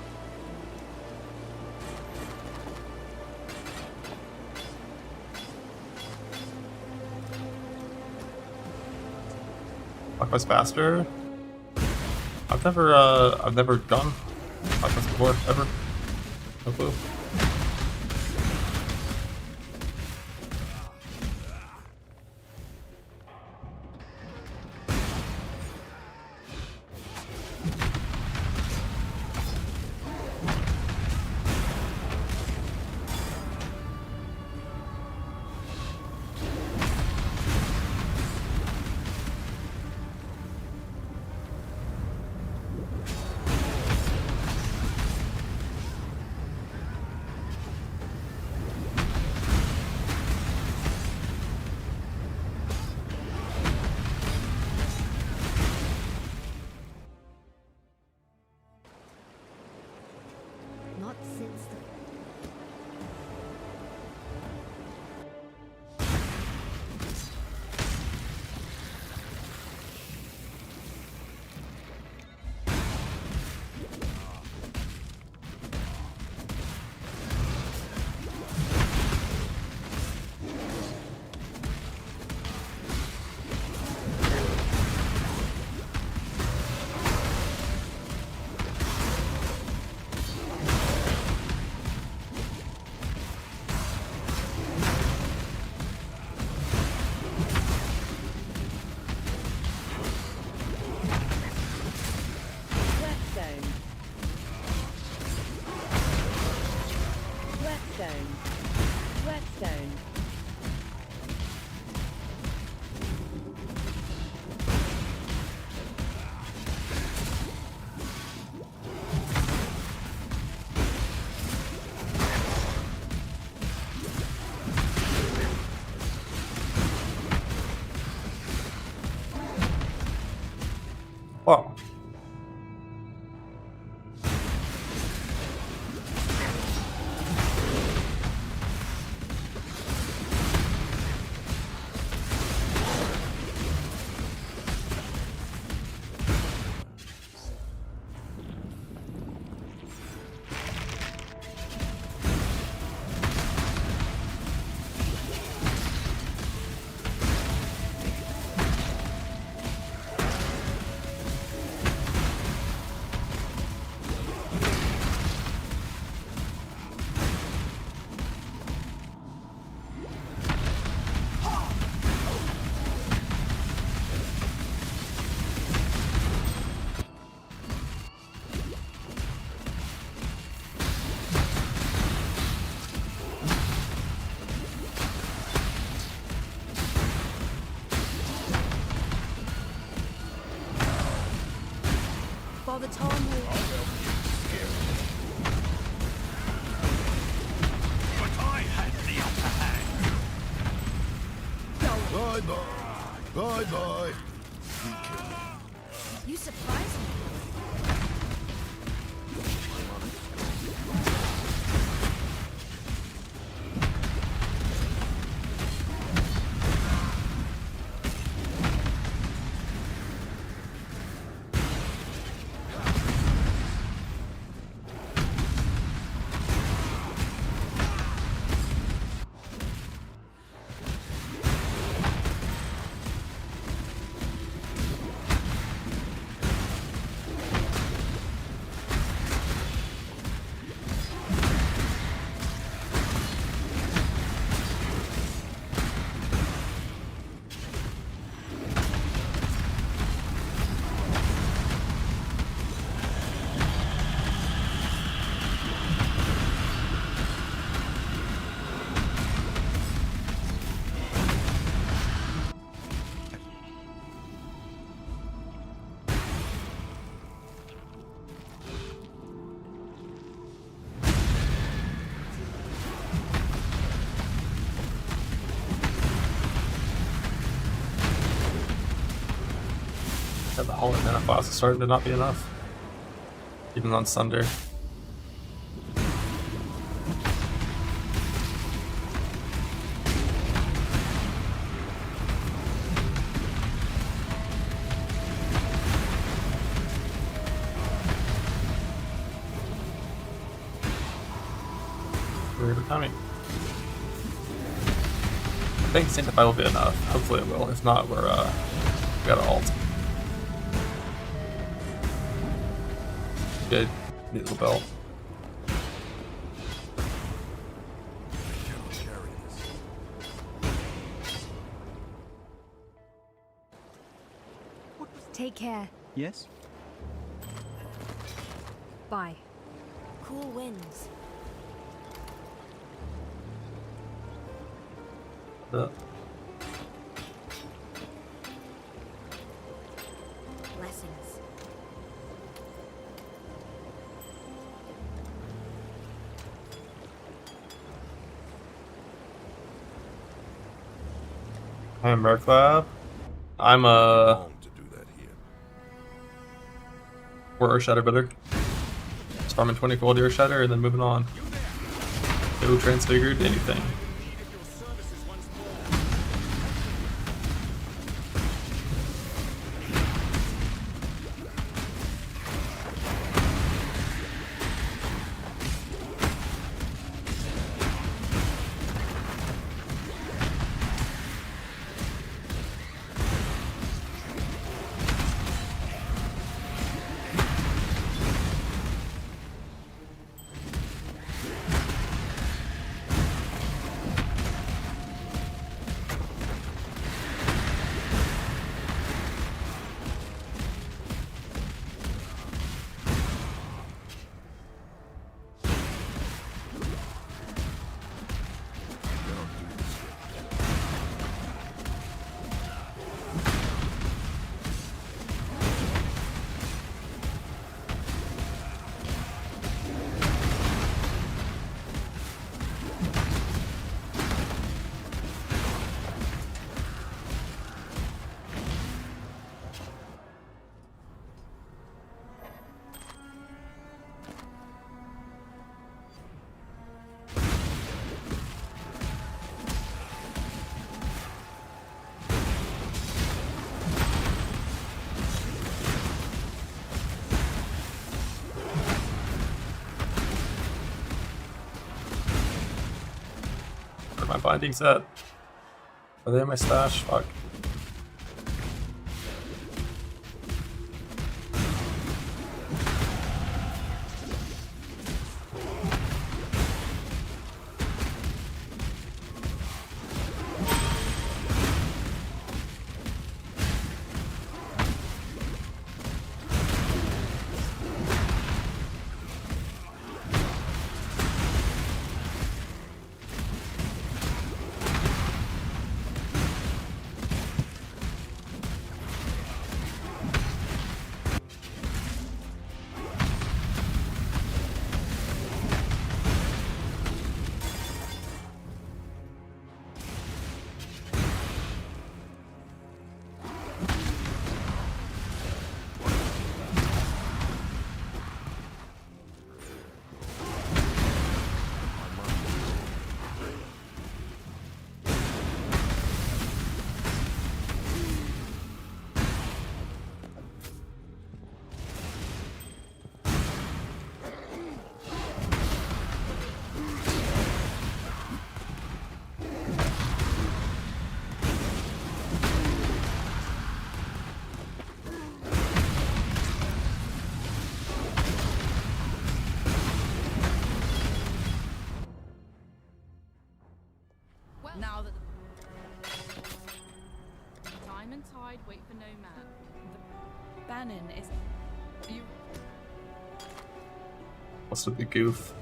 Clockwise faster? I've never done clockwise before, ever. No clue. Not since the Whetstone. Wow. By the time we... But I had the upper hand. Bye bye. Bye bye. You surprised me. the Hollow Mana Flask is starting to not be enough. Even on Sunder. Weird timing. I think Sanctify will be enough. Hopefully it will. If not, we gotta ult. Good. Need the belt. Take care. Yes? Bye. Cool winds. Blessings. I'm Merklab. I'm Wrong to do that here. we're Shatter better. Just farming 20 gold Earth Shatter and then moving on. No transfigured anything. My binding set. Are they in my stash? Fuck. Now that the time and tide wait for no man. The Bannon is you. What's the big goof?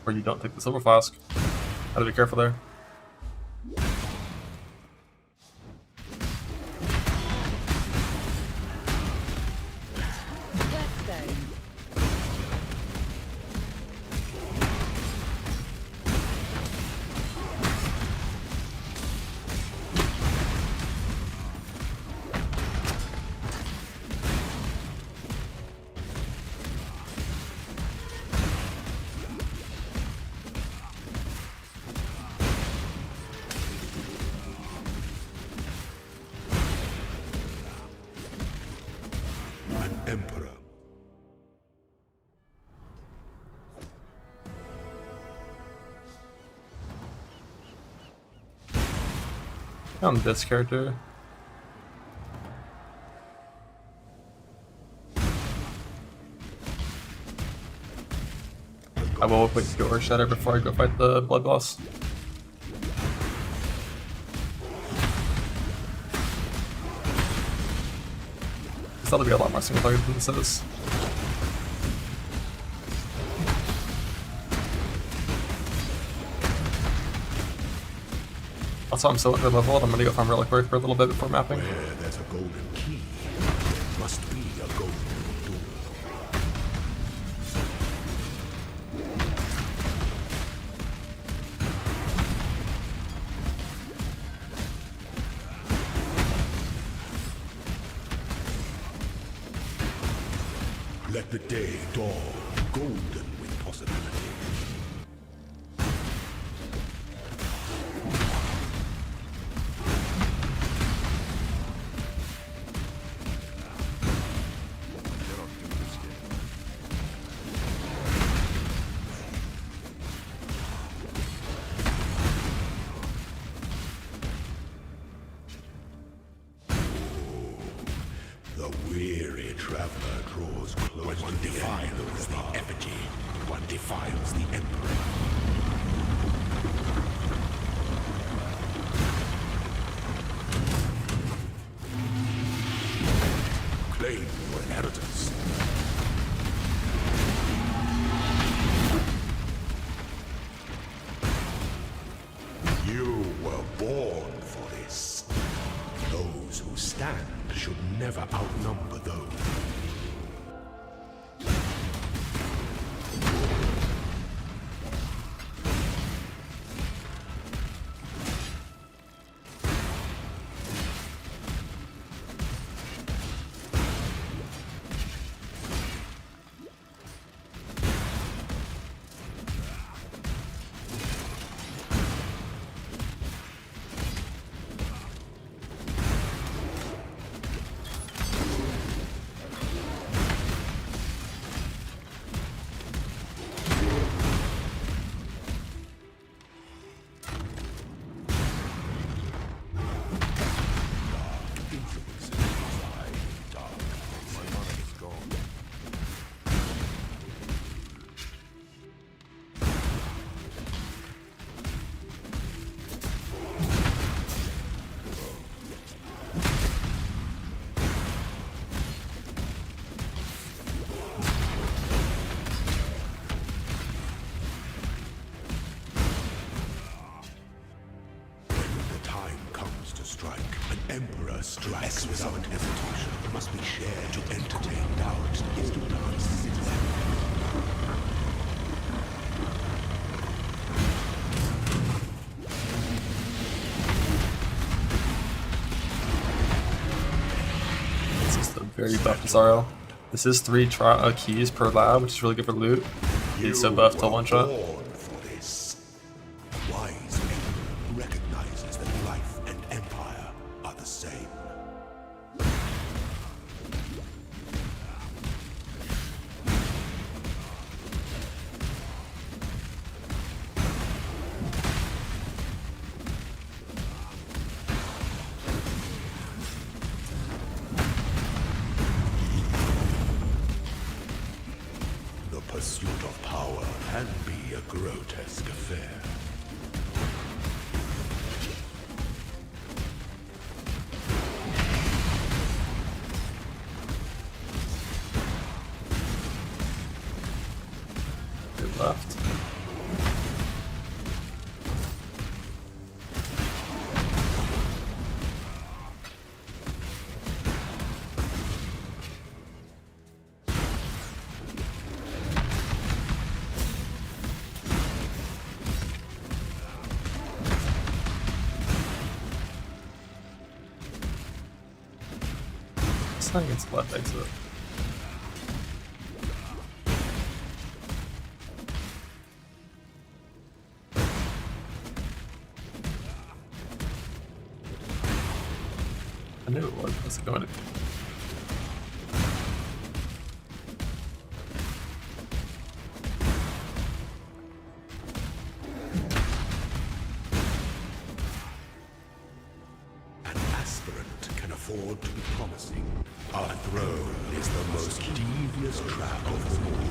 Or you don't take the silver flask. Gotta be careful there. Emperor. On this character. I will wait to go or shatter before I go fight the blood boss. This ought to be a lot more single target than this is. Also, I'm so under-leveled, I'm gonna go farm Relic Work for a little bit before mapping. Where there's a golden key, there must be a golden door. Let the day dawn, golden with possibility. The weary traveler draws close. When one defiles the effigy, one defiles the emperor. Claim your inheritance. You were born for this. Those who stand should never outnumber those. Emperor strikes without hesitation. It must be shared to entertain doubt. Is to consider. This is the very buffed Zaro. This is 3 keys per lab, which is really good for loot. He's so buffed to one shot. Wise emperor recognizes that life and empire are the same. The pursuit of power can be a grotesque affair. Good left. It's not against left exit. I knew it was. What's it going to? afford to be promising. Our throne is the most devious trap of them all.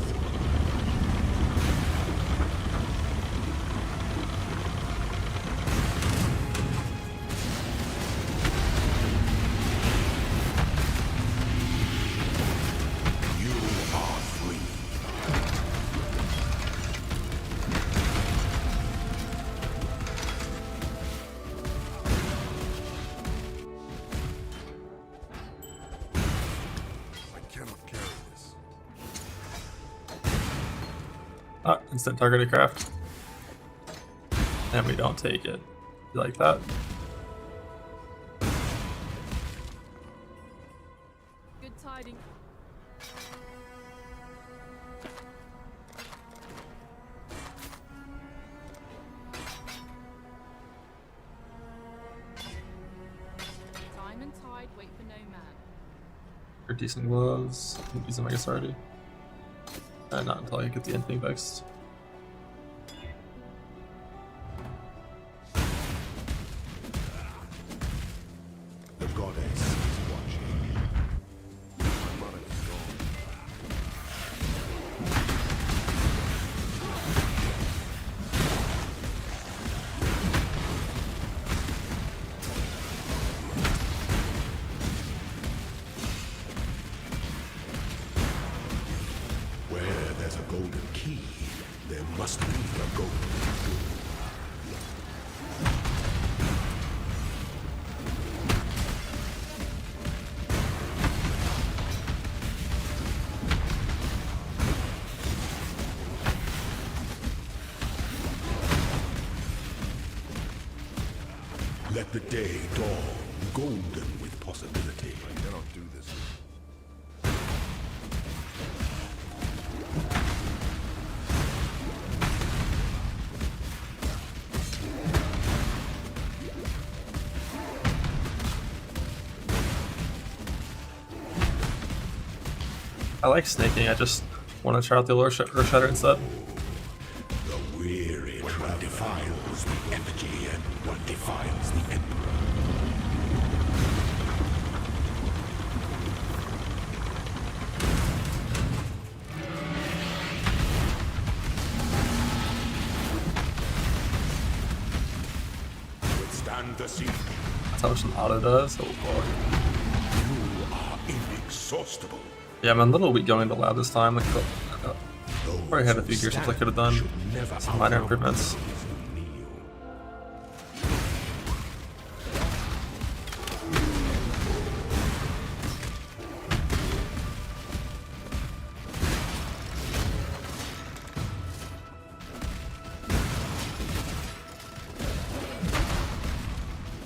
You are free. I cannot carry this. Ah, instant targeted craft. And we don't take it. You like that? Good tidings. Time and tide wait for no man. For decent gloves. I can use them, I guess, already. And not until I get the end thing fixed. The goddess is watching. My mana is gone. Where there's a golden key, there must be a golden door. Let the day dawn, golden with possibility. I cannot do this. I like snaking, I just want to try out the Earth Shatter instead. The weary one defiles the effigy and one defiles the emperor. Withstand the siege. That's how much an auto does. Oh boy. You are inexhaustible. Yeah, I'm a little weak going to lab this time. Like, Those probably had a who few gear shifts I stand could have done. should never Some minor outnumber improvements. those who kneel.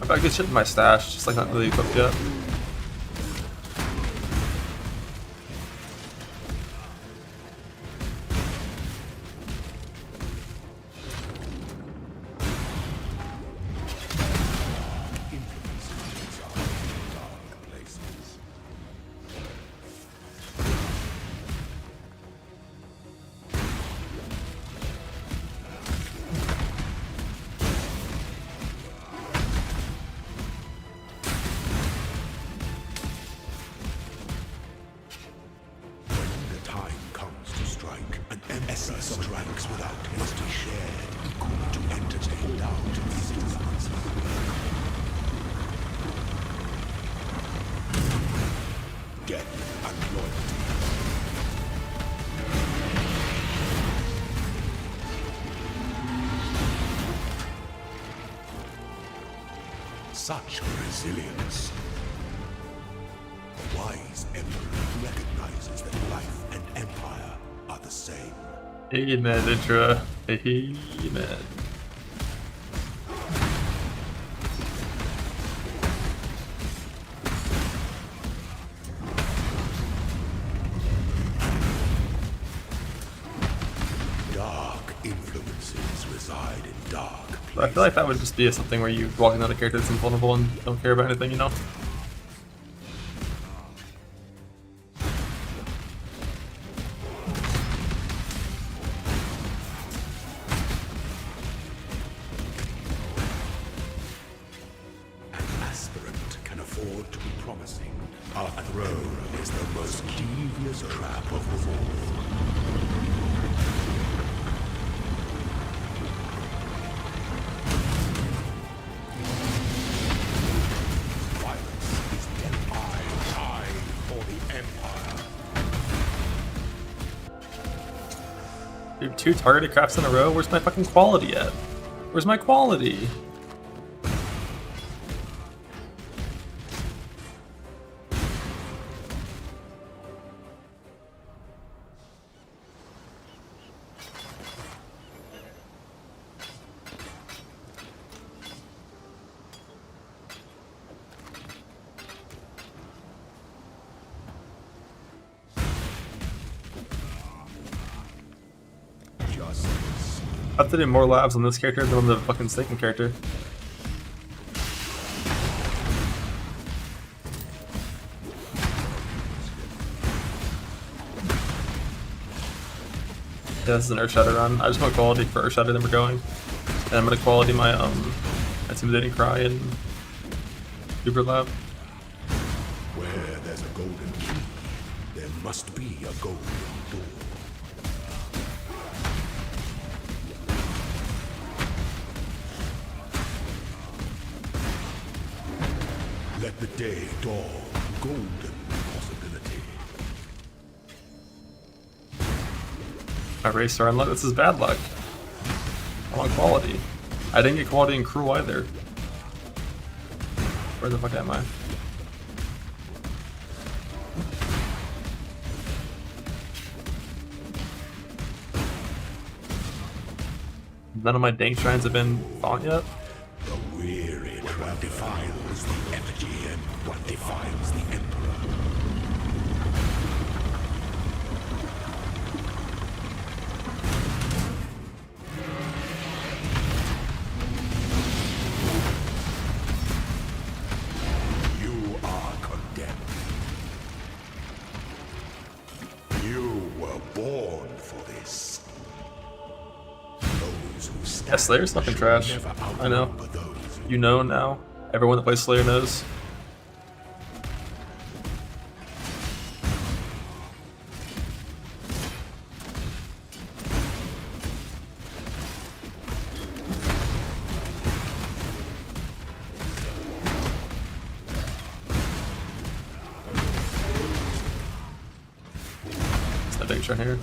I've got good shit in my stash, just like not really equipped yet. Influences are in dark places. When the time comes to strike, an emperor strikes without must be shared, equal to entertain doubt and citizens. Death and loyalty. Such resilience. A wise emperor recognizes that life and empire are the same. Amen, Intra. Amen. Dark influences reside in dark places. But I feel like that would just be something where you walk into a character that's invulnerable and don't care about anything, you know? An aspirant can afford to be promising. Our throne is the most devious trap of them all. Violence is death. I die for the Empire. Dude, 2 targeted crafts in a row? Where's my fucking quality at? Where's my quality? I have to do more labs on this character than on the fucking second character. Yeah, this is an Earth Shatter run. I just want quality for Earth Shatter, then we're going. And I'm gonna quality my Intimidating Cry and Uber Lab. Where there's a golden key, there must be a golden door. Let the day dawn, golden possibility. My racer unluck. This is bad luck. I want quality. I didn't get quality in Cruel either. Where the fuck am I? None of my dank shrines have been fought yet. The weary what defiles the effigy and what defiles the emperor. You are condemned. You were born for this. Yeah, Slayer's fucking trash. I know. You know now. Everyone that plays Slayer knows. It's that big shot here.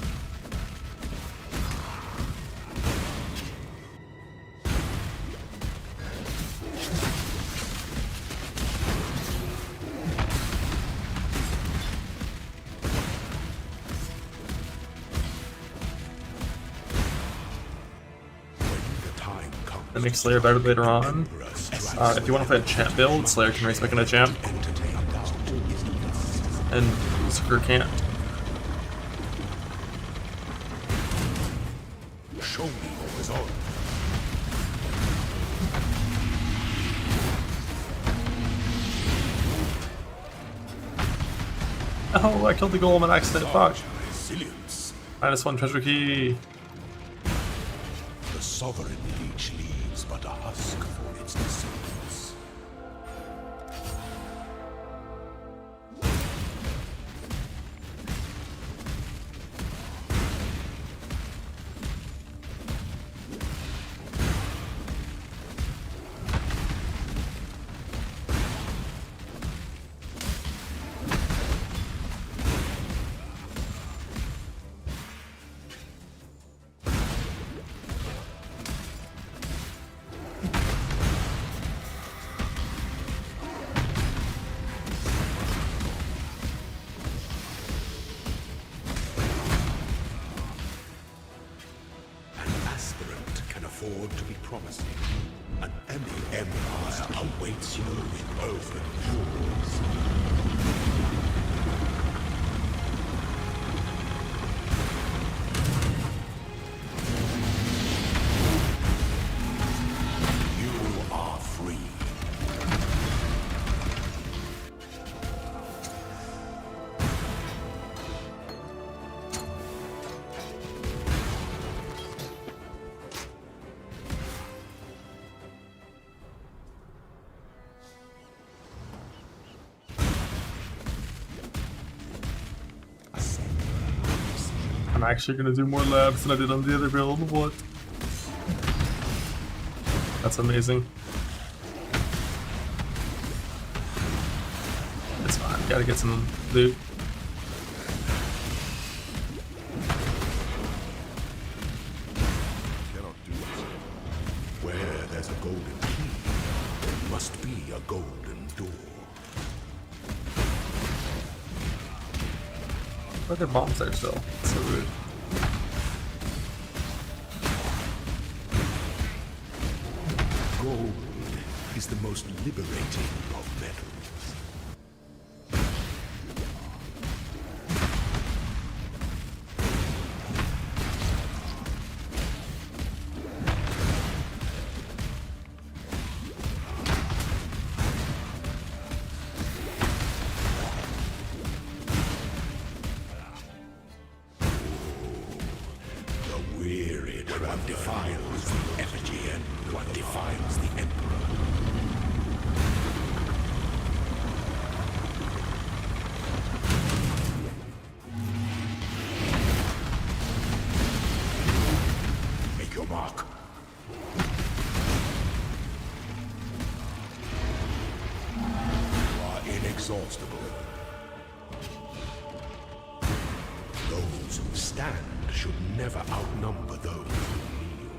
That makes Slayer better later on. If you want to play a champ build, Slayer can race back in a champ. And Berserker can't. Show me what was on. Oh, I killed the golem on accident. Fuck. Resilience. -1 treasure key. The sovereign leech leaves but a husk for its descendants. Afford to be promising. An empire awaits you with open doors. You are free. actually gonna do more labs than I did on the other build. What? That's amazing. It's fine. Gotta get some loot. Where there's a golden key, there must be a golden door. Why are there bombs there still? That's so rude. Gold is the most liberating of metals. The wearied what defiles the effigy and what defiles the emperor. Make your mark. You are inexhaustible. Those who stand should never outnumber those who kneel.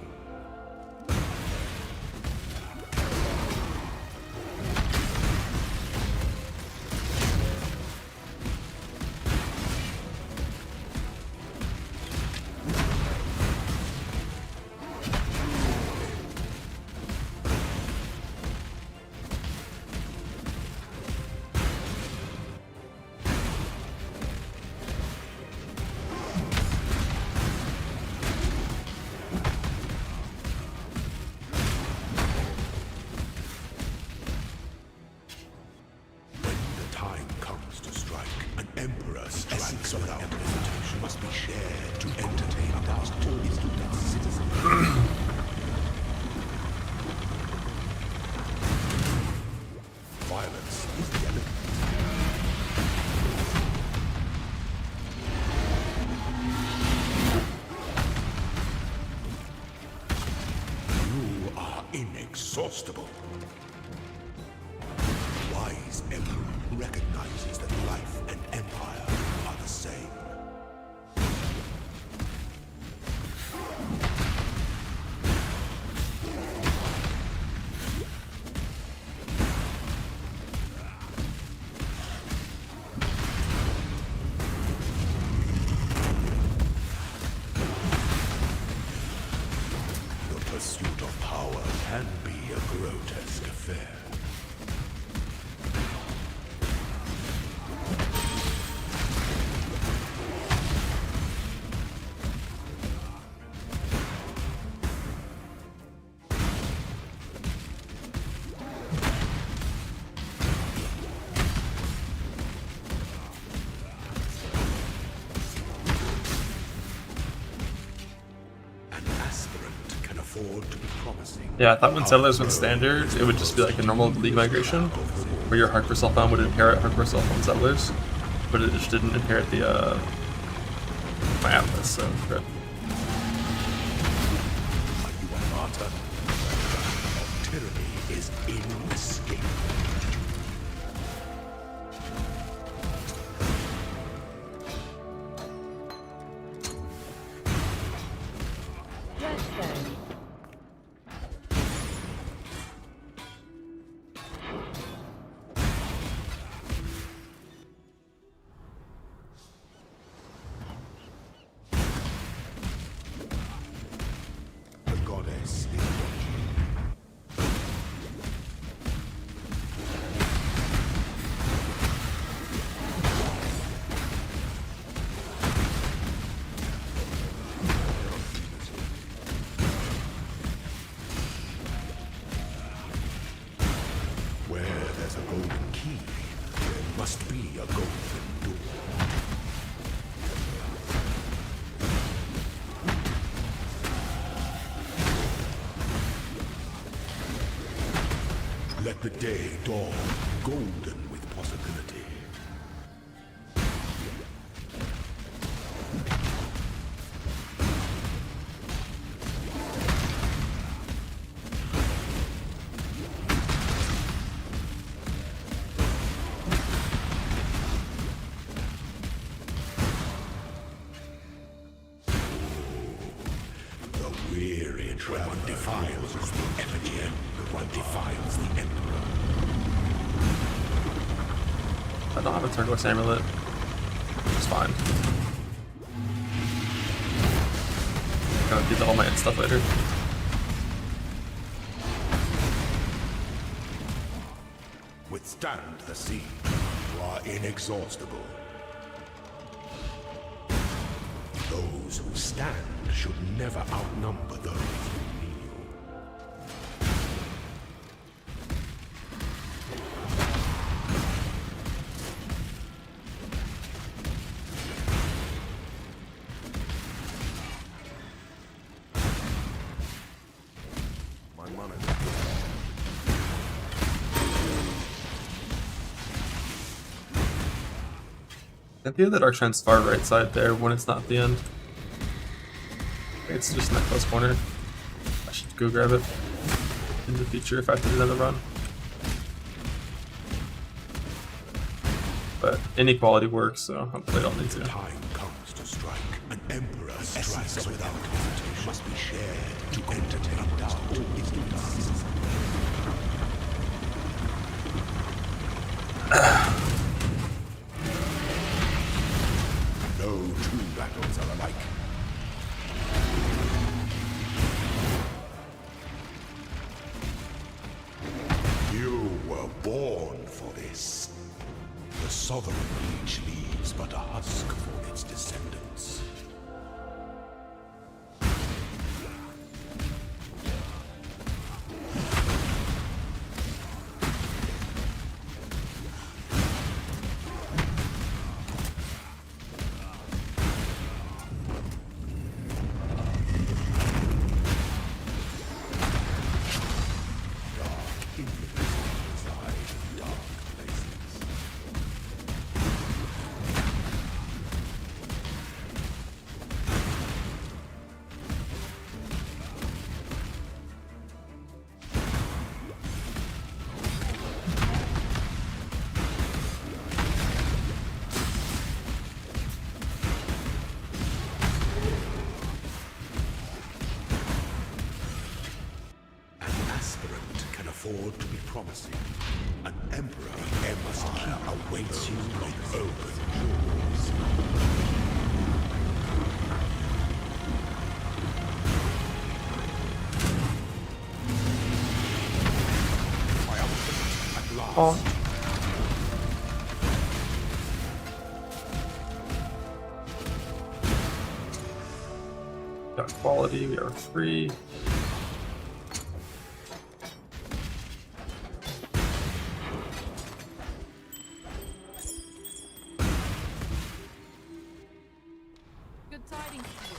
Emperor strikes without limitation must be shared to entertain past all students, citizens. Violence is the enemy. You are inexhaustible. Wise emperor recognizes that life and empire are the same. The pursuit of power can be a grotesque affair. Yeah, I thought when Settlers went standard, it would just be like a normal League migration, where your hardcore self-found would inherit hardcore self-found Settlers, but it just didn't inherit the my Atlas, so rip. Are you a martyr? Tyranny is inescapable. Let the day dawn, golden with possibility. which one defiles the effigy, one defiles the emperor. I don't have a turquoise amulet. It's fine. Gotta get all my stuff later. Withstand the siege. You are inexhaustible. Those who stand should never outnumber those who kneel. My mana. At the end of the Dark Shine's far right side there when it's not at the end. It's just in that close corner. I should go grab it in the future if I have to do another run. But inequality works, so hopefully I don't need to. Time comes to strike. An emperor strikes without hesitation. Must be shared to entertain doubt or ignorance. No two battles are alike. You were born for this. The sovereign age leaves but a husk for its descendants. Afford to be promising. An emperor awaits you with open jaws. Triumphant at last. Oh. Got quality, we are free. Good tidings to you.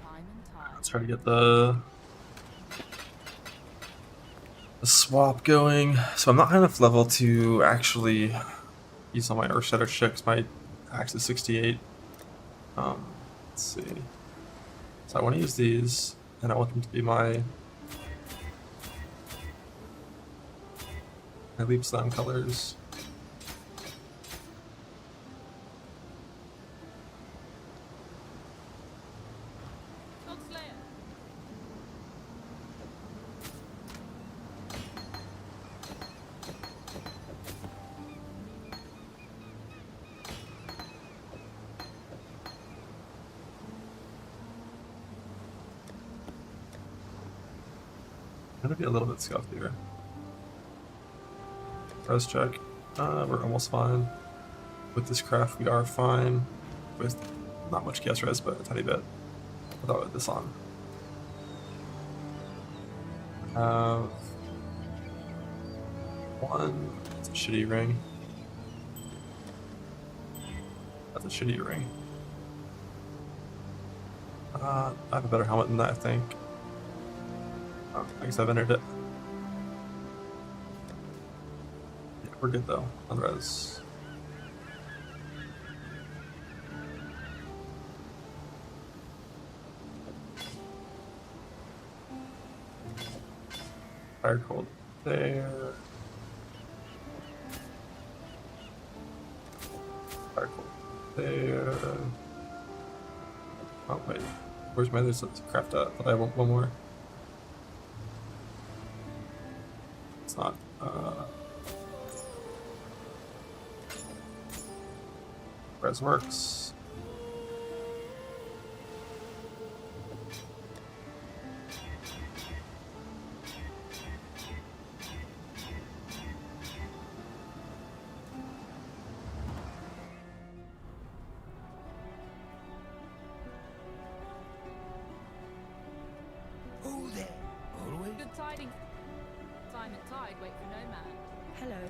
Time and tide. Let's try to get the swap going. So I'm not high enough level to actually use all my Earth Shatter shit 'cause my axe is 68. Let's see. So I want to use these, and I want them to be my Leap Slam colors. God Slayer. I'm gonna be a little bit scuffed here. Res check. We're almost fine. With this craft, we are fine. With not much chaos res, but a tiny bit. Without this on. One. It's a shitty ring. That's a shitty ring. I have a better helmet than that, I think. Oh, I guess I've entered it. Yeah, we're good though, on res. Fire cold there. Fire cold there. Oh wait, where's my other stuff to craft up? I want one more. It's not. Res works. Who there? Always. Good tidings. Time and tide wait for no man. Hello.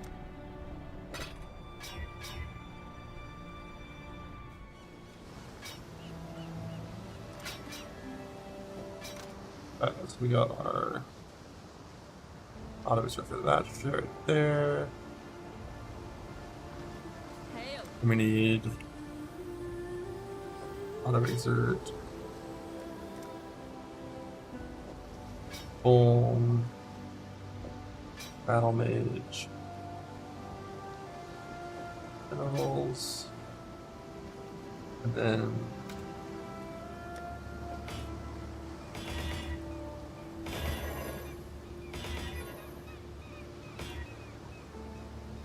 Alright, so we got our auto reserve for that right there. Hail. We need auto exert. Boom. Battle mage. Minerals. And then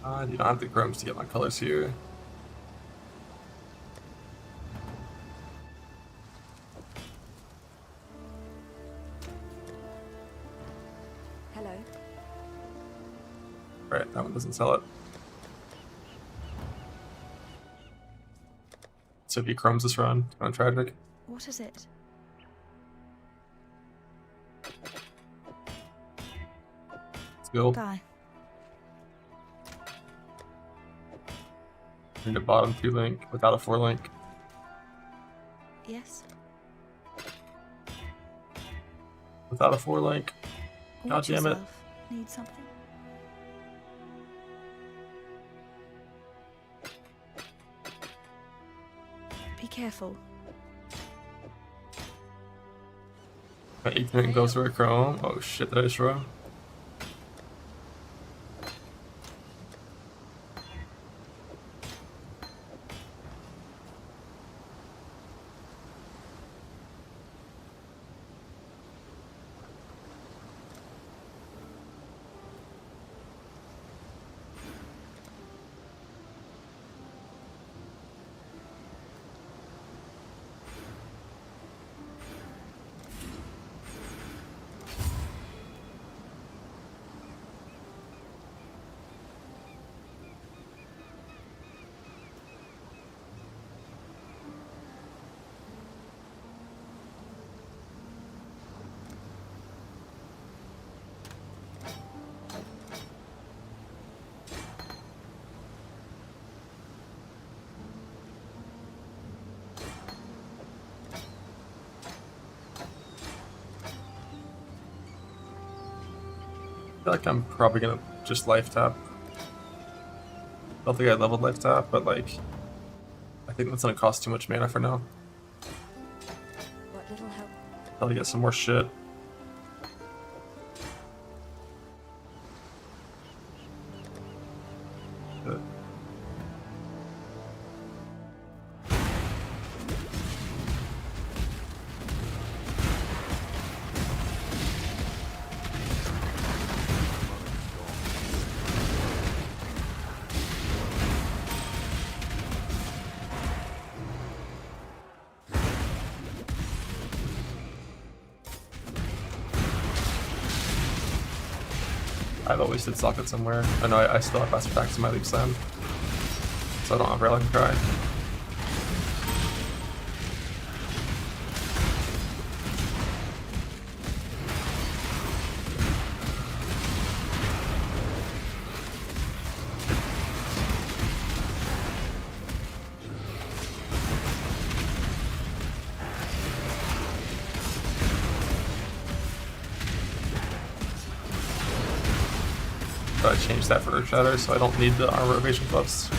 I do not have the chromes to get my colors here. Hello. Right, that one doesn't sell it. So if you chromes this run, on tragic. What is it? Let's go. Die. Need a bottom 2 link without a 4 link. Yes. Without a 4 link. God Watch damn it. yourself. Need something? Be careful. My 8 goes for a chrome. Oh shit, did I just roll? I feel like I'm probably gonna just life tap. I don't think I leveled life tap, but like, I think that's gonna cost too much mana for now. What little help? Probably get some more shit. Good. I've always did socket somewhere. I know I still have faster attacks in my leap slam, so I don't have Rallying Cry. I changed that for shatter, so I don't need the armor evasion buffs.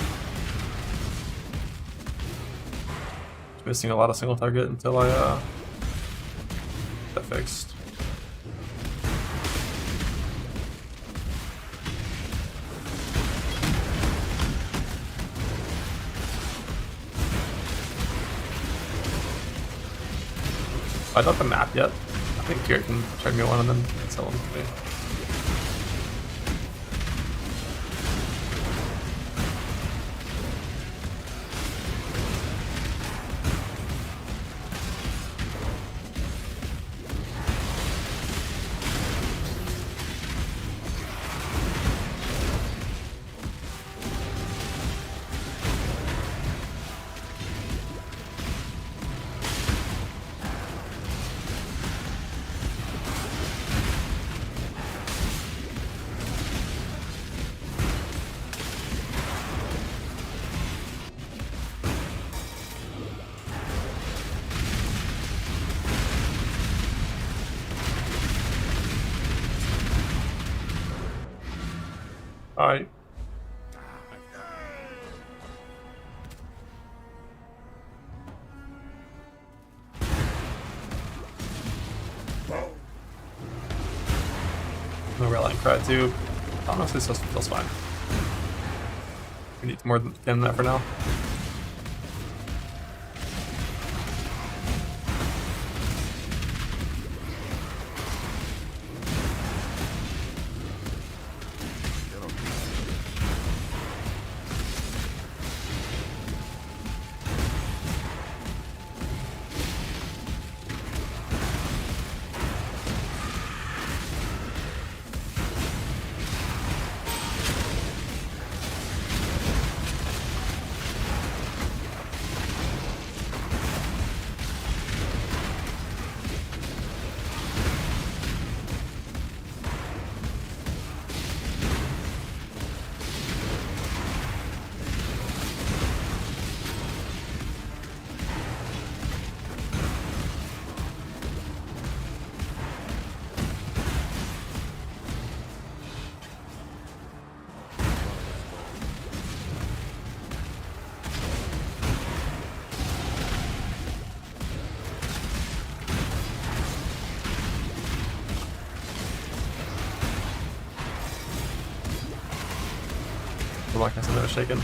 Just missing a lot of single target until I get that fixed. I don't have the map yet. I think Kira can trade me one and then sell them to me. Alright. No rail line crat too. Honestly, this feels fine. We need more than that for now. The black has never shaken.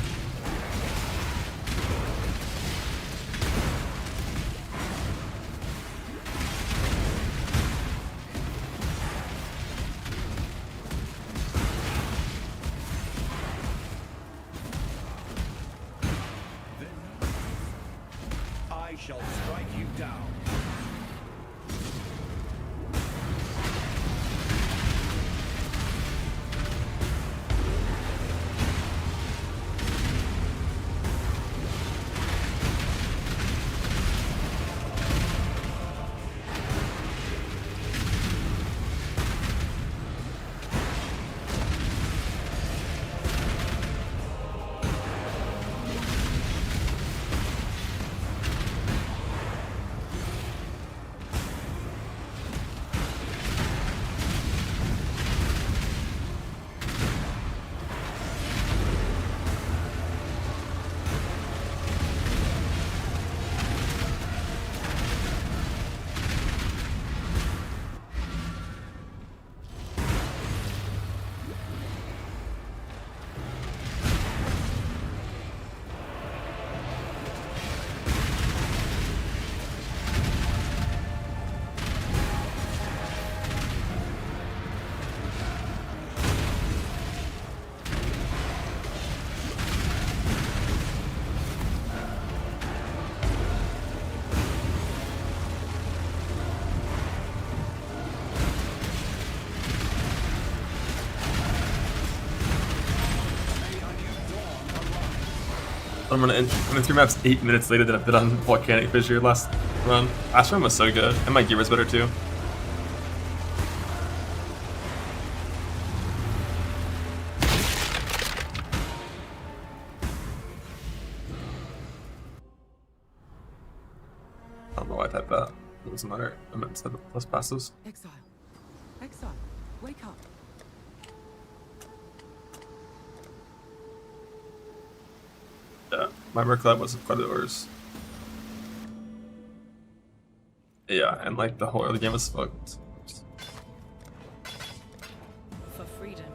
I shall strike you down. I'm in 3 maps 8 minutes later than I did on Volcanic Fissure last run. Last run was so good, and my gear was better too. I don't know why I typed that. It doesn't matter. I meant instead of plus passives. Exile. Exile. Wake up. Yeah, my Merc Lab was quite a bit worse. Yeah, and like the whole early game was fucked. For freedom.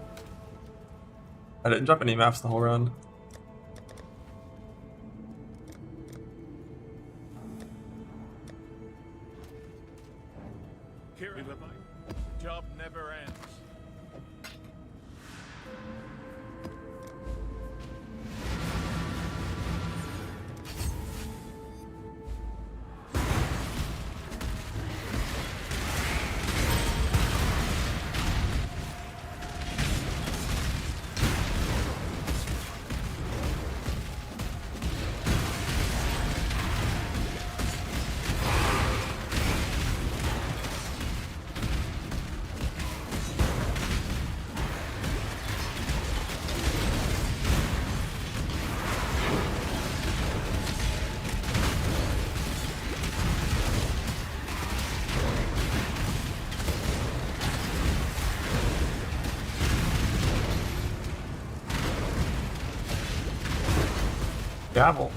I didn't drop any maps the whole run. Hearing the job never ends. Gavel.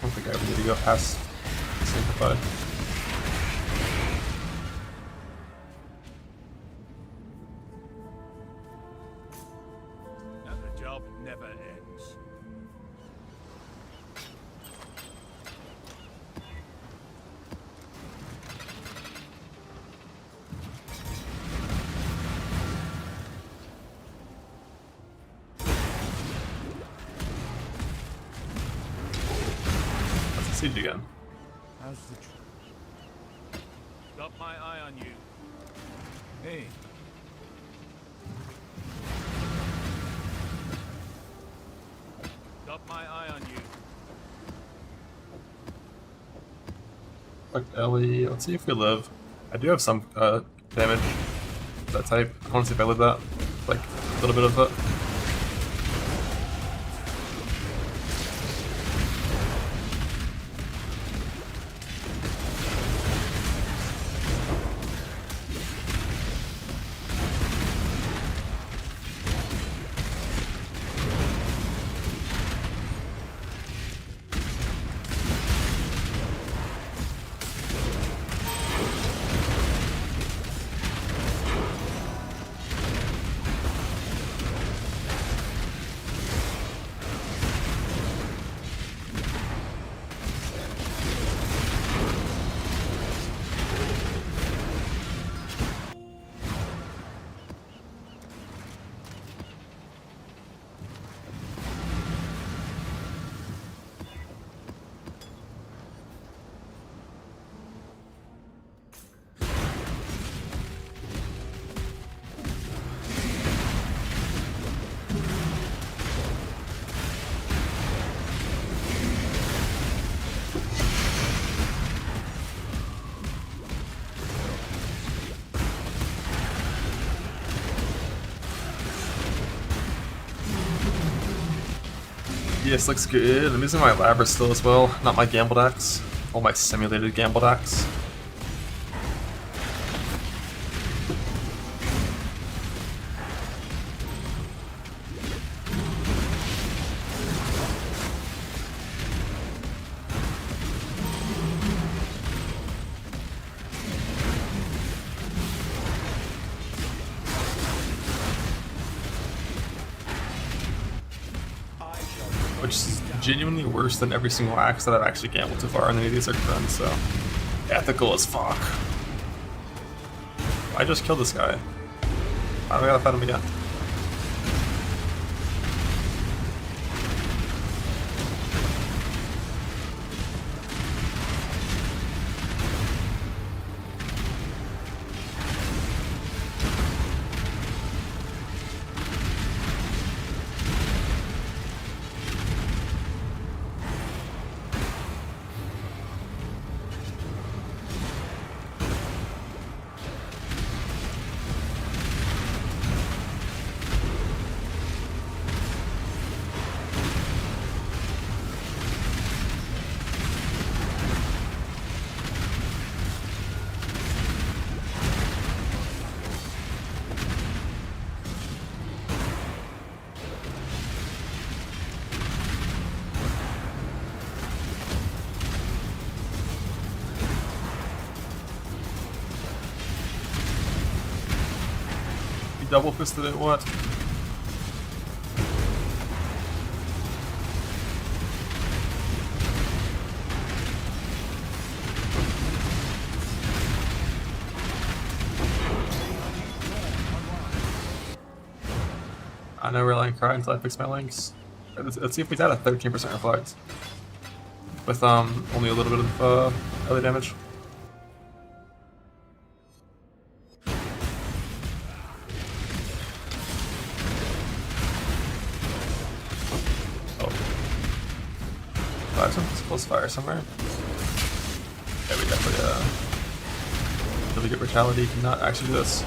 I don't think I ever need to go past Simplified. And the job never ends. Let's siege again. How's the Got my eye on you. Hey, Got my eye on you. Fuck Ellie. Let's see if we live. I do have some damage. That type. I want to see if I live that. Like a little bit of it. Yes, looks good. I'm using my Labra still as well, not my gambled axe. All my simulated gambled axe. Which is genuinely worse than every single axe that I've actually gambled so far, and any of these are friends, so ethical as fuck. I just killed this guy. Why do I gotta fight him again? double fisted it, what? I know we're like crying until I fix my links. Let's see if we had a 13% reflect. With only a little bit of early damage. Oh. Fire close fire somewhere. Yeah, we definitely really good brutality cannot actually do this.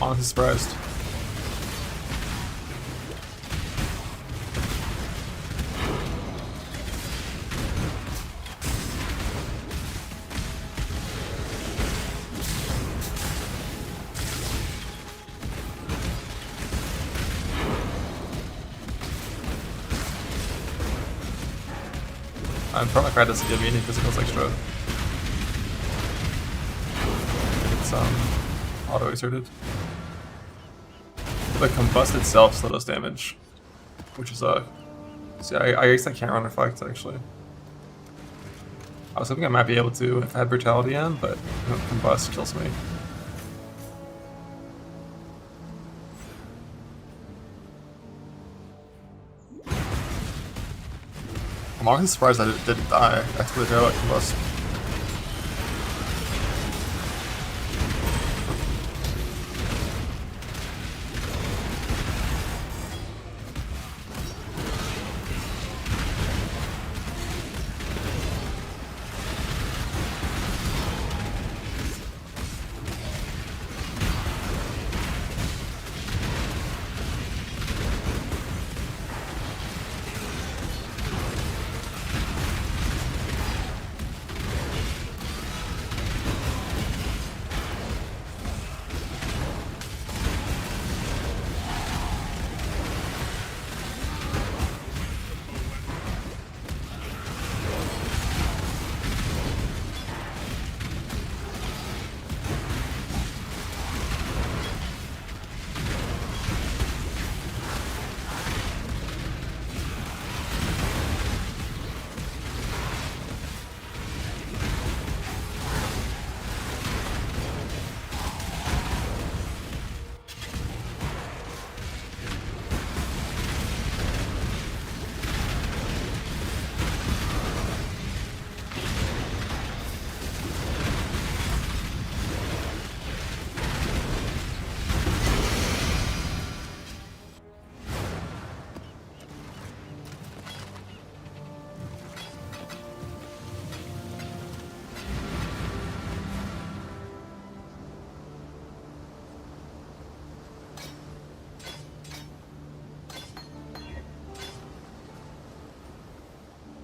Honestly surprised. I'm probably glad doesn't give me any physicals extra. It's auto exerted. The combust itself still does damage, which is see, I guess I can't run reflect actually. I was hoping I might be able to if I had brutality in, but combust kills me. I'm honestly surprised I didn't die. That's really terrible at combust.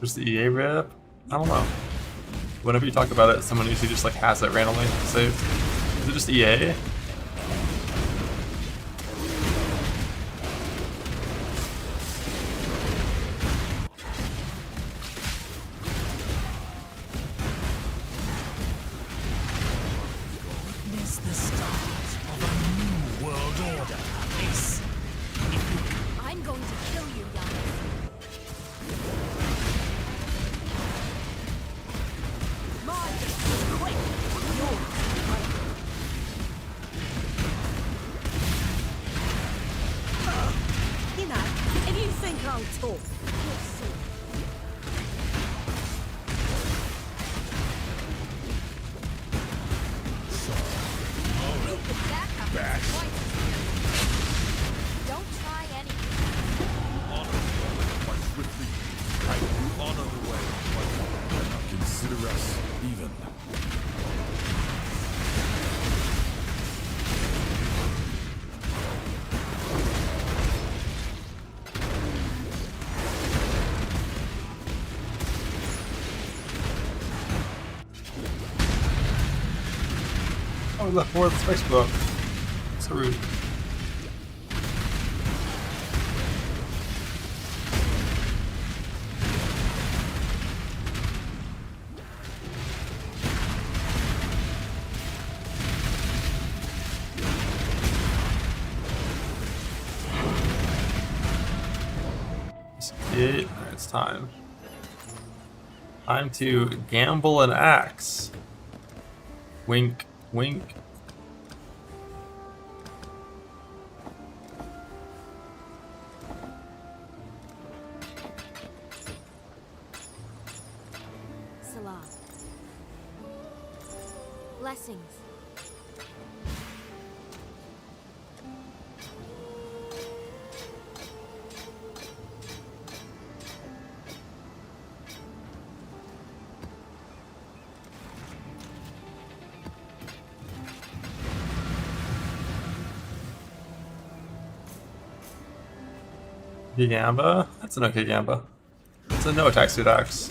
Just the EA rip? I don't know. Whenever you talk about it, someone usually just like has it randomly saved. Is it just EA? Witness the start of a new world order, Alice. I'm going to kill you, young. You know, if you think I'll talk, you'll see. Don't try anything. Quite swiftly, I move on the way. Cannot consider us even. Oh, we left more of the space block. So rude. 138. Alright, it's time. Time to gamble an axe. Wink, wink. Salah. Blessings. Gamba? That's an okay Gamba. It's a no attack suit axe.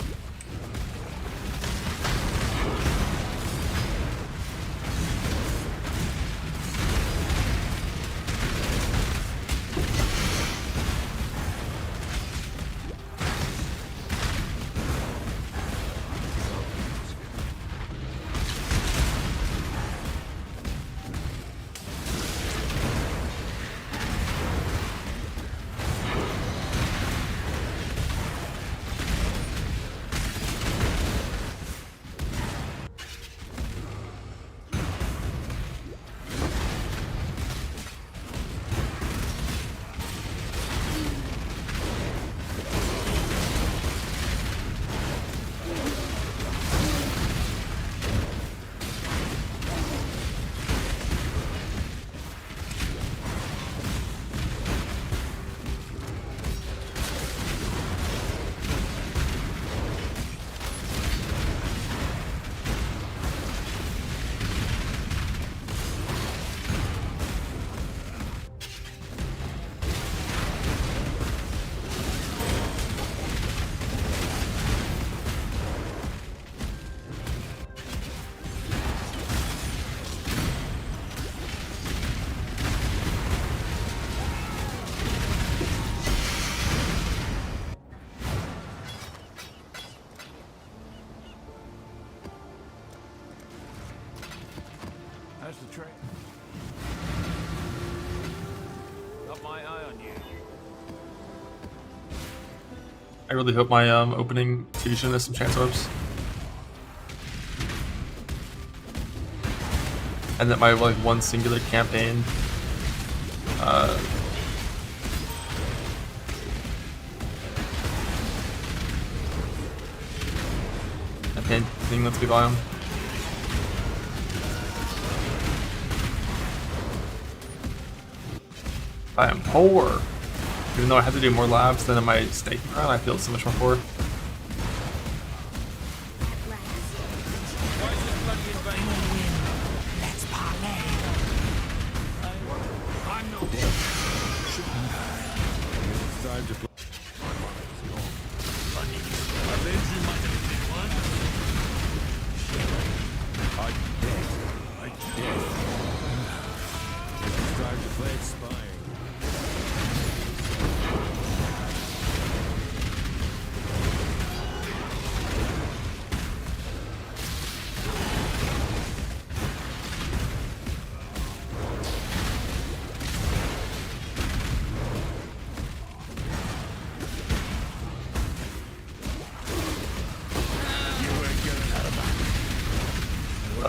How's the train? Got my eye on you. I really hope my opening fusion has some chance orbs. And that my like one singular campaign thing that's good volume. I am poor. Even though I have to do more labs than in my staking run, I feel so much more poor. Let's parlay. I'm no dead. It's time to play. It's time to play Expire.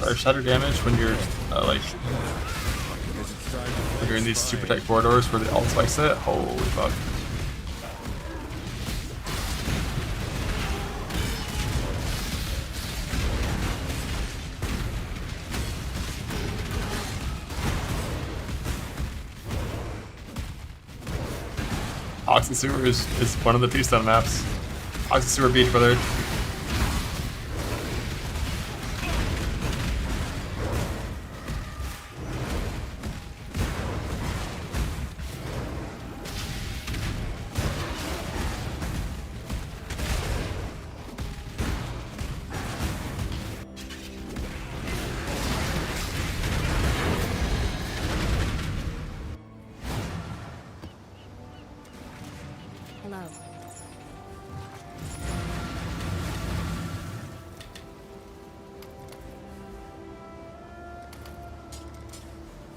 Or shatter damage when you're like when you're in these super tight corridors where the alt spikes it. Holy fuck. Oxy Sewer is one of the two-stone maps. Oxy Sewer Beach, brother. Hello.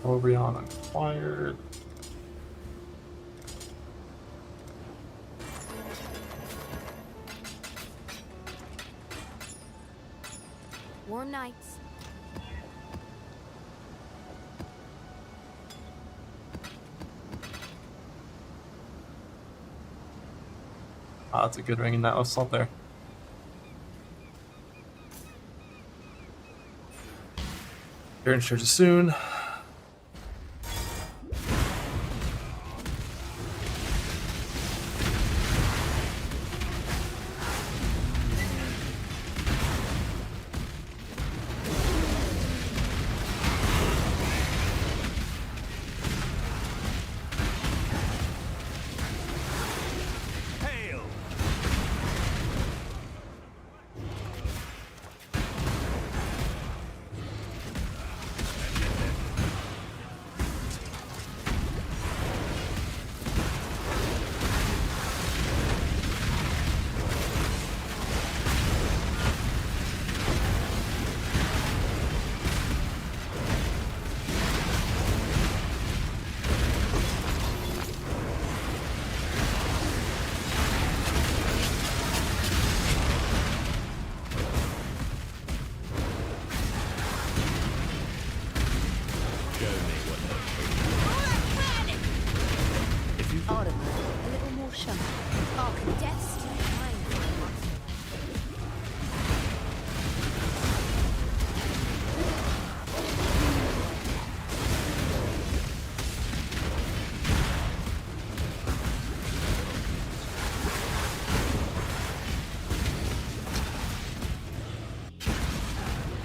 Orion acquired. knights. Ah, that's a good ring, and that was up there. Your insurance is soon.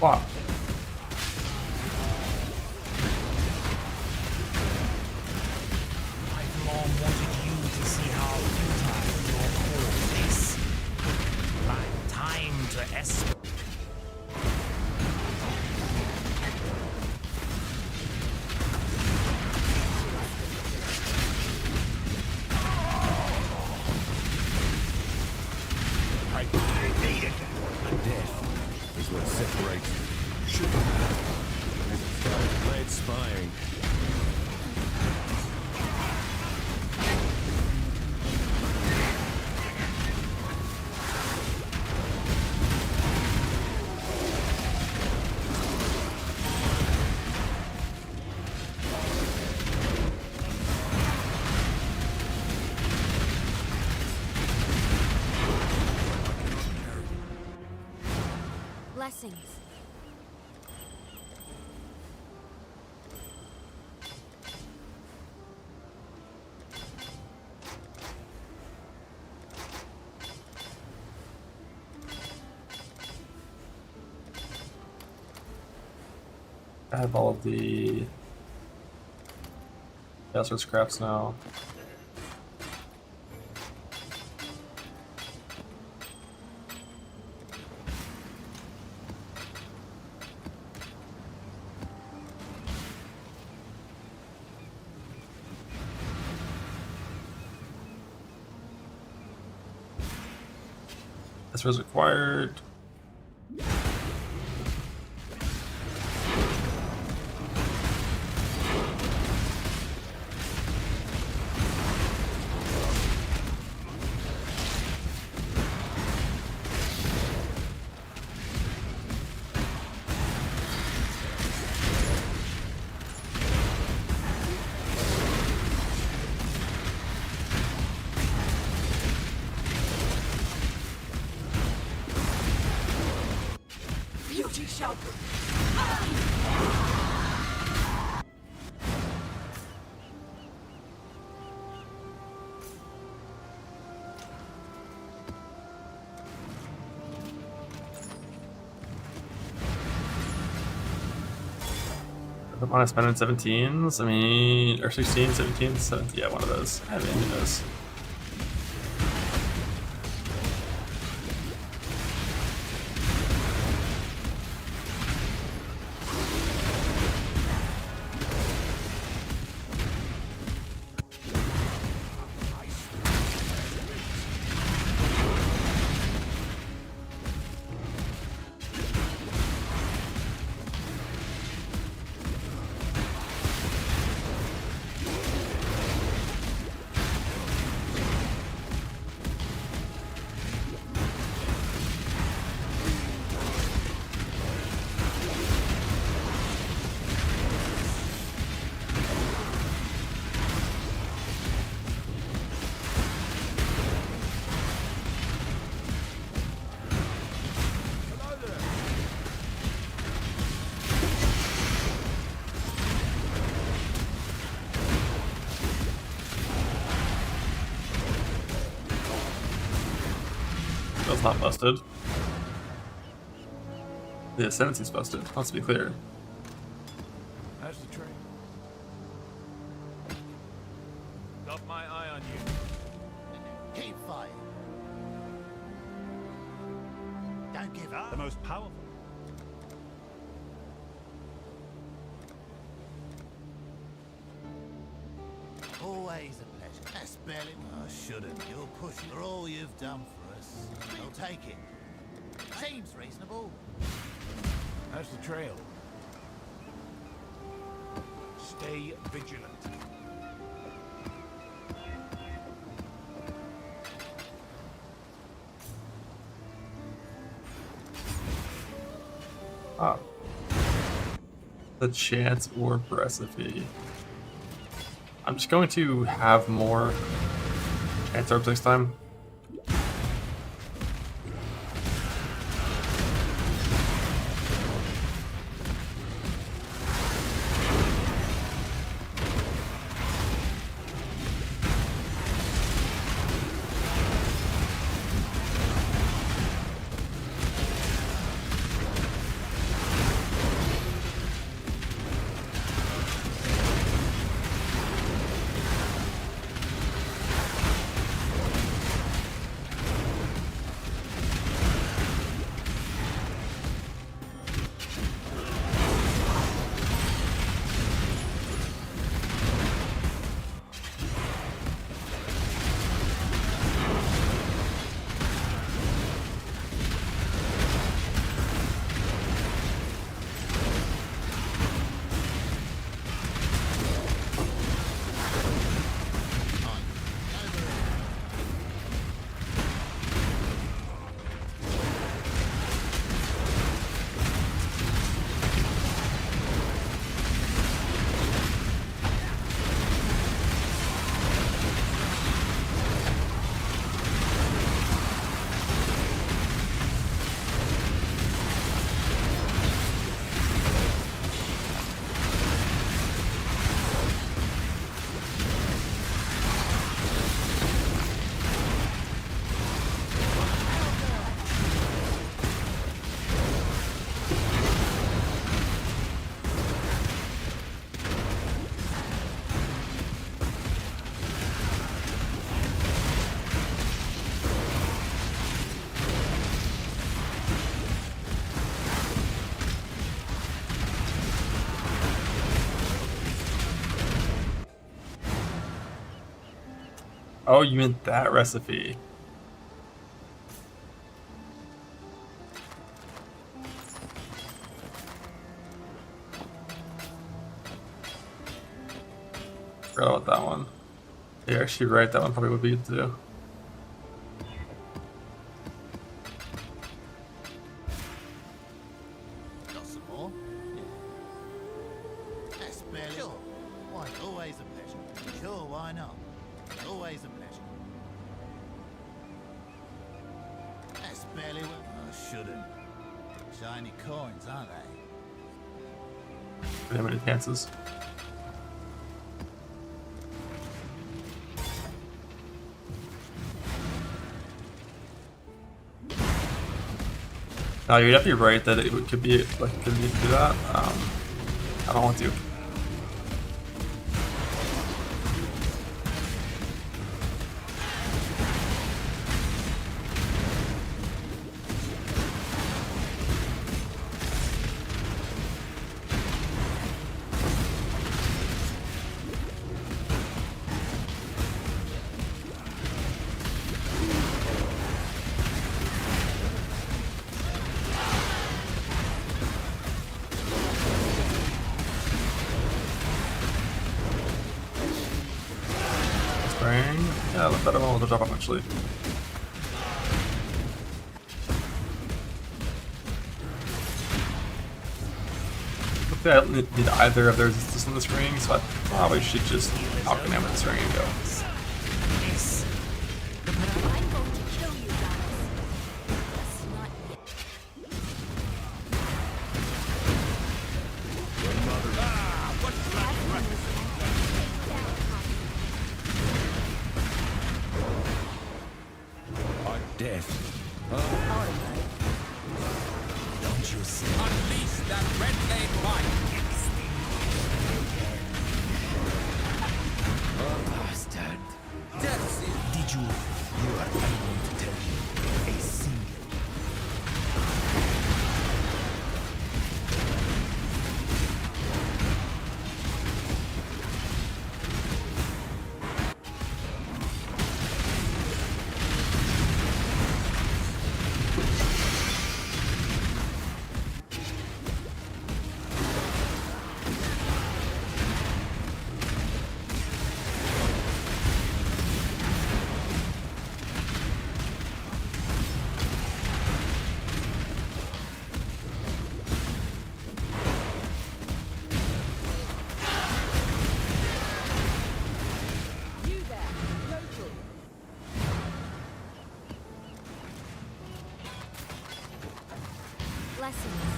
Wow. I've long wanted you to see how futile your cause is. Like time to escort. I need it. And death is what separates lead spying. Blessings. I have all of the desert scraps now. This was required. Beauty shall. The one I spent in 17s, I mean, or 16, 17, 17, yeah, one of those. I mean, who knows? That's not busted. The Ascendancy's busted, let's be clear. That's the train. Got my eye on you. Keep fighting. Don't give up. The most powerful. Always a pleasure. That's barely. I shouldn't. You're pushing for all you've done for us. I'll take it. Seems reasonable. That's the trail. Stay vigilant. Ah. The chance orb recipe. I'm just going to have more chance orbs next time. Oh, you meant that recipe. Forgot about that one. You're actually right, that one probably would be good to do. Got some more? Yeah. That's barely. Sure. Why? Always a pleasure. Sure, why not? Always a pleasure. That's barely what I shouldn't. Shiny coins, aren't they? How many chances? No, you're definitely right that it could be like could need to do that. I don't want to. Yeah, the better one will drop eventually. Hopefully I don't need either of their resistance in this ring, so I probably should just Alchemy this ring and go. Death Don't you see? Unleash that red blade light! Bastard. Death seal! Did you? You are unable to tell me a single. Blessings.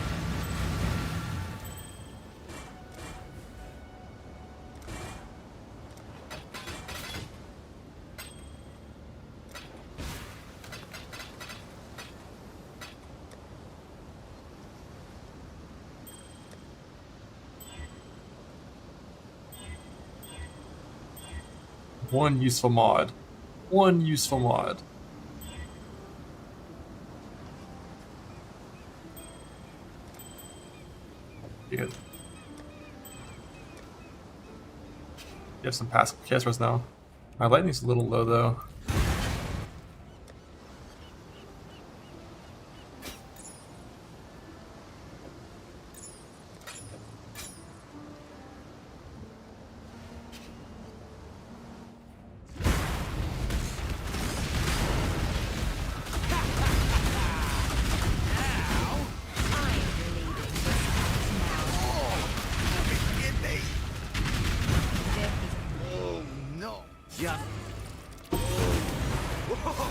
One useful mod. One useful mod. Good. You have some passive casters now. My lightning's a little low though.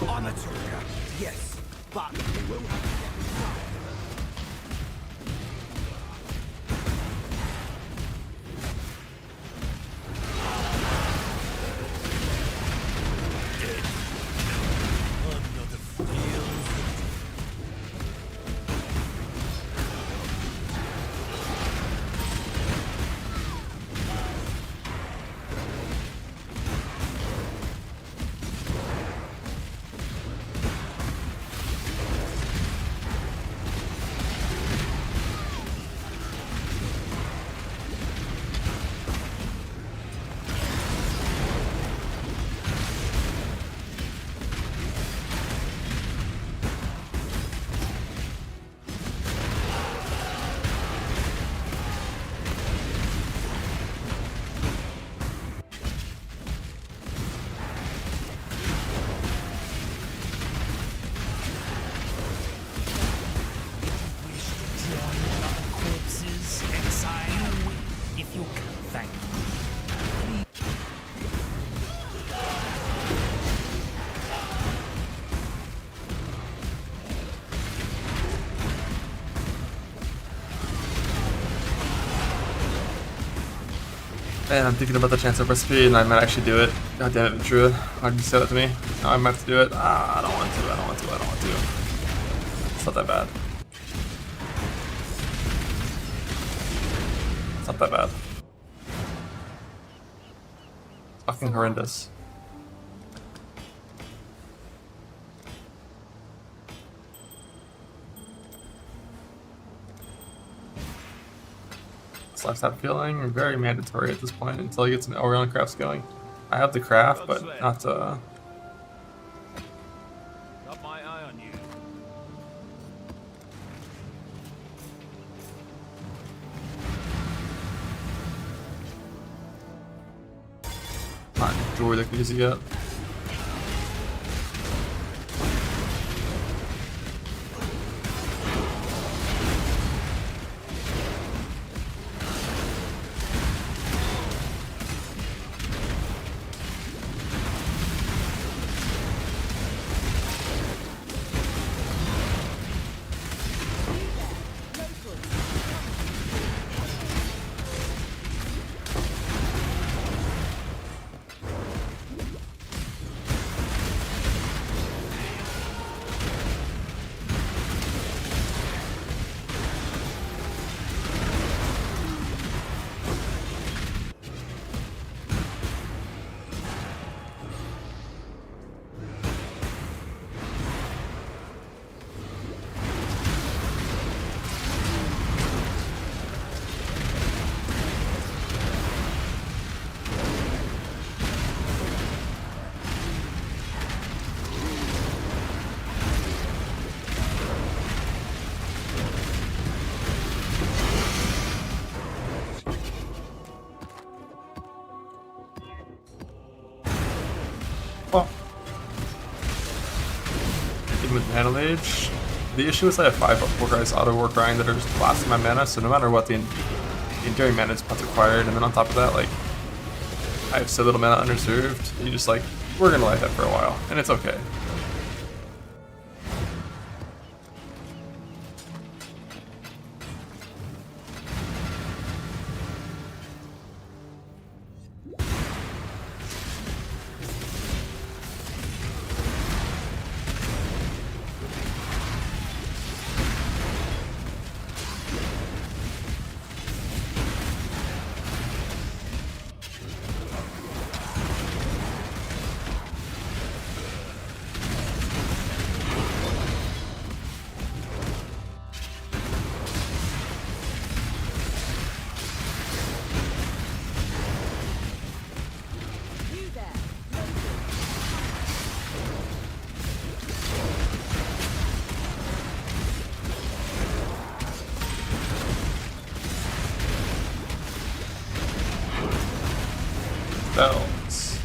Honor to you, yes, but we will have to get this done. Exile, if you can, thank you. Man, I'm thinking about the chance of recipe and I might actually do it. God damn it, Ventura. Why'd you say that to me? No, I might have to do it. Ah, I don't want to, I don't want to, I don't want to. It's not that bad. It's not that bad. It's fucking horrendous. Lifestyle feeling very mandatory at this point until you get some Orion crafts going. I have the craft, but not Got my eye on you. not jewelry that can use it yet. even with Mana Mage, the issue is I have 5 4 auto war grind that are just blasting my mana, so no matter what, the enduring mana is what's required, and then on top of that, like, I have so little mana underserved, you just like, we're gonna light that for a while, and it's okay. Bells.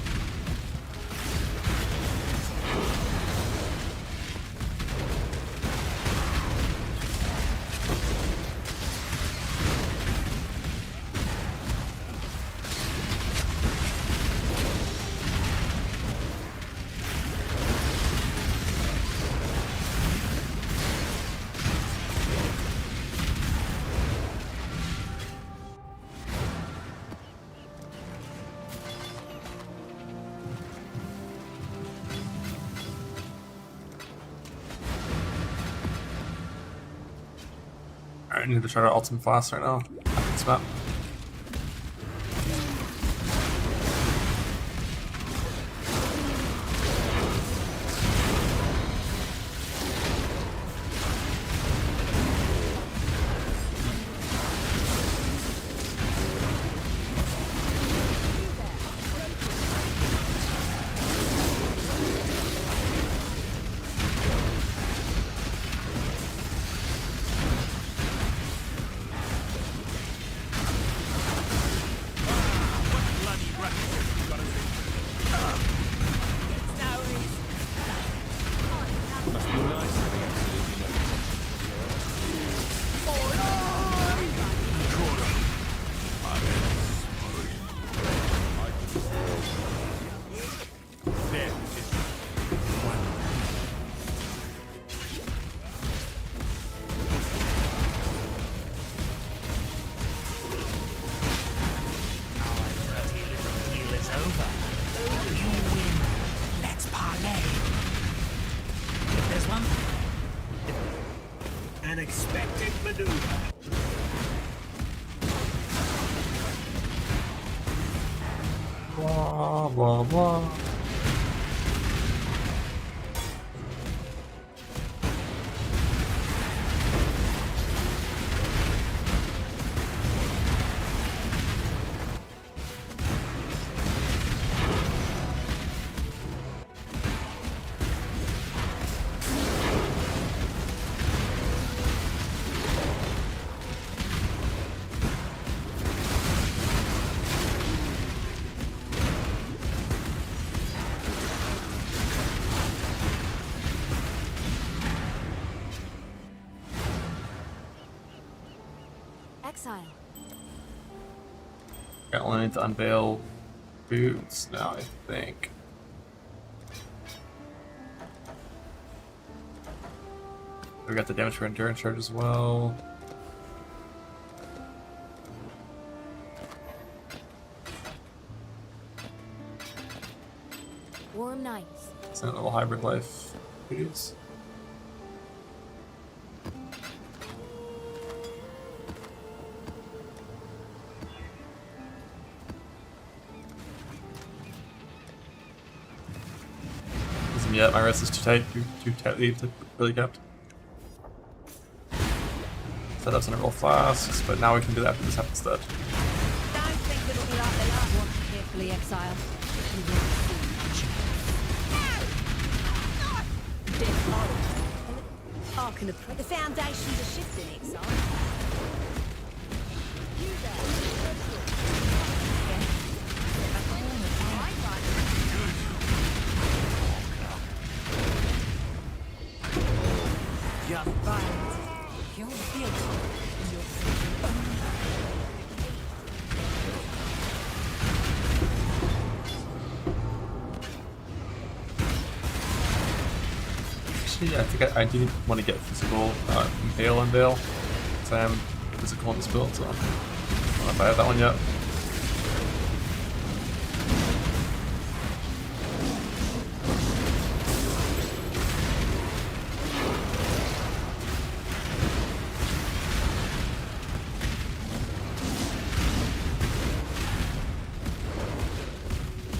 I need to try to ult some fast right now. This map. Unexpected maneuver. Blah blah blah. Exile. I only need to unveil boots now, I think. We got the damage for endurance charge as well. Warm nights. It's a little hybrid life boots. Yet my wrist is too tight, too tightly really kept. Set up some roll flasks, but now we can do that for this half instead. Don't think it'll be like the last one. Carefully, Exile. You will see. Bit old. I can appreciate the foundations are shifting, Exile. You there. Actually, yeah, I think I do want to get physical Impale and Veil. Because I am physical in this build, so I don't know if I have that one yet.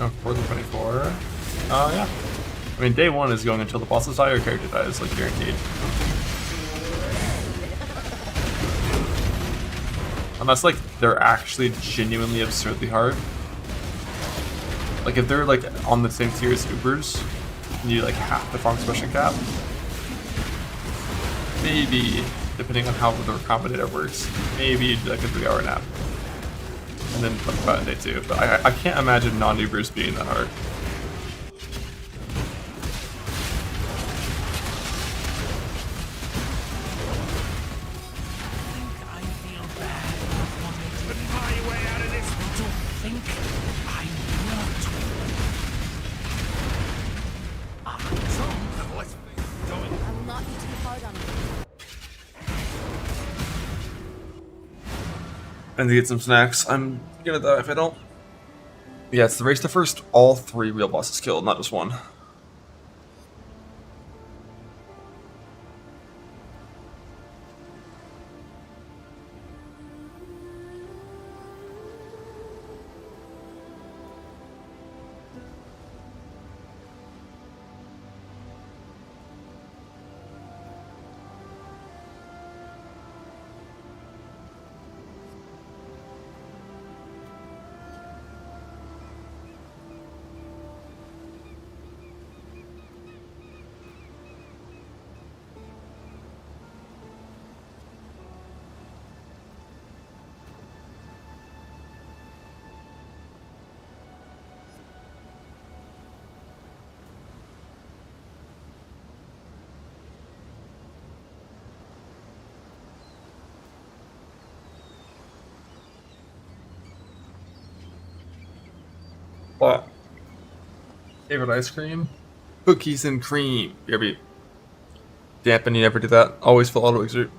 Oh, 424. Yeah. I mean, day one is going until the bosses die or character dies, like guaranteed. Unless like they're actually genuinely absurdly hard. Like if they're like on the same tier as Ubers, and you like half the farm expression cap. Maybe, depending on how the Recombinator works, maybe you'd do like a 3-hour nap. And then flip about in day 2. But I can't imagine non-Ubers being that hard. And to get some snacks. I'm gonna die if I don't. Yeah, it's the race to first all 3 real bosses killed, not just one. What? Favorite ice cream? Cookies and cream. You ever dampen, you never do that. Always full auto exert.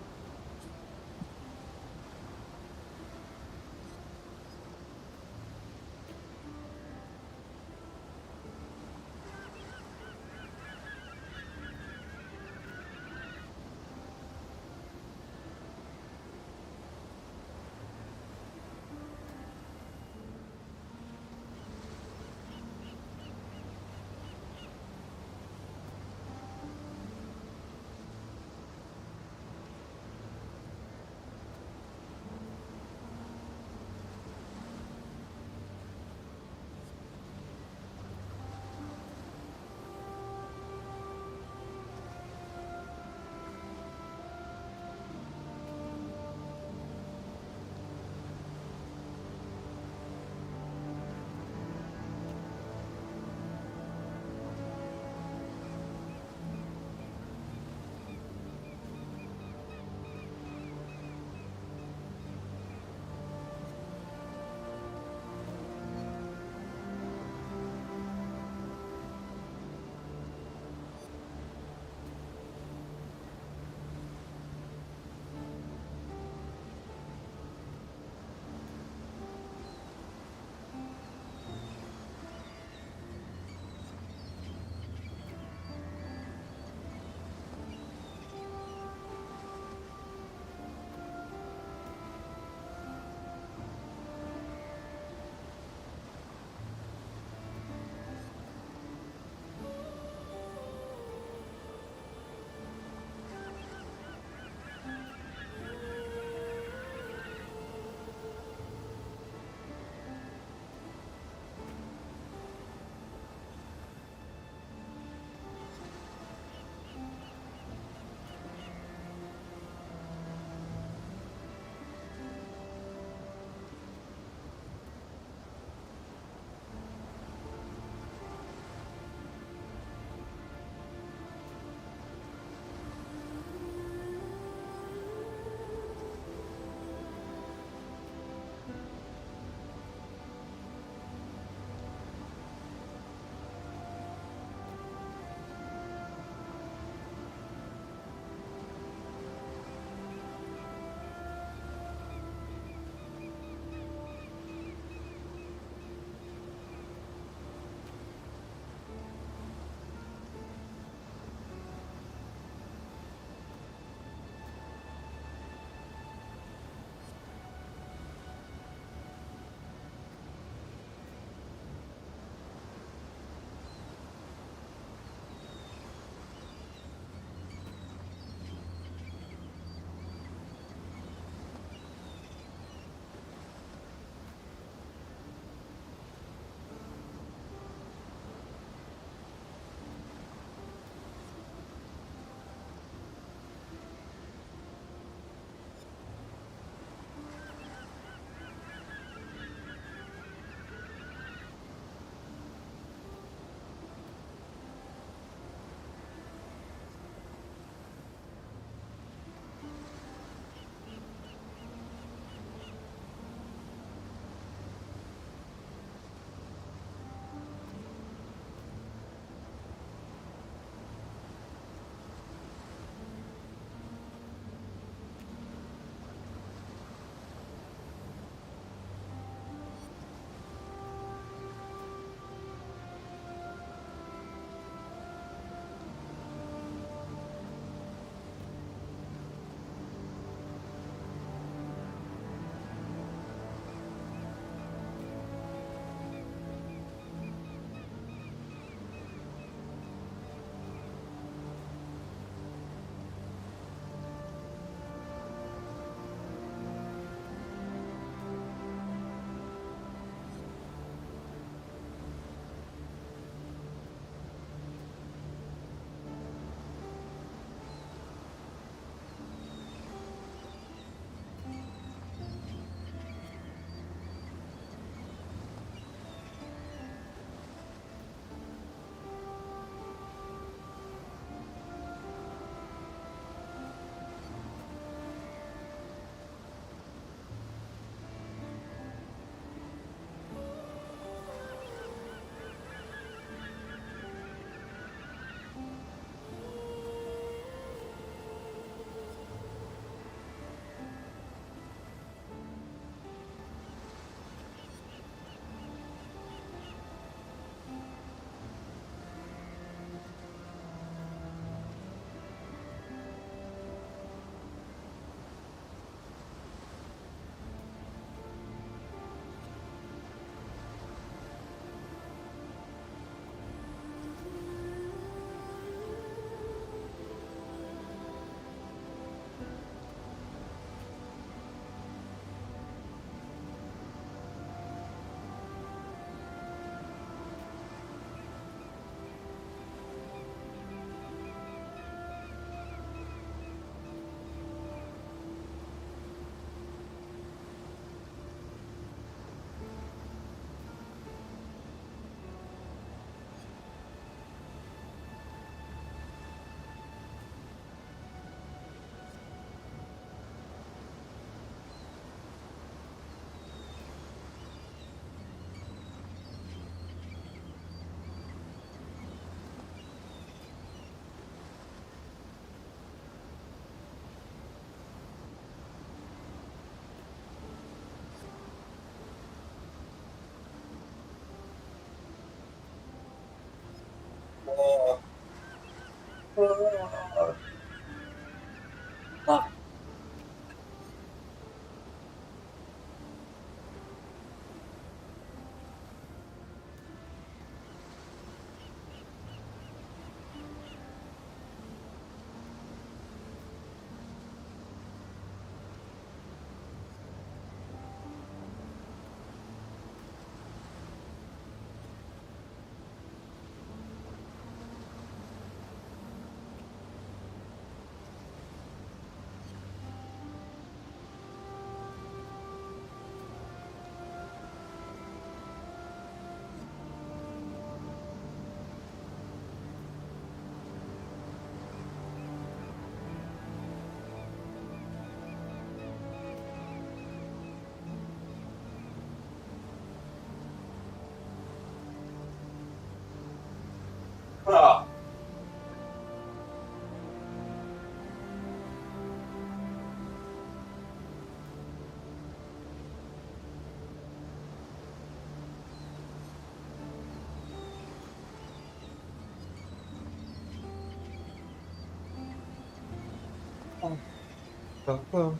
Hello.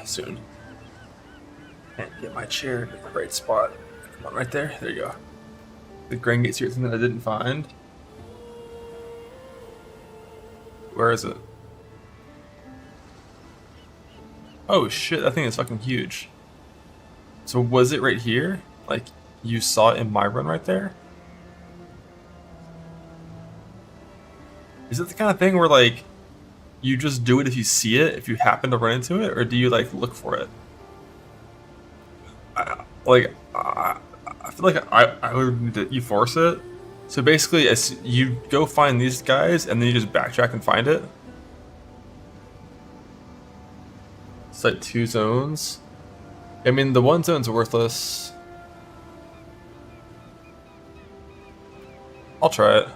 Soon. And get my chair in the right spot. Come on, right there. There you go. The Grain Gate's here, something that I didn't find. Where is it? Oh shit, that thing is fucking huge. So was it right here? Like, you saw it in my run right there? Is it the kind of thing where, like, you just do it if you see it, if you happen to run into it, or do you, like, look for it? I feel like I would need to, you force it. So basically, as you go find these guys, and then you just backtrack and find it. It's like 2 zones. I mean, the 1 zone's worthless. I'll try it.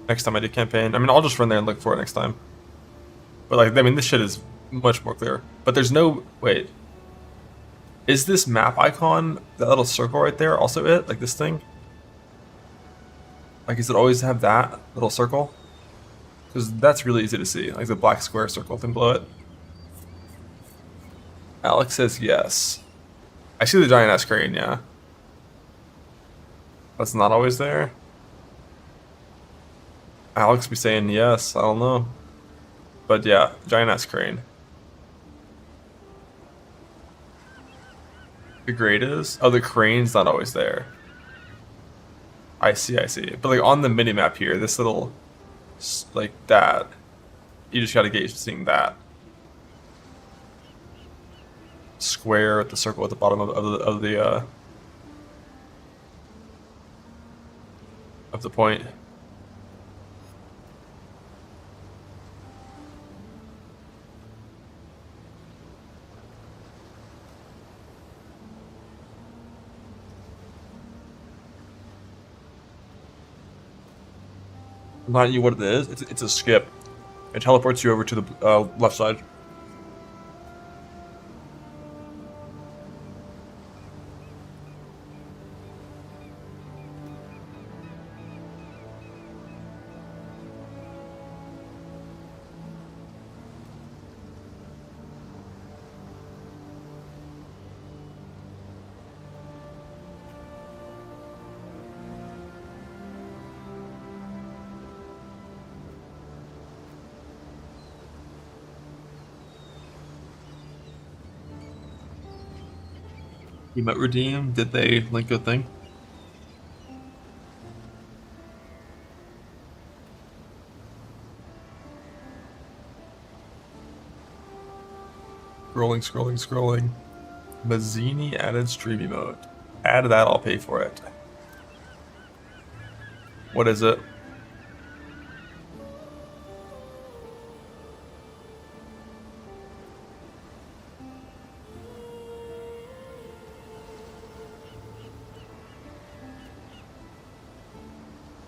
Next time I do campaign. I mean, I'll just run there and look for it next time. But, like, I mean, this shit is much more clear. But there's no... Wait. Is this map icon, that little circle right there, also it? Like this thing? Like, does it always have that little circle? Because that's really easy to see. Like the black square circle thing below it. Alex says yes. I see the giant ass crane, yeah. That's not always there. Alex be saying yes, I don't know. But yeah, giant ass crane. The grade is? Oh, the crane's not always there. I see. But like on the minimap here, this little, like that, you just gotta gauge seeing that. Square with the circle at the bottom of the point. Not you what it is. It's a skip. It teleports you over to the left side. Emote redeem? Did they link a thing? Scrolling. Mazzini added stream emote. Add that, I'll pay for it. What is it?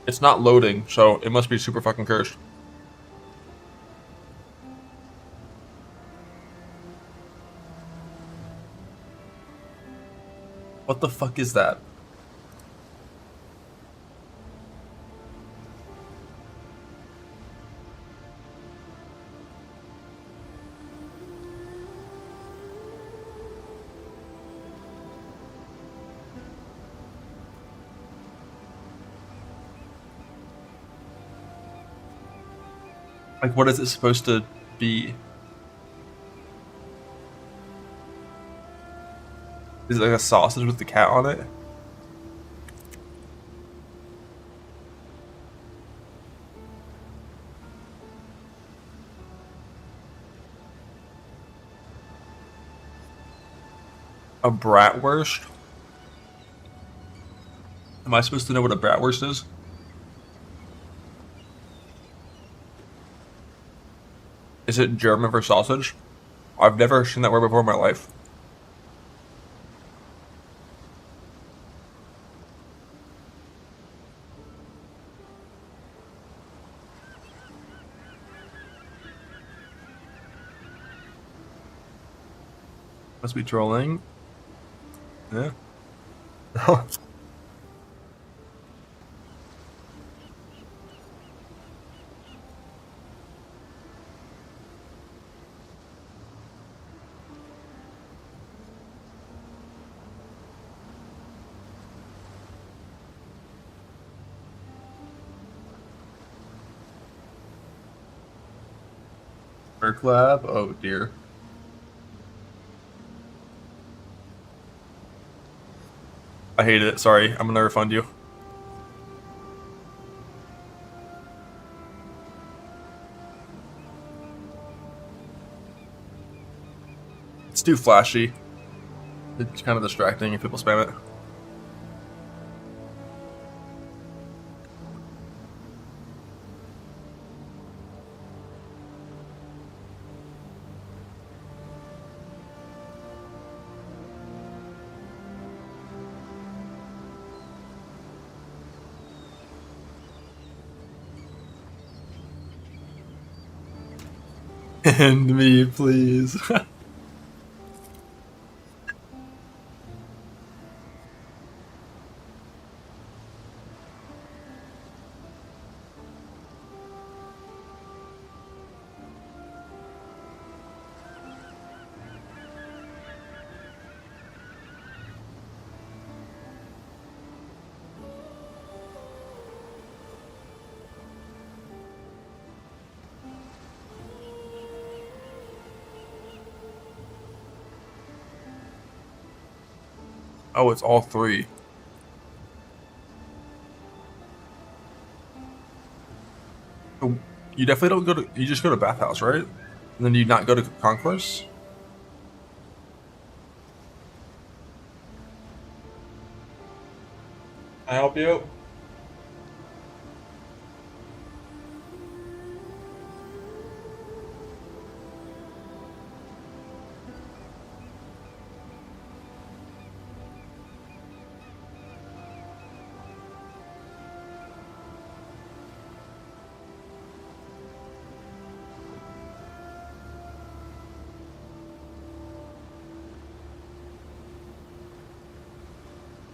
It's not loading, so it must be super fucking cursed. What the fuck is that? Like, what is it supposed to be? Is it like a sausage with the cat on it? A bratwurst? Am I supposed to know what a bratwurst is? Is it German for sausage? I've never seen that word before in my life. Must be trolling. Yeah. Work lab? Oh dear. I hated it. Sorry. I'm gonna refund you. It's too flashy. It's kind of distracting if people spam it. End me, please. Oh, it's all three. Oh, you definitely don't go to. You just go to bathhouse, right? And then you not go to concourse. Can I help you?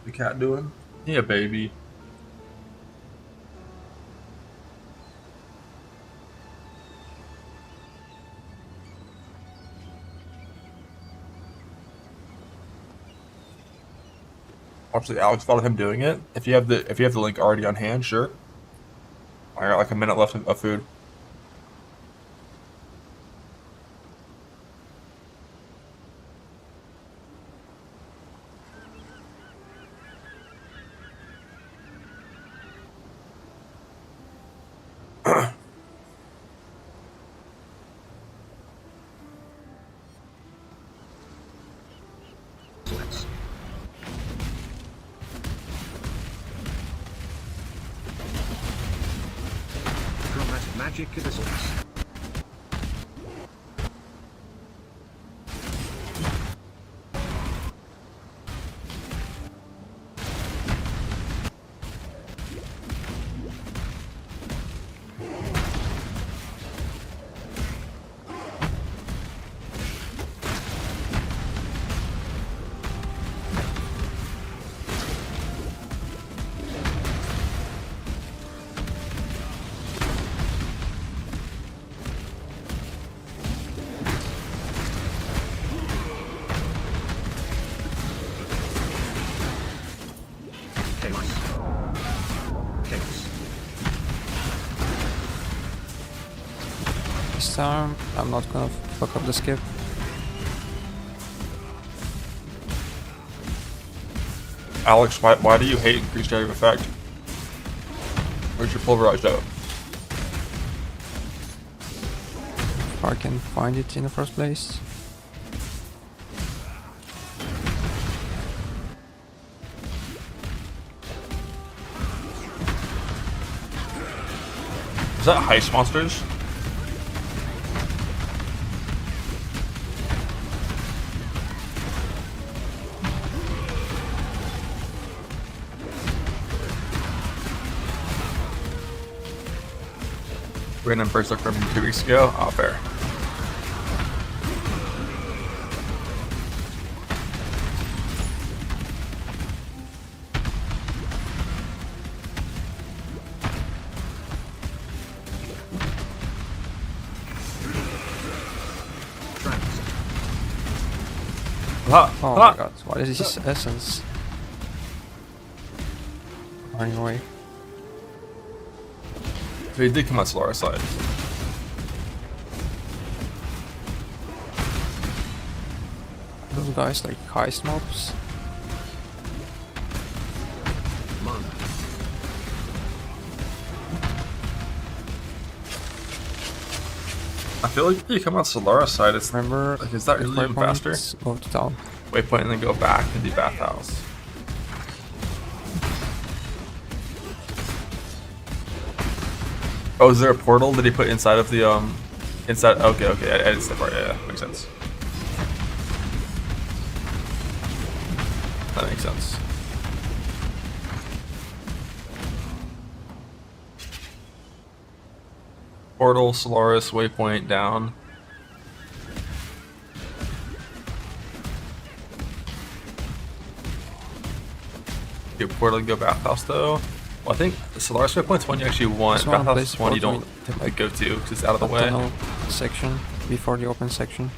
The cat doing? Yeah, baby. Obviously, Alex thought of him doing it. If you have the link already on hand, sure. I got like a minute left of food. Magic resistance. This time, I'm not gonna fuck up the skip. Alex, why do you hate increased area of effect? Where's your pulverized out? If I can find it in the first place. Is that heist monsters? Random Berserker from 2 weeks ago? Oh, fair. Oh my god, what is this essence? Running away. So he did come on Solaris side. Those guys like heist mobs. I feel like if you come on Solaris side, it's Remember, like, is that really even faster? Go to town. Waypoint and then go back and do bathhouse. Oh, is there a portal that he put inside of the inside? Okay, I didn't step right. Yeah, makes sense. That makes sense. Portal, Solaris, waypoint down. Do portal and go bathhouse though. Well, I think the Solaris waypoint's one you actually want. Bathhouse is one you don't like go to because it's out of the way. Tunnel section before the open section.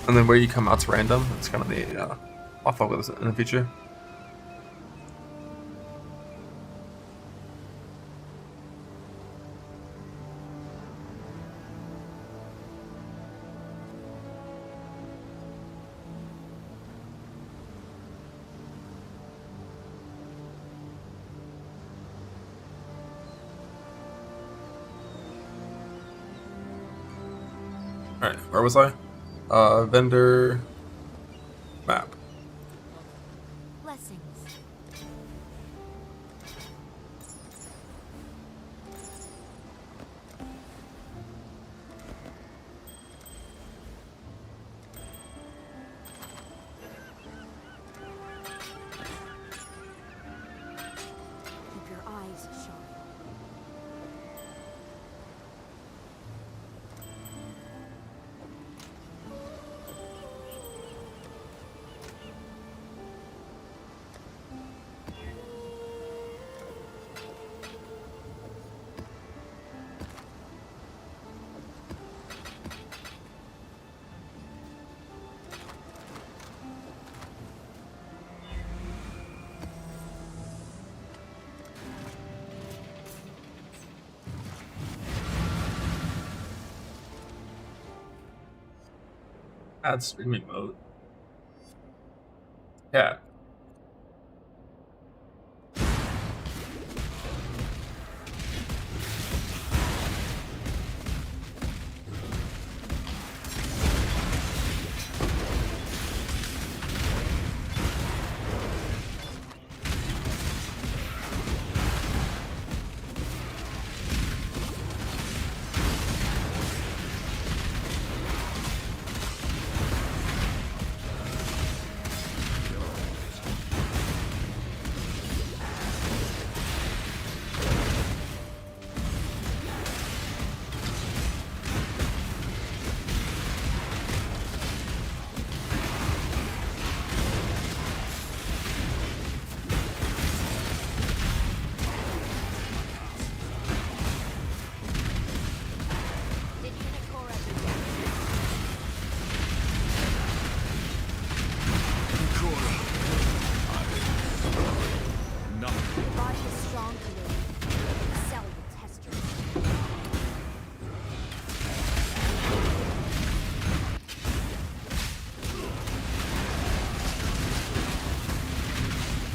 And then where you come out's random. It's kind of the I'll fuck with this in the future. Alright, where was I? Vendor map. Blessings. Keep your eyes sharp. Add streaming mode. Yeah.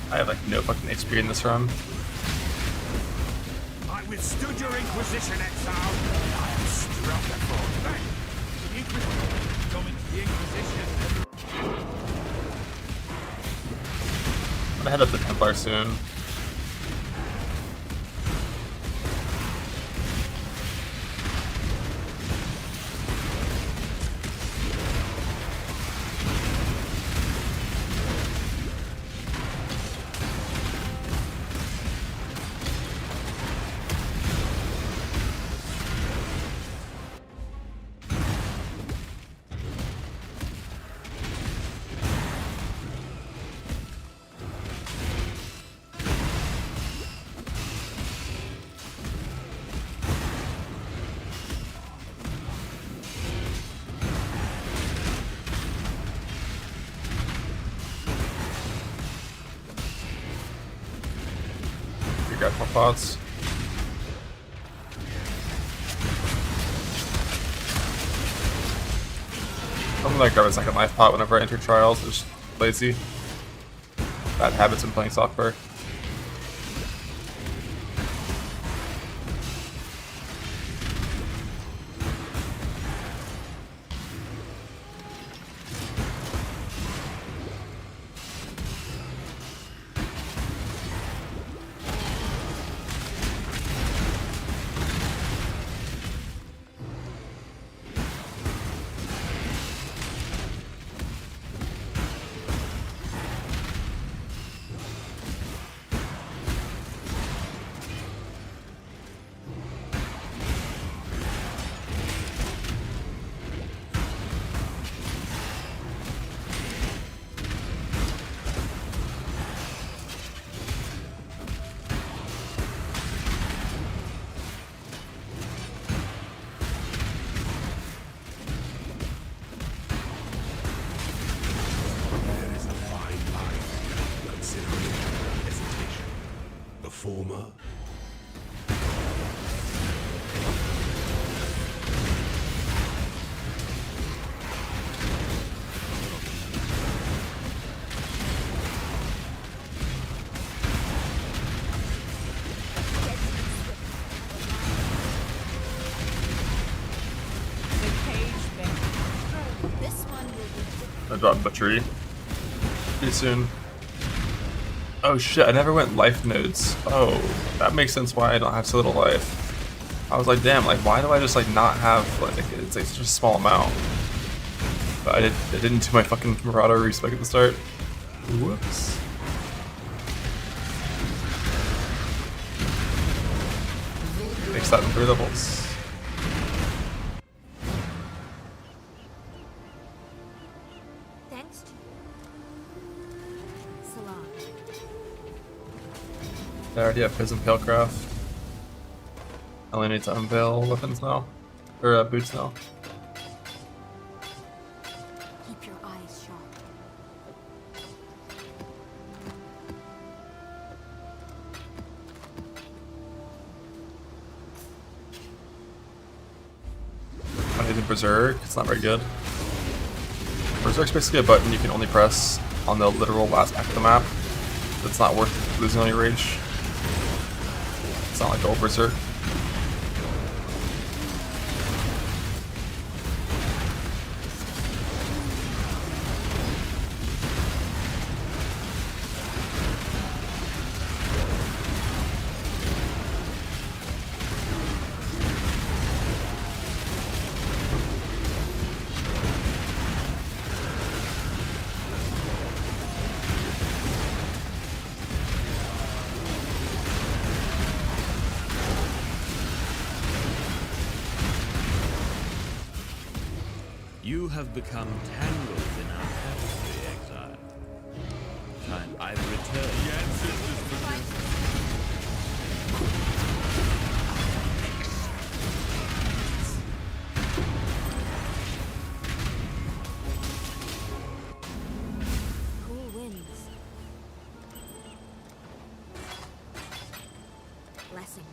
I have like no fucking XP in this run. I withstood your Inquisition, Exile. I am stronger for it. The Inquisition. Coming to the Inquisition. I'm gonna head up to Templar soon. grab more pots. I'm gonna grab a second life pot whenever I enter trials. Just lazy. Bad habits when playing software. Former. I dropped the tree. Pretty soon. Oh shit, I never went life nodes. Oh, that makes sense why I don't have so little life. I was like, damn, like why do I just like not have like it's like such a small amount? But I didn't do my fucking Marauder respec at the start. Whoops. Makes that in 3 levels. Thanks. Salam. I already have Prism Palecraft. I only need to unveil weapons now. Or boots now. Keep your eyes sharp. I'm using Berserk, it's not very good. Berserk's basically a button you can only press on the literal last pack of the map. It's not worth losing on your rage. It's not like old Berserk. You have become tangled in our tapestry, Exile. Time I've returned. The ancestors Cool winds. Blessings.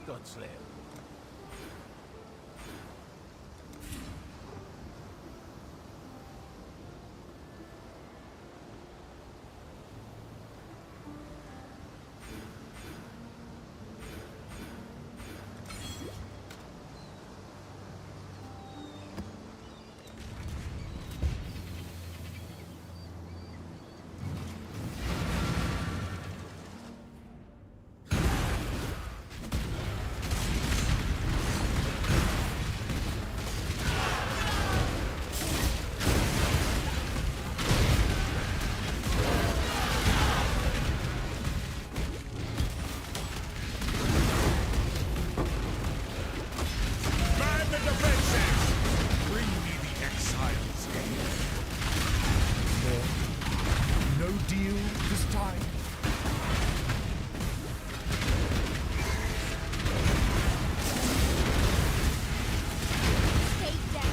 Godslayer. deal this time? Stay down.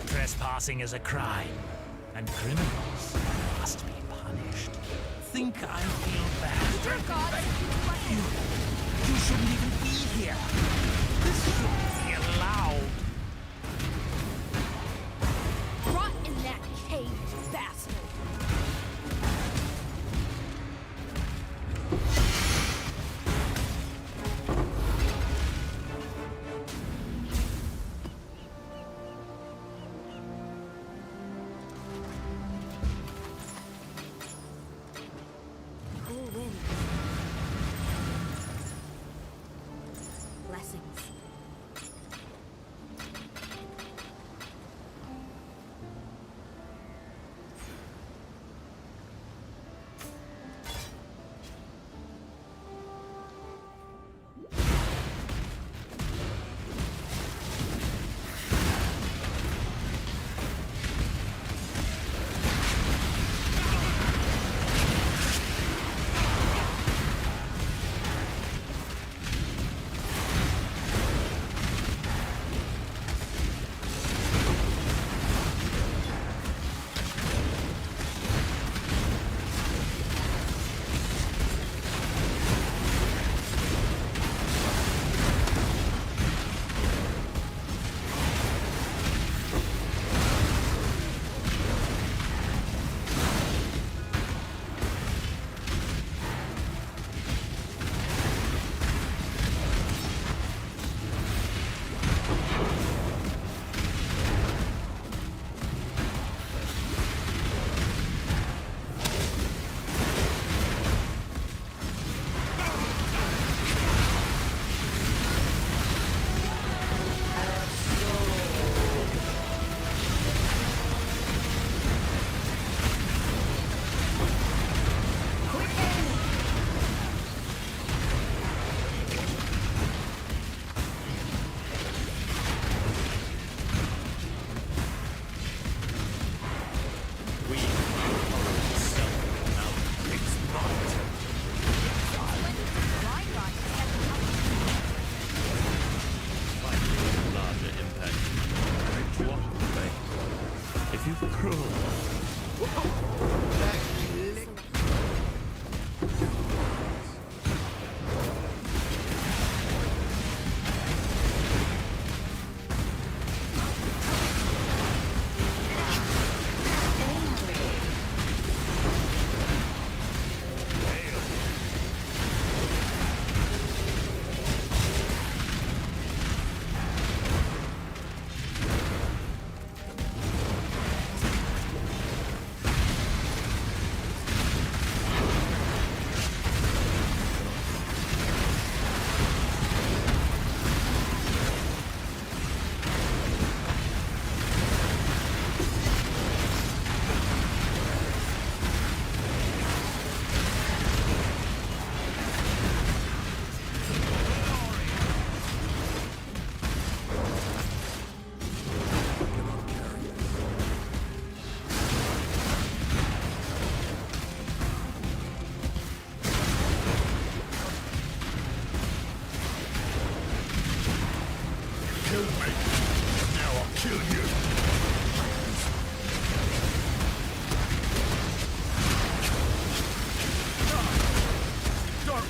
Trespassing is a crime, and criminals must be punished. Think I feel bad? You shouldn't even be here. This shouldn't be allowed. Rot in that cave, bastard! Cool wind. Blessings.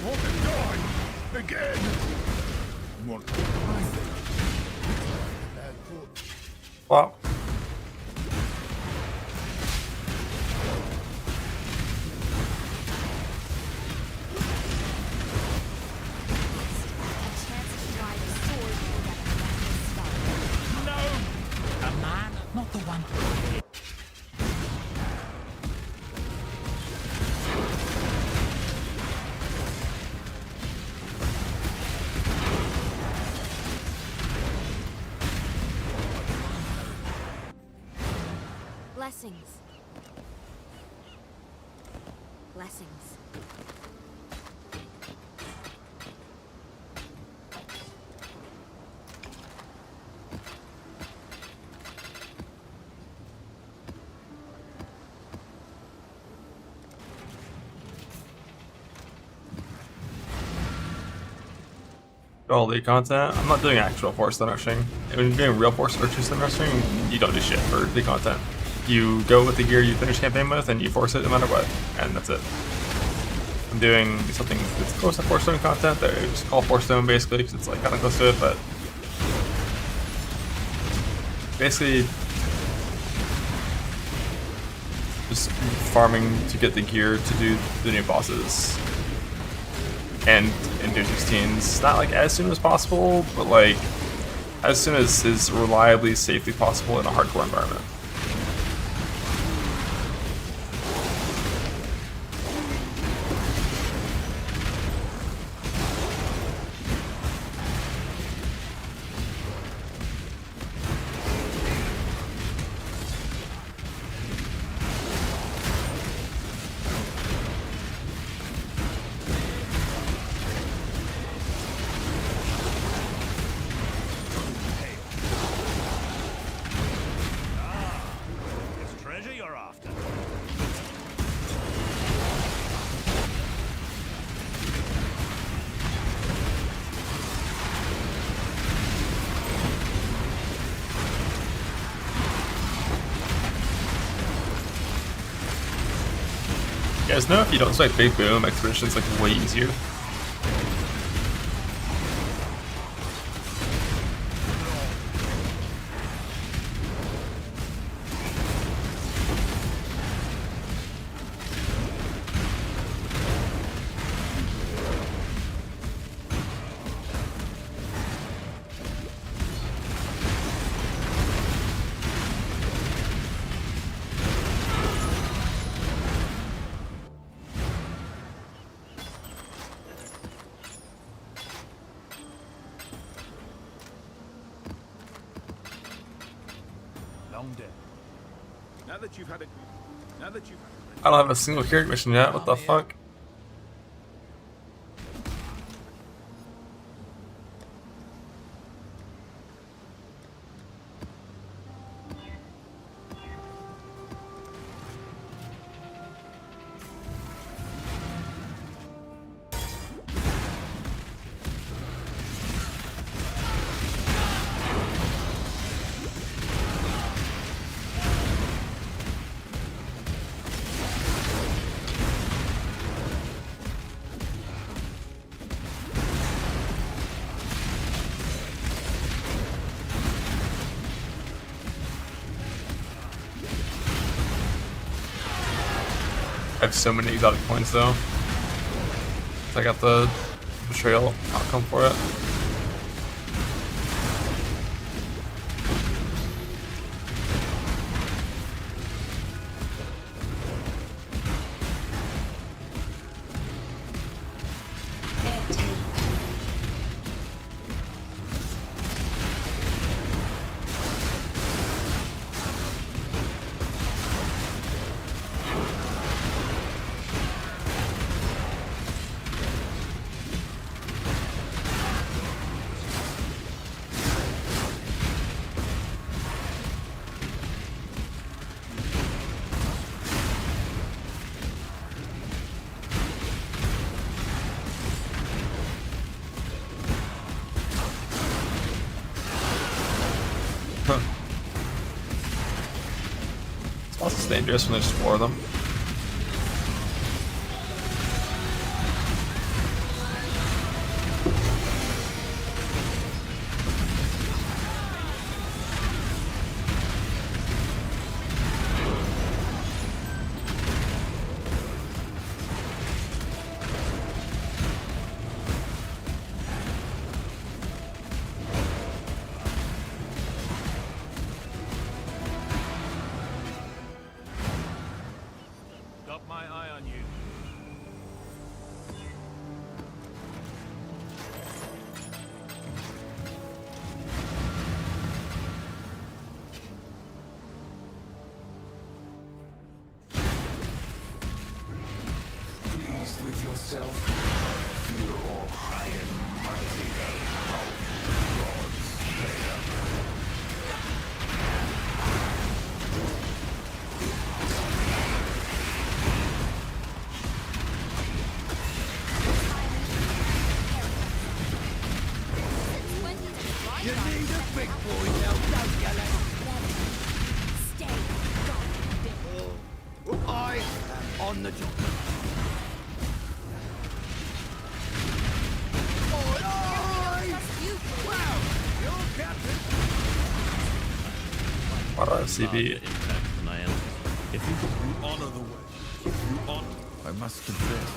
for the dawn begin. More Wow. No! A man, not the one. Blessings. Blessings. All the content. I'm not doing actual forced unrushing. When you're doing real forced unrushing, you don't do shit for the content. You go with the gear you finish campaign with, and you force it no matter what, and that's it. I'm doing something that's close to force stone content. That I just call force stone basically because it's like kind of close to it, but basically just farming to get the gear to do the new bosses. And in Tier 16s, not like as soon as possible, but like as soon as is reliably, safely possible in a hardcore environment. You guys know if you don't select Big Boom, Expedition's like way easier. I don't have a single character mission yet, what the fuck? I have so many exotic points though. I got the betrayal outcome for it. It's also dangerous when there's 4 of them. You need a big boy now, don't you, lad? Stay. I am on the job. What a CB. If you honor the way, if you honor, I must confess.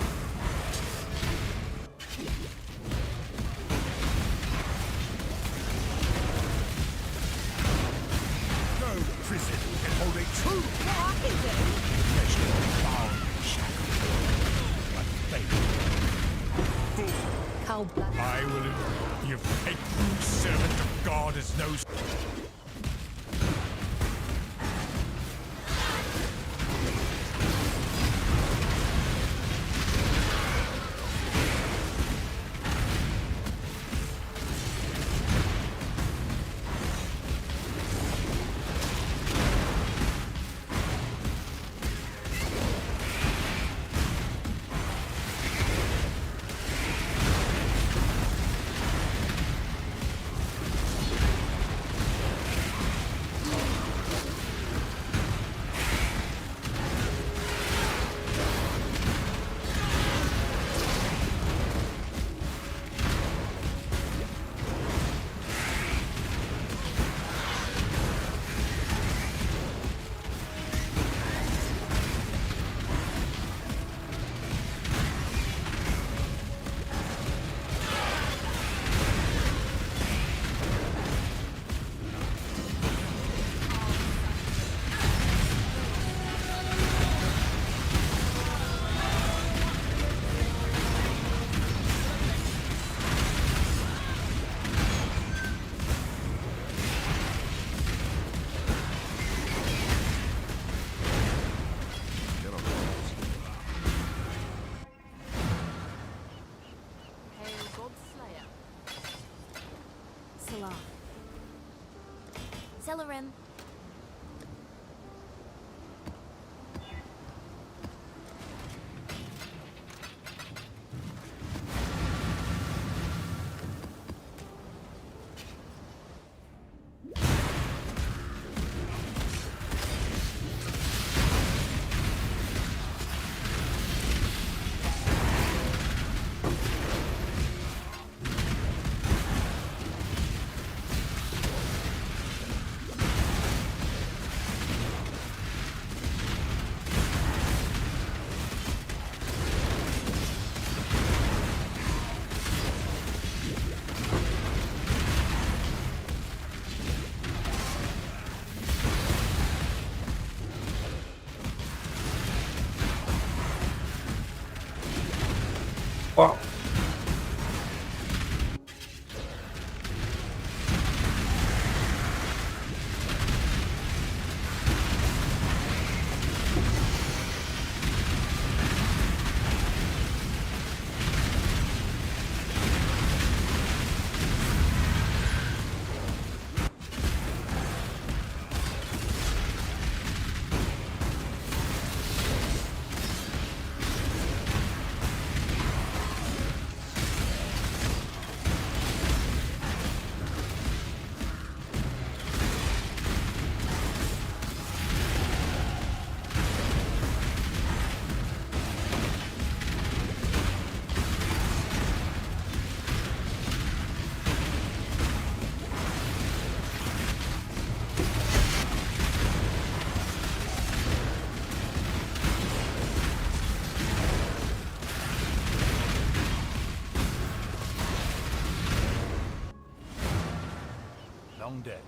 No prison can hold a true What I can do? pleasure bound in shackles. But faith. Cold blood. I will you fake true servant of God as no Hail Godslayer. Salah. Celerim. Wow. long day.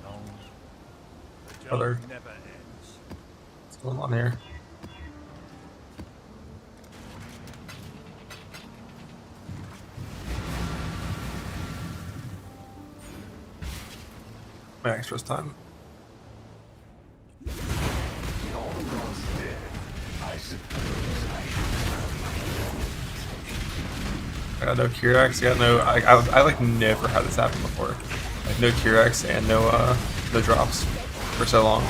Long. The job Other. never ends. What's going on here? Max first time. I suppose I should I got no Kirax, I got no, I like never had this happen before. Like no Kirax and no drops for so long.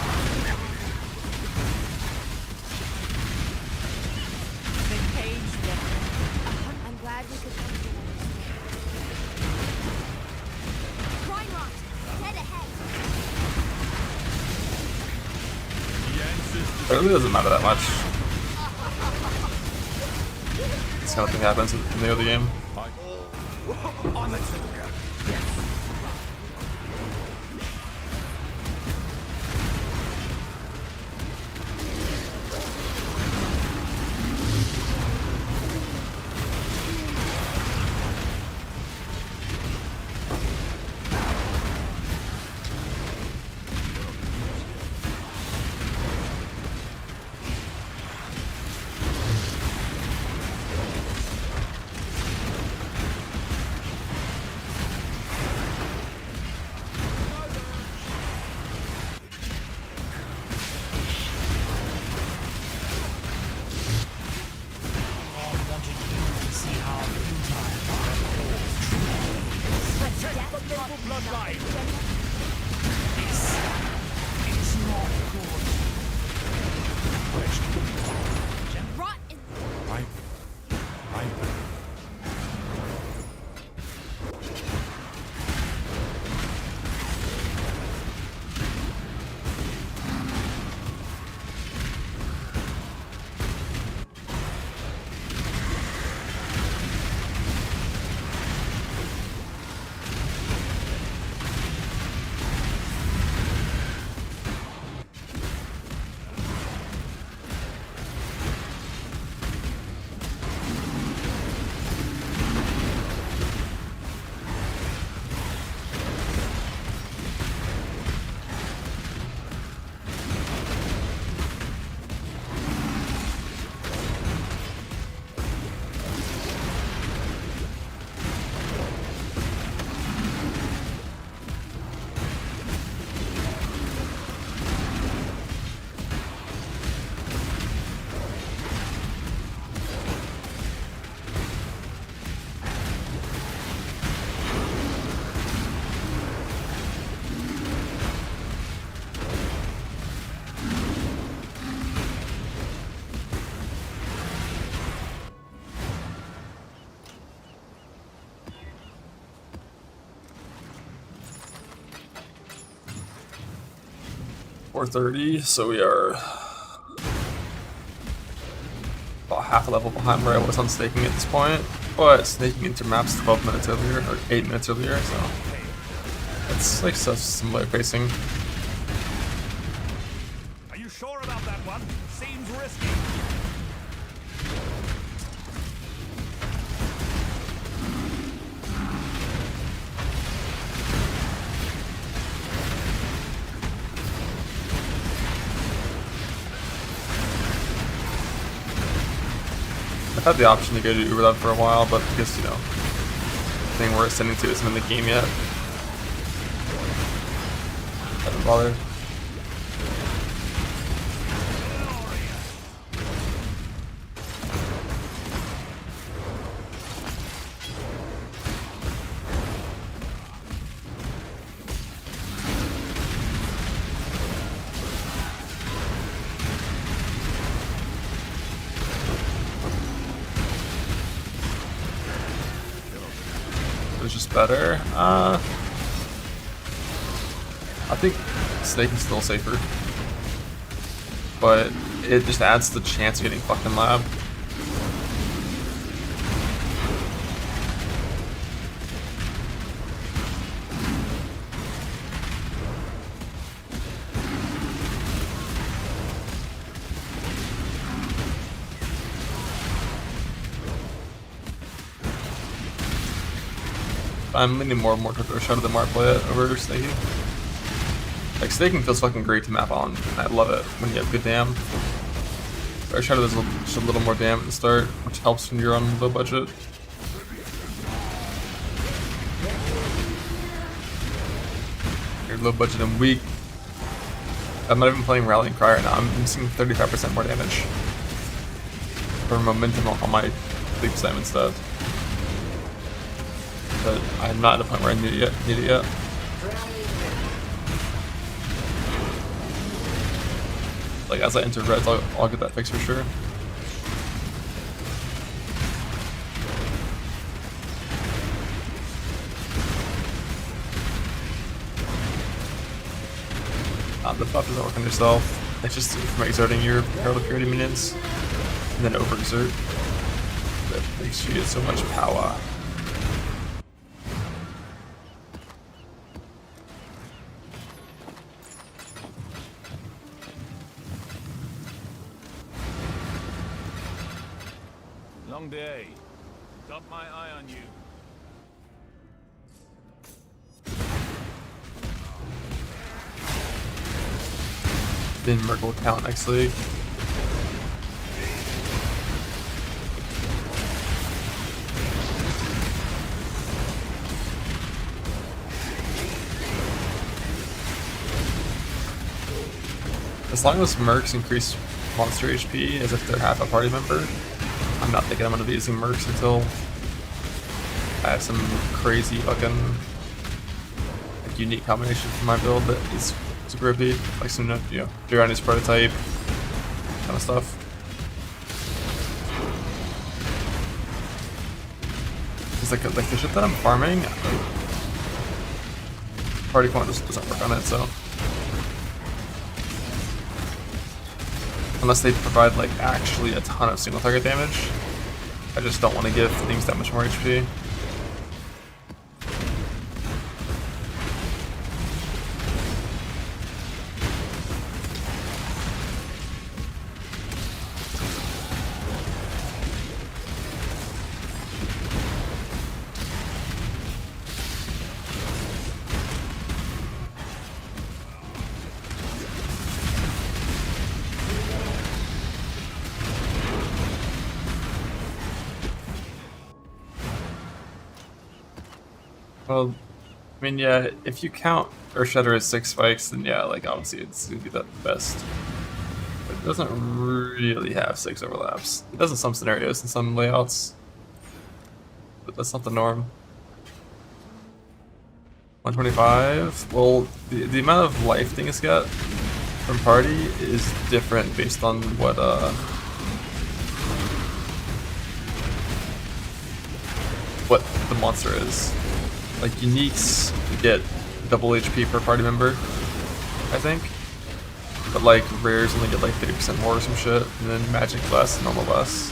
I'm glad we could come It really doesn't matter that much. This kind of thing happens in the other game. .430, so we are about half a level behind where I was on staking at this point, but snaking into maps 12 minutes earlier, or 8 minutes earlier, so it's like such similar pacing. Are you sure about that one? Seems risky. I've had the option to go to Uber Lab for a while, but because, you know, the thing we're ascending to isn't in the game yet, I haven't bothered. It's just better. I think snaking's still safer, but it just adds the chance of getting fucking lab. I'm leaning more and more to Shadow than Mark play it over staking. Like, staking feels fucking great to map on, and I love it when you have good dam. But Shadow does just a little more dam at the start, which helps when you're on low budget. You're low budget and weak. I'm not even playing Rallying Cry right now, I'm seeing 35% more damage for momentum on my big slam instead. but I'm not at a point where I need it yet. Like as I enter reds, I'll get that fixed for sure. The buff doesn't work on yourself. It's just from exerting your Herald Purity minions, and then overexert. That makes you get so much power. Long day. Got my eye on you. Then Merc will count next league. As long as Mercs increase monster HP as if they're half a party member, I'm not thinking I'm going to be using Mercs until I have some crazy fucking like, unique combination for my build that is super OP, like some Durani's prototype kind of stuff. It's like the shit that I'm farming, like, party point just doesn't work on it, so unless they provide like actually a ton of single target damage, I just don't want to give things that much more HP. Well, I mean, yeah, if you count Shatter as 6 spikes, then yeah, like obviously it's gonna be the best. But it doesn't really have 6 overlaps. It does in some scenarios, in some layouts, but that's not the norm. 125. Well, the amount of life things get from party is different based on what the monster is. Like uniques get double HP per party member, I think. But like rares only get like 30% more or some shit, and then magic less, normal less.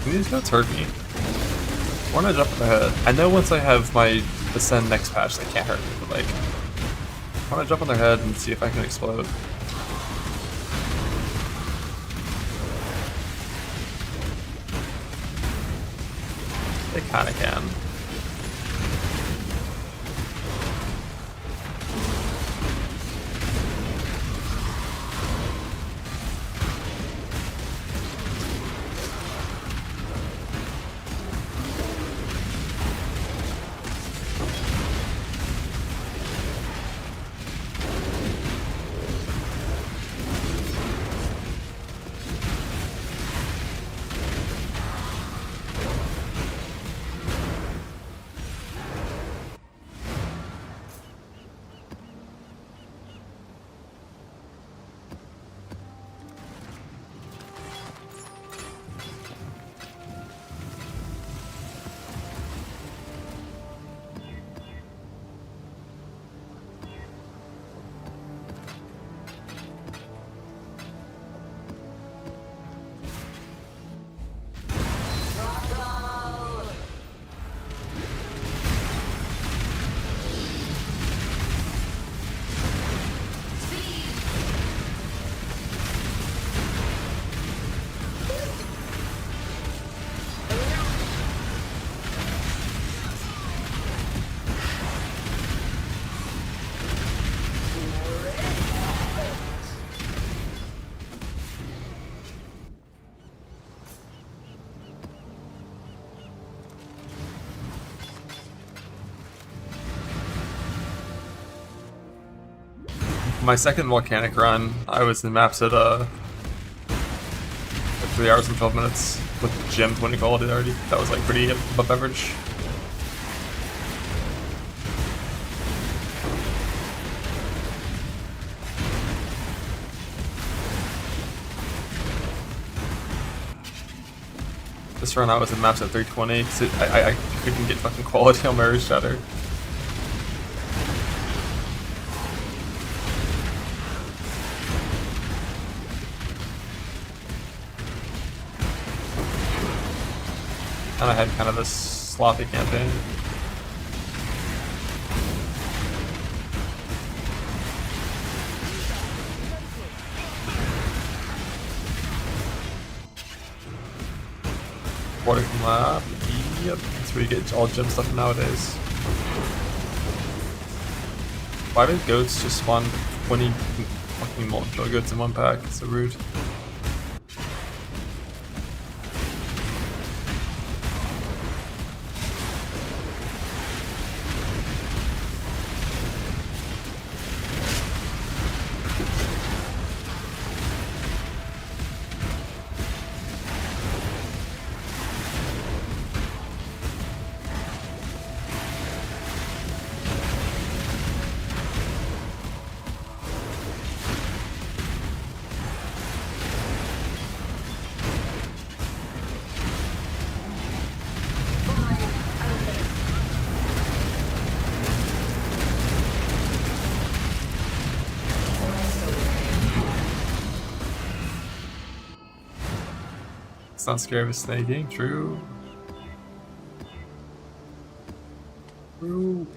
These guys hurt me. When I jump in the head, I know once I have my Ascend next patch they can't hurt me, but like, I want to jump on their head and see if I can explode. They kinda can. My second volcanic run, I was in maps at like 3 hours and 12 minutes with gym 20 quality already. That was like pretty above average. This run I was in maps at 320 because I couldn't get fucking quality on my shatter. And I had kind of this sloppy campaign. Quarter from lab. Yep, that's where you get all gem stuff nowadays. Why do goats just spawn 20 fucking molten kill goats in one pack? It's so rude. It's not scary of snaking, true. True.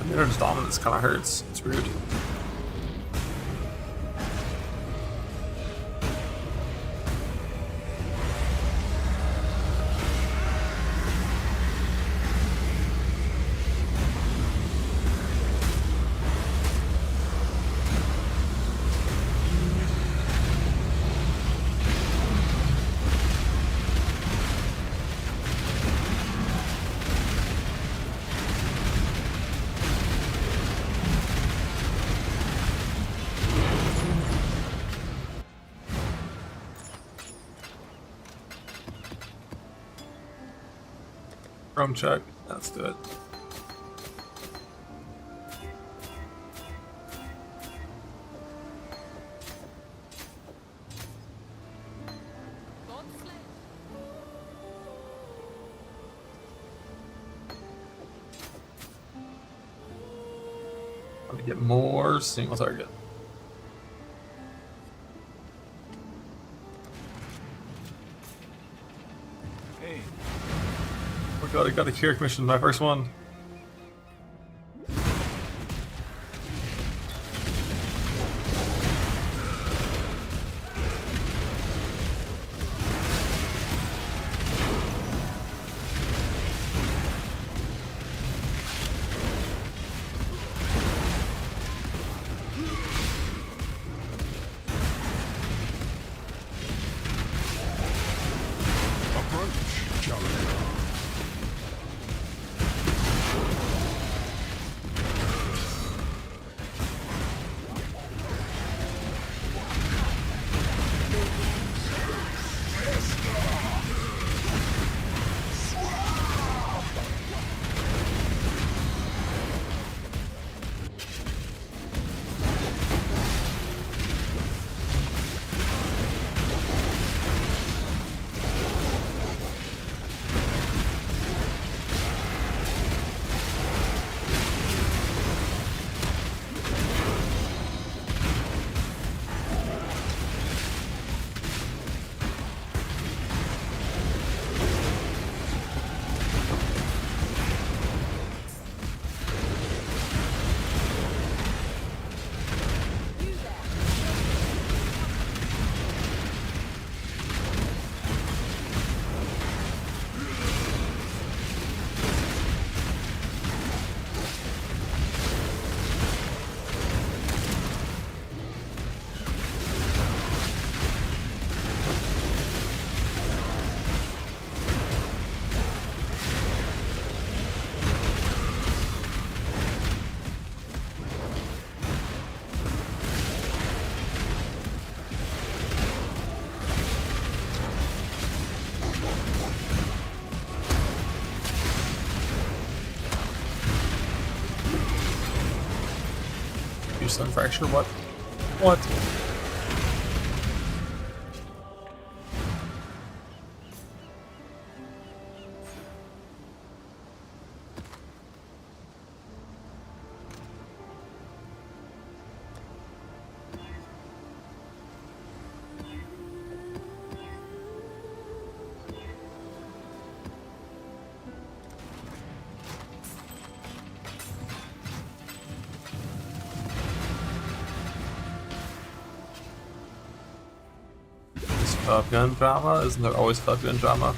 Minner's dominance kind of hurts. It's rude. Chrome check. Let's do it. Let me get more single target. Hey. Oh god, I got a Kirik mission, my first one. Sun fracture, what? What? Top gun drama? Isn't there always top gun drama?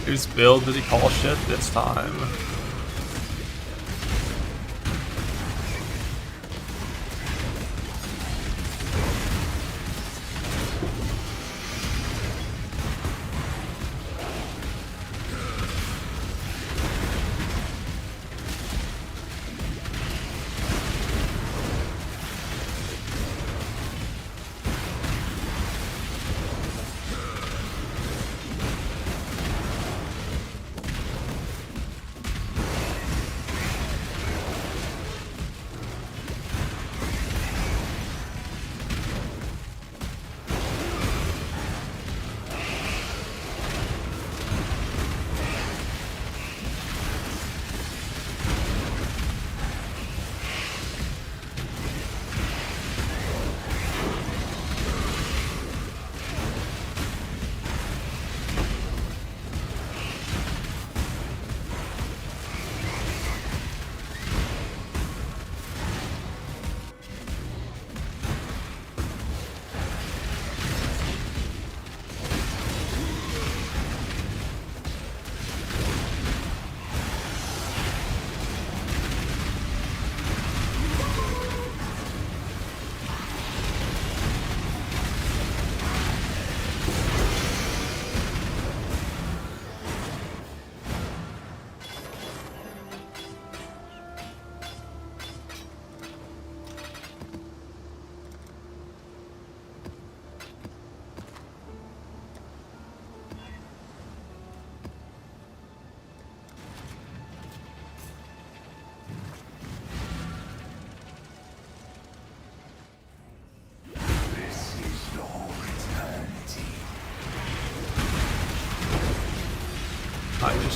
Whose build did he call shit this time?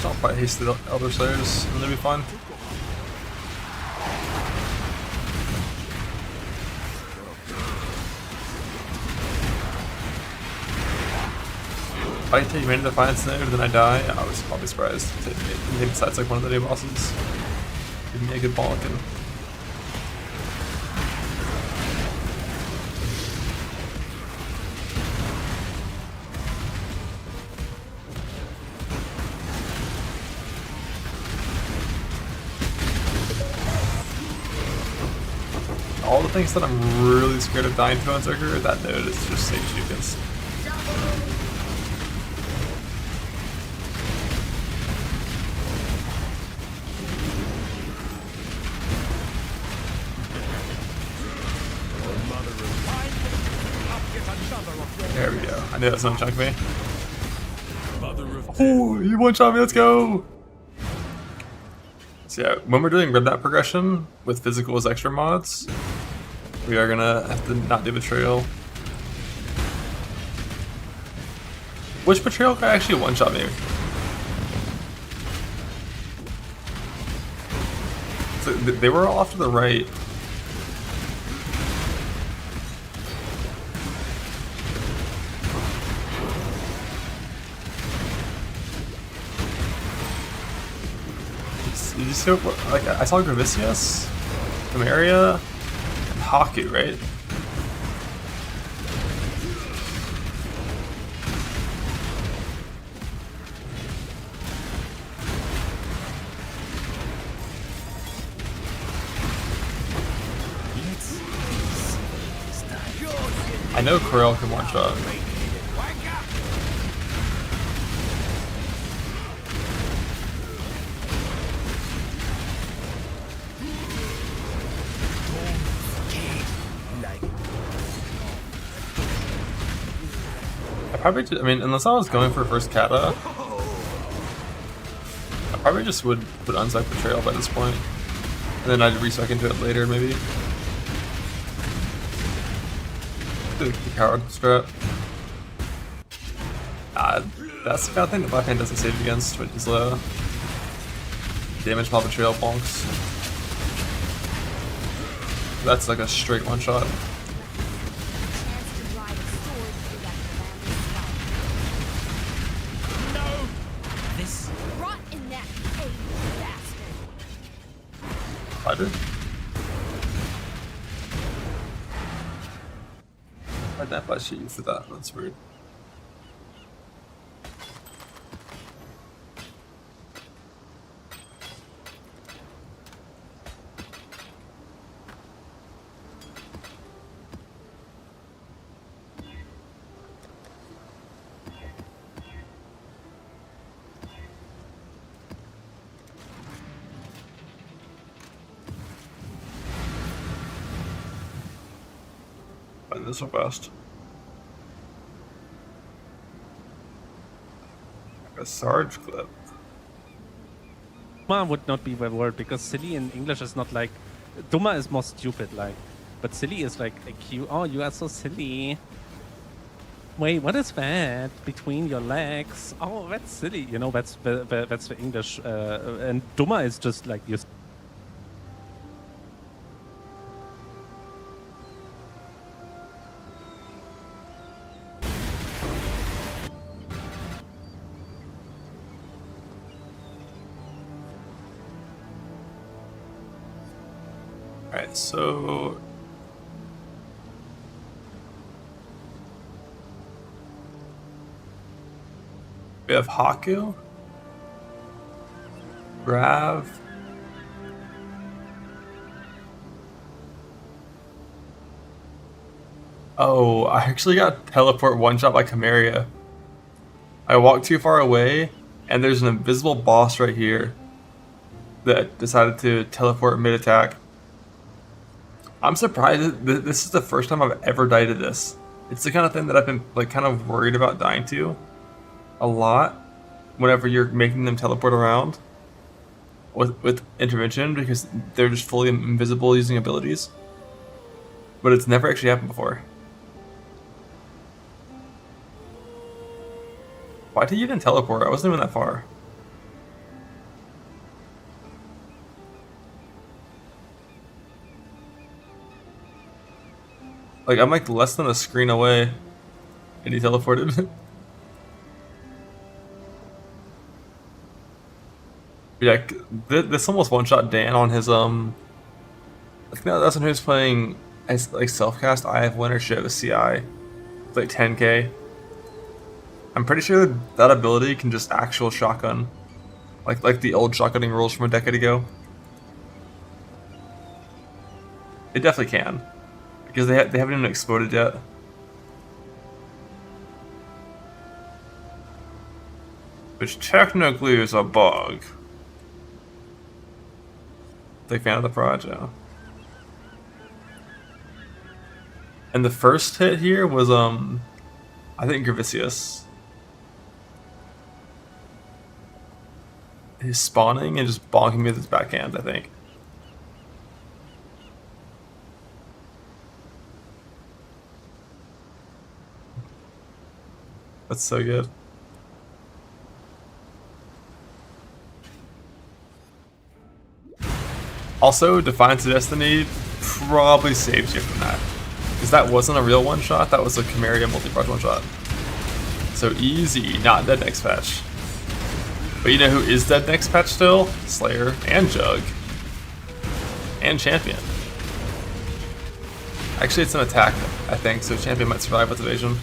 don't fight hasted Elder Slayers, and they'll be fine. If I take Mana Defiance there, then I die, I was probably surprised. Maybe that's like one of the new bosses. Give me a good bonk and all the things that I'm really scared of dying to on Berserker, that node is just Sage Shukins. There we go. I knew that was gonna chunk me. Oh, you one-shot me, let's go! So yeah, when we're doing red map progression with physical as extra mods, we are gonna have to not do betrayal. Which betrayal guy actually one-shot me? So they were all off to the right. Did you see what, like, I saw Gravicius, Chimera, and Haku, right? I know Corel can one shot. I mean, unless I was going for first kata, I probably just would unsuck betrayal by this point, and then I'd resuck into it later, maybe. The coward strat. That's the kind of thing that Black Hand doesn't save against, which is low. Damage while betrayal bonks. That's like a straight one shot. I did. Why'd that butt shoot you for that? That's weird. This so fast. A Sarge clip. Duma would not be the word because silly in English is not like. Duma is more stupid, like. But silly is like a cute. Oh, you are so silly. Wait, what is that between your legs? Oh, that's silly. You know, that's the English. And Duma is just like you. Alright, so we have Haku, Grav, oh, I actually got teleport one shot by Chimera. I walked too far away, and there's an invisible boss right here that decided to teleport mid-attack. I'm surprised that this is the first time I've ever died to this. It's the kind of thing that I've been like kind of worried about dying to a lot whenever you're making them teleport around with intervention because they're just fully invisible using abilities. But it's never actually happened before. Why did you even teleport? I wasn't even that far. Like, I'm like less than a screen away. And he teleported. Yeah, this almost one-shot Dan on his, I think that's when he was playing as, like, self-cast I Have Winter Shit with CI. It's like 10k. I'm pretty sure that ability can just actual shotgun. Like the old shotgunning rules from a decade ago. It definitely can. Because they haven't even exploded yet. Which technically is a bug. Big fan of the project. And the first hit here was I think Gravicius. He's spawning and just bonking me with his backhand, I think. That's so good. Also, Defiance of Destiny probably saves you from that. Because that wasn't a real one-shot, that was a Chimeria multi-project one-shot. So easy, not dead next patch. But you know who is dead next patch still? Slayer and Jug. And Champion. Actually, it's an attack, I think, so Champion might survive with evasion.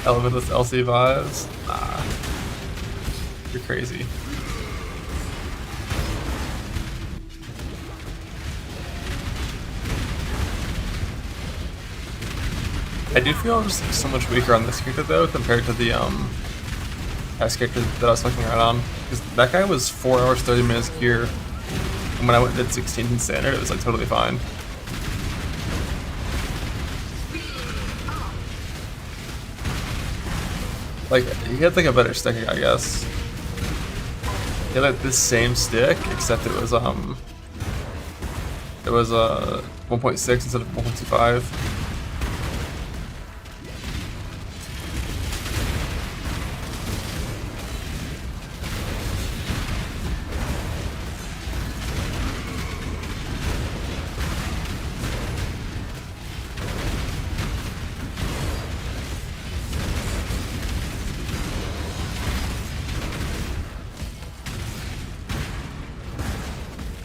Elementless LC vibes? Nah. You're crazy. I do feel I'm just like so much weaker on this character though compared to the past character that I was fucking around on. Because that guy was 4 hours 30 minutes gear. And when I went and did 16 in standard, it was like totally fine. Like, he had like a better stick, I guess. He had like this same stick, except it was 1.6 instead of 1.25.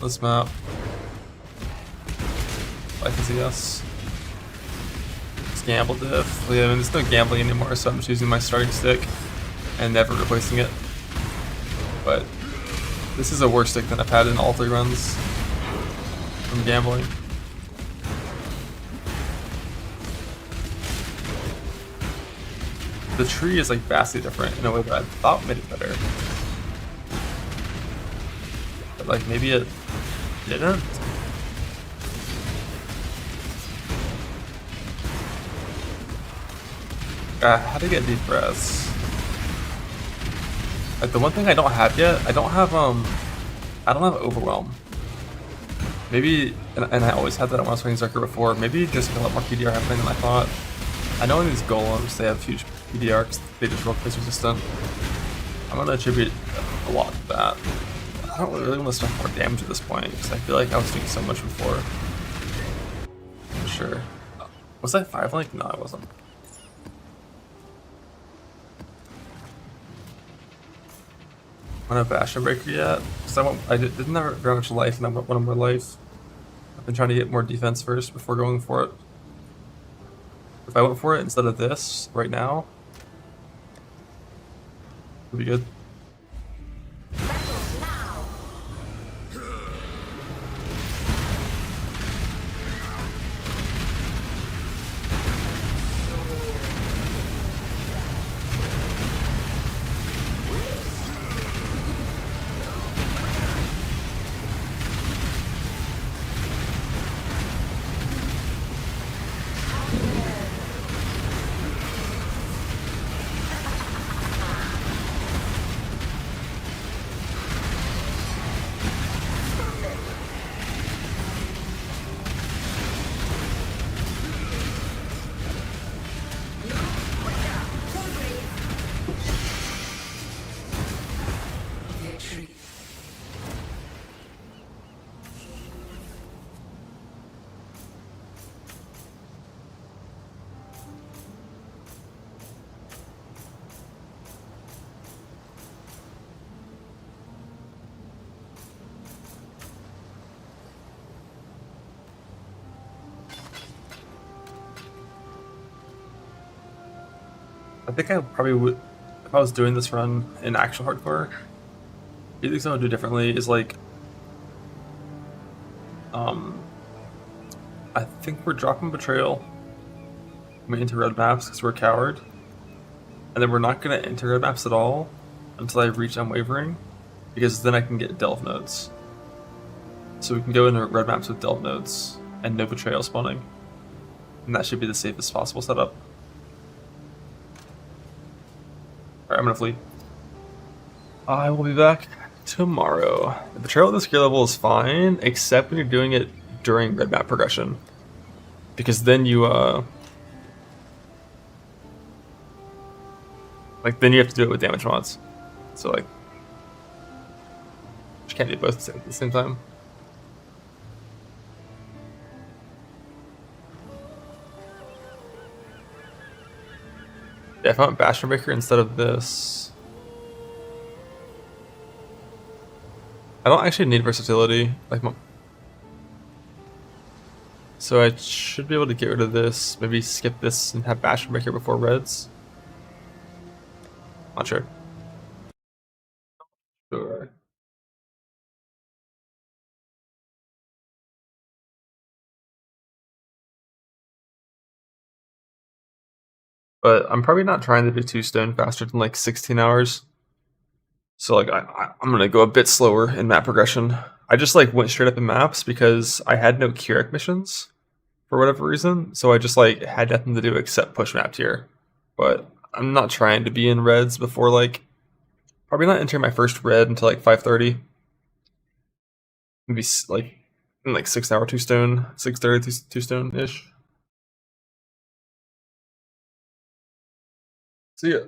This map. I can see yes. It's gamble diff. Yeah, I mean, there's no gambling anymore, so I'm just using my starting stick and never replacing it. But this is a worse stick than I've had in all 3 runs from gambling. The tree is like vastly different in a way that I thought made it better. But like maybe it didn't. How to get deep breaths. Like the one thing I don't have yet, I don't have overwhelm. Maybe, and I always had that when I was playing Berserker before. Maybe just a lot more PDR happening than I thought. I know in these golems they have huge PDR because they just roll place resistant. I'm gonna attribute a lot to that. I don't really want to stuff more damage at this point because I feel like I was doing so much before. Sure. Was that 5 link? No, I wasn't. I'm on a Bastion Breaker yet? Because I didn't have very much life and I want more life. I've been trying to get more defense first before going for it. If I went for it instead of this right now, it would be good. I think I probably would, if I was doing this run in actual hardcore, the things I would do differently is like, I think we're dropping Betrayal into red maps because we're a coward, and then we're not going to enter red maps at all until I reach Unwavering, because then I can get Delve nodes. So we can go into red maps with Delve nodes and no Betrayal spawning, and that should be the safest possible setup. Alright, I'm gonna flee. I will be back tomorrow. The Betrayal at this gear level is fine, except when you're doing it during red map progression, because then you like then you have to do it with damage mods. So like, you can't do both at the same time. Yeah, if I went Bastion Breaker instead of this, I don't actually need versatility. Like, so I should be able to get rid of this. Maybe skip this and have Bastion Breaker before reds. Not sure. Sure. But I'm probably not trying to do 2 stone faster than like 16 hours. So like I'm gonna go a bit slower in map progression. I just like went straight up in maps because I had no Keurig missions for whatever reason. So I just like had nothing to do except push map tier. But I'm not trying to be in reds before like, probably not entering my first red until like 5:30. Maybe like in like 6 hour 2 stone, 6:30 2 stone ish. See ya.